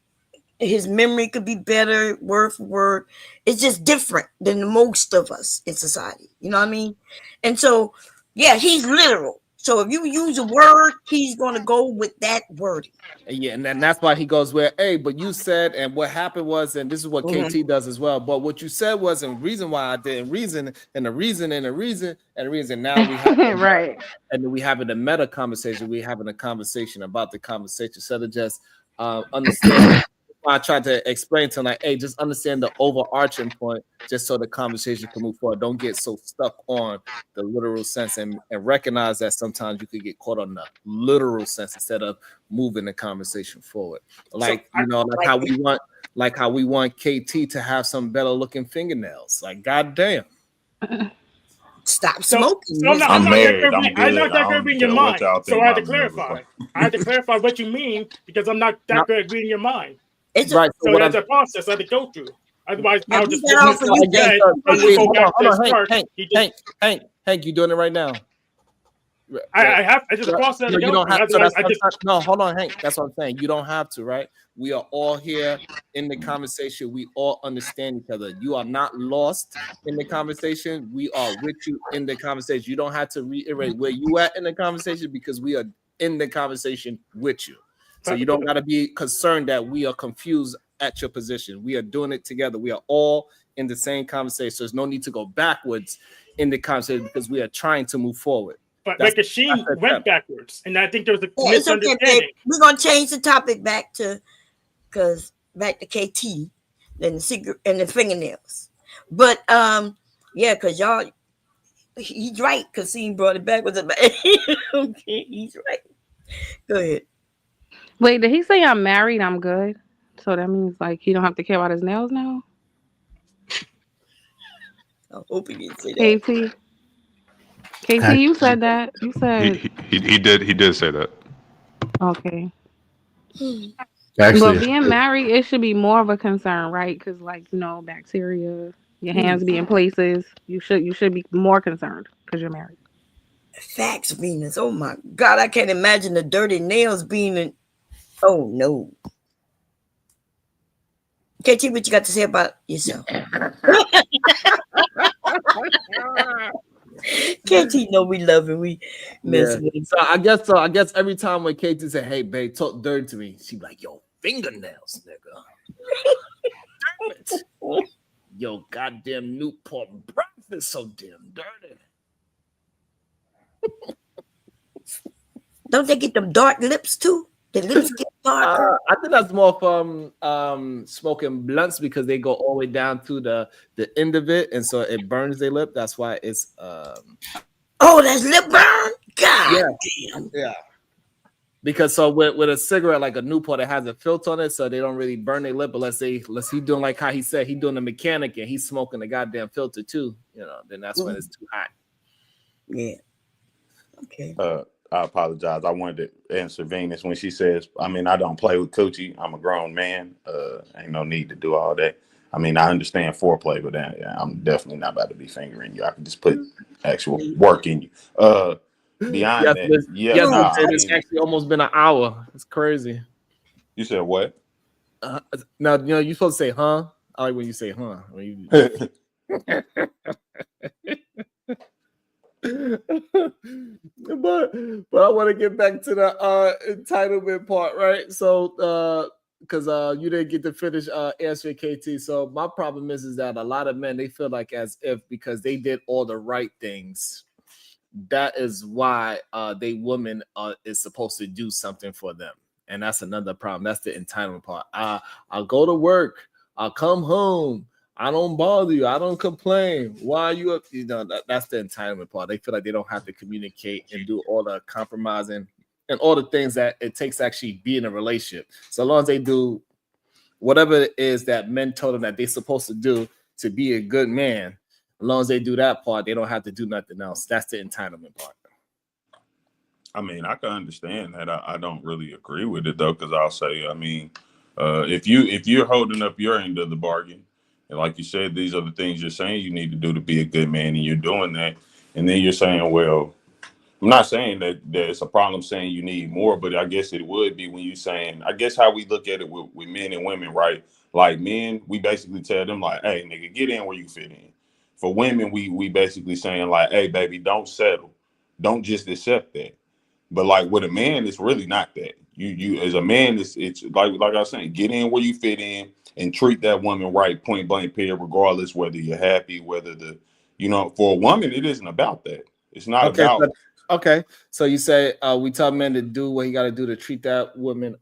his memory could be better word for word. It's just different than most of us in society. You know what I mean? And so, yeah, he's literal. So if you use a word, he's going to go with that wording. Yeah, and then that's why he goes where, hey, but you said, and what happened was, and this is what KT does as well. But what you said was, and reason why I didn't reason, and the reason, and the reason, and the reason. Now we have right, and then we having a meta conversation. We having a conversation about the conversation instead of just understanding. I tried to explain to him, like, hey, just understand the overarching point, just so the conversation can move forward. Don't get so stuck on the literal sense and recognize that sometimes you could get caught on the literal sense instead of moving the conversation forward. Like, like how we want KT to have some better looking fingernails. Like, goddamn. Stop smoking. So I'm not that good reading your mind. So I had to clarify. I had to clarify what you mean because I'm not that good at reading your mind. It's right. So that's a process I had to go through. Otherwise, I'll just Hank, you doing it right now? I have. It's just a process. You don't have to. No, hold on, Hank. That's what I'm saying. You don't have to, right? We are all here in the conversation. We all understand each other. You are not lost in the conversation. We are with you in the conversation. You don't have to reiterate where you at in the conversation because we are in the conversation with you. So you don't got to be concerned that we are confused at your position. We are doing it together. We are all in the same conversation. So there's no need to go backwards in the conversation because we are trying to move forward. But like she went backwards, and I think there was a misunderstanding. Okay, we're gonna change the topic back to KT, and the secret and the fingernails. But yeah, because y'all, he's right. Because he brought it back with it. Okay, he's right. Go ahead. Wait, did he say I'm married? I'm good. So that means like he don't have to care about his nails now. I hope he didn't say that. KT, you said that. You said He did say that. okay. Actually, But being married, it should be more of a concern, right? Because, like, bacteria, your hands be in places. You should be more concerned because you're married. Facts, Venus. Oh my God, I can't imagine the dirty nails being in. Oh no. KT, what you got to say about yourself? KT, know we love it. We mess with him. So I guess every time when KT say, "Hey, babe, talk dirty to me," she be like, "Yo, fingernails, nigga." Damn it. Yo, goddamn Newport breakfast so damn dirty. Don't they get them dark lips too? The lips get darker. I think that's more from smoking blunts because they go all the way down to the end of it, and so it burns their lip. That's why it's Oh, that's lip burn. God damn. Yeah. Because so with a cigarette like a Newport, it has a filter on it, so they don't really burn their lip unless he doing like how he said he doing the mechanic and he's smoking the goddamn filter too. Then that's when it's too hot. Yeah. Okay. I apologize. I wanted to answer Venus when she says, I mean, I don't play with coochie. I'm a grown man. Ain't no need to do all that. I mean, I understand foreplay, but I'm definitely not about to be fingering you. I can just put actual work in you. Beyond that, it's actually almost been an hour. It's crazy. You said what? Now, you're supposed to say, huh? I like when you say, huh. But I want to get back to the entitlement part, right? So because you didn't get to finish answering KT. So my problem is that a lot of men, they feel like as if because they did all the right things, that is why they woman is supposed to do something for them. And that's another problem. That's the entitlement part. I'll go to work. I'll come home. I don't bother you. I don't complain. Why are you up? That's the entitlement part. They feel like they don't have to communicate and do all the compromising and all the things that it takes to actually be in a relationship. So long as they do whatever it is that men told them that they're supposed to do to be a good man, as long as they do that part, they don't have to do nothing else. That's the entitlement part. I mean, I can understand that. I don't really agree with it though, because I'll say, I mean, if you're holding up your end of the bargain, and like you said, these are the things you're saying you need to do to be a good man, and you're doing that, and then you're saying, well, I'm not saying that it's a problem saying you need more, but I guess it would be when you're saying, I guess how we look at it with men and women, right? Like men, we basically tell them like, hey, nigga, get in where you fit in. For women, we basically saying like, hey, baby, don't settle. Don't just accept that. But like with a man, it's really not that. You as a man, it's like I was saying, get in where you fit in and treat that woman right, point blank period, regardless whether you're happy, whether for a woman, it isn't about that. It's not about. Okay, so you say we tell men to do what you got to do to treat that woman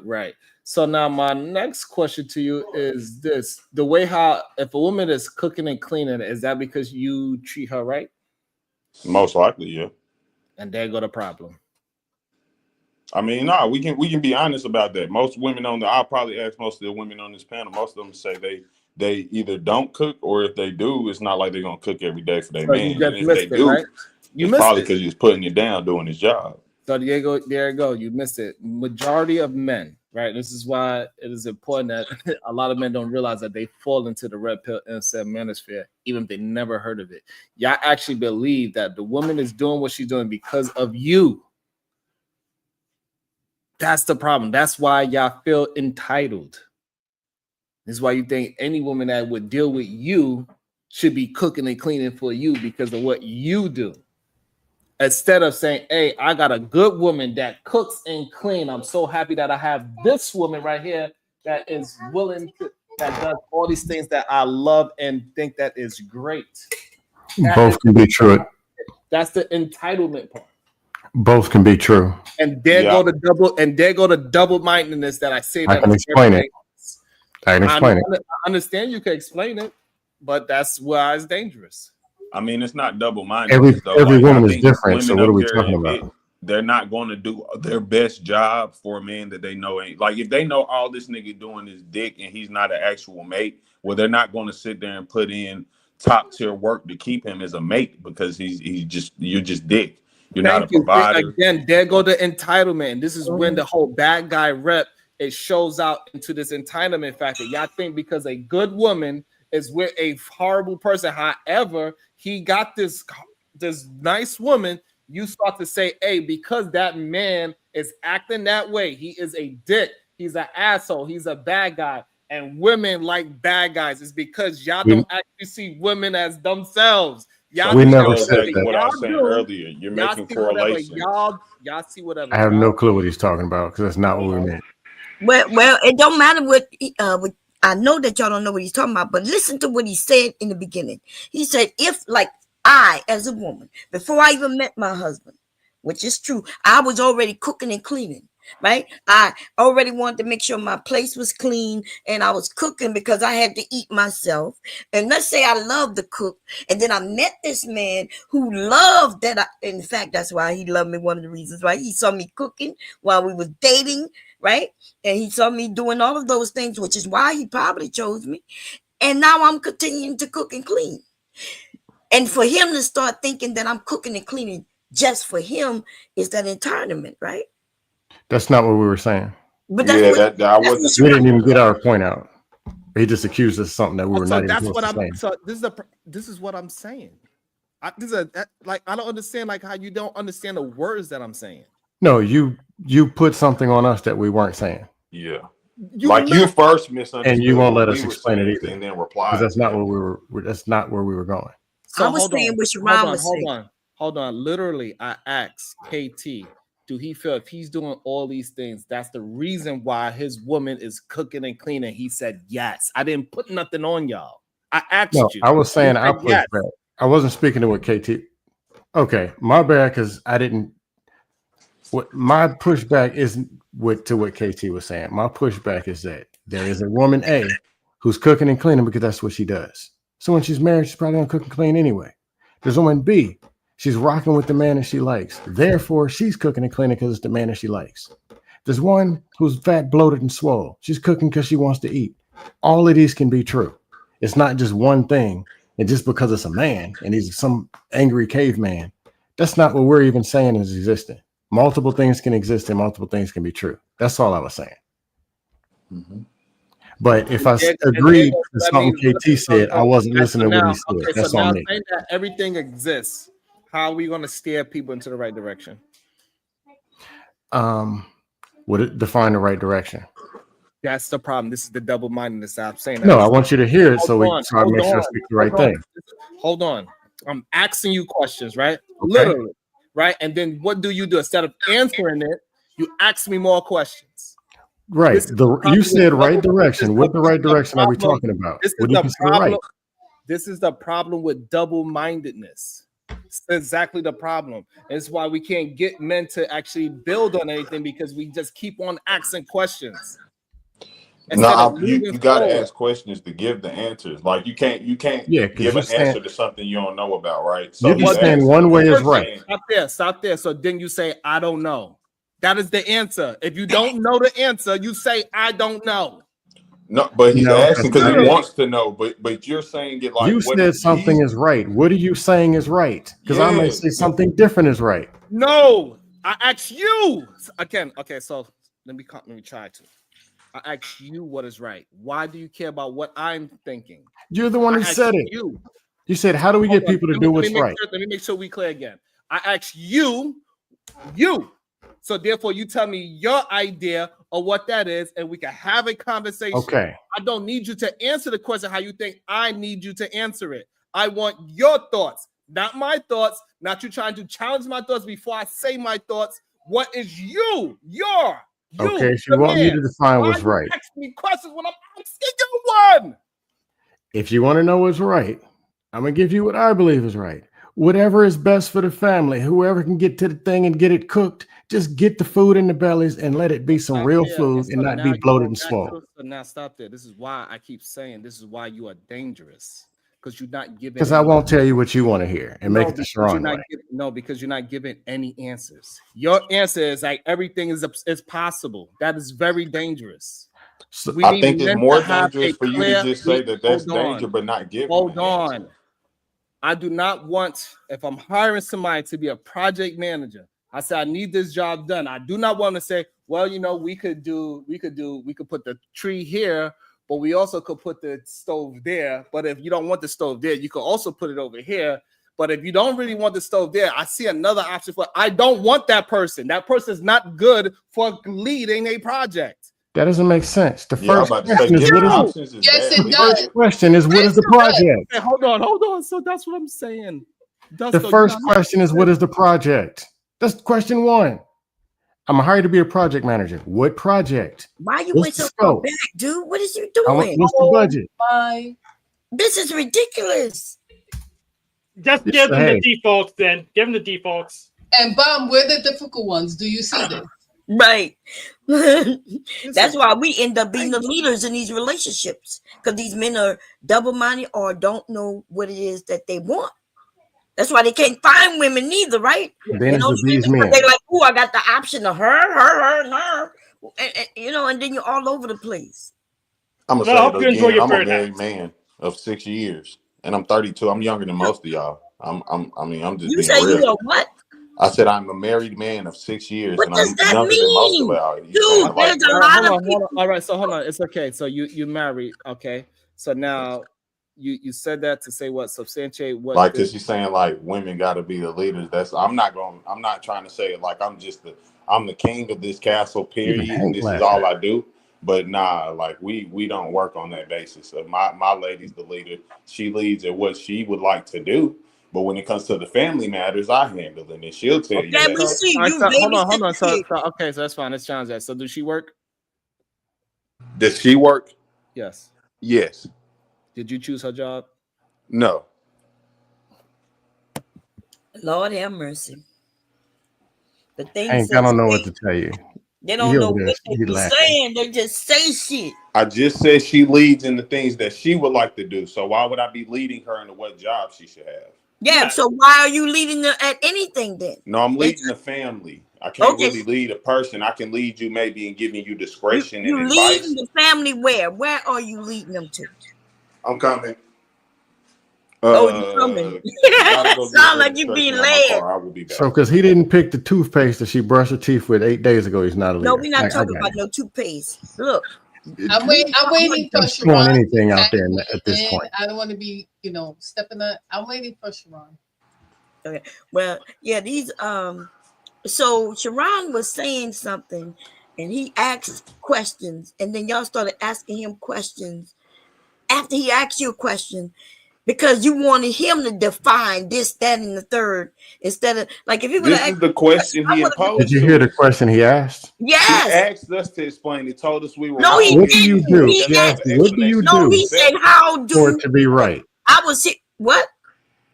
right. So now my next question to you is this: the way how if a woman is cooking and cleaning, is that because you treat her right? Most likely, yeah. And there go the problem. I mean, no, we can be honest about that. Most women I'll probably ask most of the women on this panel. Most of them say they either don't cook, or if they do, it's not like they're gonna cook every day for their man. And if they do, right? It's probably because he's putting it down doing his job. So there you go. You missed it. Majority of men, right? This is why it is important that a lot of men don't realize that they fall into the red pill incest manosphere, even if they never heard of it. Y'all actually believe that the woman is doing what she's doing because of you. That's the problem. That's why y'all feel entitled. This is why you think any woman that would deal with you should be cooking and cleaning for you because of what you do. Instead of saying, hey, I got a good woman that cooks and cleans. I'm so happy that I have this woman right here that is willing to, that does all these things that I love and think that is great. Both can be true. That's the entitlement part. Both can be true. And there go the double-mindedness that I say. I can explain it. I understand you can explain it, but that's why it's dangerous. I mean, it's not double-minded. Every woman is different. So what are we talking about? They're not going to do their best job for a man that they know ain't. Like, if they know all this nigga doing is dick and he's not an actual mate, well, they're not going to sit there and put in top tier work to keep him as a mate because you're just dick. You're not a Thank you. provider. Again, there go the entitlement. And this is when the whole bad guy rep, it shows out into this entitlement factor. Y'all think because a good woman is with a horrible person, however, he got this nice woman, you start to say, hey, because that man is acting that way, he is a dick, he's an asshole, he's a bad guy. And women like bad guys. It's because y'all don't actually see women as themselves. Y'all we never said that. What I was saying earlier, you're making correlations. Y'all see whatever. I have no clue what he's talking about because that's not what we meant. Well, it don't matter what I know that y'all don't know what he's talking about, but listen to what he said in the beginning. He said, if like I, as a woman, before I even met my husband, which is true, I was already cooking and cleaning. Right, I already wanted to make sure my place was clean, and I was cooking because I had to eat myself. And let's say I love to cook, and then I met this man who loved that. In fact, that's why he loved me. One of the reasons why he saw me cooking while we was dating, right? And he saw me doing all of those things, which is why he probably chose me. And now I'm continuing to cook and clean. And for him to start thinking that I'm cooking and cleaning just for him is that entitlement, right? That's not what we were saying. But we didn't even get our point out. He just accused us of something that we were not even supposed to say. So this is what I'm saying. I don't understand like how you don't understand the words that I'm saying. No, you put something on us that we weren't saying. Yeah. You first misunderstood, and you won't let us explain it either, and then reply. Because that's not what we were. That's not where we were going. So I was saying what Sharon was saying. Hold on. Literally, I asked KT, do he feel if he's doing all these things, that's the reason why his woman is cooking and cleaning? He said yes. I didn't put nothing on y'all. I asked you. I was saying I pushed back. I wasn't speaking to what KT. Okay, my bad, because I didn't. What my pushback isn't to what KT was saying. My pushback is that there is a woman A who's cooking and cleaning because that's what she does. So when she's married, she's probably gonna cook and clean anyway. There's a woman B. She's rocking with the man that she likes. Therefore, she's cooking and cleaning because it's the man that she likes. There's one who's fat, bloated, and swole. She's cooking because she wants to eat. All of these can be true. It's not just one thing. And just because it's a man and he's some angry caveman, that's not what we're even saying is existing. Multiple things can exist and multiple things can be true. That's all I was saying. Mm-hmm. But if I agreed to something KT said, I wasn't listening to what he said. Okay, that's so on now me. Saying that everything exists, how are we going to steer people into the right direction? Would it define the right direction? That's the problem. This is the double-mindedness I'm saying. No, I want you to hear it so I make sure I speak the right thing. Hold on. I'm asking you questions, right? Okay. Literally, right? And then what do? Instead of answering it, you ask me more questions. Right. You said right direction. What the right direction are we talking about? This is the problem. This is the problem with double-mindedness. It's exactly the problem. It's why we can't get men to actually build on anything because we just keep on asking questions. No, you got to ask questions to give the answers. Like you can't give an answer to something you don't know about, right? So you're saying one way is right. Stop there. So then you say, I don't know. That is the answer. If you don't know the answer, you say, I don't know. No, but he's asking because he wants to know. But you're saying it like you said something is right. What are you saying is right? Because I might say something different is right. No, I asked you again. Okay, so let me try to. I asked you what is right. Why do you care about what I'm thinking? You're the one who said it. You said, how do we get people to do what's right? Let me make sure we clear again. I asked you. So therefore, you tell me your idea of what that is, and we can have a conversation. Okay. I don't need you to answer the question how you think. I need you to answer it. I want your thoughts, not my thoughts. Not you trying to challenge my thoughts before I say my thoughts. What is your? Okay, so you want me to define what's right. Ask me questions when I'm asking you one. If you want to know what's right, I'm gonna give you what I believe is right. Whatever is best for the family, whoever can get to the thing and get it cooked, just get the food in the bellies and let it be some real food and not be bloated and swole. So now stop there. This is why I keep saying this is why you are dangerous. Because you're not giving. Because I won't tell you what you want to hear and make it the strong way. Because you're not giving any answers. Your answer is like everything is possible. That is very dangerous. So I think it's more dangerous for you to just say that that's danger, but not give. Hold on. I do not want, if I'm hiring somebody to be a project manager, I say I need this job done. I do not want to say, well, you know, we could put the tree here, but we also could put the stove there. But if you don't want the stove there, you could also put it over here. But if you don't really want the stove there, I see another option for. I don't want that person. That person is not good for leading a project. That doesn't make sense. The first about to say, question is giving what is options is Yes, bad it the leadership. first question is what is the project? Hey, hold on. So that's what I'm saying. The first question is what is the project? That's question one. I'm hired to be a project manager. What project? Why you What's went the so far scope? back, dude? What is you What's doing? the budget? My This is ridiculous. Just Yes, give them hey. the defaults then. Give them the defaults. and Bomb, we're the difficult ones. Do you see this? Right. That's why we end up being the leaders in these relationships, because these men are double-minded or don't know what it is that they want. That's why they can't find women neither, right? Then it's with these men. They're like, oh, I got the option of her, and her. And, you know, and then you're all over the place. I'm gonna Well, I hope say you it enjoy again. your I'm a bird married house. man of 6 years, and I'm 32. I'm younger than most of y'all. I'm just You being say real. you are what? I said I'm a married man of 6 years, What and does I'm that younger than most of mean? y'all. You Dude, saying like there's a that? lot of Hold people. on. All right, so hold on. It's okay. So you married, okay? So now you said that to say what? Substantiate what? Like, cause she's saying like women got to be the leaders. I'm not trying to say it like I'm the king of this castle, Even period, and Hank this is laughed all at I do. But nah, like we don't work on that basis. So my lady's the leader. She leads at what she would like to do. But when it comes to the family matters, I handle it, and she'll tell you Yeah, that. we see All right, you so hold on. babysit So, the kid. okay, so that's fine. Let's challenge that. So does she work? Does she work? Yes. Yes. Did you choose her job? No. Lord have mercy. The things Hank, I that don't know what to tell you. they He don't know over there, what they he be laughing. saying. They just say shit. I just said she leads in the things that she would like to do. So why would I be leading her into what job she should have? Yeah, so why are you leading them at anything then? No, I'm leading the family. I can't really lead a person. I can lead you maybe in giving you discretion You and leading advice. the family where? Where are you leading them to? I'm coming. Oh, you coming? Gotta go Sound like get you being registration on my led. car. I will be back. So because he didn't pick the toothpaste that she brushed her teeth with 8 days ago, he's not a leader. No, we're not I talking got about it. no toothpaste. Look, I'm waiting for I'm throwing Sharon anything to out there tag at this me in. point. I don't want to be, stepping up. I'm waiting for Sharon. okay. Well, yeah, these so Sharon was saying something and he asked questions, and then y'all started asking him questions after he asked you a question, because you wanted him to define this, that, and the third, instead of like if he would have This asked is the question he imposed. Did you hear the question he asked? yes. He asked us to explain. He told us we were No, wrong. he What do you didn't. do? He He asked, asked, what do you no, do he said, how for do it to be right? I was what?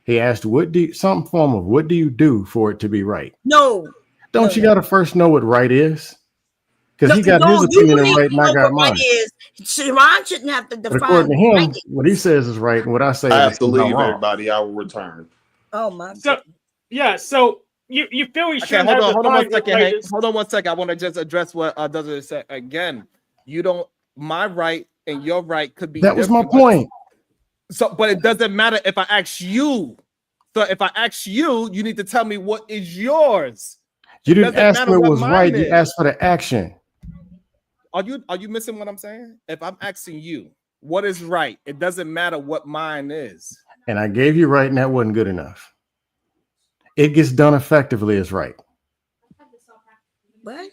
He asked, some form of what do you do for it to be right? No. Don't you got to first know what right is? Because he got his you opinion of need right to and I know got what right mine. is. Sharon shouldn't have to But define according to what him, right is. what he says is right and what I say I is have to somehow leave, wrong. everybody. I will return. Oh my So you feel we Okay, shouldn't hold have on 1 defined second, what right Hank. is? Hold on 1 second. I want to just address what Doesn't say again. You don't. My right and your right could be. That was my different, point. but it doesn't matter if I ask you. So if I ask you, you need to tell me what is yours. You didn't ask matter me what was right. mine You is. asked for the action. Are you missing what I'm saying? If I'm asking you what is right, it doesn't matter what mine is. And I gave you right, and that wasn't good enough. It gets done effectively is right. What?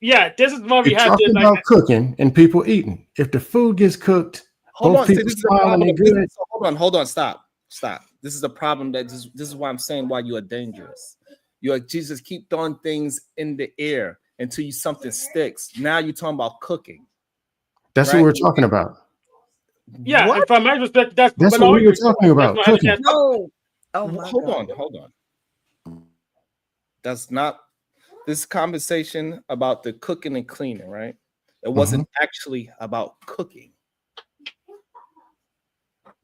Yeah, this is what we You're have talking to about cooking and people eating. If the food gets cooked, Hold both on. See, people this is the smile and problem. they're good. Hold on. Stop. This is the problem. This is why I'm saying why you are dangerous. You are Jesus. Keep throwing things in the air until something sticks. Now you're talking about cooking. That's right? what we're talking about. Yeah, What? and from my perspective, that's what we were talking about. Cooking. No. Oh my Hold God. on. That's not this conversation about the cooking and cleaning, right? It wasn't actually about cooking.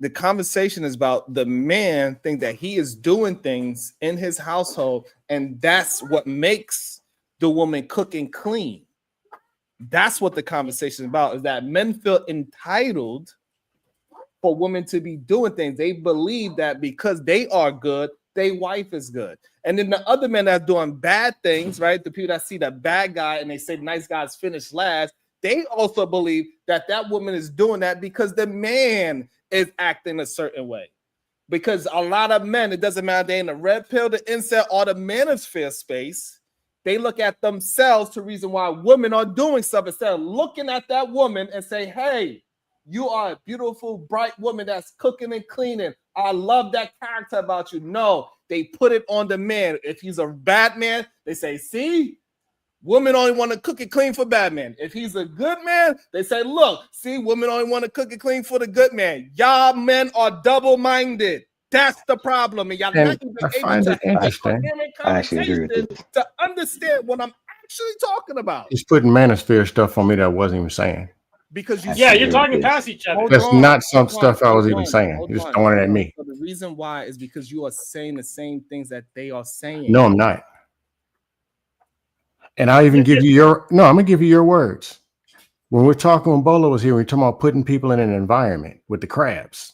The conversation is about the man think that he is doing things in his household, and that's what makes the woman cook and clean. That's what the conversation is about, is that men feel entitled for women to be doing things. They believe that because they are good, their wife is good. And then the other men that's doing bad things, right? The people that see the bad guy and they say nice guys finish last, they also believe that that woman is doing that because the man is acting a certain way. Because a lot of men, it doesn't matter, they're in the red pill, the incel, or the manosphere space, they look at themselves to reason why women are doing stuff instead of looking at that woman and say, hey, you are a beautiful, bright woman that's cooking and cleaning. I love that character about you. No, they put it on the man. If he's a bad man, they say, see, women only want to cook and clean for bad men. If he's a good man, they say, look, see, women only want to cook and clean for the good man. Y'all men are double-minded. That's the problem. And y'all not even able to have a coherent conversation to understand what I'm actually talking about. He's putting manosphere stuff on me that I wasn't even saying. Because you you're talking past each other. That's not some stuff I was even saying. You're just throwing it at me. So the reason why is because you are saying the same things that they are saying. No, I'm not. And I'll even give you I'm gonna give you your words. When we're talking, when Bolo was here, we're talking about putting people in an environment with the crabs.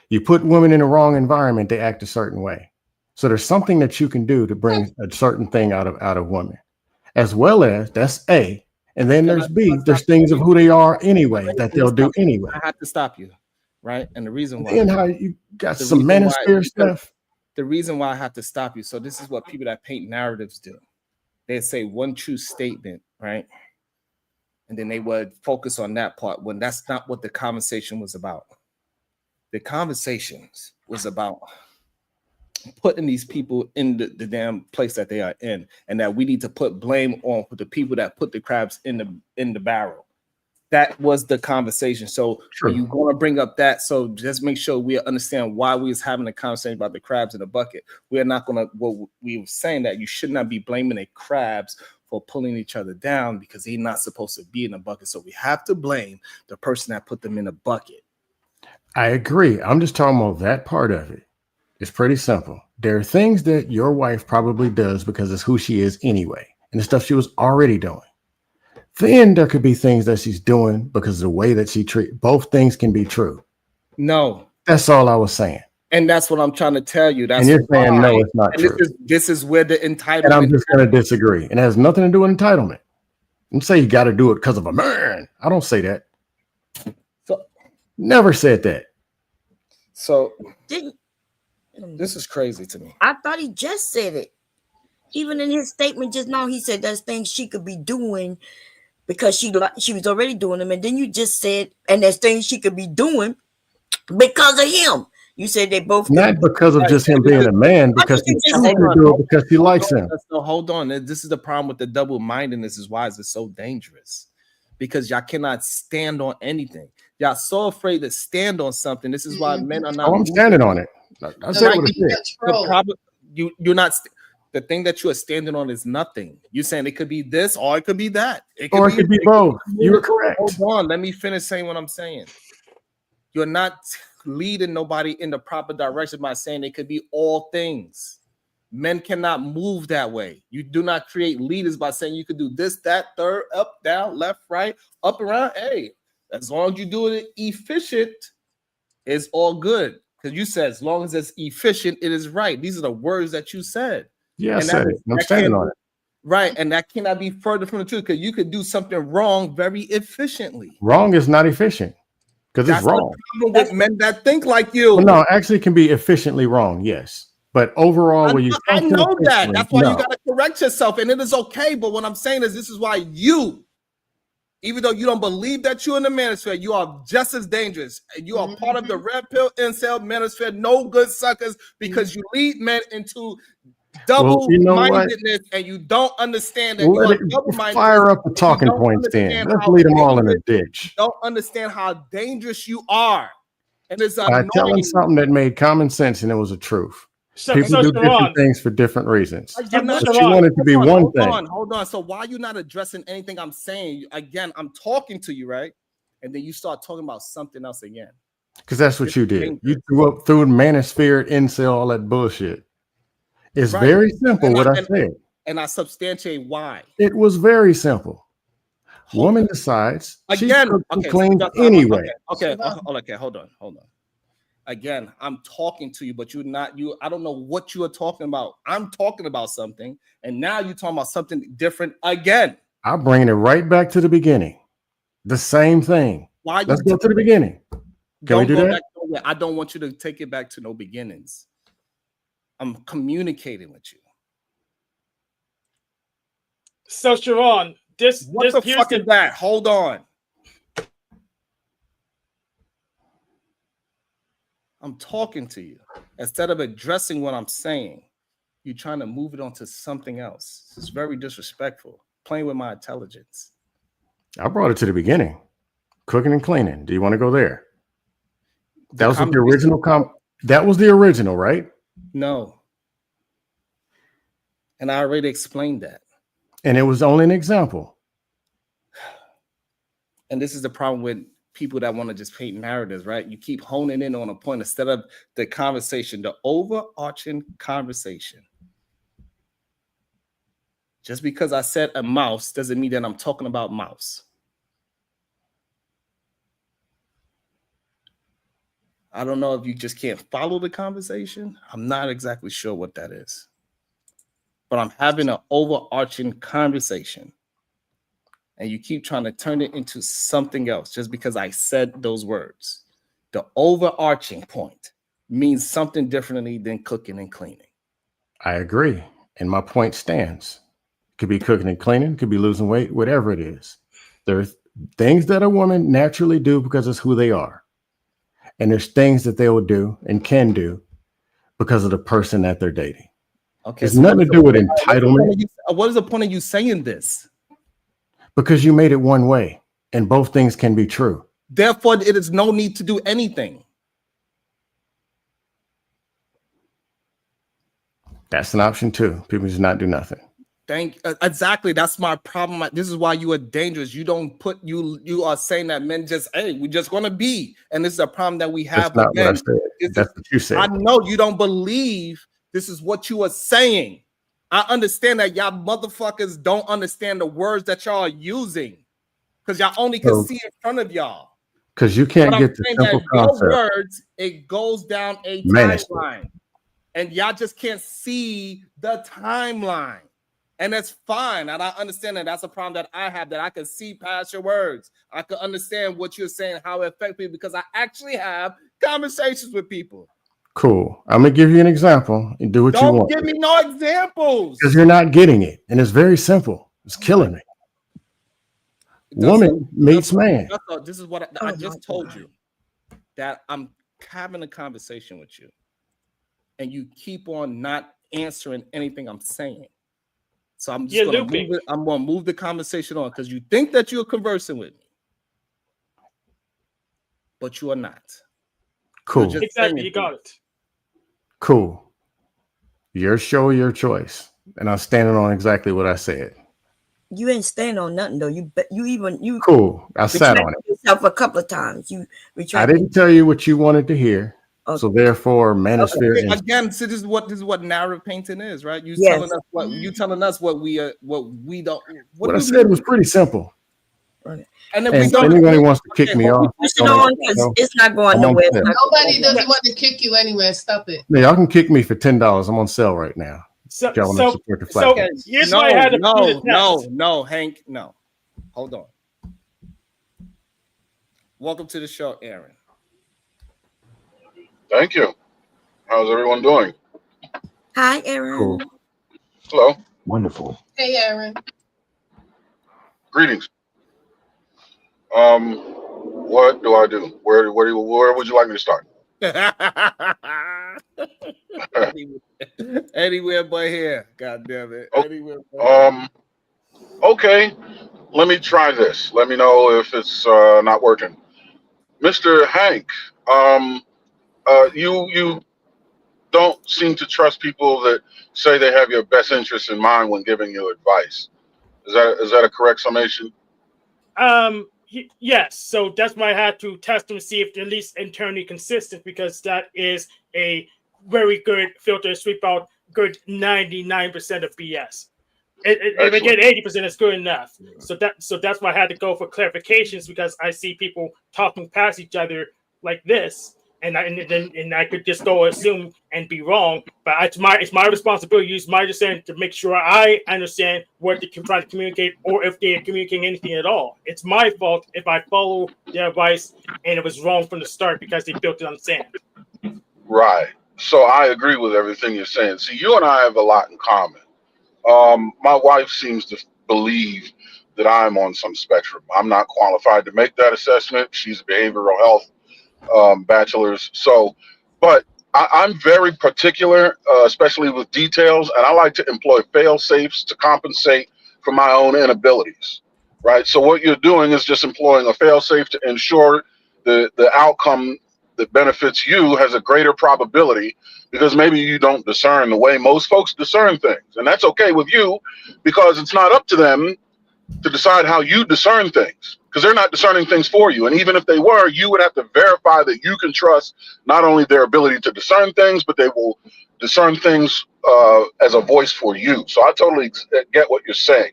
You put women in the wrong environment, they act a certain way. So there's something that you can do to bring a certain thing out of women, as well as that's A. And then there's B. There's things of who they are anyway that they'll do anyway. I have to stop you, right? And the reason why. And how you got some manosphere stuff. The reason why I have to stop you. So this is what people that paint narratives do. They say one true statement, right? And then they would focus on that part when that's not what the conversation was about. The conversations was about putting these people in the damn place that they are in, and that we need to put blame on the people that put the crabs in the barrel. That was the conversation. So you're going to bring up that. So just make sure we understand why we was having a conversation about the crabs in the bucket. We're not going to, well, we were saying that you should not be blaming the crabs for pulling each other down because they're not supposed to be in a bucket. So we have to blame the person that put them in a bucket. I agree. I'm just talking about that part of it. It's pretty simple. There are things that your wife probably does because it's who she is anyway, and the stuff she was already doing. Then there could be things that she's doing because of the way that she treats. Both things can be true. No. That's all I was saying. And that's what I'm trying to tell you. That's and you're saying no, it's not true. This is where the entitlement. And I'm just going to disagree. And it has nothing to do with entitlement. I'm saying you got to do it because of a man. I don't say that. Never said that. So this is crazy to me. I thought he just said it. Even in his statement just now, he said there's things she could be doing because she was already doing them. And then you just said, and there's things she could be doing because of him. You said they both not because of just him being a man, because he chooses to do it because he likes him. So hold on. This is the problem with the double-mindedness is why it's so dangerous. Because y'all cannot stand on anything. Y'all so afraid to stand on something. This is why men are not. I'm standing on it. I said what it said. The problem, you're not. The thing that you are standing on is nothing. You're saying it could be this or it could be that. It could be both. You're correct. Hold on. Let me finish saying what I'm saying. You're not leading nobody in the proper direction by saying it could be all things. Men cannot move that way. You do not create leaders by saying you could do this, that, third, up, down, left, right, up, around. Hey, as long as you do it efficient, it's all good. Because you said as long as it's efficient, it is right. These are the words that you said. Yeah, I said it. I'm standing on it. Right, and that cannot be further from the truth because you could do something wrong very efficiently. Wrong is not efficient because it's wrong. The problem with men that think like you. Well, no, actually, can be efficiently wrong. Yes. But overall, I know that. That's why you got to correct yourself, and it is okay. But what I'm saying is, this is why you, even though you don't believe that you're in the manosphere, you are just as dangerous. You are part of the red pill incel manosphere, no good suckers, because you lead men into double-mindedness, and you don't understand that you are double-minded. Fire up the talking points, then. Let's lead them all in a ditch. You don't understand how dangerous you are, and it's by telling something that made common sense, and it was the truth. People do different things for different reasons. But you want it to be one thing. Hold on. So why are you not addressing anything I'm saying? Again, I'm talking to you, right? And then you start talking about something else again. Because that's what you did. You threw manosphere, incel, all that bullshit. It's very simple what I said. And I substantiate why. It was very simple. Woman decides she again. cooks and Okay, cleans so anyway. okay. Hold on. Again, I'm talking to you, but you're not. I don't know what you are talking about. I'm talking about something, and now you're talking about something different again. I'm bringing it right back to the beginning. The same thing. Why Let's you go to the beginning. Can we do that? Back nowhere. I don't want you to take it back to no beginnings. I'm communicating with you. So Sharon, What the fuck is that? Hold on. I'm talking to you. Instead of addressing what I'm saying, you're trying to move it onto something else. It's very disrespectful. Playing with my intelligence. I brought it to the beginning. Cooking and cleaning. Do you want to go there? That was the original that was the original, right? No. And I already explained that. And it was only an example. And this is the problem with people that want to just paint narratives, right? You keep honing in on a point instead of the conversation, the overarching conversation. Just because I said a mouse doesn't mean that I'm talking about mouse. I don't know if you just can't follow the conversation. I'm not exactly sure what that is. But I'm having an overarching conversation. And you keep trying to turn it into something else just because I said those words. The overarching point means something differently than cooking and cleaning. I agree. And my point stands. Could be cooking and cleaning, could be losing weight, whatever it is. There's things that a woman naturally do because it's who they are. And there's things that they will do and can do because of the person that they're dating. Okay, it's nothing to do with entitlement. What is the point of you saying this? Because you made it one way, and both things can be true. Therefore, it is no need to do anything. That's an option too. People just not do nothing. Exactly. That's my problem. This is why you are dangerous. You don't put you are saying that men just, hey, we're just gonna be, and this is a problem that we have. That's not what I said. That's what you said. I know you don't believe this is what you are saying. I understand that y'all motherfuckers don't understand the words that y'all are using because y'all only can see in front of y'all. Because you can't get the simple concept. Your words, it goes down a timeline, and y'all just can't see the timeline. And that's fine. And I understand that that's a problem that I have, that I can see past your words. I can understand what you're saying, how it affects me, because I actually have conversations with people. Cool. I'm going to give you an example and do what you want. Don't give me no examples. Because you're not getting it. And it's very simple. It's killing me. Woman meets man. This is what I just told you. That I'm having a conversation with you. And you keep on not answering anything I'm saying. So I'm just going to move it. I'm going to move the conversation on because you think that you're conversing with me, but you are not. Cool. Exactly. You got it. Cool. Your show, your choice, and I'm standing on exactly what I said. You ain't standing on nothing though. You cool. I sat on it yourself a couple of times. I didn't tell you what you wanted to hear. Okay. So therefore, manosphere. Okay. Again, so this is what narrative painting is, right? You telling us what we don't. What I said was pretty simple. Right. And then if anybody wants to kick me off, it's not going nowhere. Nobody doesn't want to kick you anywhere. Stop it. Yeah, y'all can kick me for $10. I'm on sale right now. No, Hank, no. Hold on. Welcome to the show, Aaron. Thank you. How's everyone doing? Hi, Aaron. Cool. Hello. Wonderful. Hey, Aaron. Greetings. What do I do? Where would you like me to start? Anywhere but here. God damn it. Anywhere but okay. Let me try this. Let me know if it's not working. Mr. Hank, you don't seem to trust people that say they have your best interest in mind when giving you advice. Is that a correct summation? Yes. So that's why I had to test them to see if they're at least internally consistent, because that is a very good filter to sweep out good 99% of BS. If I get 80%, it's good enough. So that's why I had to go for clarifications, because I see people talking past each other like this, and I could just go assume and be wrong. But it's my responsibility to use my discernment to make sure I understand what they're trying to communicate, or if they are communicating anything at all. It's my fault if I follow their advice and it was wrong from the start because they built it on sand. Right. So I agree with everything you're saying. See, you and I have a lot in common. My wife seems to believe that I'm on some spectrum. I'm not qualified to make that assessment. She's a behavioral health bachelor's. So, but I'm very particular, especially with details, and I like to employ fail safes to compensate for my own inabilities. Right. So what you're doing is just employing a fail safe to ensure the outcome that benefits you has a greater probability, because maybe you don't discern the way most folks discern things. And that's okay with you, because it's not up to them to decide how you discern things, because they're not discerning things for you. And even if they were, you would have to verify that you can trust not only their ability to discern things, but they will discern things as a voice for you. So I totally get what you're saying.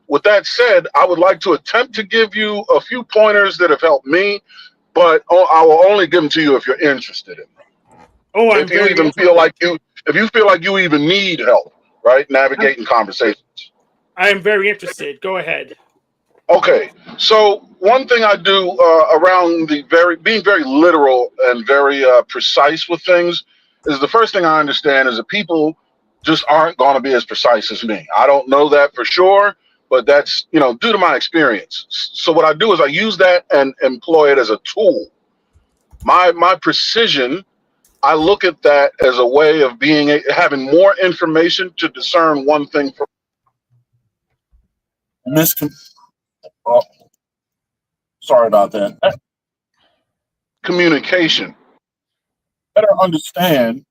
With that said, I would like to attempt to give you a few pointers that have helped me, but I will only give them to you if you're interested in them. Oh, if you even feel like you even need help, right, navigating conversations. I am very interested. Go ahead. Okay, so one thing I do around being very literal and very precise with things is, the first thing I understand is that people just aren't going to be as precise as me. I don't know that for sure, but that's, due to my experience. So what I do is I use that and employ it as a tool. My precision, I look at that as a way of having more information to discern one thing from sorry about that. Communication. Better understand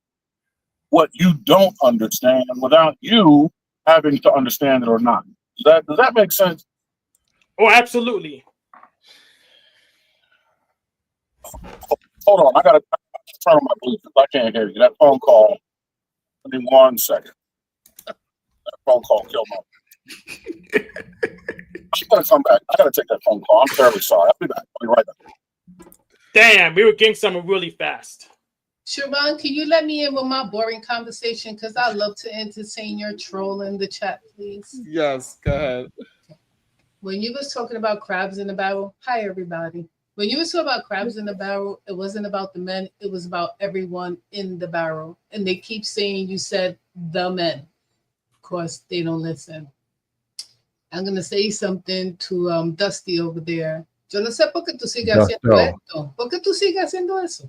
what you don't understand without you having to understand it or not. Does that make sense? Oh, absolutely. Hold on, I gotta turn on my Bluetooth. I can't hear you. That phone call. Give me 1 second. That phone call killed my. I'm gonna come back. I gotta take that phone call. I'm terribly sorry. I'll be back. I'll be right back. Damn, we were getting somewhere really fast. Siobhan, can you let me in with my boring conversation? Because I love to entertain your troll in the chat, please. Yes, go ahead. When you was talking about crabs in the barrel, hi everybody. When you was talking about crabs in the barrel, it wasn't about the men, it was about everyone in the barrel. And they keep saying you said the men. Of course, they don't listen. I'm gonna say something to Dusty over there. Yo no sé por qué tú sigues haciendo esto. ¿Por qué tú sigues haciendo eso?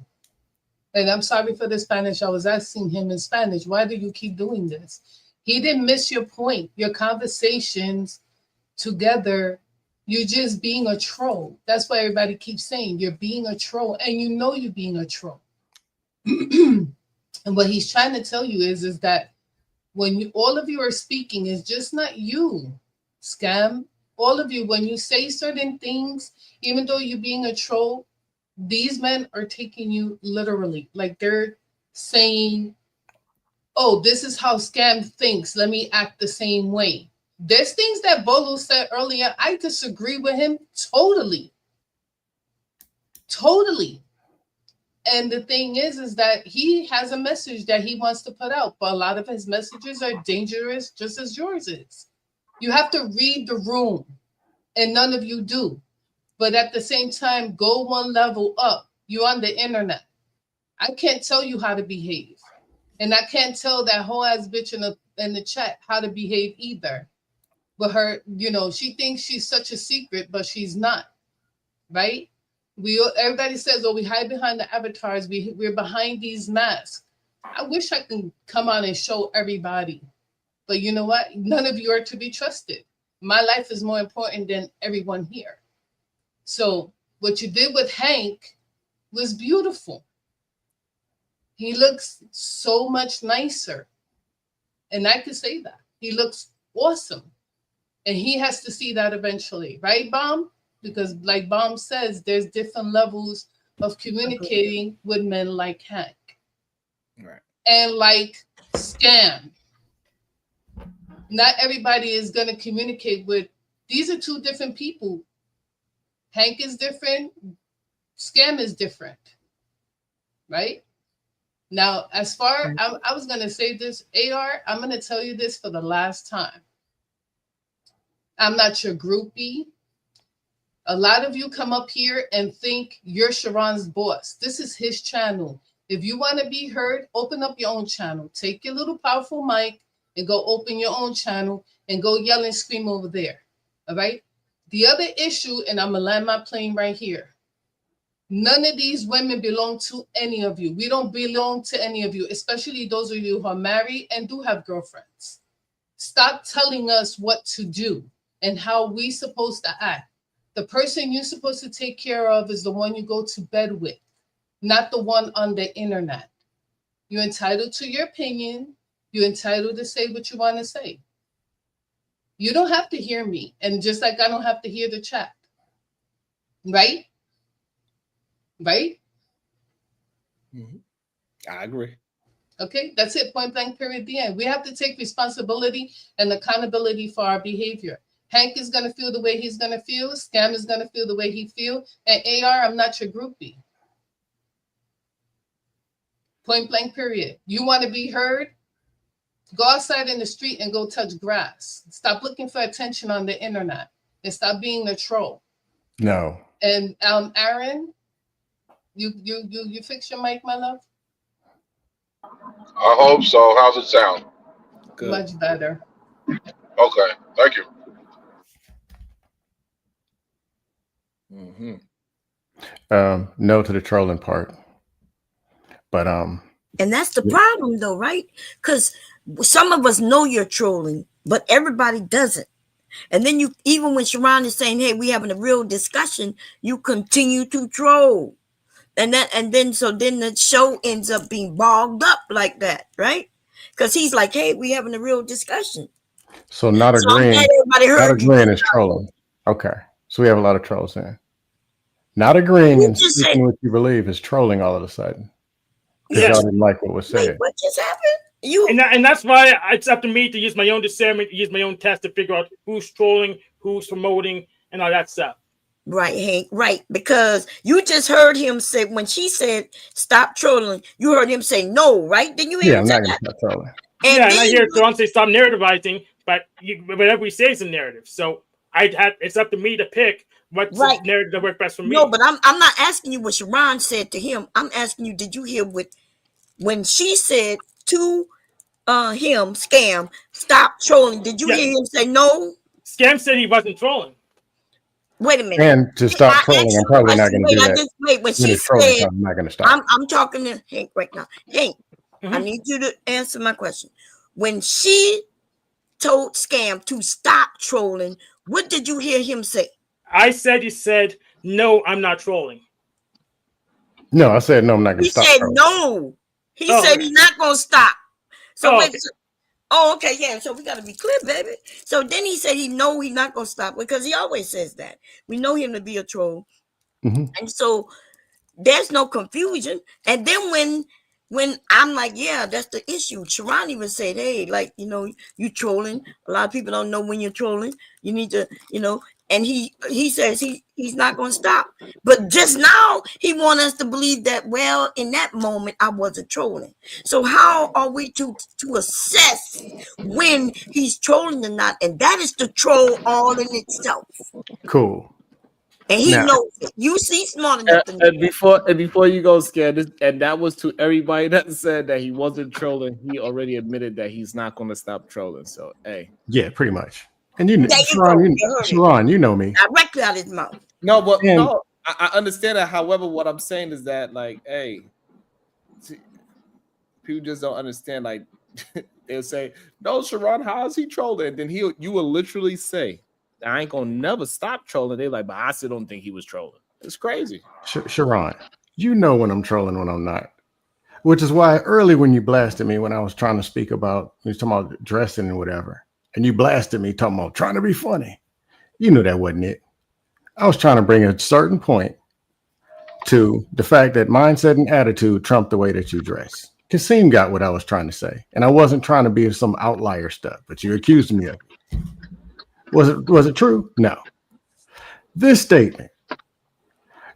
And I'm sorry for the Spanish. I was asking him in Spanish, why do you keep doing this? He didn't miss your point. Your conversations together, you're just being a troll. That's why everybody keeps saying you're being a troll, and you know you're being a troll. And what he's trying to tell you is that when all of you are speaking, it's just not you, Scam. All of you, when you say certain things, even though you're being a troll, these men are taking you literally. Like they're saying, oh, this is how Scam thinks. Let me act the same way. There's things that Bolo said earlier. I disagree with him totally. Totally. And the thing is that he has a message that he wants to put out, but a lot of his messages are dangerous, just as yours is. You have to read the room, and none of you do. But at the same time, go one level up. You're on the internet. I can't tell you how to behave. And I can't tell that whole ass bitch in the chat how to behave either. But her, she thinks she's such a secret, but she's not, right? Everybody says, oh, we hide behind the avatars. We're behind these masks. I wish I could come on and show everybody. But you know what? None of you are to be trusted. My life is more important than everyone here. So what you did with Hank was beautiful. He looks so much nicer. And I could say that. He looks awesome. And he has to see that eventually. Right, Bomb? Because like Bomb says, there's different levels of communicating with men like Hank. Right. And like Scam. Not everybody is going to communicate with. These are two different people. Hank is different. Scam is different. Right? Now, as far, I was going to say this, AR, I'm going to tell you this for the last time. I'm not your groupie. A lot of you come up here and think you're Sharon's boss. This is his channel. If you want to be heard, open up your own channel. Take your little powerful mic and go open your own channel and go yell and scream over there. All right? The other issue, and I'm going to land my plane right here. None of these women belong to any of you. We don't belong to any of you, especially those of you who are married and do have girlfriends. Stop telling us what to do and how we're supposed to act. The person you're supposed to take care of is the one you go to bed with, not the one on the internet. You're entitled to your opinion. You're entitled to say what you want to say. You don't have to hear me. And just like I don't have to hear the chat. Right? Right? Mm-hmm. I agree. Okay, that's it. Point blank, period, the end. We have to take responsibility and accountability for our behavior. Hank is going to feel the way he's going to feel. Scam is going to feel the way he feels. And AR, I'm not your groupie. Point blank, period. You want to be heard? Go outside in the street and go touch grass. Stop looking for attention on the internet and stop being a troll. No. And Aaron, you fix your mic, my love? I hope so. How's it sound? Good. Much better. Okay, thank you. Mm-hmm. No to the trolling part. But and that's the problem though, right? Because some of us know you're trolling, but everybody doesn't. And then you, even when Sharon is saying, hey, we having a real discussion, you continue to troll. And then the show ends up being bogged up like that, right? Because he's like, hey, we having a real discussion. So not agreeing is trolling. Okay. So we have a lot of trolls in. Not agreeing and speaking what you believe is trolling all of a sudden. Because y'all didn't like what was said. Wait, what just happened? And that's why it's up to me to use my own discernment, use my own test to figure out who's trolling, who's promoting, and all that stuff. Right, Hank, right. Because you just heard him say, when she said, stop trolling, you heard him say no, right? Didn't you hear him say I'm not that? going to stop trolling. And I hear Sharon say stop narrativizing, but whatever we say is a narrative. So it's up to me to pick what's the narrative that works best for me. No, but I'm not asking you what Sharon said to him. I'm asking you, did you hear when she said to him, Scam, stop trolling, did you hear him say no? Scam said he wasn't trolling. Wait a minute. And to stop trolling, I'm probably not going to do that. Wait, when she said, I'm not going to stop. I'm talking to Hank right now. Hank, I need you to answer my question. When she told Scam to stop trolling, what did you hear him say? I said he said, no, I'm not trolling. No, I said, no, I'm not going to stop. He said, no. He said he's not going to stop. So okay, yeah. So we got to be clear, baby. So then he said he's not going to stop because he always says that. We know him to be a troll. Mm-hmm. And so there's no confusion. And then when I'm like, yeah, that's the issue. Sharon even said, hey, like, you trolling. A lot of people don't know when you're trolling. You need to, and he says he's not going to stop. But just now he wants us to believe that, well, in that moment, I wasn't trolling. So how are we to assess when he's trolling or not? And that is the troll all in itself. Cool. And he knows it. You see smart enough to know. And before you go, Scared, and that was to everybody that said that he wasn't trolling. He already admitted that he's not going to stop trolling. So, hey. Yeah, pretty much. And Sharon, you know me. Directly out of his mouth. No, but no, I understand that. However, what I'm saying is that, like, hey, people just don't understand. Like, they'll say, no, Sharon, how is he trolling? And then you will literally say, I ain't gonna never stop trolling. They're like, but I still don't think he was trolling. It's crazy. Sharon, you know when I'm trolling, when I'm not. Which is why early when you blasted me when I was trying to speak about, you was talking about dressing and whatever, and you blasted me talking about trying to be funny. You knew that wasn't it. I was trying to bring a certain point to the fact that mindset and attitude trump the way that you dress. Kasim got what I was trying to say, and I wasn't trying to be some outlier stuff, but you accused me of it. Was it true? No. This statement: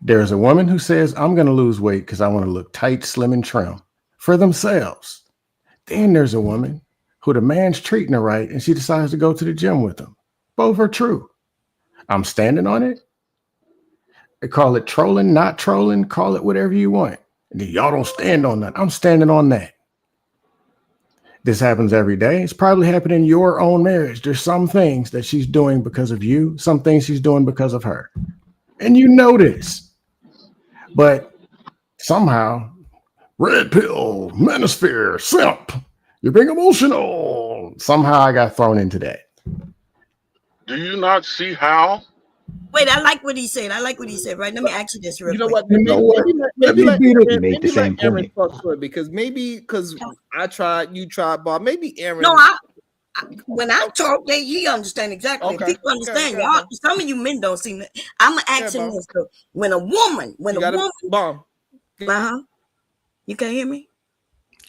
there's a woman who says, I'm going to lose weight because I want to look tight, slim, and trim for themselves. Then there's a woman who the man's treating her right, and she decides to go to the gym with him. Both are true. I'm standing on it. They call it trolling, not trolling, call it whatever you want. Y'all don't stand on that. I'm standing on that. This happens every day. It's probably happening in your own marriage. There's some things that she's doing because of you, some things she's doing because of her. And you know this. But somehow, red pill, manosphere, simp, you're being emotional. Somehow I got thrown into that. Do you not see how? Wait, I like what he said. Right, let me ask you this real quick. You know what? Maybe let Aaron talk to it, because I tried, you tried, Bob. Maybe Aaron. No, when I talk, he understand exactly. Okay. People understand. Y'all, some of you men don't see that. I'm asking this though. When a woman, Bomb. You can't hear me?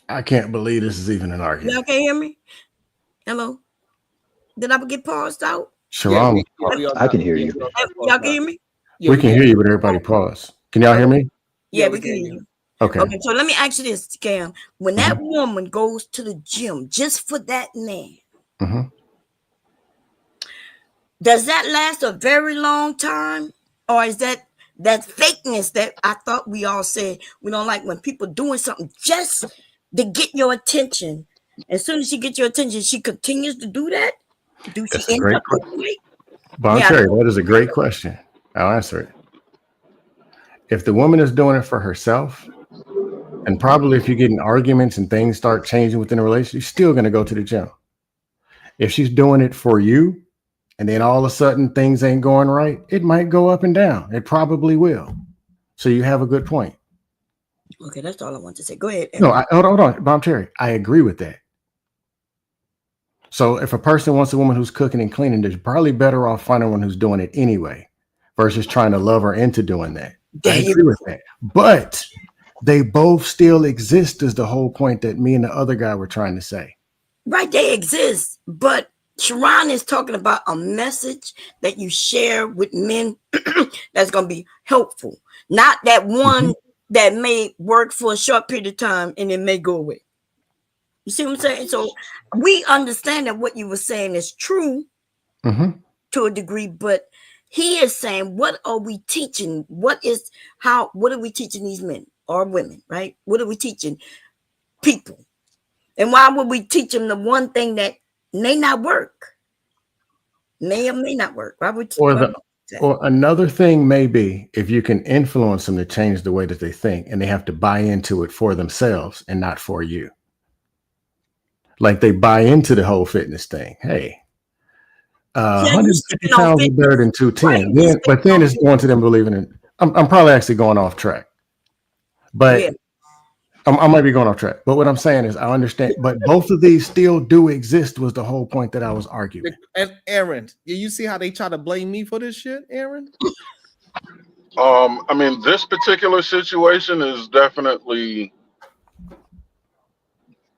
I can't believe this is even an argument. Y'all can't hear me? Hello? Did I get paused out? Sharon, I can hear you. Y'all can hear me? We can hear you, but everybody pause. Can y'all hear me? Yeah, we can hear you. Okay. Okay, so let me ask you this, Cam. When that woman goes to the gym just for that man, does that last a very long time? Or is that fakeness that I thought we all said we don't like, when people doing something just to get your attention? As soon as she gets your attention, she continues to do that? Do she end up with that is a great question. I'll answer it. If the woman is doing it for herself, and probably if you're getting arguments and things start changing within a relationship, you're still going to go to the gym. If she's doing it for you, and then all of a sudden things ain't going right, it might go up and down. It probably will. So you have a good point. Okay, that's all I want to say. Go ahead. No, hold on, Bob Terry. I agree with that. So if a person wants a woman who's cooking and cleaning, they're probably better off finding one who's doing it anyway, versus trying to love her into doing that. I agree with that. But they both still exist, is the whole point that me and the other guy were trying to say. Right, they exist. But Sharon is talking about a message that you share with men that's going to be helpful. Not that one that may work for a short period of time and it may go away. You see what I'm saying? So we understand that what you were saying is true to a degree, but he is saying, what are we teaching? What are we teaching these men or women, right? What are we teaching people? And why would we teach them the one thing that may not work? May or may not work. Why would or another thing may be, if you can influence them to change the way that they think, and they have to buy into it for themselves and not for you. Like they buy into the whole fitness thing. Hey, 150 pounds is better than 210. Right. But then it's going to them believing in. I'm probably actually going off track, but I might be going off track. But what I'm saying is, I understand. But both of these still do exist. Was the whole point that I was arguing. And Aaron, you see how they try to blame me for this shit, Aaron? I mean, this particular situation is definitely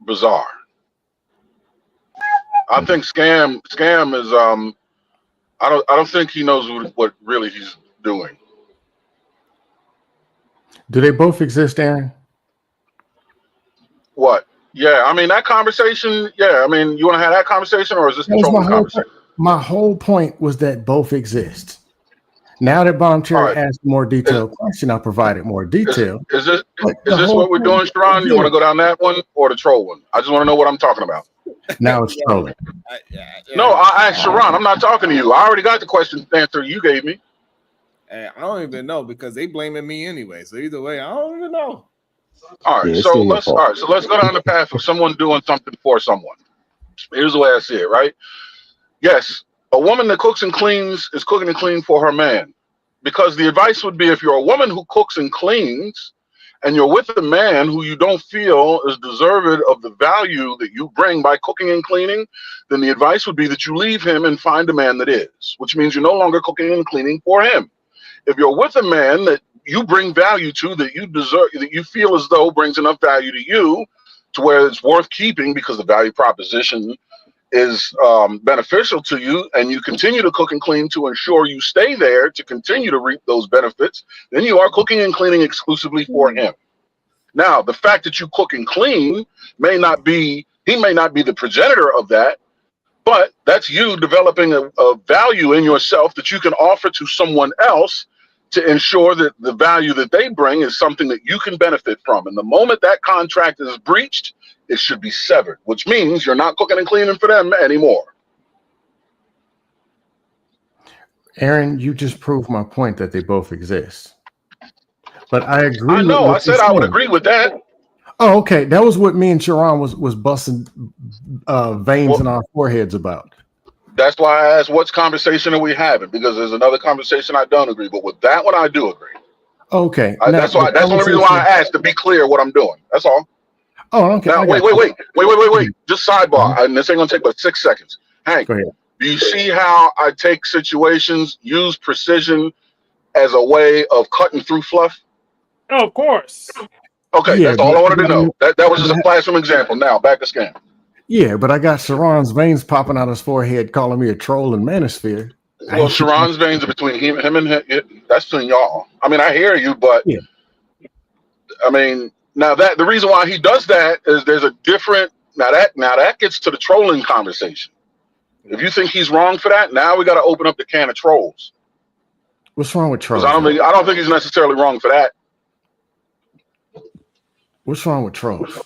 bizarre. I think scam is I don't think he knows what really he's doing. Do they both exist, Aaron? What? Yeah, I mean that conversation. Yeah, I mean, you want to have that conversation, or is this the trolling conversation? My whole point was that both exist. Now that Bomb Cherry asked a more detailed question, I provided more detail. Is this what we're doing, Sharon? You want to go down that one or the troll one? I just want to know what I'm talking about. Now it's trolling. No, I asked Sharon. I'm not talking to you. I already got the question answer you gave me. I don't even know, because they blaming me anyway. So either way, I don't even know. All right, so let's go down the path of someone doing something for someone. Here's the way I see it, right? Yes, a woman that cooks and cleans is cooking and cleaning for her man. Because the advice would be, if you're a woman who cooks and cleans and you're with a man who you don't feel is deserving of the value that you bring by cooking and cleaning, then the advice would be that you leave him and find a man that is, which means you're no longer cooking and cleaning for him. If you're with a man that you bring value to, that you deserve, that you feel as though brings enough value to you, to where it's worth keeping because the value proposition is beneficial to you, and you continue to cook and clean to ensure you stay there to continue to reap those benefits, then you are cooking and cleaning exclusively for him. Now, the fact that you cook and clean he may not be the progenitor of that, but that's you developing a value in yourself that you can offer to someone else to ensure that the value that they bring is something that you can benefit from. And the moment that contract is breached, it should be severed, which means you're not cooking and cleaning for them anymore. Aaron, you just proved my point that they both exist. But I agree. I know. I said I would agree with that. Oh, okay. That was what me and Sharon was busting veins in our foreheads about. That's why I asked, what's conversation are we having? Because there's another conversation I don't agree, but with that one I do agree. Okay. That's the only reason why I asked, to be clear what I'm doing. That's all. Oh, okay. Now, wait. Just sidebar, and this ain't gonna take but 6 seconds. Hank, do you see how I take situations, use precision as a way of cutting through fluff? Oh, of course. Okay, that's all I wanted to know. That was just a classroom example. Now, back to scam. Yeah, but I got Sharon's veins popping out his forehead, calling me a troll and manosphere. Well, Sharon's veins are between him and him. That's between y'all. I mean, I hear you, but I mean, now that the reason why he does that is there's a different. Now that gets to the trolling conversation. If you think he's wrong for that, now we got to open up the can of trolls. What's wrong with trolls? I don't think he's necessarily wrong for that. What's wrong with trolls?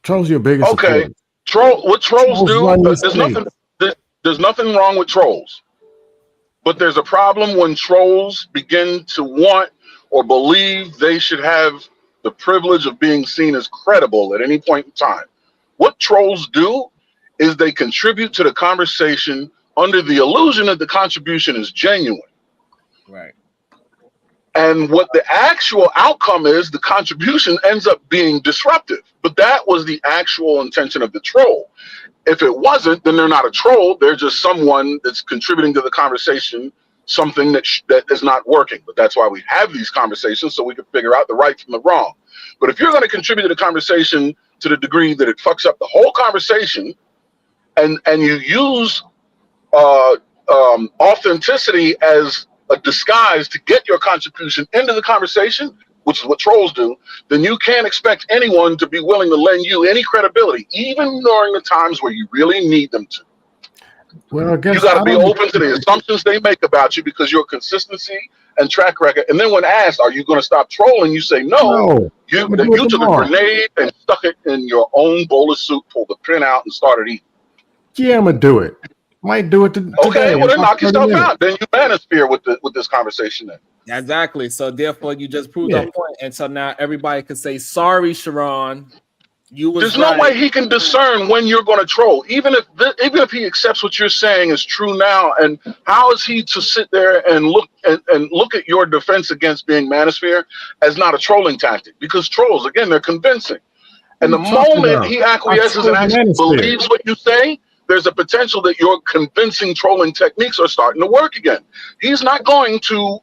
Trolls your biggest. Okay, what trolls do? There's nothing wrong with trolls, but there's a problem when trolls begin to want or believe they should have the privilege of being seen as credible at any point in time. What trolls do is they contribute to the conversation under the illusion that the contribution is genuine. Right. And what the actual outcome is, the contribution ends up being disruptive. But that was the actual intention of the troll. If it wasn't, then they're not a troll. They're just someone that's contributing to the conversation, something that is not working. But that's why we have these conversations, so we can figure out the right from the wrong. But if you're going to contribute to the conversation to the degree that it fucks up the whole conversation, and you use authenticity as a disguise to get your contribution into the conversation, which is what trolls do, then you can't expect anyone to be willing to lend you any credibility, even during the times where you really need them to. Well, I guess you got to be open to the assumptions they make about you because your consistency and track record. And then when asked, are you going to stop trolling? You say, no. You took a grenade and stuck it in your own bowl of soup, pulled the pin out and started eating. Yeah, I'm going to do it. Might do it today. Okay, well then knock yourself out. Then you manosphere with this conversation then. Exactly. So therefore you just proved our point. And so now everybody can say, sorry, Sharon. There's no way he can discern when you're going to troll, even if he accepts what you're saying is true now. And how is he to sit there and look at your defense against being manosphere as not a trolling tactic? Because trolls, again, they're convincing. And the moment he acquiesces and actually believes what you say, there's a potential that your convincing trolling techniques are starting to work again. He's not going to,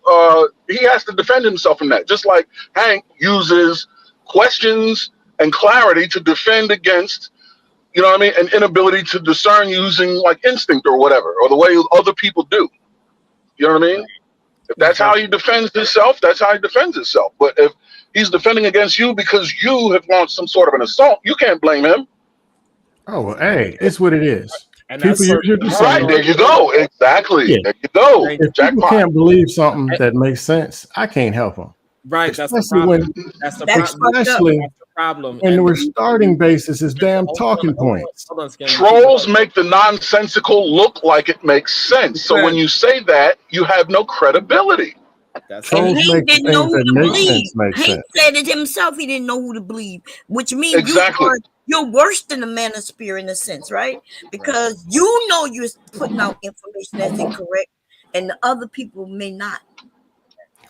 he has to defend himself from that. Just like Hank uses questions and clarity to defend against, you know what I mean, an inability to discern using like instinct or whatever, or the way other people do. You know what I mean? If that's how he defends himself, that's how he defends himself. But if he's defending against you because you have launched some sort of an assault, you can't blame him. Oh, well, hey, it's what it is. And people right, there you go. Exactly. Yeah. There you go. If people can't believe something that makes sense, I can't help them. Right. That's the problem. That's the problem. And the starting basis is damn talking points. Trolls make the nonsensical look like it makes sense. So when you say that, you have no credibility. Trolls make the things that make sense make sense. He said it himself. He didn't know who to believe, which means you're worse than the manosphere in a sense, right? Because you know you're putting out information that's incorrect, and the other people may not.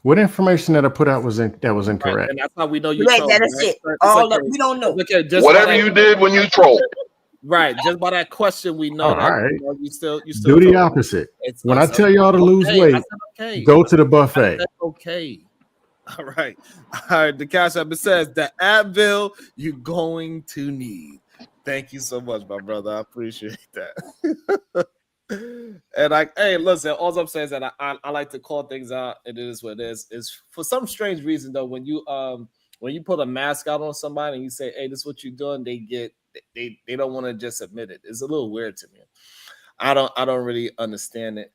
What information that I put out was incorrect? Right, and that's how we know you. Right, that's it. We don't know. Whatever you did when you trolled. Right, just by that question, we know that. Right. You still do the opposite. When I tell y'all to lose weight, go to the buffet. Okay. All right. All right. The Cash App, it says the Advil you're going to need. Thank you so much, my brother. I appreciate that. And hey, listen, all I'm saying is that I like to call things out, and it is what it is. Is for some strange reason though, when you put a mask out on somebody and you say, hey, this is what you're doing, they don't want to just admit it. It's a little weird to me. I don't really understand it.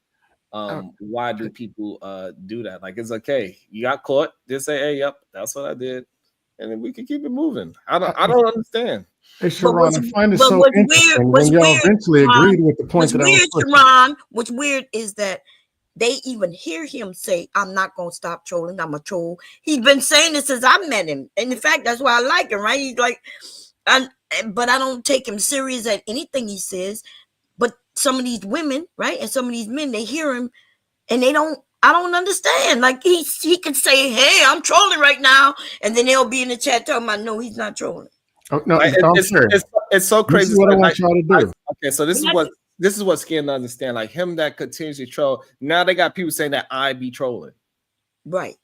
Why do people do that? Like, it's okay. You got caught. Just say, hey, yep, that's what I did. And then we can keep it moving. I don't understand. Hey, Sharon, I find it so interesting when y'all eventually agreed with the point that I was pushing. Sharon, what's weird is that they even hear him say, I'm not going to stop trolling. I'm a troll. He's been saying this since I met him. And in fact, that's why I like him, right? He's like, but I don't take him serious at anything he says. But some of these women, right, and some of these men, they hear him and I don't understand. Like, he could say, hey, I'm trolling right now. And then they'll be in the chat talking about, no, he's not trolling. Oh, no, it's so crazy. This is what I want y'all to do. Okay, so this is what's scared to understand. Like, him that continuously troll. Now they got people saying that I be trolling. Right.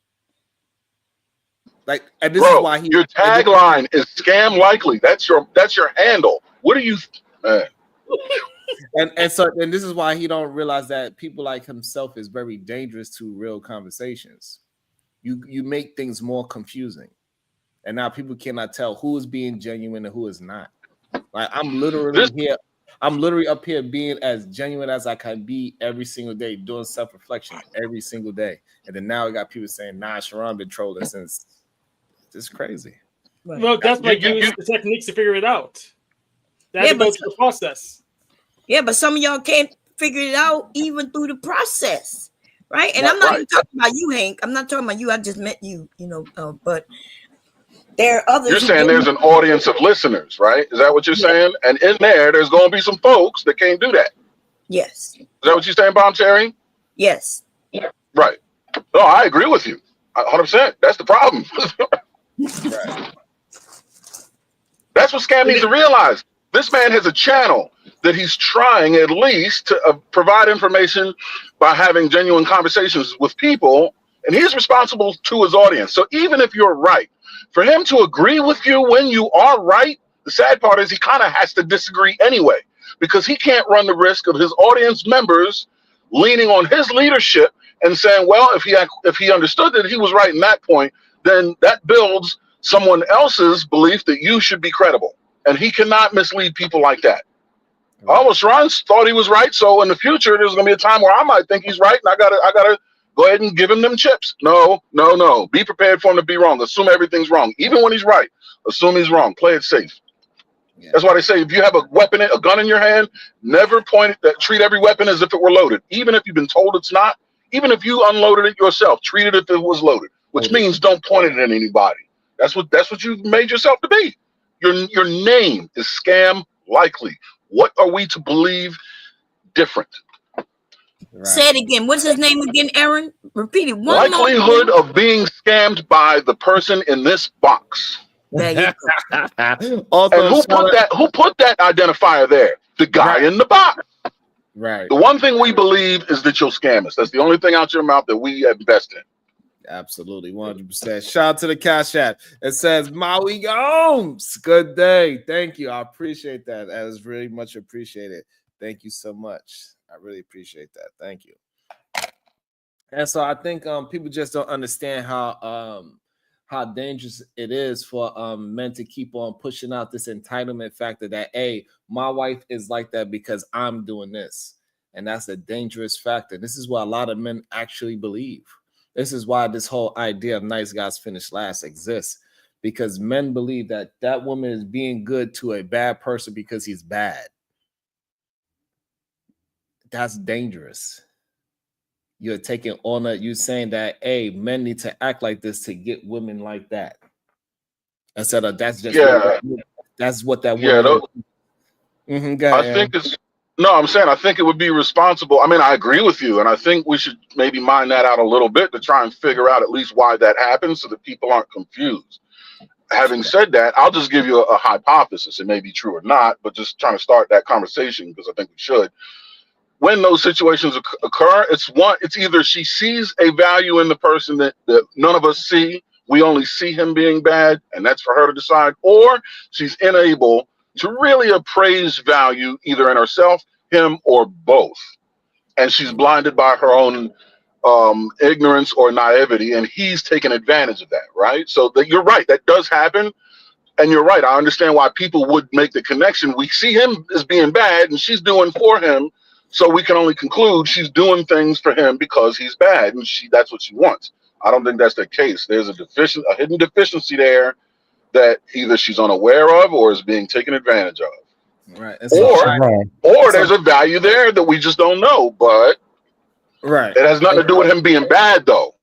Like, and this is why your tagline is scam likely. That's your handle. What are you, man? And so this is why he don't realize that people like himself is very dangerous to real conversations. You make things more confusing, and now people cannot tell who is being genuine and who is not. Like, I'm literally up here being as genuine as I can be every single day, doing self-reflection every single day, and then now we got people saying, nah, Sharon been trolling since. It's crazy. Right. Well, that's why you use the techniques to figure it out. That's go through the process. Yeah, but some of y'all can't figure it out even through the process, right? And I'm not even talking about you, Hank. I'm not talking about you. I just met you, but there are others. You're saying there's an audience of listeners, right? Is that what you're saying? And in there's going to be some folks that can't do that. Yes. Is that what you're saying, Bomb Cherry? Yes. Right. No, I agree with you. 100%. That's the problem. Right. That's what Scam needs to realize. This man has a channel that he's trying at least to provide information by having genuine conversations with people, and he's responsible to his audience. So even if you're right, for him to agree with you when you are right, the sad part is he kind of has to disagree anyway, because he can't run the risk of his audience members leaning on his leadership and saying, well, if he understood that he was right in that point, then that builds someone else's belief that you should be credible. And he cannot mislead people like that. Sharon thought he was right, so in the future there's going to be a time where I might think he's right, and I gotta go ahead and give him them chips. No. Be prepared for him to be wrong. Assume everything's wrong, even when he's right. Assume he's wrong. Play it safe. Yeah. That's why they say if you have a gun in your hand, never point it. Treat every weapon as if it were loaded, even if you've been told it's not. Even if you unloaded it yourself, treat it as if it was loaded. Which means don't point it at anybody. That's what you've made yourself to be. Your name is Scam Likely. What are we to believe different? Right. Say it again. What's his name again, Aaron? Repeat it. Likelihood of being scammed by the person in this box. There you go. And who put that identifier there? The guy in the box. Right. The one thing we believe is that you'll scam us. That's the only thing out your mouth that we invest in. Absolutely, 100%. Shout out to the Cash App. It says Maui Gomes. Good day. Thank you. I appreciate that. That is really much appreciated. Thank you so much. I really appreciate that. Thank you. And so I think people just don't understand how dangerous it is for men to keep on pushing out this entitlement factor that, hey, my wife is like that because I'm doing this. And that's a dangerous factor. This is what a lot of men actually believe. This is why this whole idea of nice guys finish last exists, because men believe that that woman is being good to a bad person because he's bad. That's dangerous. You're taking on that. You're saying that, hey, men need to act like this to get women like that. Instead of that's just that's what that woman is. I think it's I think it would be responsible. I mean, I agree with you, and I think we should maybe mine that out a little bit to try and figure out at least why that happens so that people aren't confused. Having said that, I'll just give you a hypothesis. It may be true or not, but just trying to start that conversation because I think we should. when those situations occur, it's either she sees a value in the person that none of us see. We only see him being bad, and that's for her to decide, or she's unable to really appraise value either in herself, him, or both. And she's blinded by her own ignorance or naivety, and he's taken advantage of that, right? So you're right, that does happen. And you're right, I understand why people would make the connection. We see him as being bad, and she's doing for him, so we can only conclude she's doing things for him because he's bad, and that's what she wants. I don't think that's the case. There's a hidden deficiency there that either she's unaware of or is being taken advantage of. Right. And or there's a value there that we just don't know, but right. It has nothing to do with him being bad, though.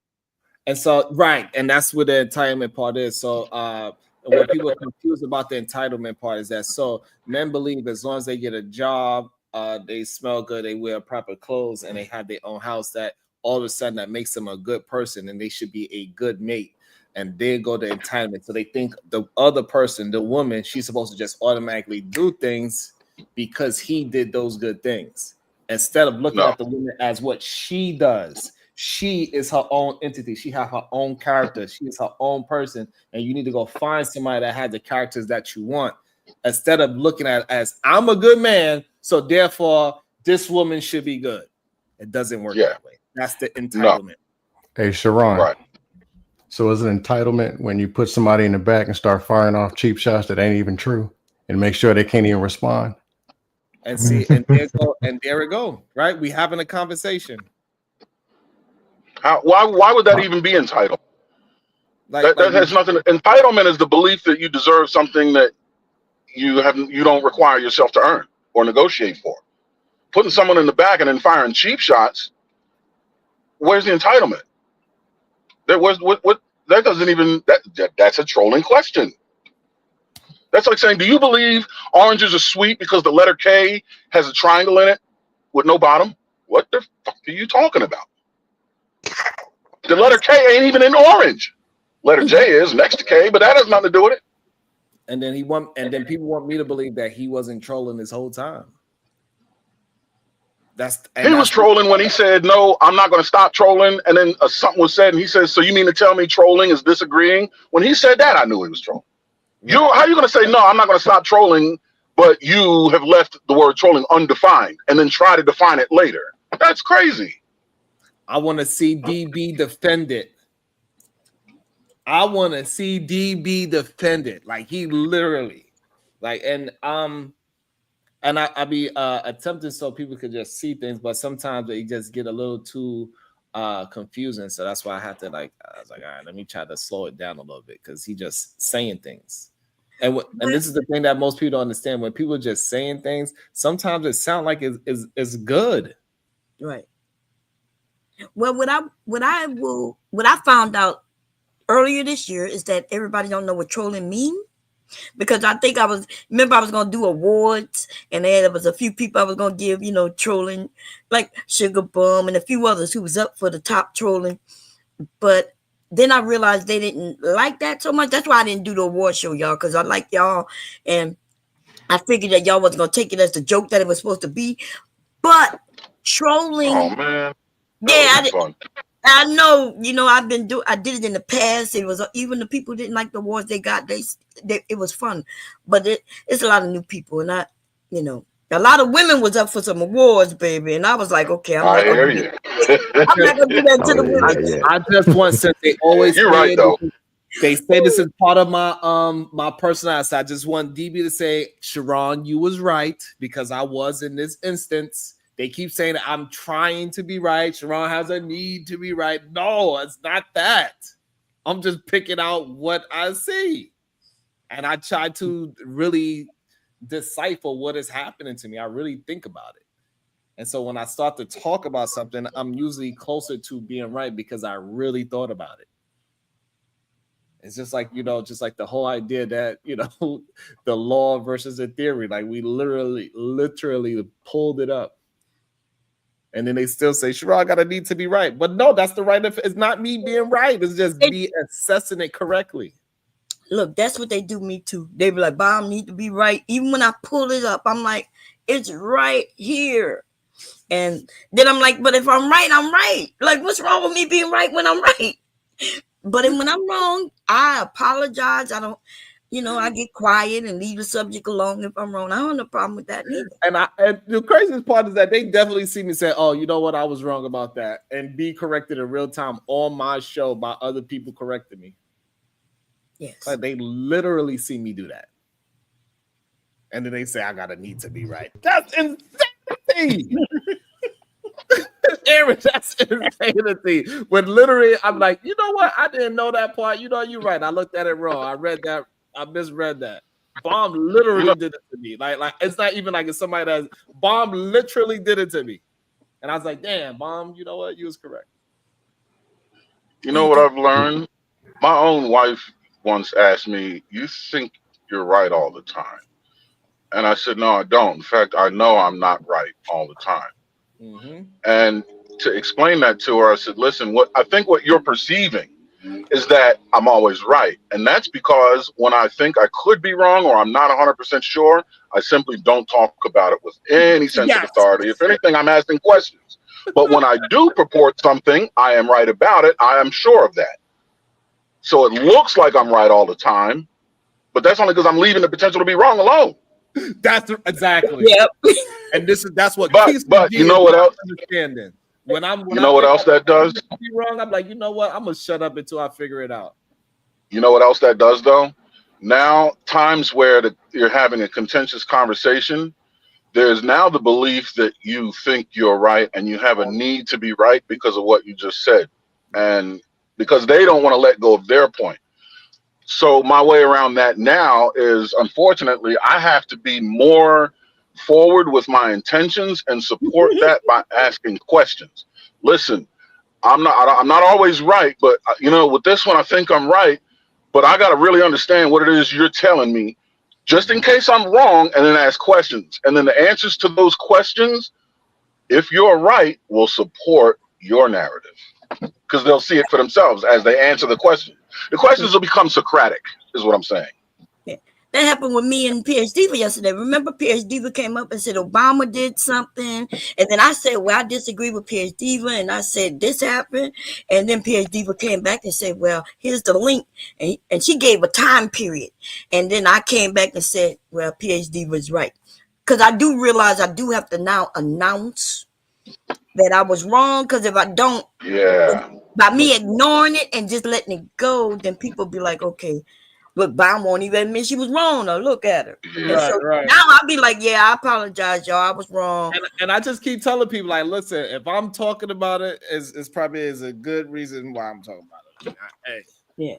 And so, right, and that's what the entitlement part is. So what people are confused about the entitlement part is that so men believe as long as they get a job, they smell good, they wear proper clothes, and they have their own house, that all of a sudden that makes them a good person and they should be a good mate. And they go to entitlement. So they think the other person, the woman, she's supposed to just automatically do things because he did those good things. Instead of looking at the woman as what she does. She is her own entity. She has her own character. She is her own person. And you need to go find somebody that has the characters that you want. Instead of looking at it as I'm a good man, so therefore this woman should be good. It doesn't work that way. That's the entitlement. Hey, Sharon. Right. So is it entitlement when you put somebody in the back and start firing off cheap shots that ain't even true and make sure they can't even respond? And see, and there we go. Right? We having a conversation. Why would that even be entitled? That has nothing. Entitlement is the belief that you deserve something that you don't require yourself to earn or negotiate for. Putting someone in the back and then firing cheap shots. Where's the entitlement? That doesn't even that's a trolling question. That's like saying, do you believe oranges are sweet because the letter K has a triangle in it with no bottom? What the fuck are you talking about? The letter K ain't even in orange. Letter J is next to K, but that has nothing to do with it. And then people want me to believe that he wasn't trolling this whole time. He was trolling when he said, no, I'm not going to stop trolling. And then something was said, and he says, so you mean to tell me trolling is disagreeing? When he said that, I knew he was trolling. Right. How are you going to say, no, I'm not going to stop trolling, but you have left the word trolling undefined and then try to define it later? That's crazy. I want to see DB defended. I want to see DB defended. Like he literally, like, and I be attempting so people could just see things, but sometimes they just get a little too confusing. So that's why I was like, all right, let me try to slow it down a little bit because he just saying things. And this is the thing that most people don't understand. When people are just saying things, sometimes it sounds like it's good. Right. Well, what I found out earlier this year is that everybody don't know what trolling means. Because I think I was going to do awards, and there was a few people I was going to give, trolling, like Sugar Bum and a few others who was up for the top trolling. But then I realized they didn't like that so much. That's why I didn't do the award show, y'all, because I like y'all. And I figured that y'all wasn't going to take it as the joke that it was supposed to be. But trolling. Oh, man. I know, I did it in the past. It was even the people who didn't like the awards they got. It was fun, but it's a lot of new people, and a lot of women was up for some awards, baby. And I was like, okay, I'm not gonna do that to the women. I just want, since they always you're right though. They say this is part of my personality. So I just want DB to say, Sharon, you was right because I was in this instance. They keep saying that I'm trying to be right. Sharon has a need to be right. No, it's not that. I'm just picking out what I see. And I try to really decipher what is happening to me. I really think about it. And so when I start to talk about something, I'm usually closer to being right because I really thought about it. It's just like, just like the whole idea that, the law versus the theory, like we literally pulled it up. And then they still say, Sharon, I got a need to be right. But no, that's the right. It's not me being right. It's just me assessing it correctly. Look, that's what they do me too. They be like, Bob, need to be right. Even when I pull it up, I'm like, it's right here. And then I'm like, but if I'm right, I'm right. Like, what's wrong with me being right when I'm right? But when I'm wrong, I apologize. I don't, I get quiet and leave the subject alone if I'm wrong. I don't have no problem with that neither. And the craziest part is that they definitely see me say, oh, you know what? I was wrong about that. And be corrected in real time on my show by other people correcting me. Yes. Like, they literally see me do that. And then they say, I got a need to be right. That's insanity. Aaron, that's insanity. When literally I'm like, you know what? I didn't know that part. You're right. I looked at it wrong. I read that. I misread that. Bomb literally did it to me. Like it's not even like it's somebody that's Bomb literally did it to me. And I was like, damn, Bomb, you know what? You was correct. You know what I've learned? My own wife once asked me, you think you're right all the time? And I said, no, I don't. In fact, I know I'm not right all the time. Mm-hmm. And to explain that to her, I said, listen, what you're perceiving is that I'm always right. And that's because when I think I could be wrong or I'm not 100% sure, I simply don't talk about it with any sense of authority. If anything, I'm asking questions. But when I do purport something, I am right about it. I am sure of that. So it looks like I'm right all the time, but that's only because I'm leaving the potential to be wrong alone. That's exactly. Yep. And that's what but you know what else? Understanding. When you know what else that does? Be wrong. I'm like, you know what? I'm gonna shut up until I figure it out. You know what else that does though? Now, times where you're having a contentious conversation, there's now the belief that you think you're right and you have a need to be right because of what you just said, and because they don't want to let go of their point. So my way around that now is, unfortunately, I have to be more forward with my intentions and support that by asking questions. Listen, I'm not always right, but with this one, I think I'm right, but I got to really understand what it is you're telling me just in case I'm wrong, and then ask questions. And then the answers to those questions, if you're right, will support your narrative because they'll see it for themselves as they answer the question. The questions will become Socratic, is what I'm saying. Yeah. That happened with me and PhD yesterday. Remember, PhD came up and said Obama did something, and then I said, well, I disagree with PhD, and I said this happened, and then PhD came back and said, well, here's the link, and she gave a time period, and then I came back and said, well, PhD was right, because I do realize I do have to now announce that I was wrong, because if I don't, by me ignoring it and just letting it go, then people be like, okay, look, Bomb won't even admit she was wrong. Or look at her. Right. Now I'll be like, yeah, I apologize, y'all. I was wrong. And I just keep telling people, like, listen, if I'm talking about it, it's probably is a good reason why I'm talking about it. Hey, yeah.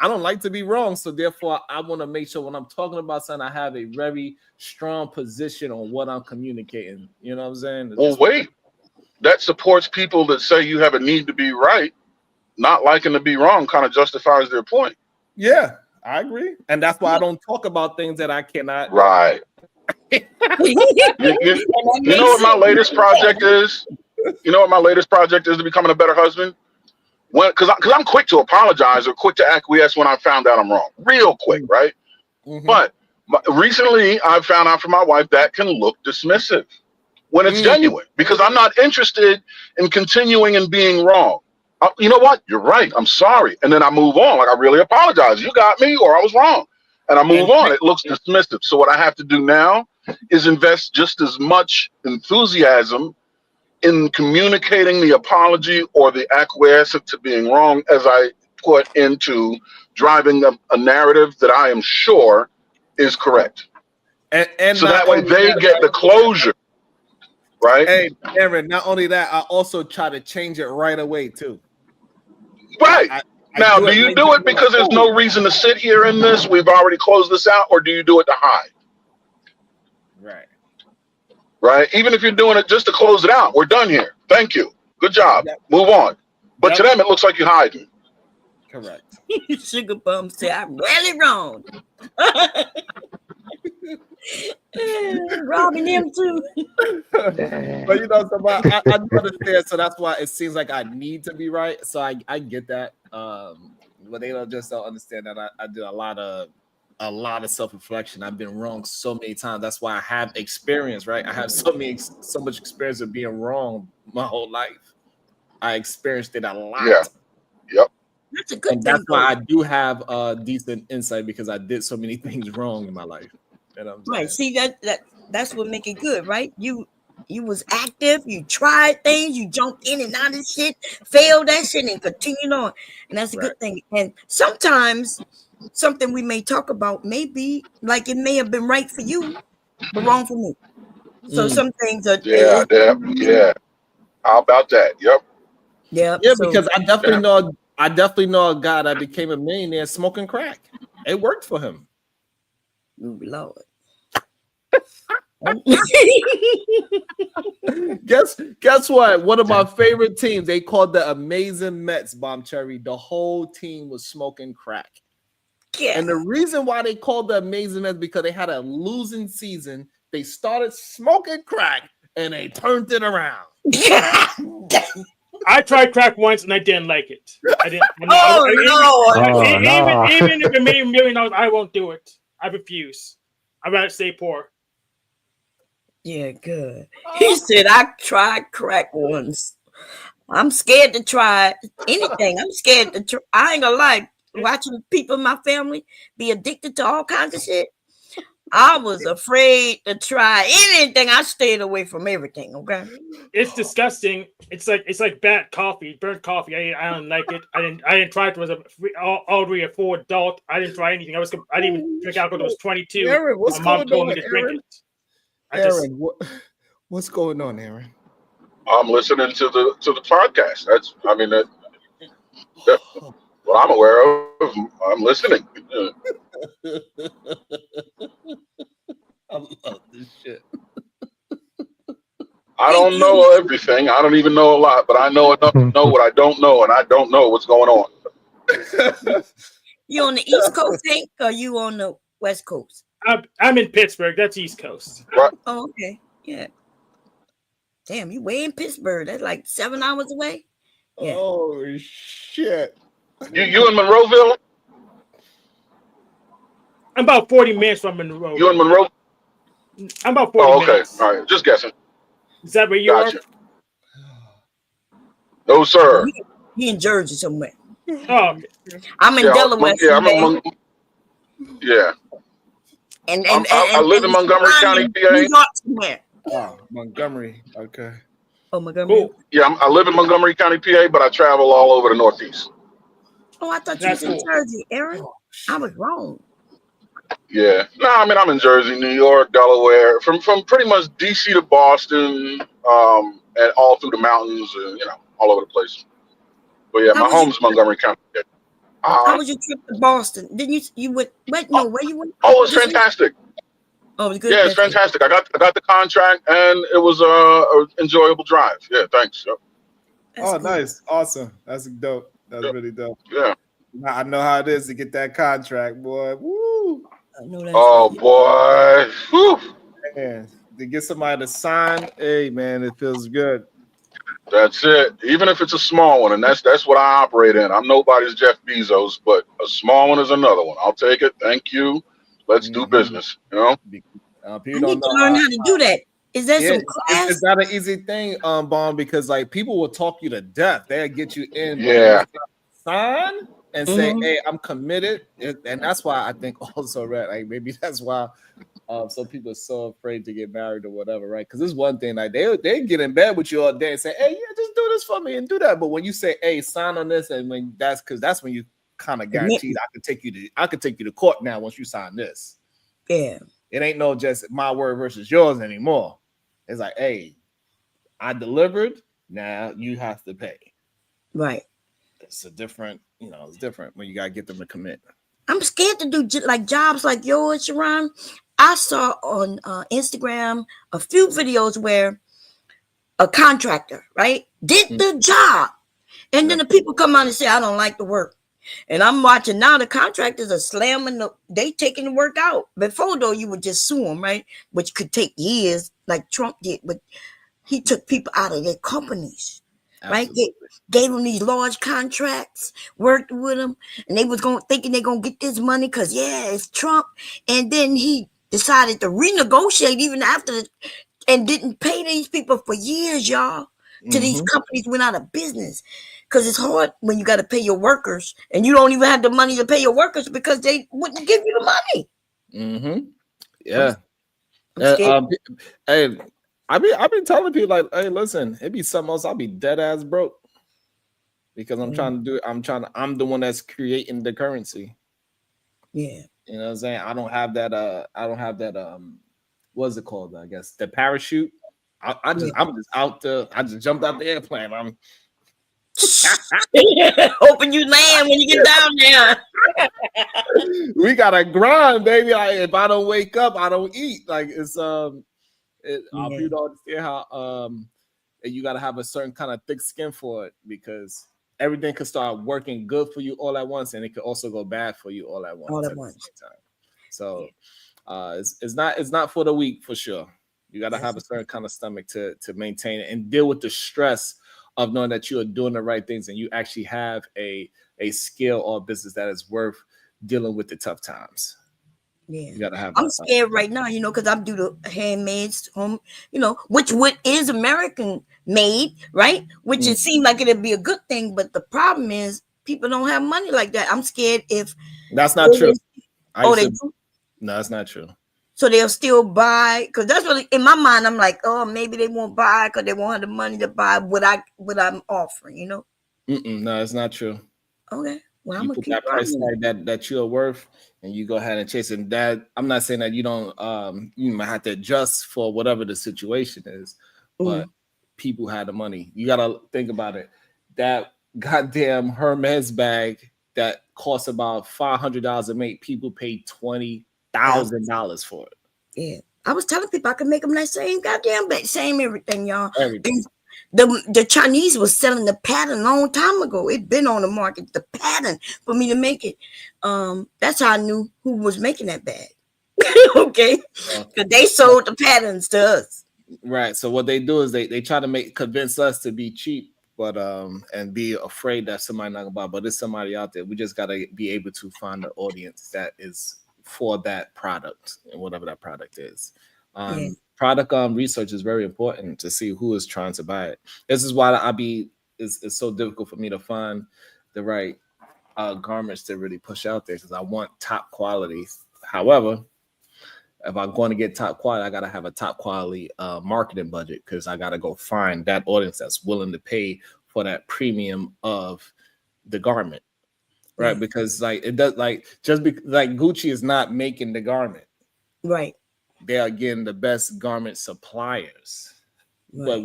I don't like to be wrong, so therefore I want to make sure when I'm talking about something, I have a very strong position on what I'm communicating. You know what I'm saying? Well, wait, that supports people that say you have a need to be right. Not liking to be wrong kind of justifies their point. Yeah, I agree, and that's why I don't talk about things that I cannot. Right. you know what my latest project is? You know what my latest project is to becoming a better husband? Because I'm quick to apologize or quick to acquiesce when I found out I'm wrong. Real quick, right? Mm-hmm. But recently, I've found out from my wife that can look dismissive when it's genuine, because I'm not interested in continuing and being wrong. You know what? You're right. I'm sorry. And then I move on. Like, I really apologize. You got me, or I was wrong. And I move on. It looks dismissive. So what I have to do now is invest just as much enthusiasm in communicating the apology or the acquiescence to being wrong as I put into driving a narrative that I am sure is correct. And so that way they get the closure. Right? Hey, Aaron, not only that, I also try to change it right away, too. Right. Now, do you do it because there's no reason to sit here in this? We've already closed this out, or do you do it to hide? Right. Right. Even if you're doing it just to close it out, we're done here. Thank you. Good job. Yep. Move on. But to them, it looks like you're hiding. Correct. Sugar Bum said, I'm really wrong. Robbing him too. But you know, so I understand. So that's why it seems like I need to be right. So I get that. But they don't understand that I did a lot of a lot of self-reflection. I've been wrong so many times. That's why I have experience, right? I have so much experience of being wrong my whole life. I experienced it a lot. Yeah. Yep. That's a good And thing. that's why I do have decent insight, because I did so many things wrong in my life. You know what I'm saying? See, that's what make it good, right? You was active, you tried things, you jumped in and out of shit, failed that shit, and continued on. And that's a good thing. And sometimes something we may talk about may be like it may have been right for you, but wrong for me. So some things are Yeah. How about that? Yep. Yeah, because I definitely know a guy that became a millionaire smoking crack. It worked for him. Lord. Guess what? One of my favorite teams, they called the Amazing Mets, Bomb Cherry. The whole team was smoking crack. Yeah. And the reason why they called the Amazing Mets because they had a losing season. They started smoking crack and they turned it around. I tried crack once and I didn't like it. I didn't. Even if it made $1 million, I won't do it. I refuse. I'd rather stay poor. Yeah, good. He said, I tried crack once. I'm scared to try anything. I'm scared to try. I ain't gonna lie. Watching people in my family be addicted to all kinds of shit, I was afraid to try anything. I stayed away from everything. Okay, it's disgusting. It's like bad coffee, burnt coffee. I don't like it. I didn't try it. Was all the way a full adult. I didn't try anything. I didn't even drink alcohol until I was 22. Aaron, what's my mom going told on, me to drink Aaron? it. Aaron, what's going on, Aaron? I'm listening to the podcast. That's what I'm aware of. I'm listening. I love this shit. I don't know everything. I don't even know a lot, but I know enough to know what I don't know, and I don't know what's going on. You on the East Coast, Hank, or you on the West Coast? I'm in Pittsburgh. That's East Coast. Right. Oh, okay. Yeah. Damn, you way in Pittsburgh. That's like 7 hours away. Yeah. Oh shit. You in Monroeville? I'm about 40 minutes from Monroe. You in Monroe? I'm about 40 minutes. All right. Just guessing. Is that where you are? No, sir. He in Jersey somewhere. Oh, okay. I'm in Delaware. Yeah. And I live in Montgomery County, PA. New York somewhere. Oh, Montgomery. Okay. Oh, Montgomery. Cool. Yeah, I live in Montgomery County, PA, but I travel all over the Northeast. Oh, I thought you was in Jersey, Aaron. I was wrong. Yeah. No, I'm in Jersey, New York, Delaware, from pretty much DC to Boston, and all through the mountains, and all over the place. But yeah, my home's Montgomery County. How was your trip to Boston? Didn't you went? Wait, no, where you went? Oh, it was fantastic. Oh, it was good. Yeah, it's fantastic. I got the contract, and it was an enjoyable drive. Yeah, thanks. Yep. Oh, nice, awesome. That's dope. That's really dope. Yeah. I know how it is to get that contract, boy. Woo! Oh boy. Whew. Man, to get somebody to sign, hey man, it feels good. That's it. Even if it's a small one, and that's what I operate in. I'm nobody's Jeff Bezos, but a small one is another one. I'll take it. Thank you. Let's do business. People I need to learn how to do that. Is there some class? It's not an easy thing, Bond, because like people will talk you to death. They'll get you in. Yeah. Sign and say, "Hey, I'm committed," and that's why I think also, right? Like maybe that's why some people are so afraid to get married or whatever, right? Because this one thing, like they get in bed with you all day and say, "Hey, yeah, just do this for me and do that." But when you say, "Hey, sign on this," and when that's when you kind of guaranteed I could take you to court now once you sign this. Yeah, it ain't no just my word versus yours anymore. It's like, hey, I delivered. Now you have to pay. Right. It's a different, it's different when you gotta get them to commit. I'm scared to do like jobs like yours, Sharon. I saw on Instagram a few videos where a contractor, right, did the job, and then the people come out and say, "I don't like the work." And I'm watching now. The contractors are slamming they taking the work out. Before though, you would just sue them, right? Which could take years, like Trump did, but he took people out of their companies. right? Absolutely. Gave them these large contracts, worked with them, and they was thinking they're gonna get this money because it's Trump. And then he decided to renegotiate even after, and didn't pay these people for years, y'all. Till these companies went out of business. Because it's hard when you got to pay your workers, and you don't even have the money to pay your workers because they wouldn't give you the money. Yeah. I'm scared. Hey, I've been telling people like, hey, listen, it'd be something else. I'll be dead ass broke because I'm the one that's creating the currency. Yeah. You know what I'm saying? I don't have that what's it called? I guess the parachute. I'm just out there. I just jumped out the airplane. I'm hoping you land when you get down there. We gotta grind, baby. Like, if I don't wake up, I don't eat. Like it's people don't understand how you gotta have a certain kind of thick skin for it because everything could start working good for you all at once, and it could also go bad for you all at once. All at once. Time. So it's not for the weak for sure. You gotta have a certain kind of stomach to maintain it and deal with the stress of knowing that you are doing the right things and you actually have a skill or business that is worth dealing with the tough times. Yeah, you gotta have. I'm scared right now, because I'm due to handmaids home, which is American made, right? Which it seemed like it'd be a good thing, but the problem is people don't have money like that. I'm scared if that's not true. No, that's not true. So they'll still buy because that's what in my mind I'm like, oh, maybe they won't buy because they won't have the money to buy what I'm offering, No, it's not true. Okay. Well, you I'm put that price tag that you're worth, and you go ahead and chase it. And that I'm not saying that you don't. You might have to adjust for whatever the situation is, but people had the money. You gotta think about it. That goddamn Hermes bag that costs about $500 to make, people pay $20,000 for it. Yeah, I was telling people I could make them that same goddamn bag, same everything, y'all. Everything. The Chinese was selling the pattern a long time ago. It'd been on the market, the pattern for me to make it. That's how I knew who was making that bag. Okay, because they sold the patterns to us. Right. So what they do is they try to convince us to be cheap, but and be afraid that somebody not gonna buy. But there's somebody out there. We just gotta be able to find the audience that is for that product and whatever that product is. Product research is very important to see who is trying to buy it. This is why it's so difficult for me to find the right garments to really push out there because I want top quality. However, if I'm going to get top quality, I got to have a top quality marketing budget because I got to go find that audience that's willing to pay for that premium of the garment, right? Because it does Gucci is not making the garment, right? They are getting the best garment suppliers, but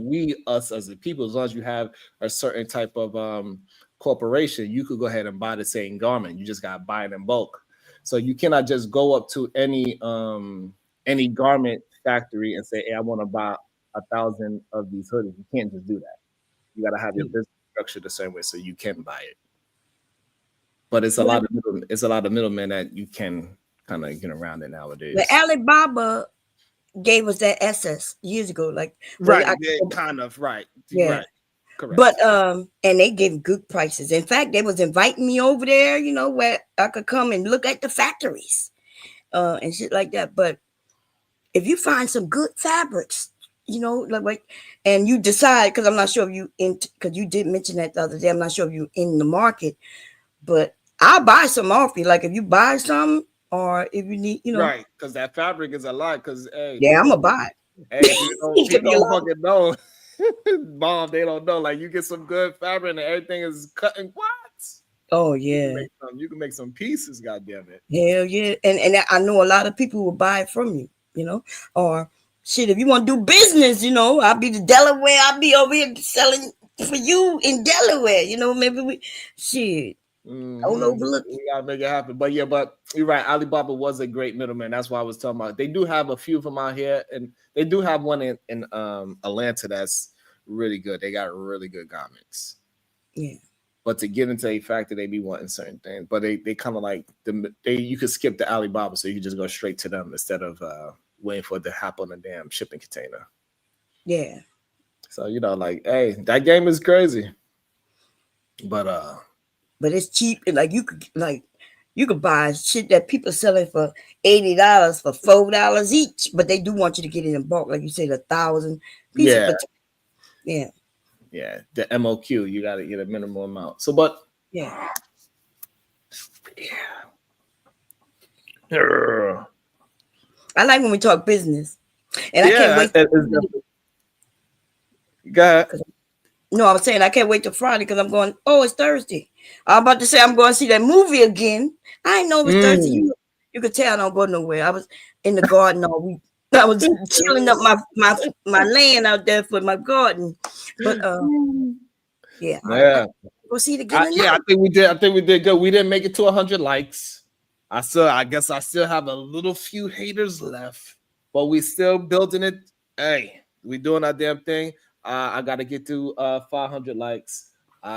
us as the people, as long as you have a certain type of corporation, you could go ahead and buy the same garment. You just got to buy it in bulk. So you cannot just go up to any garment factory and say, hey, I want to buy 1,000 of these hoodies. You can't just do that. You got to have your business structured the same way so you can buy it. But it's a lot of middlemen that you can kind of get around it nowadays. The Alibaba gave us that SS years ago, right. Right. Yeah. Right. Correct. But and they gave good prices. In fact, they was inviting me over there, where I could come and look at the factories, and shit like that. But if you find some good fabrics, and you decide, because I'm not sure if because you did mention that the other day, I'm not sure if you in the market, but I'll buy some off you. Like if you buy some, or if you need, right, because that fabric is a lot. Because I'm gonna buy it. Hey, people don't fucking know. Mom, they don't know. Like you get some good fabric and everything is cutting. What? Oh yeah, you can make some pieces. Goddamn it. Hell yeah, and I know a lot of people will buy it from you. Or shit, if you want to do business, I'll be the Delaware. I'll be over here selling for you in Delaware. Maybe we shit. Don't overlook it. We gotta make it happen. But yeah, you're right. Alibaba was a great middleman. That's why I was talking about. They do have a few of them out here, and they do have one in Atlanta that's really good. They got really good garments. Yeah. But to get into a factory, they be wanting certain things. But they kind of like you could skip the Alibaba, so you can just go straight to them instead of waiting for it to hop on a damn shipping container. Yeah. So like, hey, that game is crazy. But it's cheap. Like you could buy shit that people selling for $80 for $4 each, but they do want you to get it in bulk, like you said, 1,000 pieces. Yeah. Yeah, the MOQ, you got to get a minimum amount. So, but yeah. I like when we talk business, and I can't wait. Go ahead. No, I was saying I can't wait till Friday because I'm going. Oh, it's Thursday. I'm about to say I'm going to see that movie again. I didn't know it was Thursday. You could tell I don't go nowhere. I was in the garden all week. I was chilling up my land out there for my garden. But yeah. Go see it again. I think we did. I think we did good. We didn't make it to 100 likes. I guess I still have a little few haters left, but we still building it. Hey, we doing our damn thing. I got to get to 500 likes.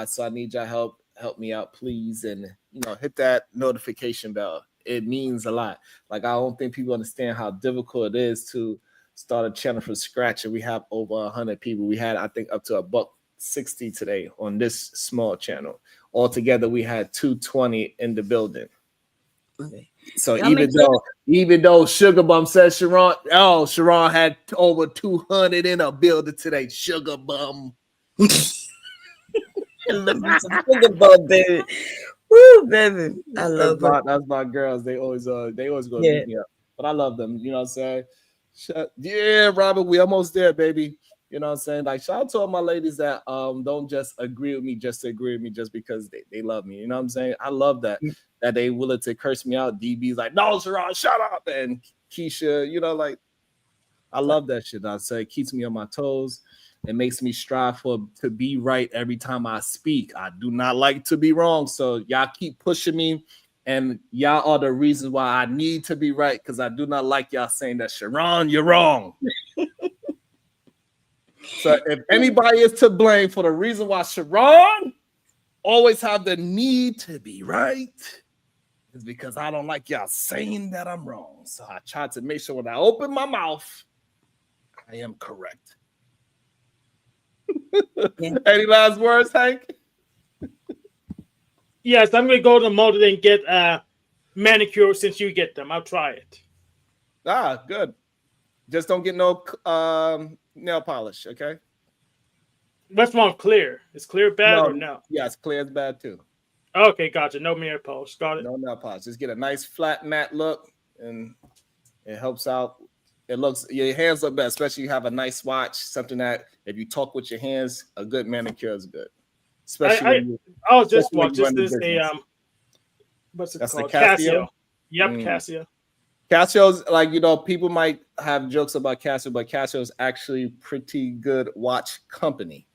So I need your help. Help me out, please, and hit that notification bell. It means a lot. Like, I don't think people understand how difficult it is to start a channel from scratch, and we have over 100 people. We had, I think, up to $160 today on this small channel. Altogether, we had 220 in the building. Okay. So even though Sugar Bum said Sharon had over 200 in a building today. Sugar Bum. Sugar Bum, baby. Woo, baby. I love it. That's my girls. They always gonna beat me up. But I love them. You know what I'm saying? Yeah, Robert, we almost there, baby. You know what I'm saying? Like, shout out to all my ladies that don't just agree with me just to agree with me just because they love me. You know what I'm saying? I love that. That they willing to curse me out. DB's like, no, Sharon, shut up. And Keisha, like, I love that shit. I say it keeps me on my toes. It makes me strive to be right every time I speak. I do not like to be wrong. So y'all keep pushing me. And y'all are the reasons why I need to be right, because I do not like y'all saying that, Sharon, you're wrong. So if anybody is to blame for the reason why Sharon always have the need to be right, it's because I don't like y'all saying that I'm wrong. So I try to make sure when I open my mouth, I am correct. Any last words, Hank? Yes, I'm going to go to the mall and get a manicure since you get them. I'll try it. Good. Just don't get no nail polish, okay? What's wrong with clear? Is clear bad or no? Yes, clear is bad too. Okay, gotcha. No nail polish. Got it. No nail polish. Just get a nice flat matte look, and it helps out. Your hands look better, especially you have a nice watch, something that if you talk with your hands, a good manicure is good. Especially just watch. This is a what's it called? Casio. Yep, Casio. Casio's like, people might have jokes about Casio, but Casio is actually pretty good watch company.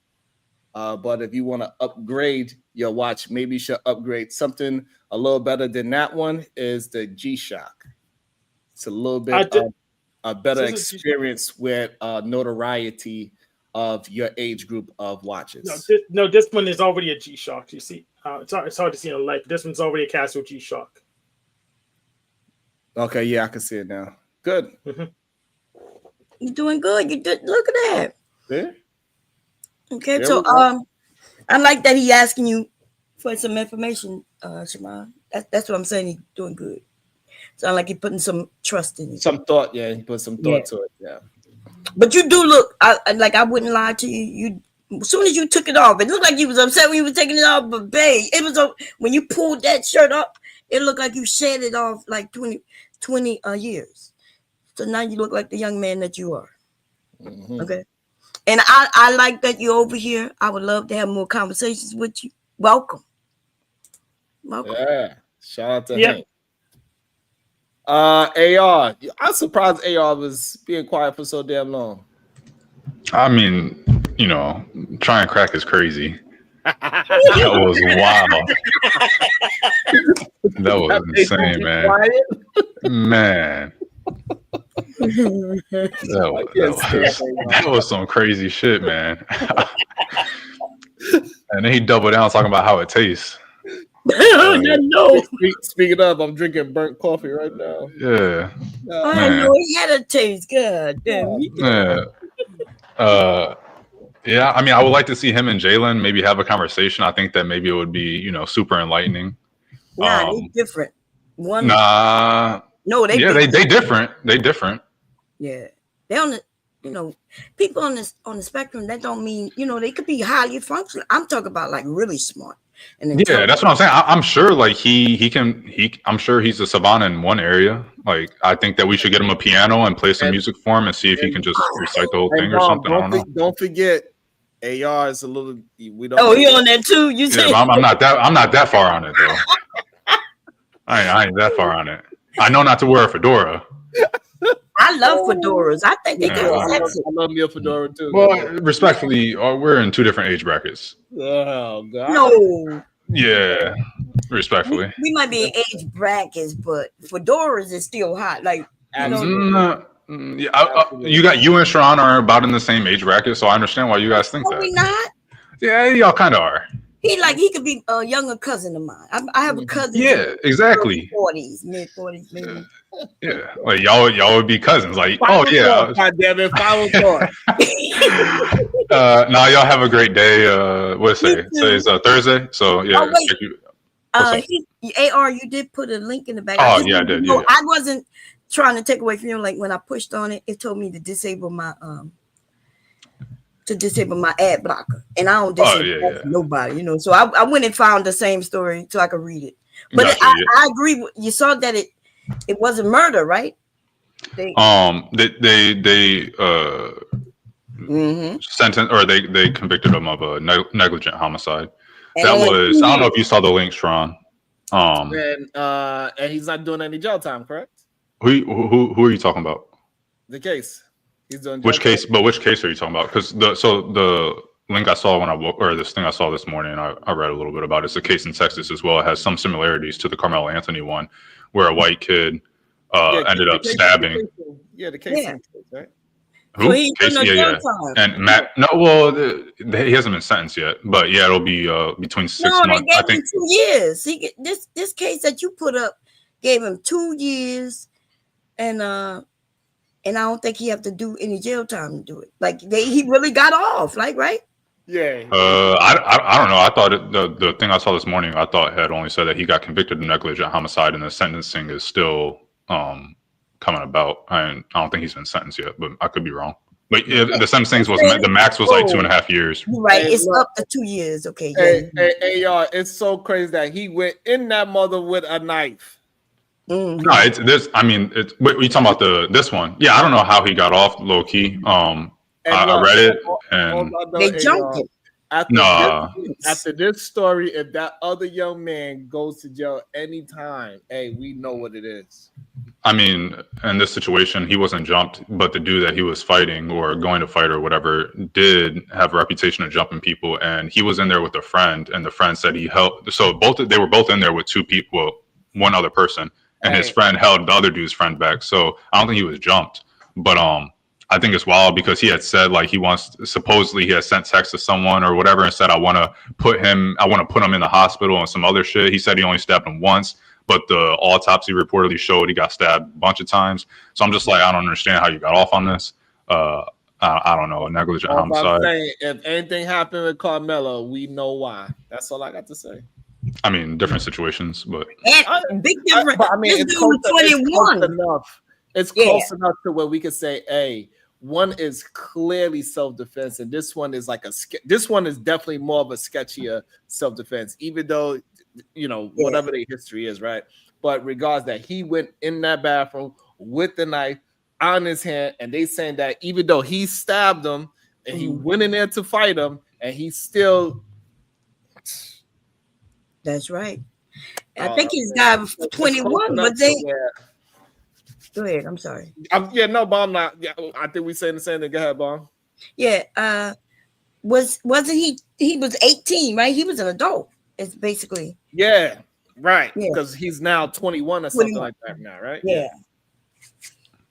But if you want to upgrade your watch, maybe you should upgrade something a little better than that one is the G-Shock. It's a little bit a better experience with notoriety of your age group of watches. This one is already a G-Shock. You see, it's hard to see in the light. This one's already a Casio G-Shock. Okay, yeah, I can see it now. Good. You're doing good. You did. Look at that. Yeah. Okay, so I like that he asking you for some information, Shaman. That's what I'm saying. He's doing good. Sound like he's putting some trust in you. Some thought, yeah. He put some thought to it, yeah. But you do look I wouldn't lie to you. You as soon as you took it off, it looked like you was upset when you were taking it off. But babe, it was when you pulled that shirt up, it looked like you shed it off like 20 years. So now you look like the young man that you are. Mm-hmm. Okay. And I like that you're over here. I would love to have more conversations with you. Welcome. Yeah. Shout out to him. AR. I'm surprised AR was being quiet for so damn long. I mean, try and crack is crazy. That was wild. That was insane, man. Man. That was some crazy shit, man. And then he doubled down talking about how it tastes. No. Speaking of, I'm drinking burnt coffee right now. Yeah. I know he had a taste. God damn. Yeah. Yeah, I mean, I would like to see him and Jalen maybe have a conversation. I think that maybe it would be, super enlightening. Nah, they different. One. Nah. No, they. Yeah, they different. They different. Yeah, they on the. People on the spectrum. That don't mean they could be highly functional. I'm talking about like really smart and Yeah, that's what I'm saying. I'm sure like I'm sure he's a savant in one area. Like I think that we should get him a piano and play some music for him and see if he can just recite the whole thing or something. I don't know. Don't forget, AR is a little. We don't. Oh, he on that too. You yeah, but I'm not that far on it though. I ain't that far on it. I know not to wear a fedora. I love fedoras. I think they I love me a fedora too. Well, respectfully, we're in two different age brackets. Oh God. No. Yeah, respectfully. We might be in age brackets, but fedoras is still hot. Like yeah, you and Sharon are about in the same age bracket, so I understand why you guys think that. We not? Yeah, y'all kind of are. He could be a younger cousin of mine. I have a cousin. Yeah, exactly. Mid 40s, maybe. Yeah, like y'all would be cousins. Like, God damn it, final thought. Now y'all have a great day. What's it? Today's Thursday, so yeah. AR, you did put a link in the back. Oh yeah, I did. Yeah. I wasn't trying to take away from you. Like when I pushed on it, it told me to disable my ad blocker, and I don't disable nobody, So I went and found the same story so I could read it. But gotcha, I agree. You saw that it wasn't murder, right? They sentence or they convicted him of a negligent homicide. That was I don't know if you saw the link, Sharon. And he's not doing any jail time, correct? Who are you talking about? The case. He's doing which case? But which case are you talking about? Because the link I saw when I woke, or this thing I saw this morning, I read a little bit about it. It's a case in Texas as well. It has some similarities to the Carmelo Anthony one, where a white kid ended up stabbing. The case, right? Who? Casey, yeah. And Matt, no, well, he hasn't been sentenced yet, but yeah, it'll be between 6 months. They gave him 2 years. This case that you put up gave him 2 years, and I don't think he have to do any jail time to do it. Like he really got off, like right? Yeah. I don't know. I thought the thing I saw this morning, I thought had only said that he got convicted of negligent homicide, and the sentencing is still coming about. I don't think he's been sentenced yet, but I could be wrong. But the sentencing was the max was like 2.5 years. Right, it's up to 2 years. Okay. Hey, y'all, it's so crazy that he went in that mother with a knife. Mm-hmm. No, it's this. I mean, what are you talking about? This one? Yeah, I don't know how he got off low key. I read it and they jumped him. After this story, if that other young man goes to jail anytime, hey, we know what it is. I mean, in this situation, he wasn't jumped, but the dude that he was fighting or going to fight or whatever did have a reputation of jumping people, and he was in there with a friend, and the friend said he helped. So they were both in there with two people, one other person, and his friend held the other dude's friend back. So I don't think he was jumped, but I think it's wild because he had said like supposedly he had sent text to someone or whatever and said I want to put him in the hospital and some other shit. He said he only stabbed him once, but the autopsy reportedly showed he got stabbed a bunch of times. So I'm just like, I don't understand how you got off on this. I don't know, a negligent homicide. I'm saying, if anything happened with Carmelo, we know why. That's all I got to say. I mean, different situations, but big difference. I mean, it's close enough. It's close enough to where we could say, hey, one is clearly self-defense, and this one is this one is definitely more of a sketchier self-defense, even though whatever their history is, right? But regards that he went in that bathroom with the knife on his hand, and they saying that even though he stabbed him and he went in there to fight him, and he still. That's right. I think he's got 21, but they. Go ahead. I'm sorry. But I'm not. Yeah, I think we're saying the same thing. Go ahead, Bon. Yeah. Wasn't he? He was 18, right? He was an adult. It's basically. Yeah. Right. Because he's now 21 or something like that now, right? Yeah.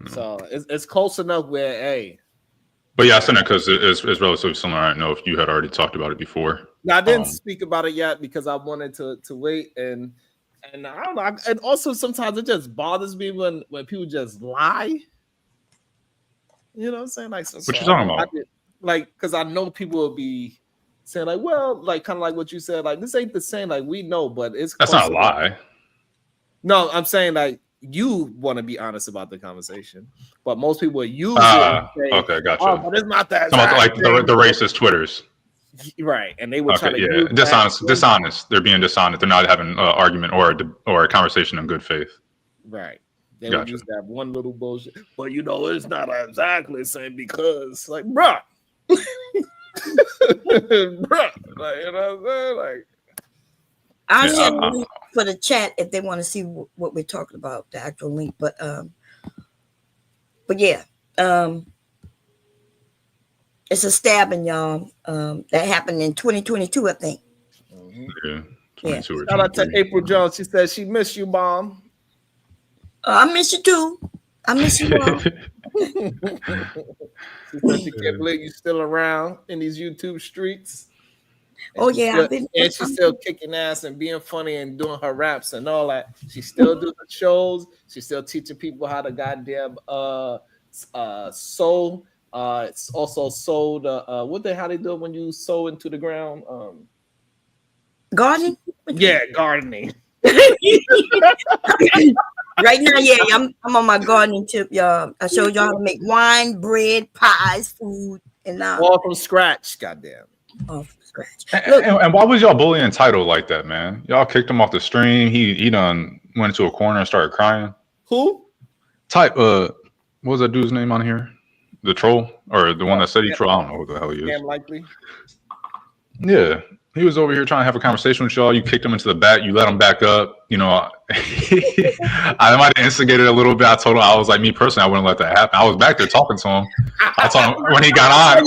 So it's close enough where, hey. But yeah, I said that because it's relatively similar. I don't know if you had already talked about it before. No, I didn't speak about it yet because I wanted to wait and I don't know. And also sometimes it just bothers me when people just lie. You know what I'm saying? Like, what you talking about? like, because I know people will be saying like, well, like kind of like what you said, like this ain't the same. Like we know, but it's that's not a lie. No, I'm saying like you want to be honest about the conversation, but most people use it. And say, okay, gotcha. Oh, but it's not that. Like the racist Twitters. Right, and they would try to use dishonest. They're being dishonest. They're not having an argument or a conversation in good faith. Right. They would use that one little bullshit. But you know, it's not exactly the same because, like, bruh. Bruh. Like, you know what I'm saying? Like, I'll share the link for the chat if they want to see what we're talking about, the actual link. But yeah. It's a stabbing, y'all. That happened in 2022, I think. Yeah. Shout out to April Jones. She said she missed you, Mom. I miss you too. I miss you, Mom. She said she can't believe you're still around in these YouTube streets. Oh yeah, she's still kicking ass and being funny and doing her raps and all that. She still doing her shows. She's still teaching people how to goddamn sow. It's also sold. How they do it when you sow into the ground? Gardening. Yeah, gardening. Right now, yeah, I'm on my gardening tip, y'all. I showed y'all how to make wine, bread, pies, food, and all from scratch. Goddamn. All from scratch. And why was y'all bullying Entitled like that, man? Y'all kicked him off the stream. He done went into a corner and started crying. Who? What was that dude's name on here? The troll or the one that said he troll? I don't know who the hell he is. Damn likely. Yeah. He was over here trying to have a conversation with y'all. You kicked him into the back. You let him back up. You know, I might have instigated a little bit. I told him, I was like, me personally, I wouldn't let that happen. I was back there talking to him. I told him when he got on,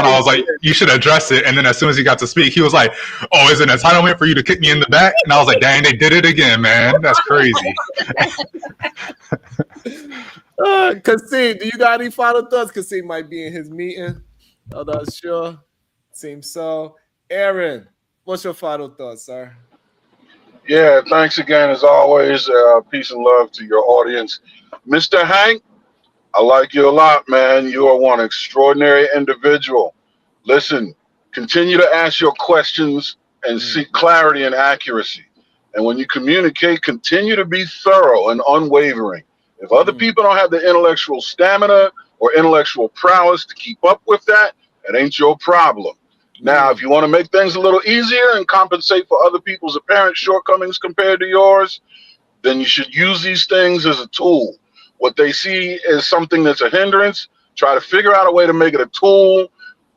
I was like, you should address it. And then as soon as he got to speak, he was like, oh, is it an entitlement for you to kick me in the back? And I was like, dang, they did it again, man. That's crazy. Kasim, do you got any final thoughts? Kasim might be in his meeting. I'm not sure. Seems so. Aaron, what's your final thoughts, sir? Yeah, thanks again as always. Peace and love to your audience. Mr. Hank, I like you a lot, man. You are one extraordinary individual. Listen, continue to ask your questions and seek clarity and accuracy. And when you communicate, continue to be thorough and unwavering. If other people don't have the intellectual stamina or intellectual prowess to keep up with that, it ain't your problem. Now, if you want to make things a little easier and compensate for other people's apparent shortcomings compared to yours, then you should use these things as a tool. What they see as something that's a hindrance, try to figure out a way to make it a tool,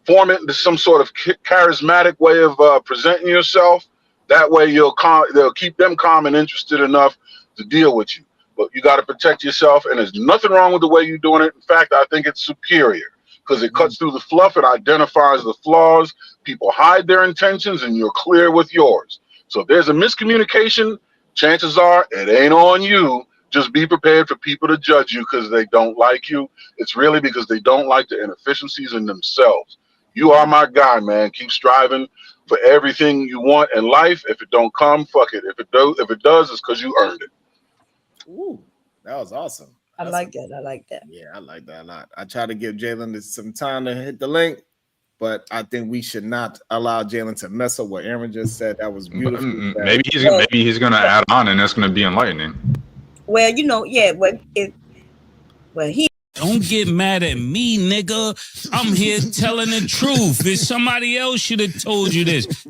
form it into some sort of charismatic way of presenting yourself. That way they'll keep them calm and interested enough to deal with you. But you got to protect yourself, and there's nothing wrong with the way you're doing it. In fact, I think it's superior because it cuts through the fluff. It identifies the flaws. People hide their intentions, and you're clear with yours. So if there's a miscommunication, chances are it ain't on you. Just be prepared for people to judge you because they don't like you. It's really because they don't like the inefficiencies in themselves. You are my guy, man. Keep striving for everything you want in life. If it don't come, fuck it. If it does, it's because you earned it. Ooh, that was awesome. I like that. Yeah, I like that a lot. I try to give Jalen some time to hit the link, but I think we should not allow Jalen to mess up what Aaron just said. That was beautiful. Maybe he's gonna add on, and that's gonna be enlightening. Well, you know, yeah. He. Don't get mad at me, nigga. I'm here telling the truth. If somebody else should have told you this.